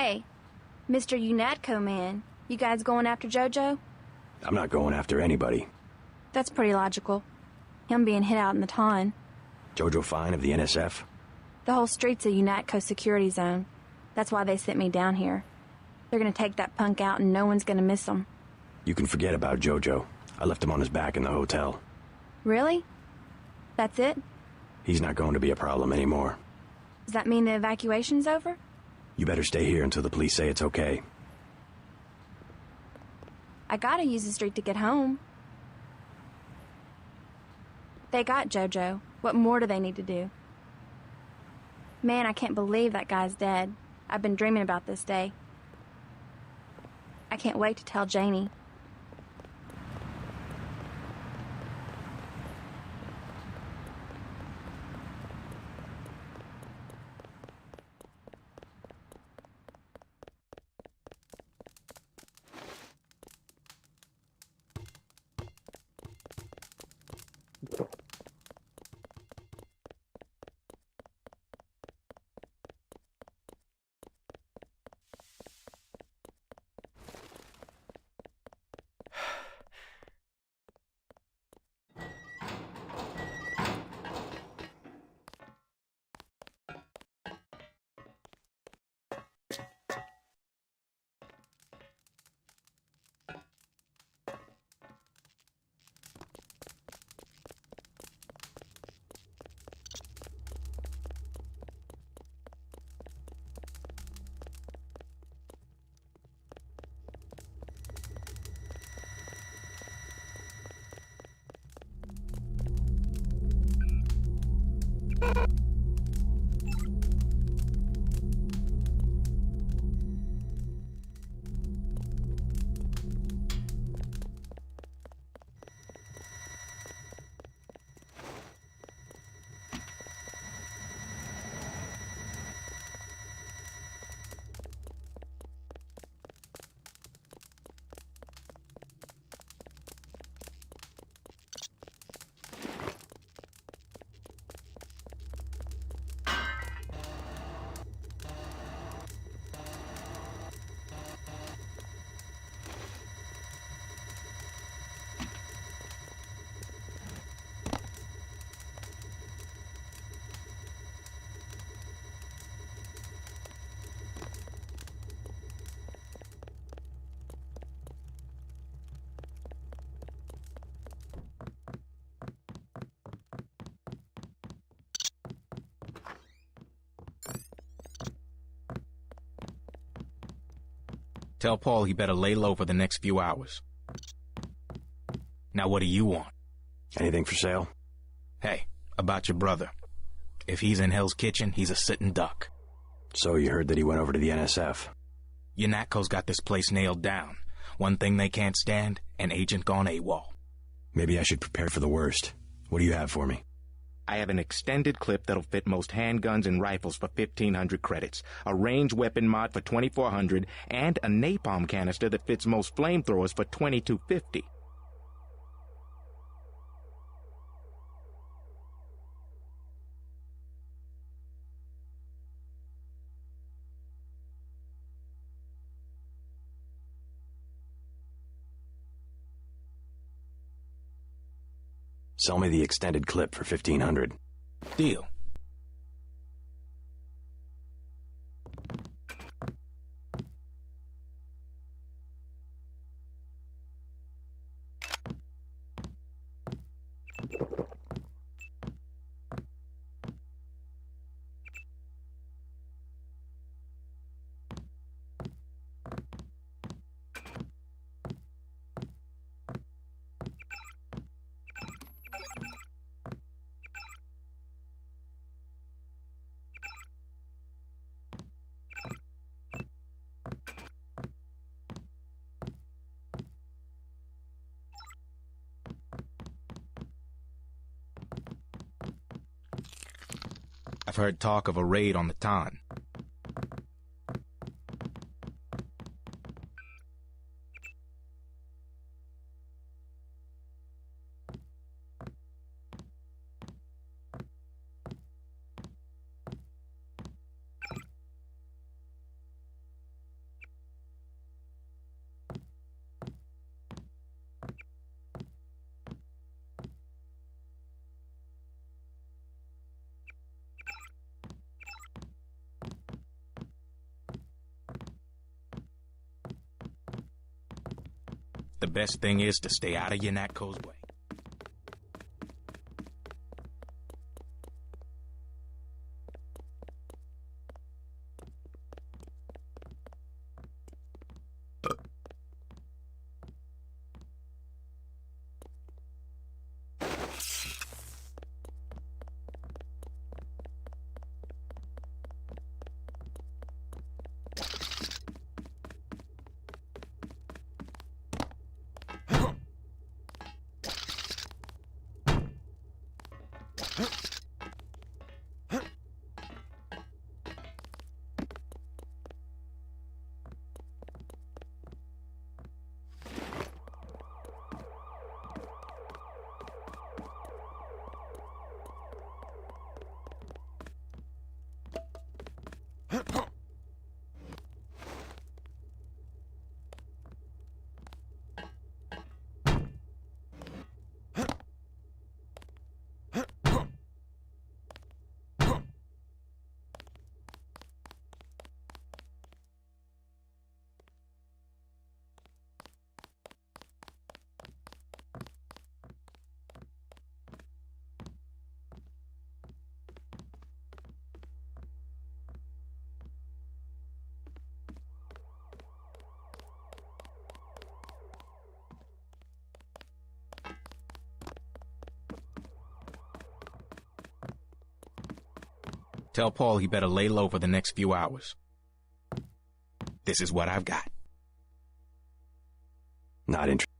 Hey, Mr. UNATCO man, you guys going after JoJo? I'm not going after anybody. That's pretty logical. Him being hit out in the ton. Jojo Fine of the NSF? The whole street's a UNATCO security zone. That's why they sent me down here. They're gonna take that punk out and no one's gonna miss him. You can forget about Jojo. I left him on his back in the hotel. Really? That's it? He's not going to be a problem anymore. Does that mean the evacuation's over? You better stay here until the police say it's okay. I gotta use the street to get home. They got JoJo. What more do they need to do? Man, I can't believe that guy's dead. I've been dreaming about this day. I can't wait to tell Janie. Tell Paul he better lay low for the next few hours. Now what do you want? Anything for sale? Hey, about your brother. If he's in Hell's Kitchen, he's a sitting duck. So you heard that he went over to the NSF? UNATCO's got this place nailed down. One thing they can't stand, an agent gone AWOL. Maybe I should prepare for the worst. What do you have for me? I have an extended clip that'll fit most handguns and rifles for 1,500 credits, a range weapon mod for 2,400, and a napalm canister that fits most flamethrowers for 2,250. Sell me the extended clip for 1,500. Deal. I've heard talk of a raid on the Ton. The best thing is to stay out of Yanatko's way. Tell Paul he better lay low for the next few hours. This is what I've got. Not interested.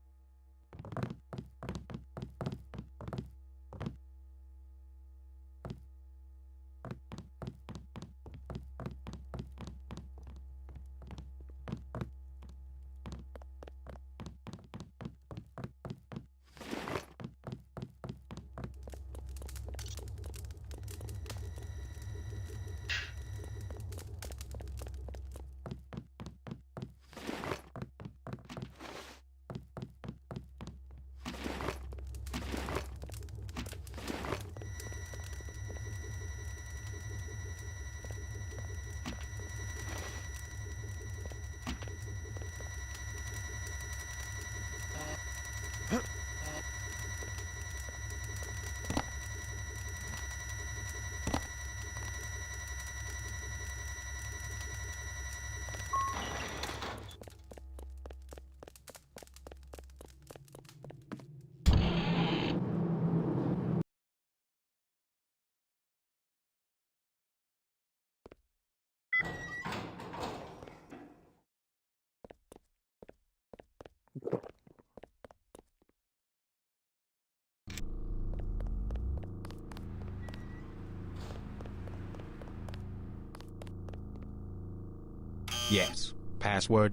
Yes. Password?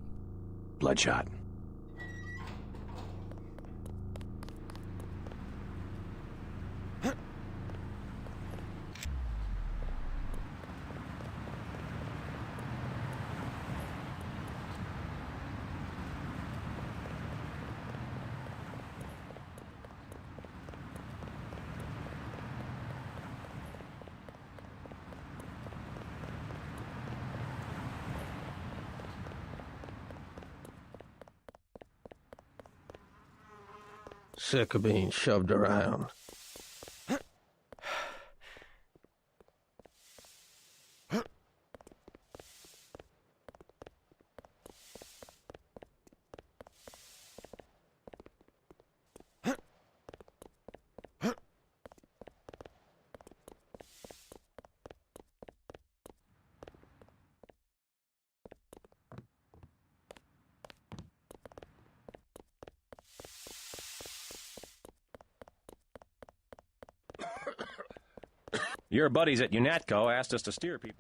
Bloodshot. Sick of being shoved around. Your buddies at UNATCO asked us to steer people.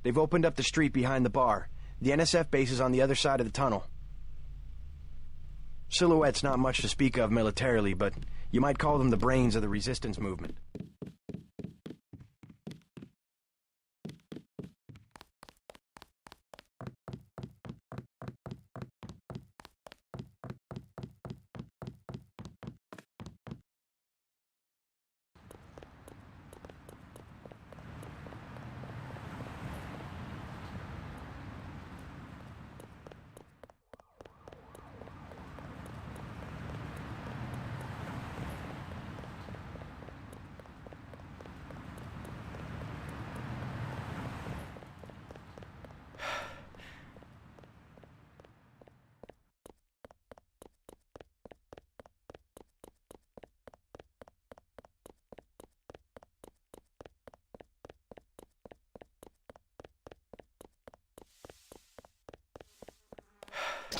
They've opened up the street behind the bar. The NSF base is on the other side of the tunnel. Silhouette's not much to speak of militarily, but you might call them the brains of the resistance movement. I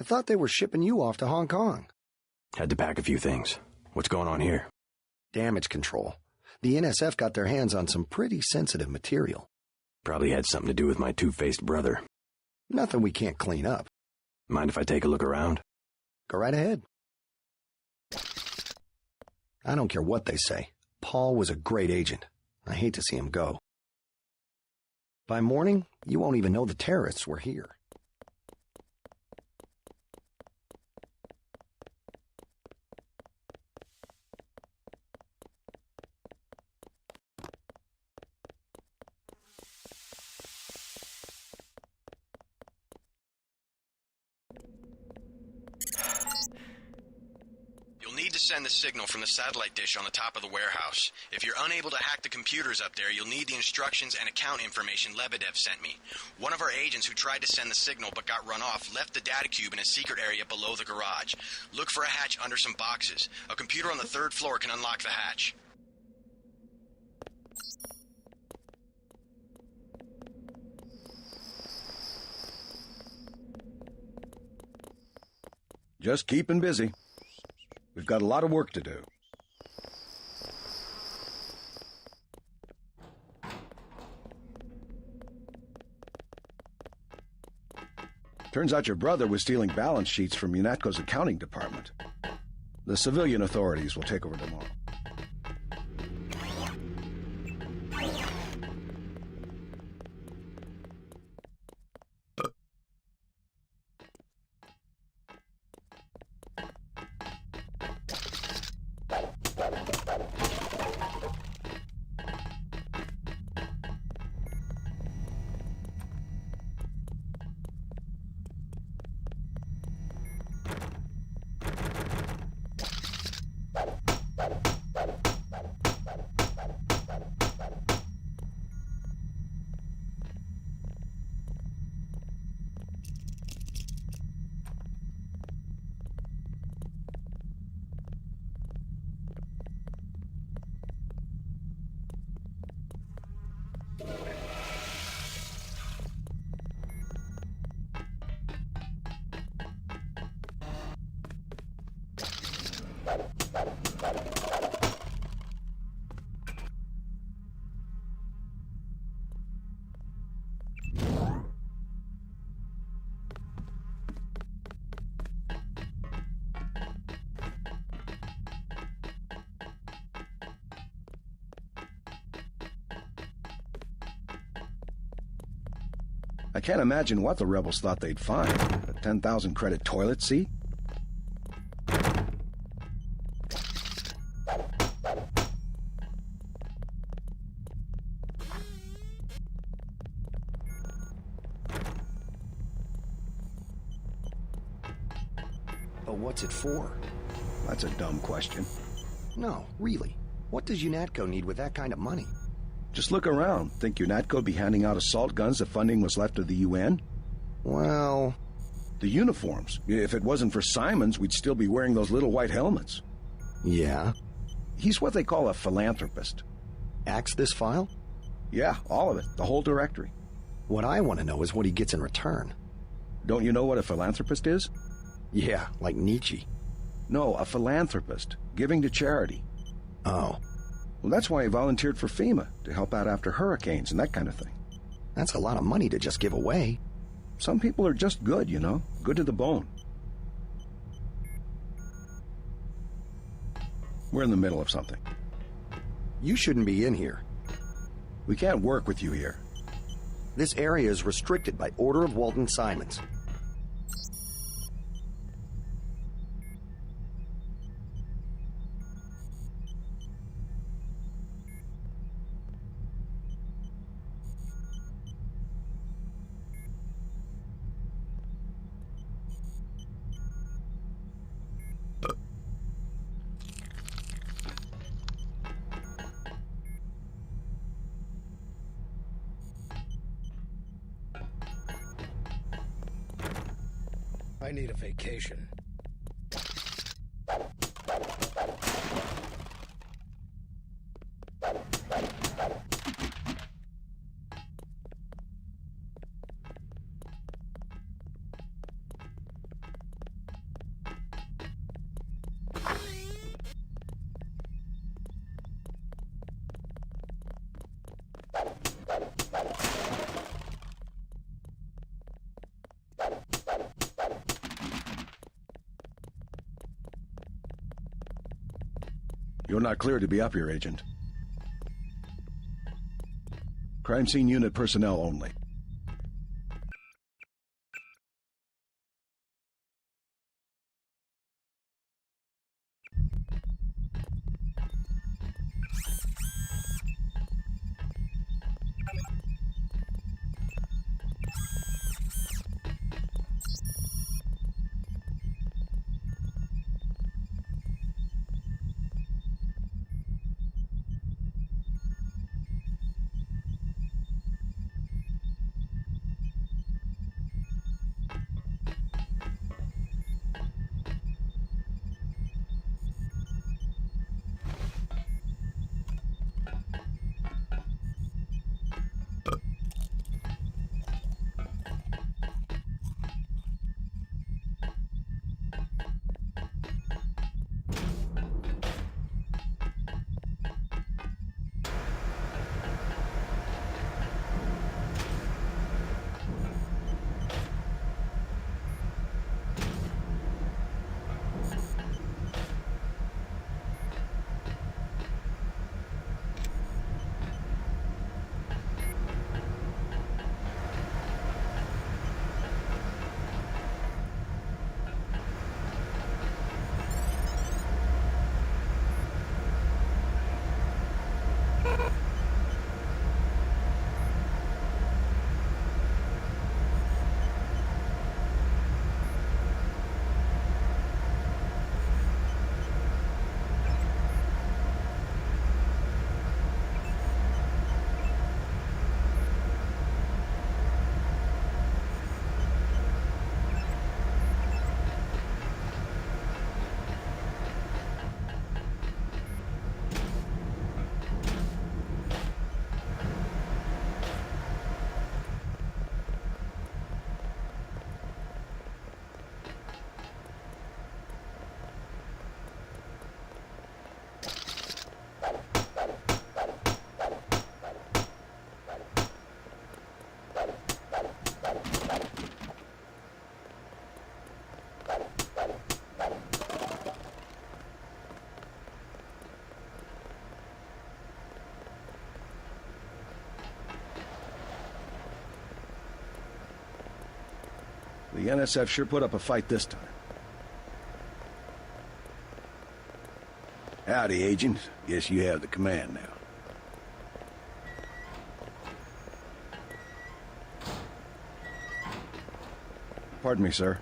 thought they were shipping you off to Hong Kong. Had to pack a few things. What's going on here? Damage control. The NSF got their hands on some pretty sensitive material. Probably had something to do with my two-faced brother. Nothing we can't clean up. Mind if I take a look around? Go right ahead. I don't care what they say. Paul was a great agent. I hate to see him go. By morning, you won't even know the terrorists were here. Send the signal from the satellite dish on the top of the warehouse. If you're unable to hack the computers up there, you'll need the instructions and account information Lebedev sent me. One of our agents who tried to send the signal but got run off left the data cube in a secret area below the garage. Look for a hatch under some boxes. A computer on the 3rd floor can unlock the hatch. Just keeping busy. We've got a lot of work to do. Turns out your brother was stealing balance sheets from UNATCO's accounting department. The civilian authorities will take over tomorrow. I can't imagine what the rebels thought they'd find. A 10,000 credit toilet seat? But what's it for? That's a dumb question. No, really. What does UNATCO need with that kind of money? Just look around. Think UNATCO'd be handing out assault guns if funding was left to the UN? Well... The uniforms. If it wasn't for Simons, we'd still be wearing those little white helmets. Yeah? He's what they call a philanthropist. Axe this file? Yeah, all of it. The whole directory. What I want to know is what he gets in return. Don't you know what a philanthropist is? Yeah, like Nietzsche. No, a philanthropist. Giving to charity. Oh. Well, that's why he volunteered for FEMA, to help out after hurricanes and that kind of thing. That's a lot of money to just give away. Some people are just good, you know? Good to the bone. We're in the middle of something. You shouldn't be in here. We can't work with you here. This area is restricted by order of Walton Simons. I need a vacation. You're not cleared to be up here, Agent. Crime scene unit personnel only. The NSF sure put up a fight this time. Howdy, Agent. Guess you have the command now. Pardon me, sir.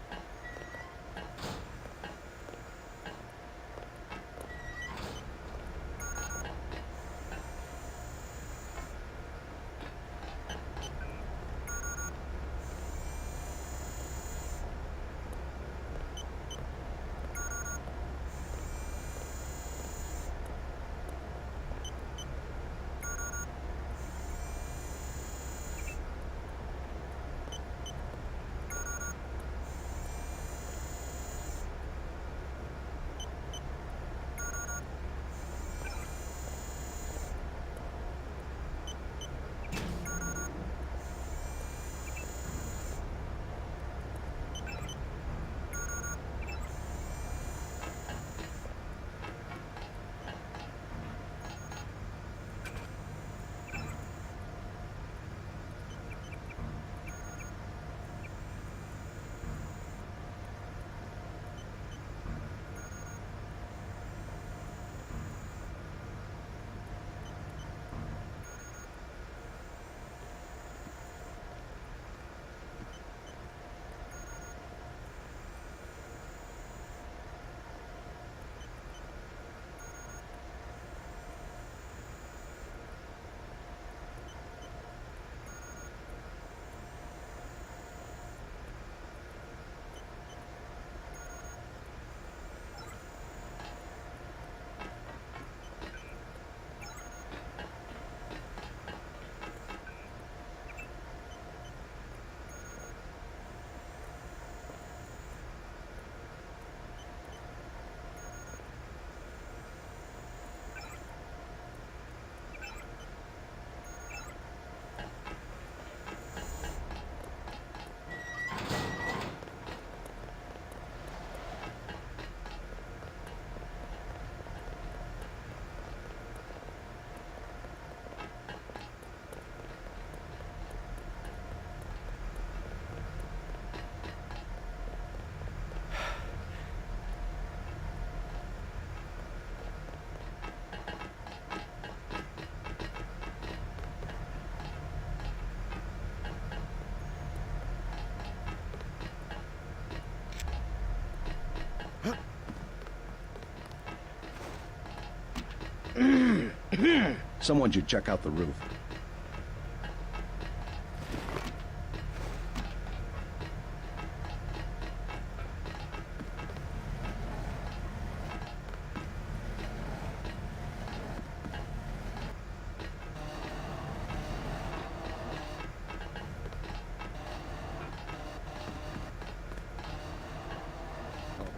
Someone should check out the roof.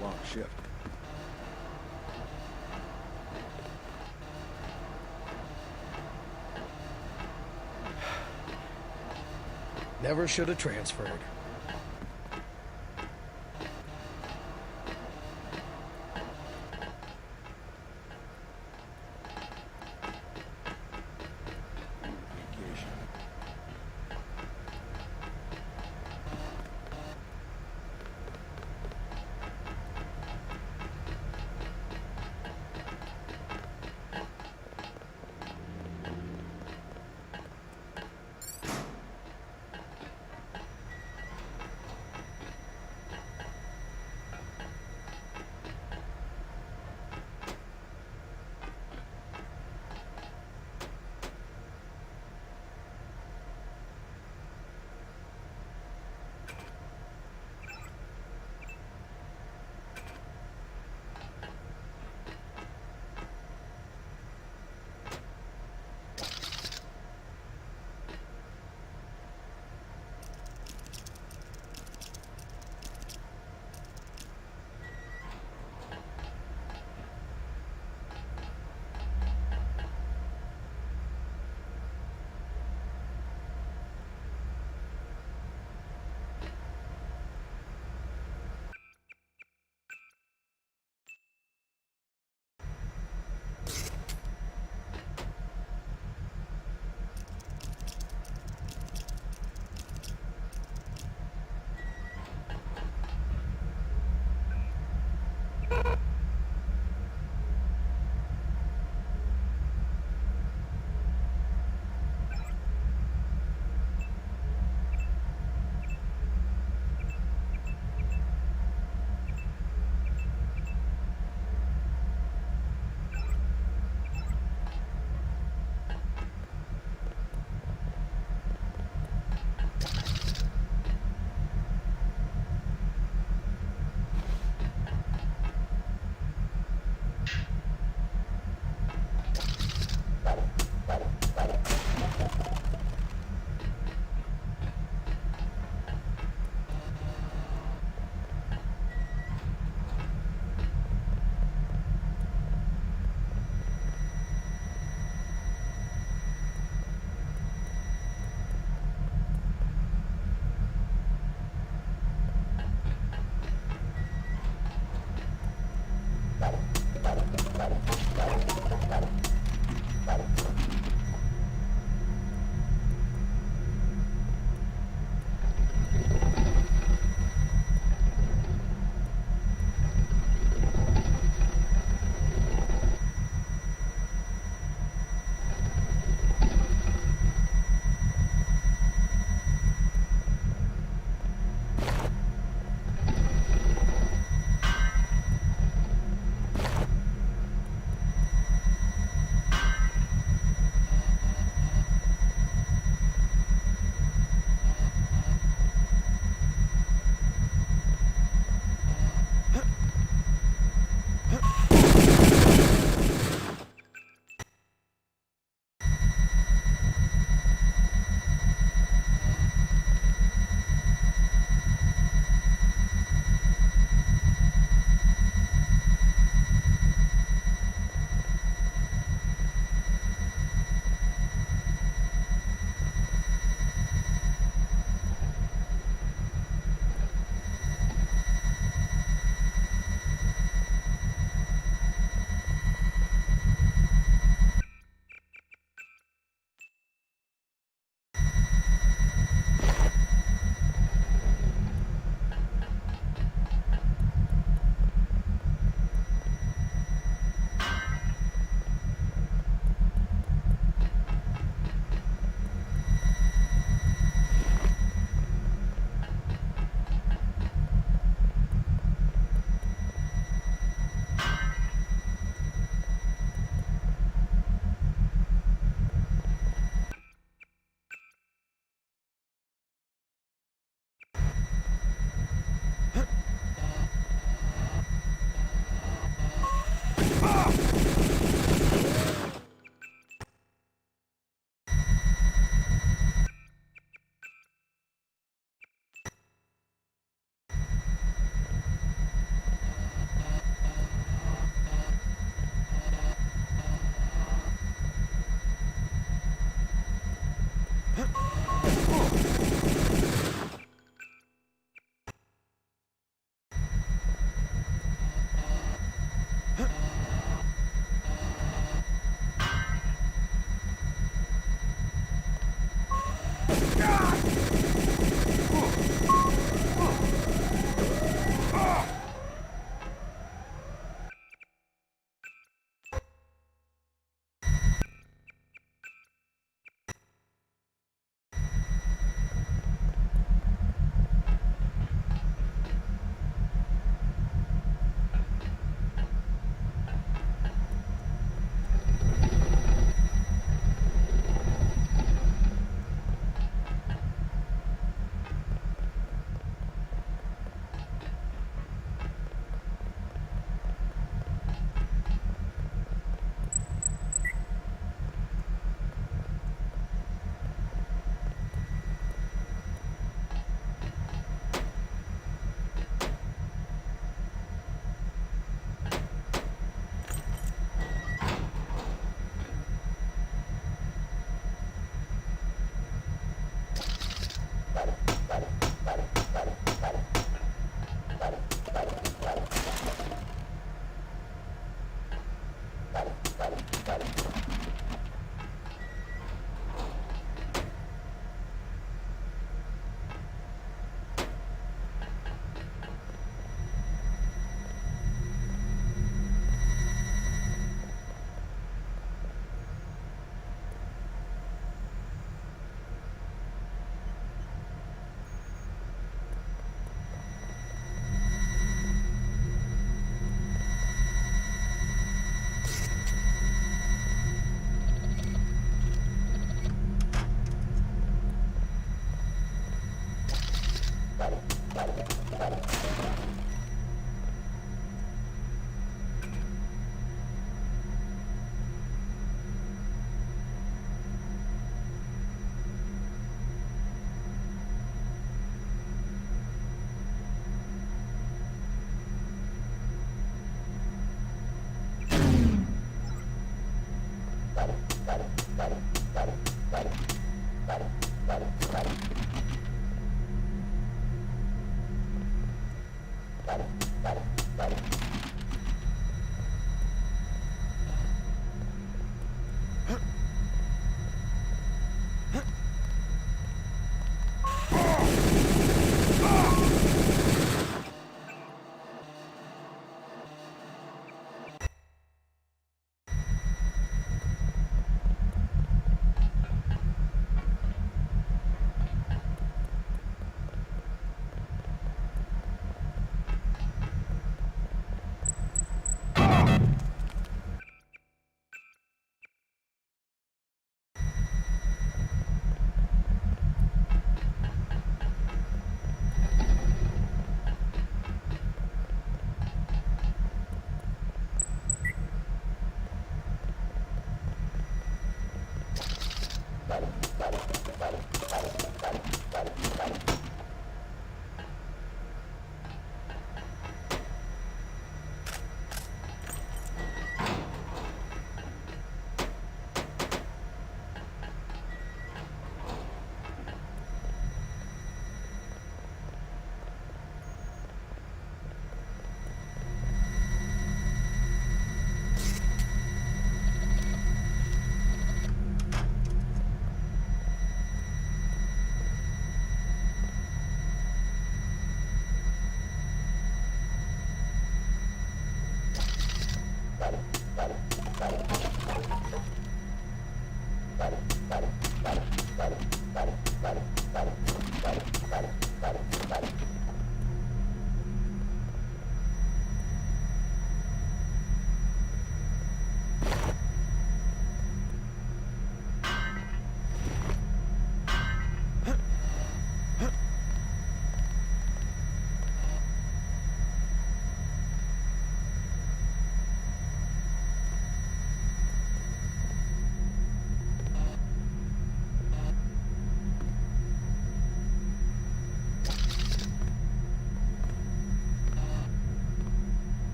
Long shift. Never should have transferred.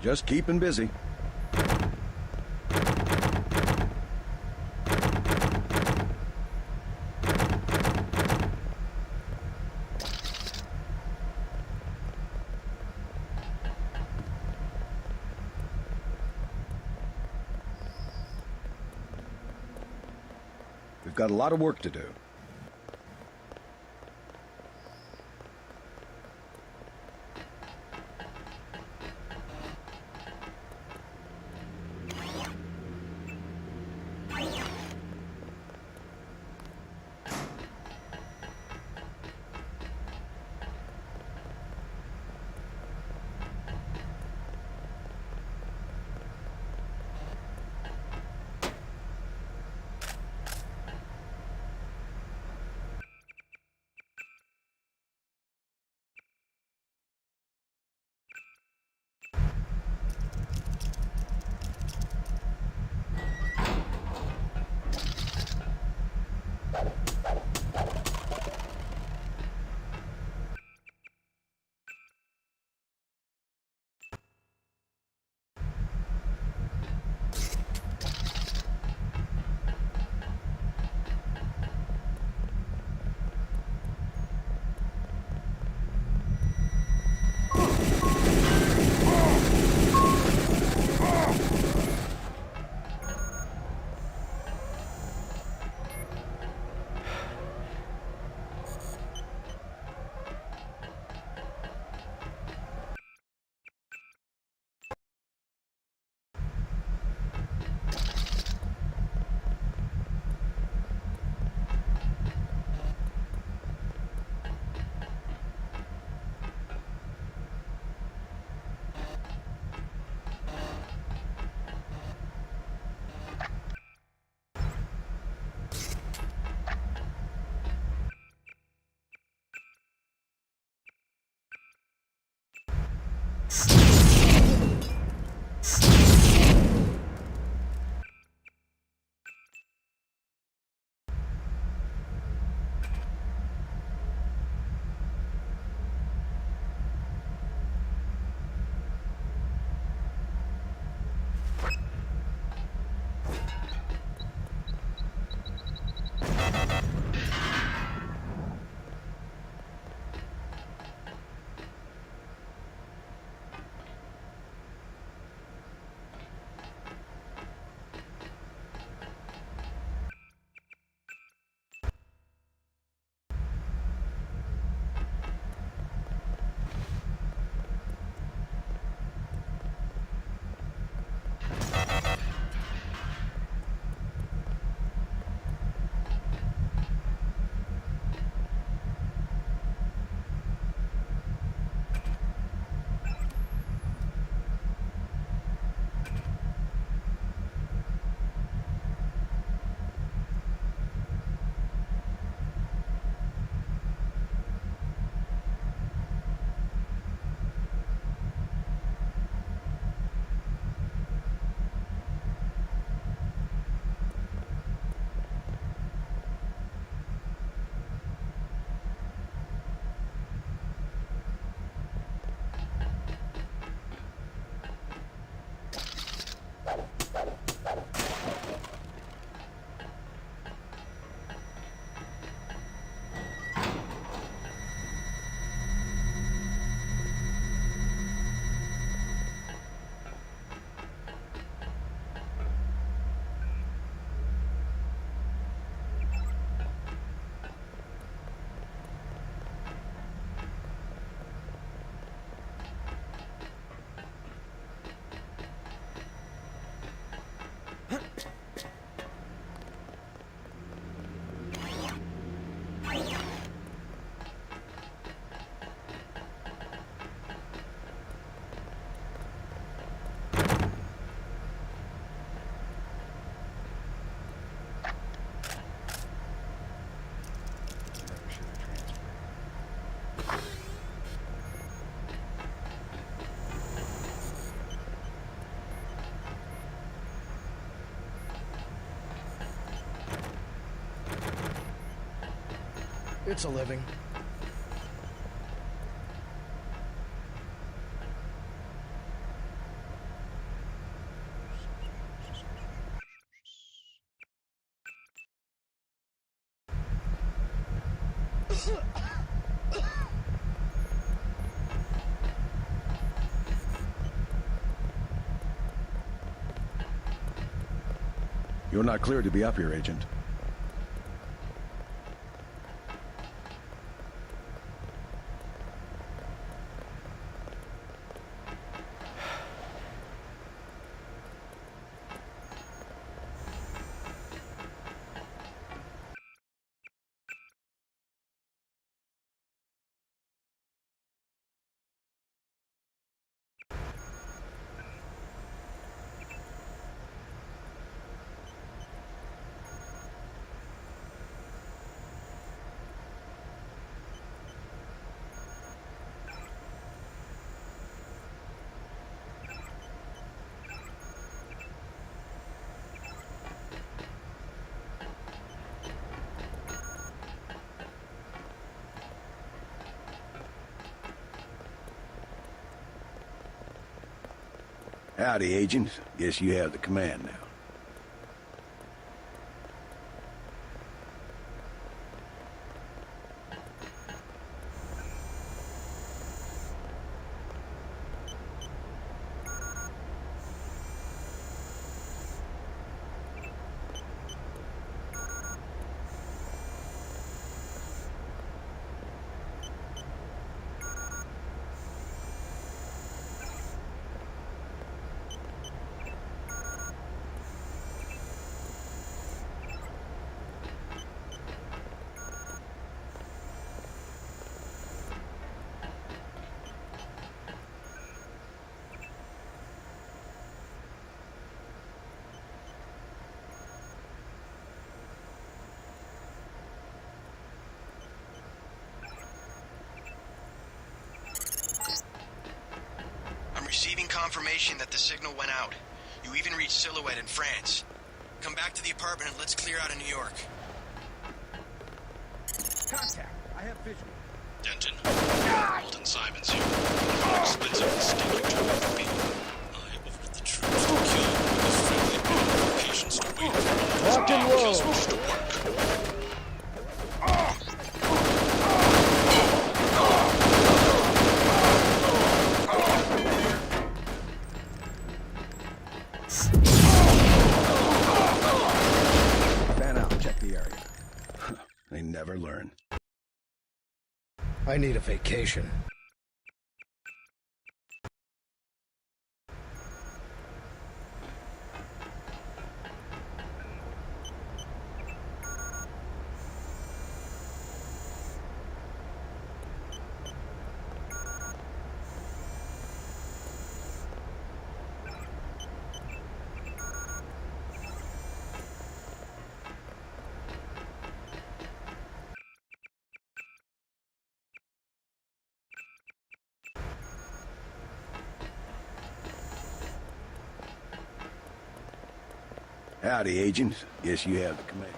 Just keeping busy. We've got a lot of work to do. It's a living. You're not cleared to be up here, Agent. Howdy, Agent. Guess you have the command now. Receiving confirmation that the signal went out. You even reached Silhouette in France. Come back to the apartment and let's clear out of New York. Contact. I have visual. Denton. Alton Simons here. Expensive mistake to me. I ordered the troops to kill with friendly patients to wait for Lock and roll. switch to work. They never learn. I need a vacation. Howdy, Agent. Guess you have the command.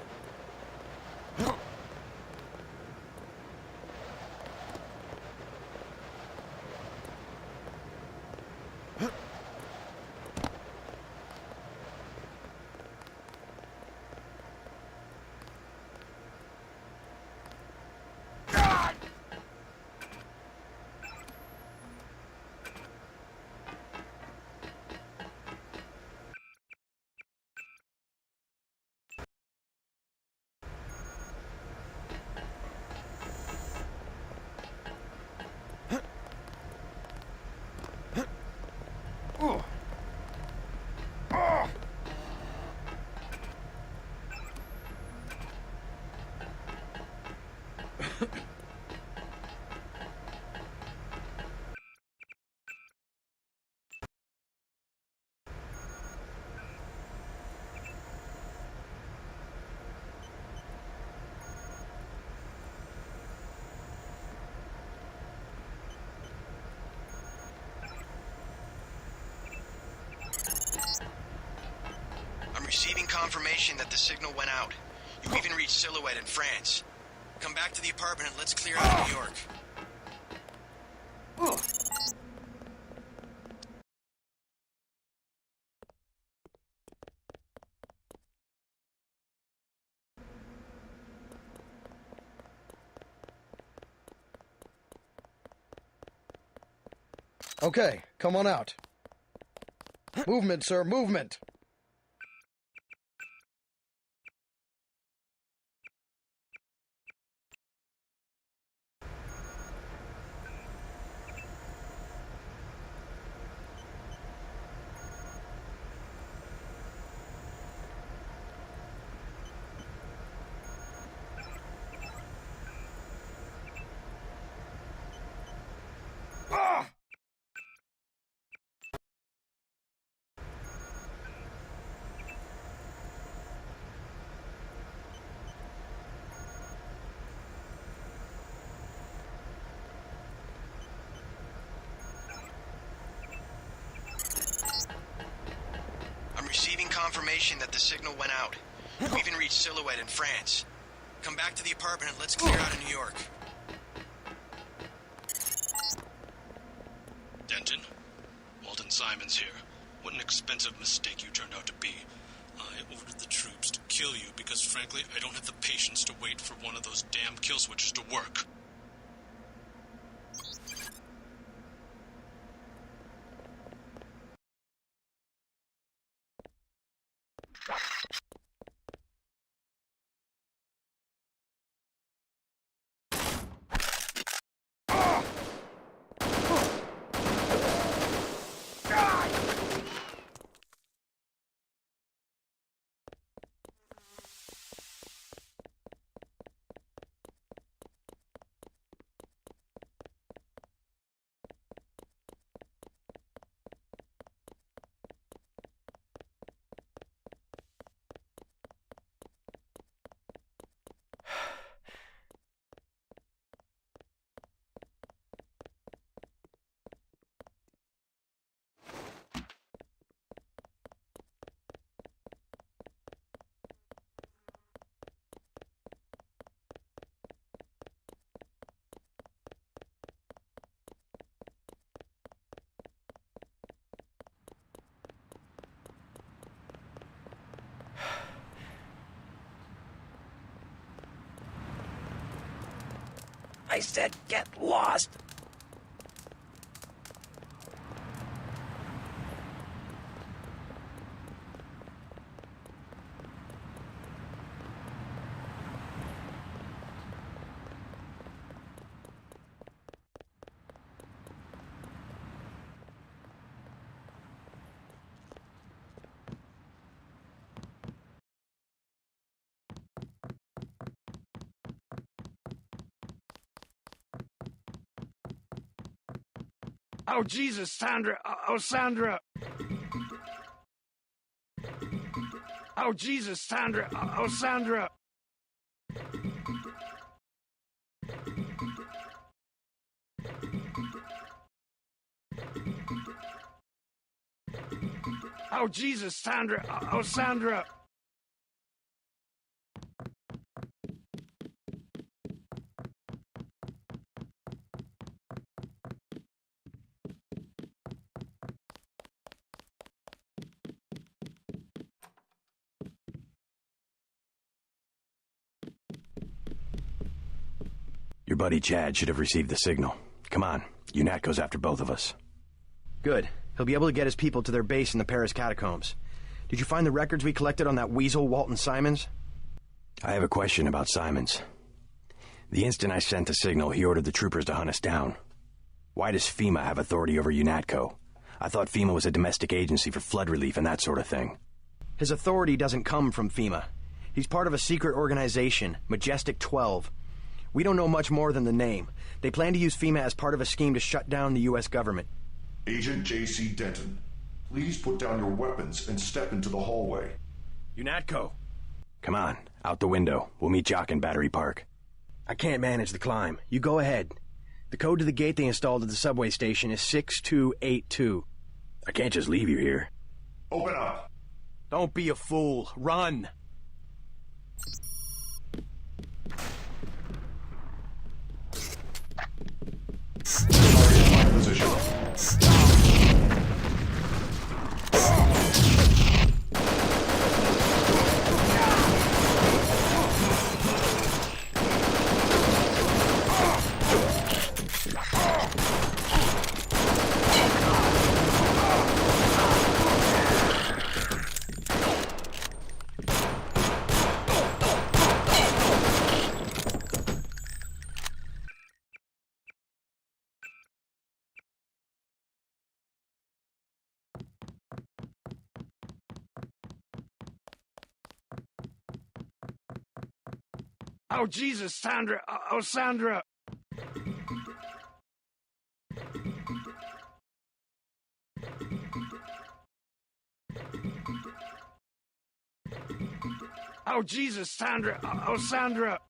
I'm receiving confirmation that the signal went out. You even reached Silhouette in France. Come back to the apartment and let's clear out of New York. Okay, come on out. Movement, sir, movement! I'm receiving confirmation that the signal went out. We even reached Silhouette in France. Come back to the apartment and let's clear out of New York. Denton? Walton Simons here. What an expensive mistake you turned out to be. I ordered the troops to kill you because, frankly, I don't have the patience to wait for one of those damn kill switches to work. I said get lost! Oh, Jesus, Sandra! Oh, Sandra! Oh, Jesus, Sandra! Oh, Sandra! Oh, Jesus, Sandra! Oh, Sandra! Your buddy Chad should have received the signal. Come on, UNATCO's after both of us. Good. He'll be able to get his people to their base in the Paris catacombs. Did you find the records we collected on that weasel, Walton Simons? I have a question about Simons. The instant I sent the signal, he ordered the troopers to hunt us down. Why does FEMA have authority over UNATCO? I thought FEMA was a domestic agency for flood relief and that sort of thing. His authority doesn't come from FEMA. He's part of a secret organization, Majestic 12. We don't know much more than the name. They plan to use FEMA as part of a scheme to shut down the U.S. government. Agent J.C. Denton, please put down your weapons and step into the hallway. UNATCO! Come on, out the window. We'll meet Jock in Battery Park. I can't manage the climb. You go ahead. The code to the gate they installed at the subway station is 6282. I can't just leave you here. Open up! Don't be a fool. Run! Oh, Jesus, Sandra! Oh, Sandra! Oh, Jesus, Sandra! Oh, Sandra!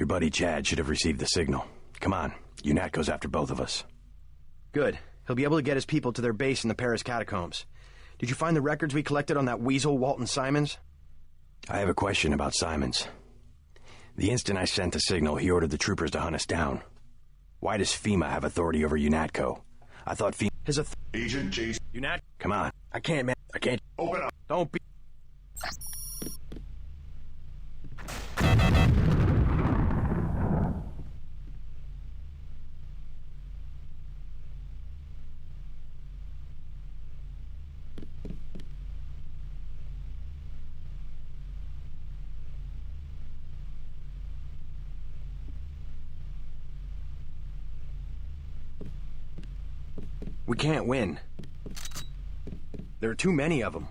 Your buddy Chad should have received the signal. Come on, UNAT goes after both of us. Good. He'll be able to get his people to their base in the Paris catacombs. Did you find the records we collected on that weasel, Walton Simons? I have a question about Simons. The instant I sent the signal, he ordered the troopers to hunt us down. Why does FEMA have authority over UNATCO? I thought FEMA... Agent Jason... UNAT? Come on. I can't, man. I can't. Open up. Don't be... We can't win. There are too many of them.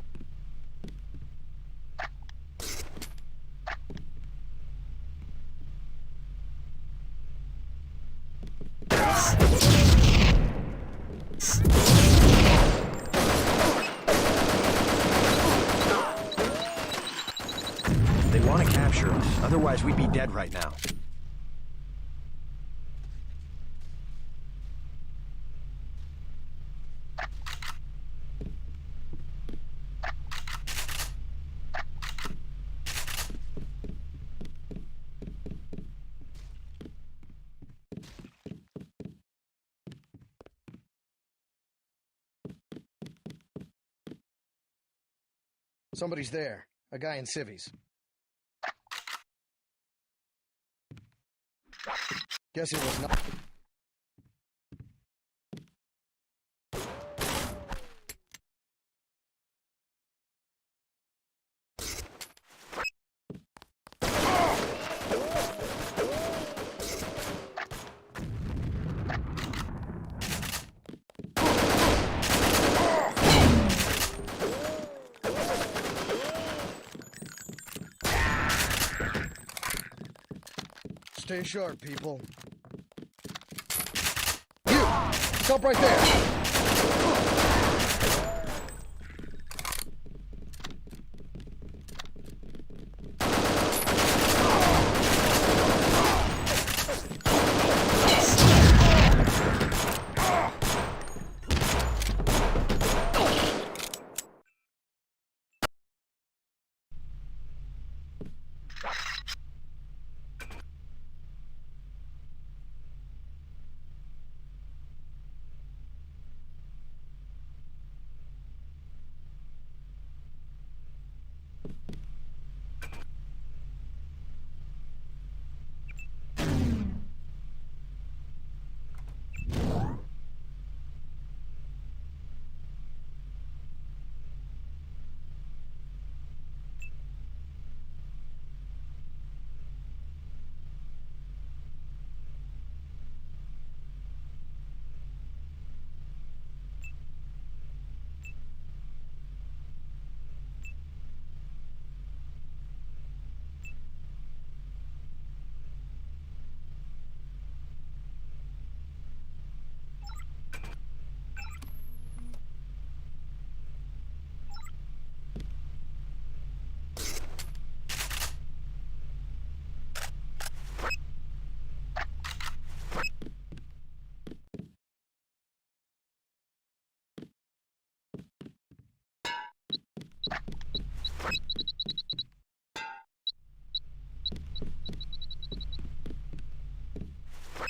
They want to capture us. Otherwise, we'd be dead right now. Somebody's there. A guy in civvies. Guess it was not... Stay sharp, people. You! Stop right there!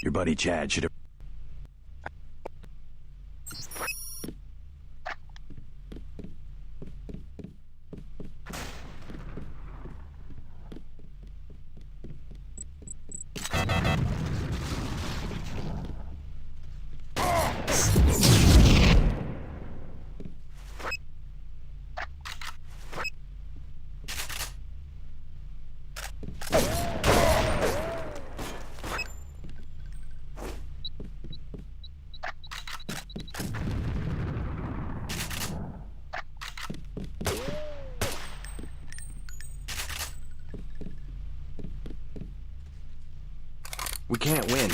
Your buddy Chad should have... We can't win.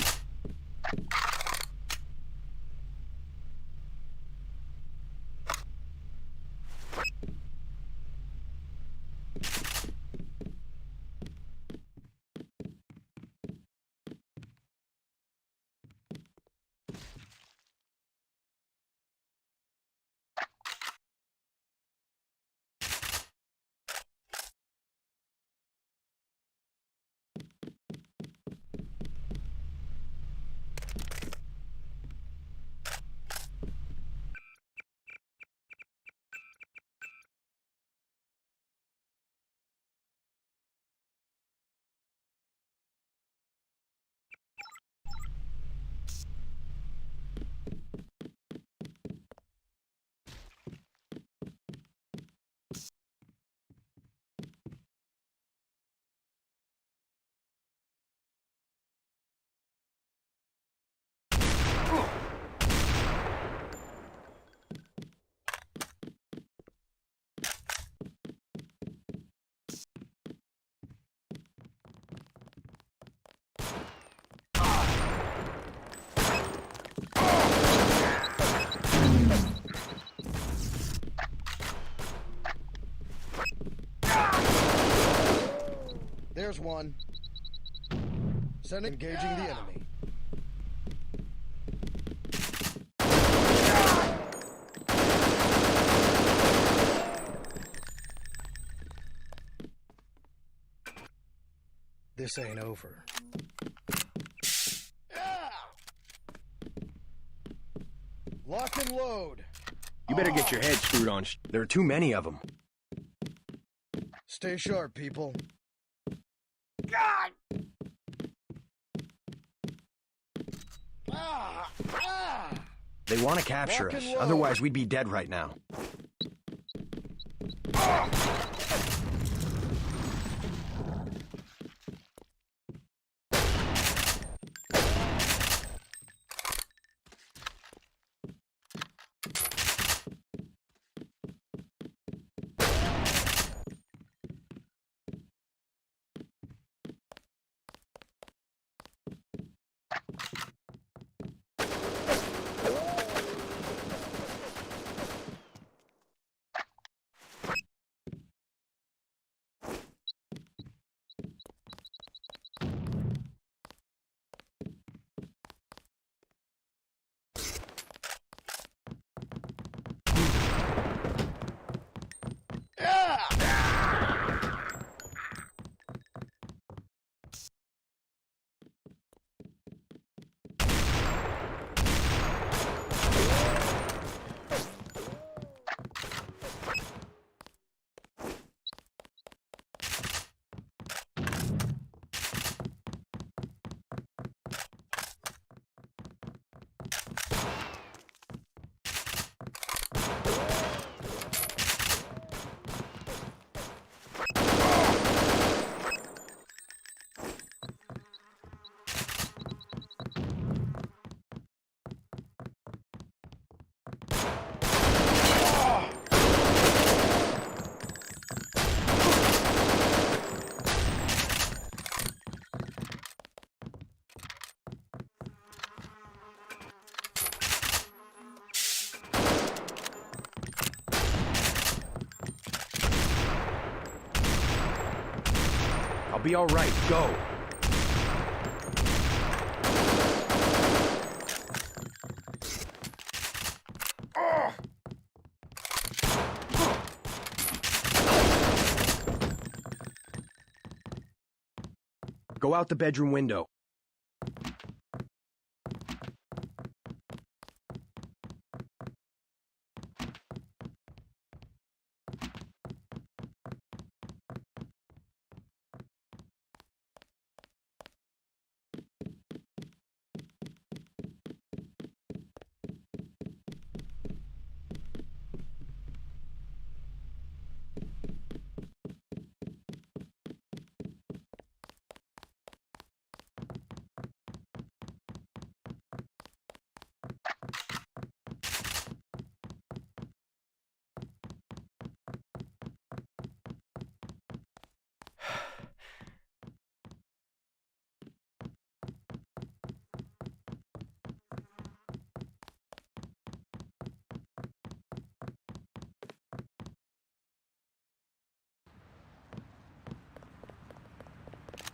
There's one. Engaging the enemy. This ain't over. Lock and load. You better get your head screwed on. There are too many of them. Stay sharp, people. God! They want to capture us. Otherwise, we'd be dead right now. be all right. Go. Go out the bedroom window.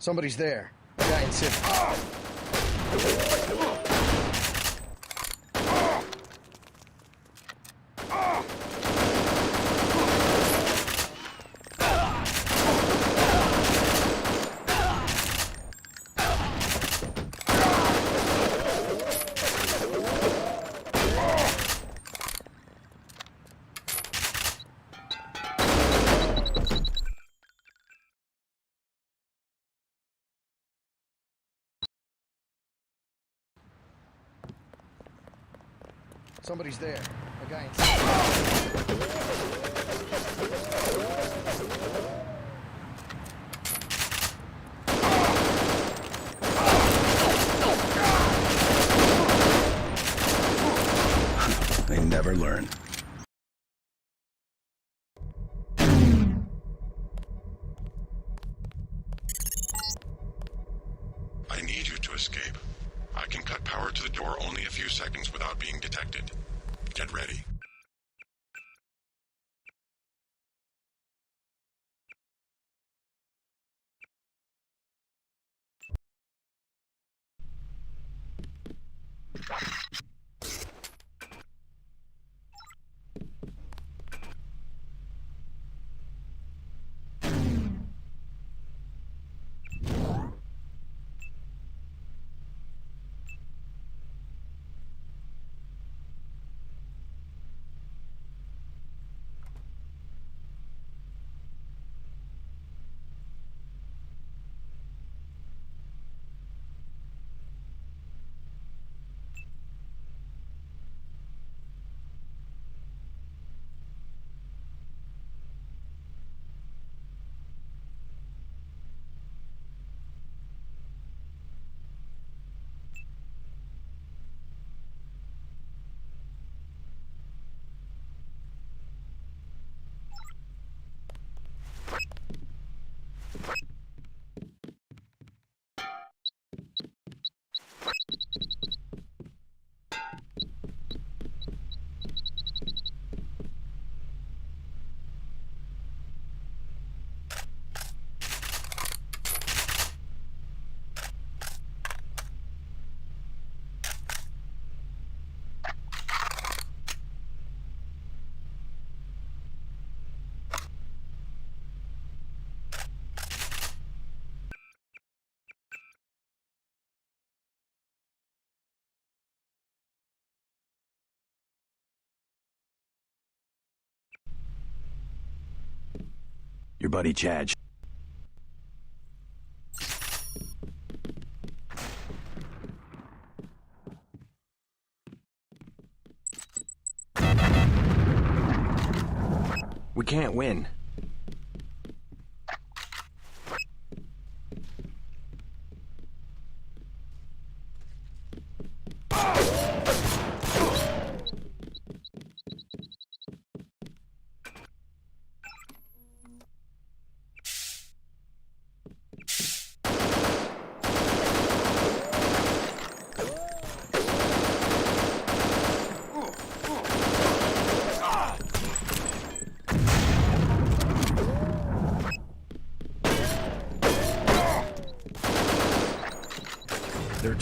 Somebody's there. A guy in civvy. Somebody's there. A guy in civvy. They never learn. I need you to escape. I can cut power to the door only a few seconds without being detected. Get ready. Your buddy Chad. We can't win.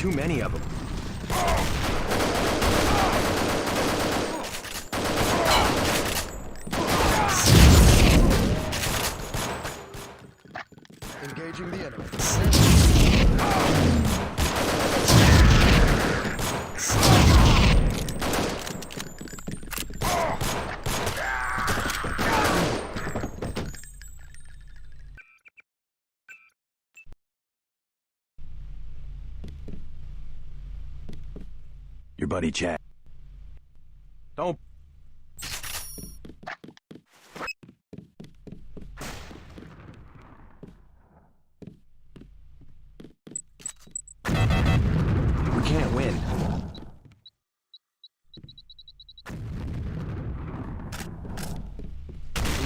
too many of them. Engaging the enemy. Your buddy Chad. Don't. We can't win.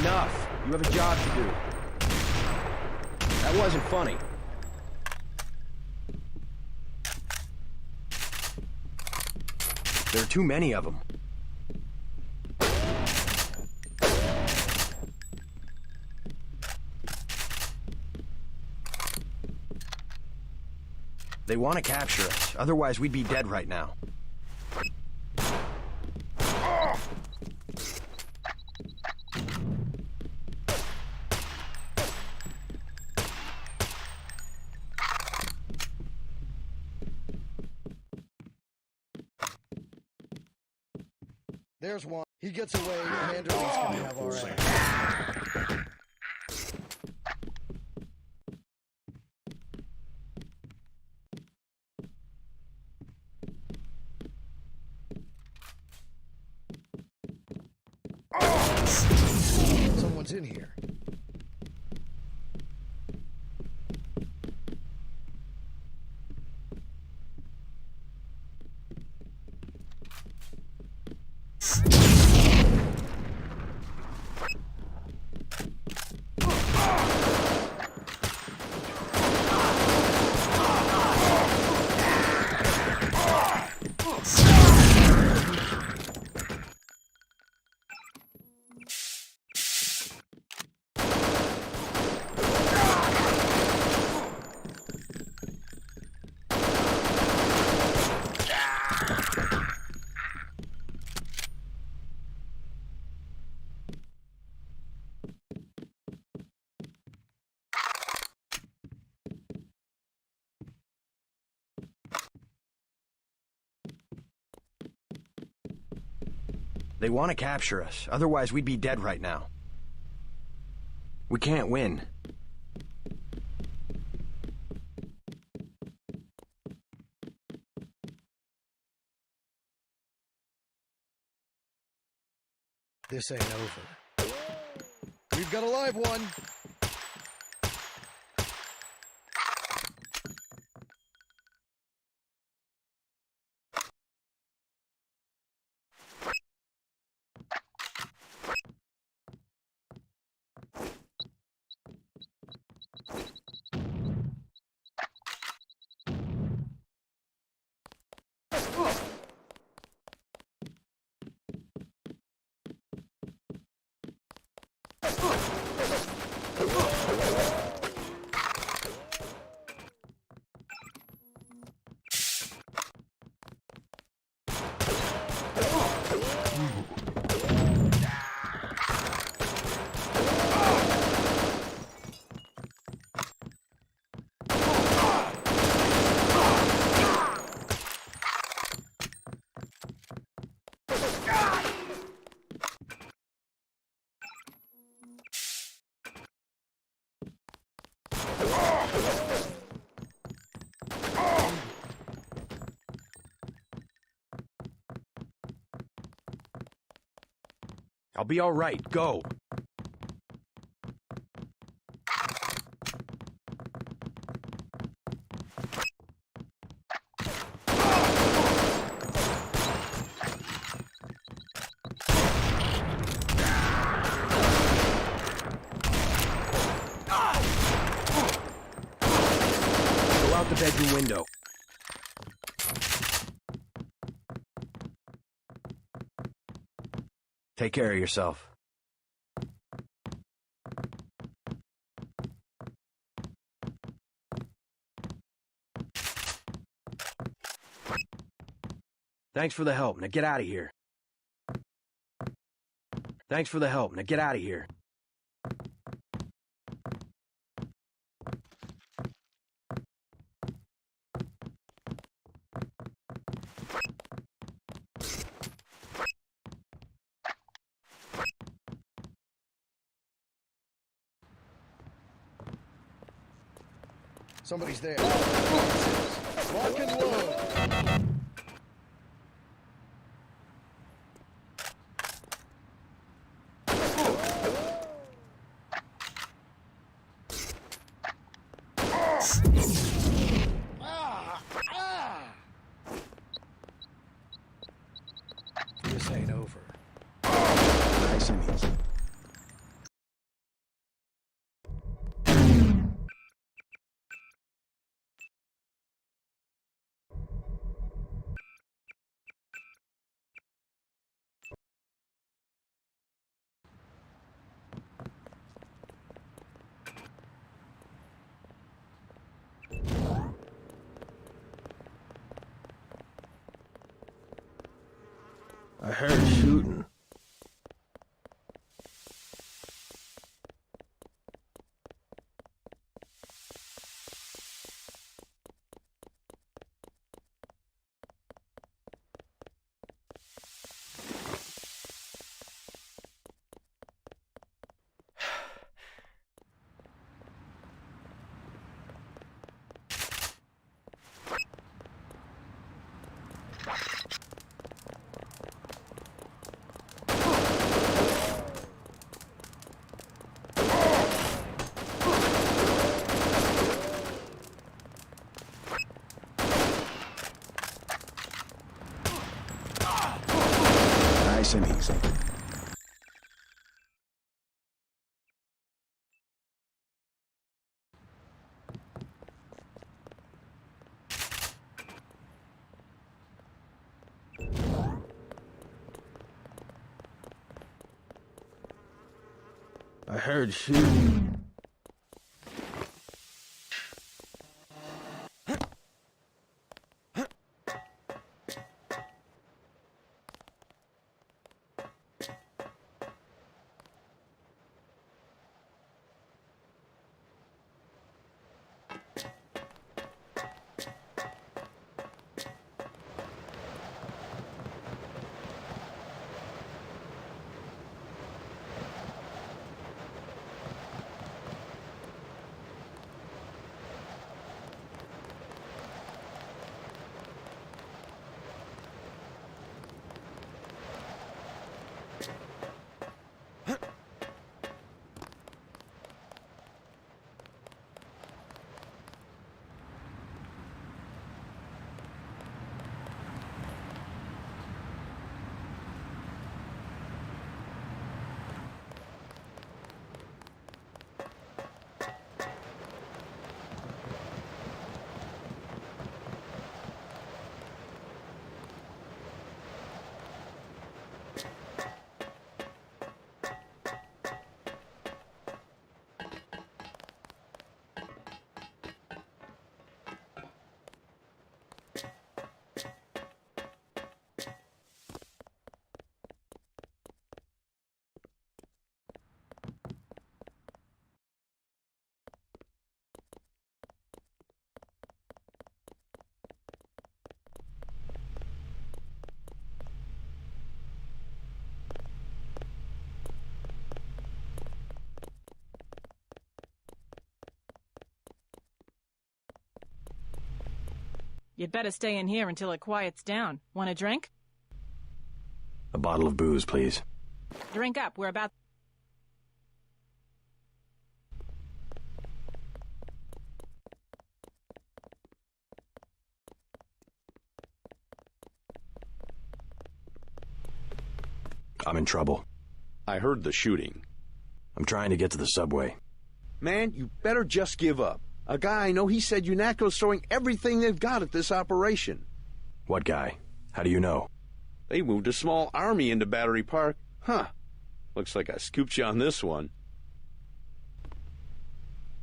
Enough. You have a job to do. That wasn't funny. There are too many of them. They want to capture us, otherwise we'd be dead right now. There's one. He gets away, Commander Lee's gonna have our ass. Someone's in here. They want to capture us, otherwise we'd be dead right now. We can't win. This ain't over. We've got a live one. I'll be all right. Go. Go out the bedroom window. Take care of yourself. Thanks for the help. Now get out of here. Thanks for the help. Now get out of here. Somebody's there. Lock and load. This ain't over. Nice and easy. I heard shooting. Nice and easy. I heard shooting. You'd better stay in here until it quiets down. Want a drink? A bottle of booze, please. Drink up. We're about... I'm in trouble. I heard the shooting. I'm trying to get to the subway. Man, you better just give up. A guy I know, he said UNATCO's throwing everything they've got at this operation. What guy? How do you know? They moved a small army into Battery Park. Huh. Looks like I scooped you on this one.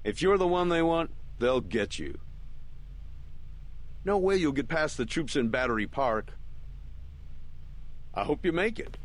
If you're the one they want, they'll get you. No way you'll get past the troops in Battery Park. I hope you make it.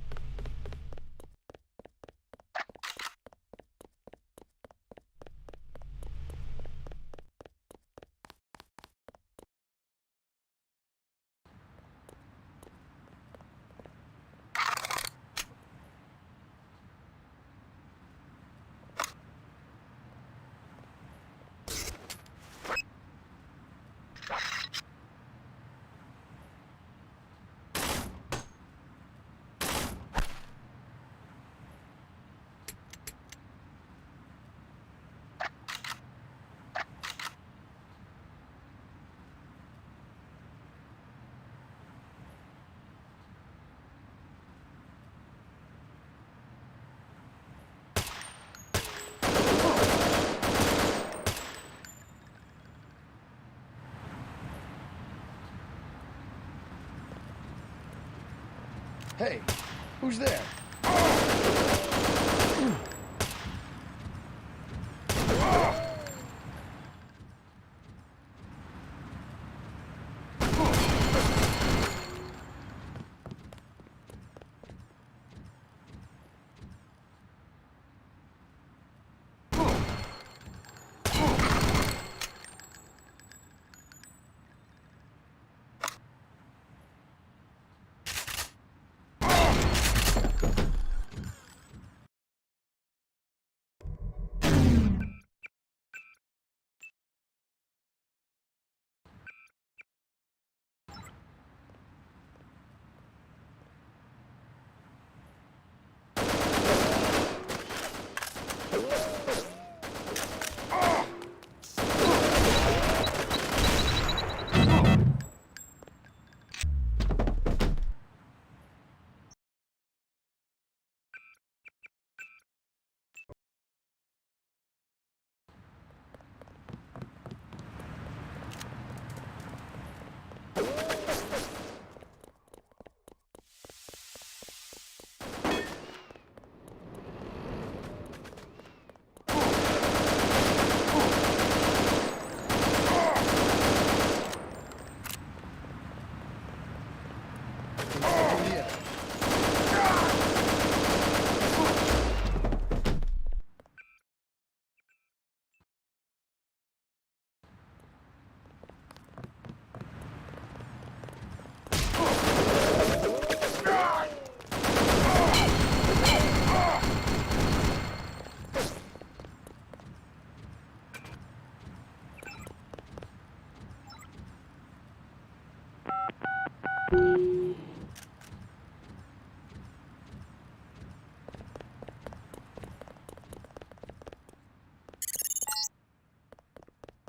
Hey, who's there?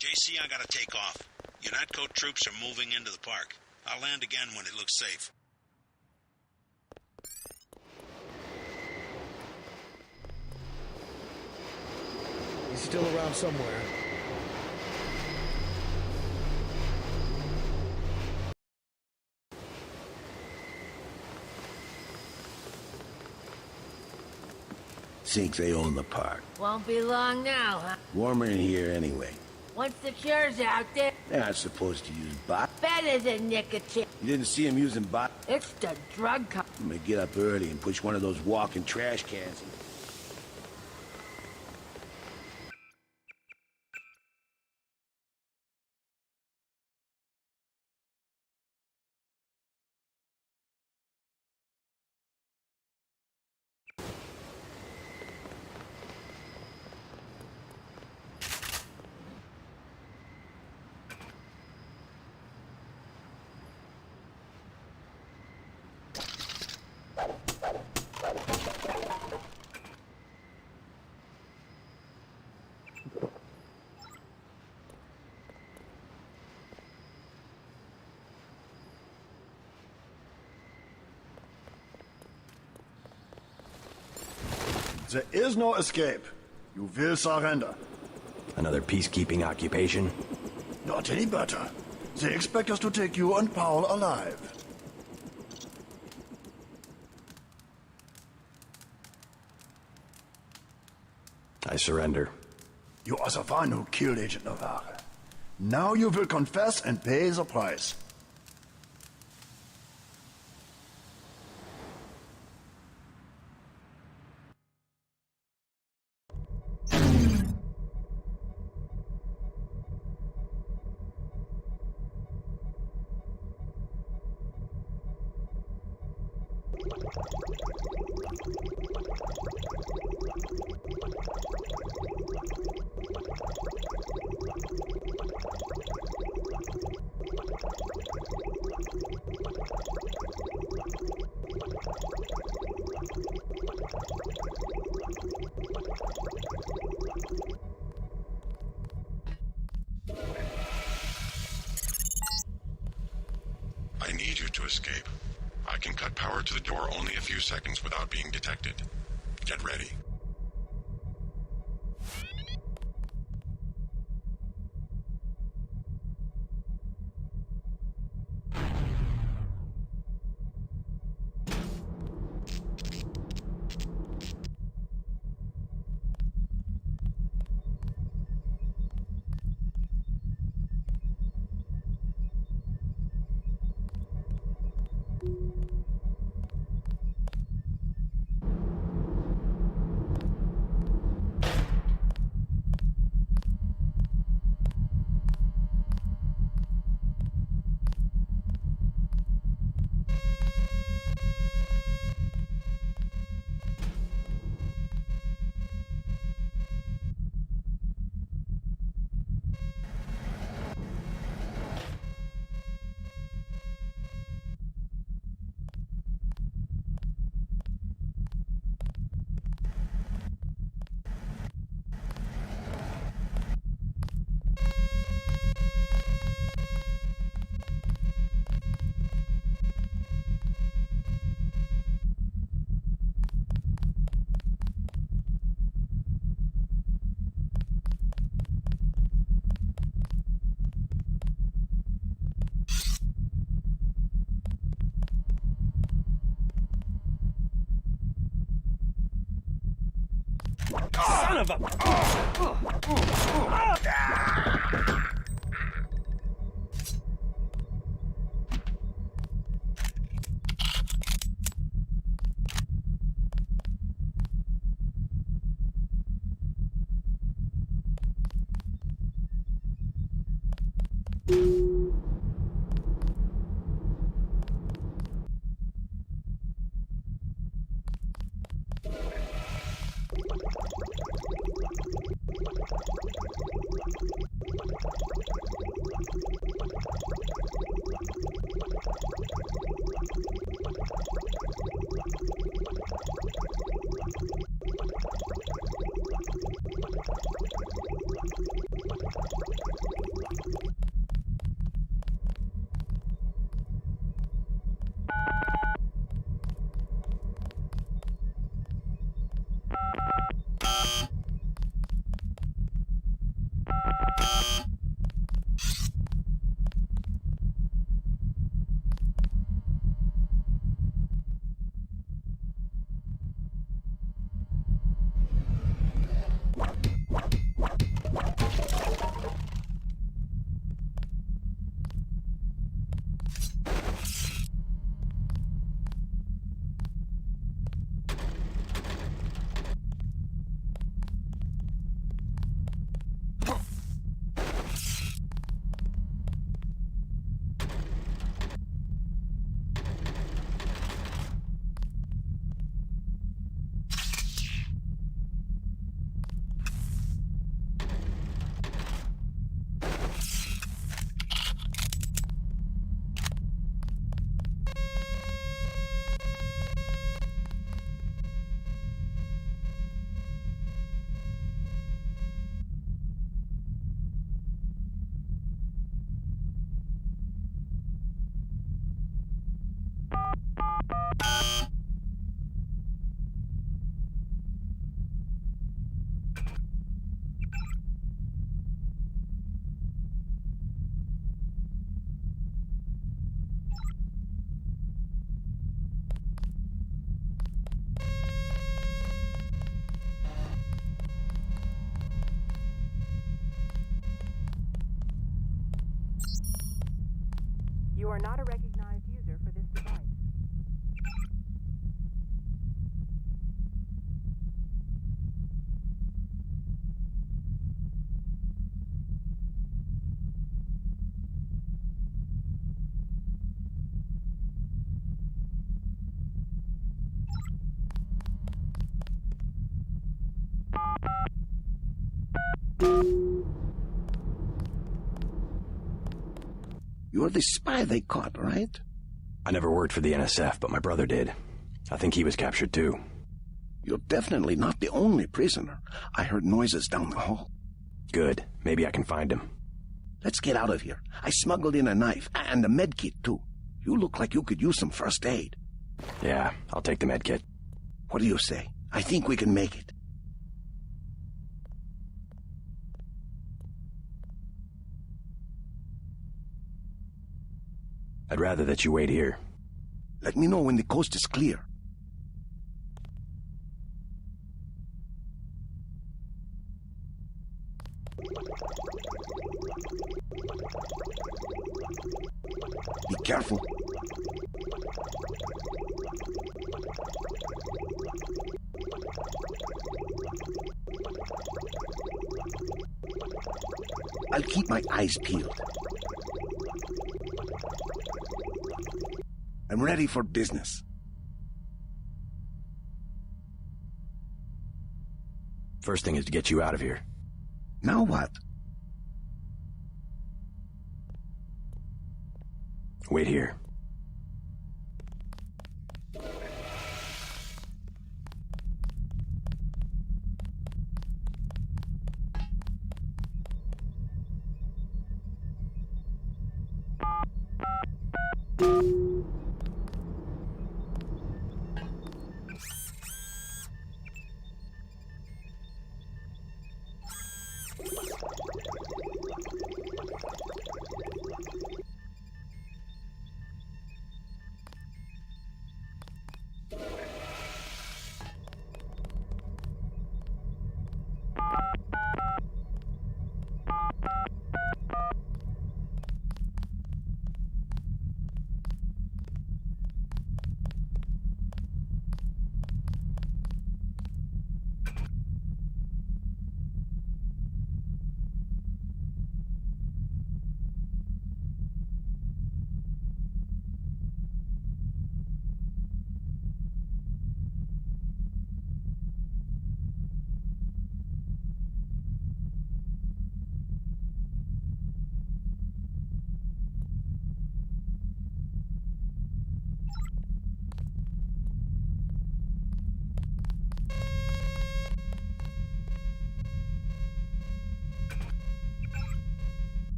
JC, I gotta take off. UNATCO troops are moving into the park. I'll land again when it looks safe. He's still around somewhere. Think they own the park. Won't be long now, huh? Warmer in here anyway. Once the cure's out there, They're not supposed to use bot. better than nicotine. You didn't see him using bot? It's the drug I'm gonna get up early and push one of those walking trash cans. There is no escape. You will surrender. Another peacekeeping occupation? Not any better. They expect us to take you and Paul alive. I surrender. You are the one who killed Agent Navarre. Now you will confess and pay the price. I need you to escape. I can cut power to the door only a few seconds without being detected. Get ready. Son of a... You are not a recognized user for this device. You're the spy they caught, right? I never worked for the NSF, but my brother did. I think he was captured too. You're definitely not the only prisoner. I heard noises down the hall. Good. Maybe I can find him. Let's get out of here. I smuggled in a knife and a med kit too. You look like you could use some first aid. Yeah, I'll take the med kit. What do you say? I think we can make it. I'd rather that you wait here. Let me know when the coast is clear. Be careful. I'll keep my eyes peeled. I'm ready for business. First thing is to get you out of here. Now what? Wait here.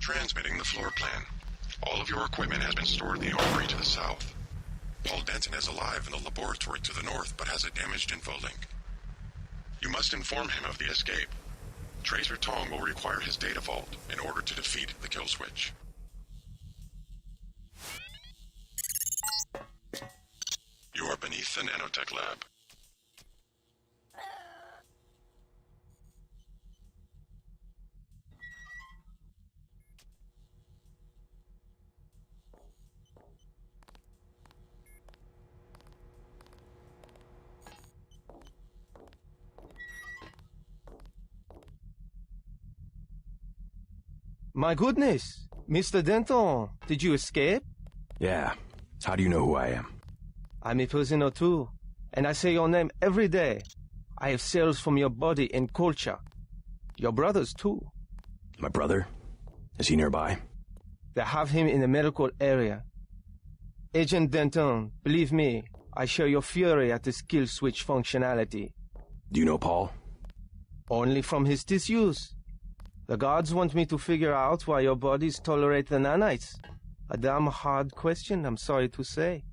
Transmitting the floor plan. All of your equipment has been stored in the armory to the south. Paul Denton is alive in the laboratory to the north, but has a damaged infolink. You must inform him of the escape. Tracer Tong will require his data vault in order to defeat the kill switch. You are beneath the nanotech lab. My goodness, Mr. Denton, did you escape? Yeah. How do you know who I am? I'm a prisoner too, and I say your name every day. I have cells from your body and culture. Your brothers too. My brother? Is he nearby? They have him in the medical area. Agent Denton, believe me, I share your fury at this kill switch functionality. Do you know Paul? Only from his disuse. The gods want me to figure out why your bodies tolerate the nanites. A damn hard question, I'm sorry to say.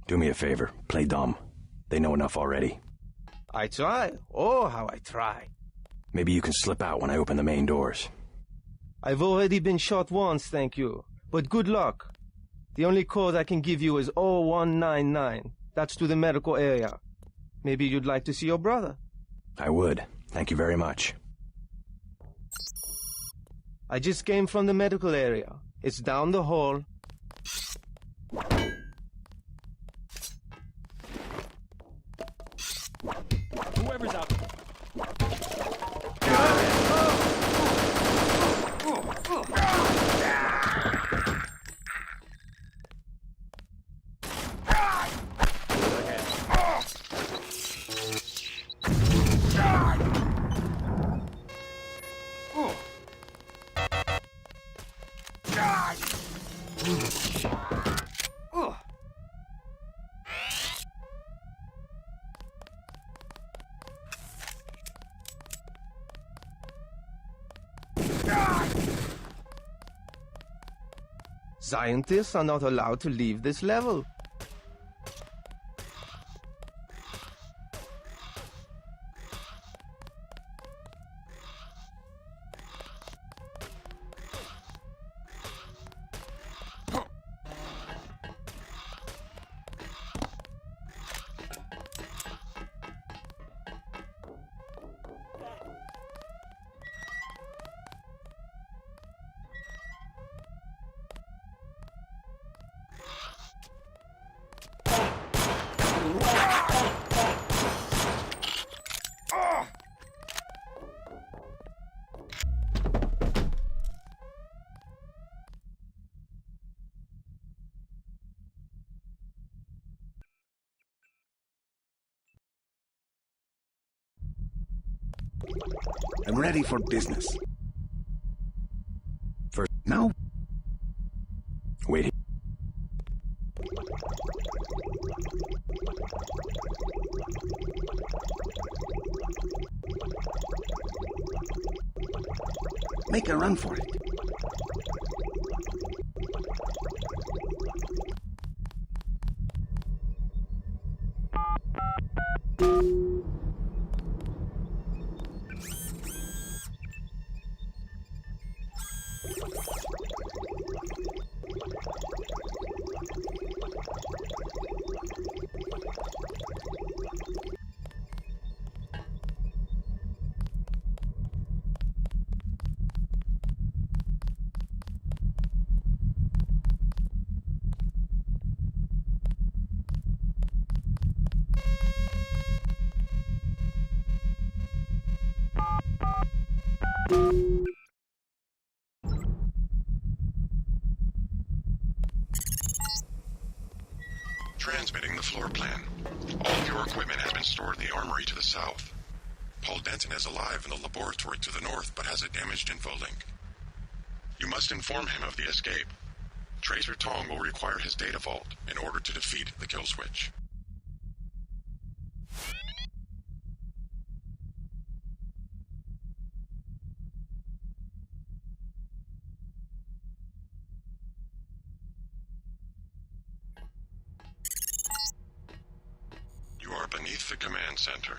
Do me a favor. Play dumb. They know enough already. I try. Oh, how I try. Maybe you can slip out when I open the main doors. I've already been shot once, thank you. But good luck. The only code I can give you is 0199. That's to the medical area. Maybe you'd like to see your brother. I would. Thank you very much. I just came from the medical area. It's down the hall. Whoever's out there. Scientists are not allowed to leave this level. I'm ready for business. For now? Wait. Make a run for it. Transmitting the floor plan. All of your equipment has been stored in the armory to the south. Paul Denton is alive in the laboratory to the north, but has a damaged infolink. You must inform him of the escape. Tracer Tong will require his data vault in order to defeat the kill switch. You are beneath the command center.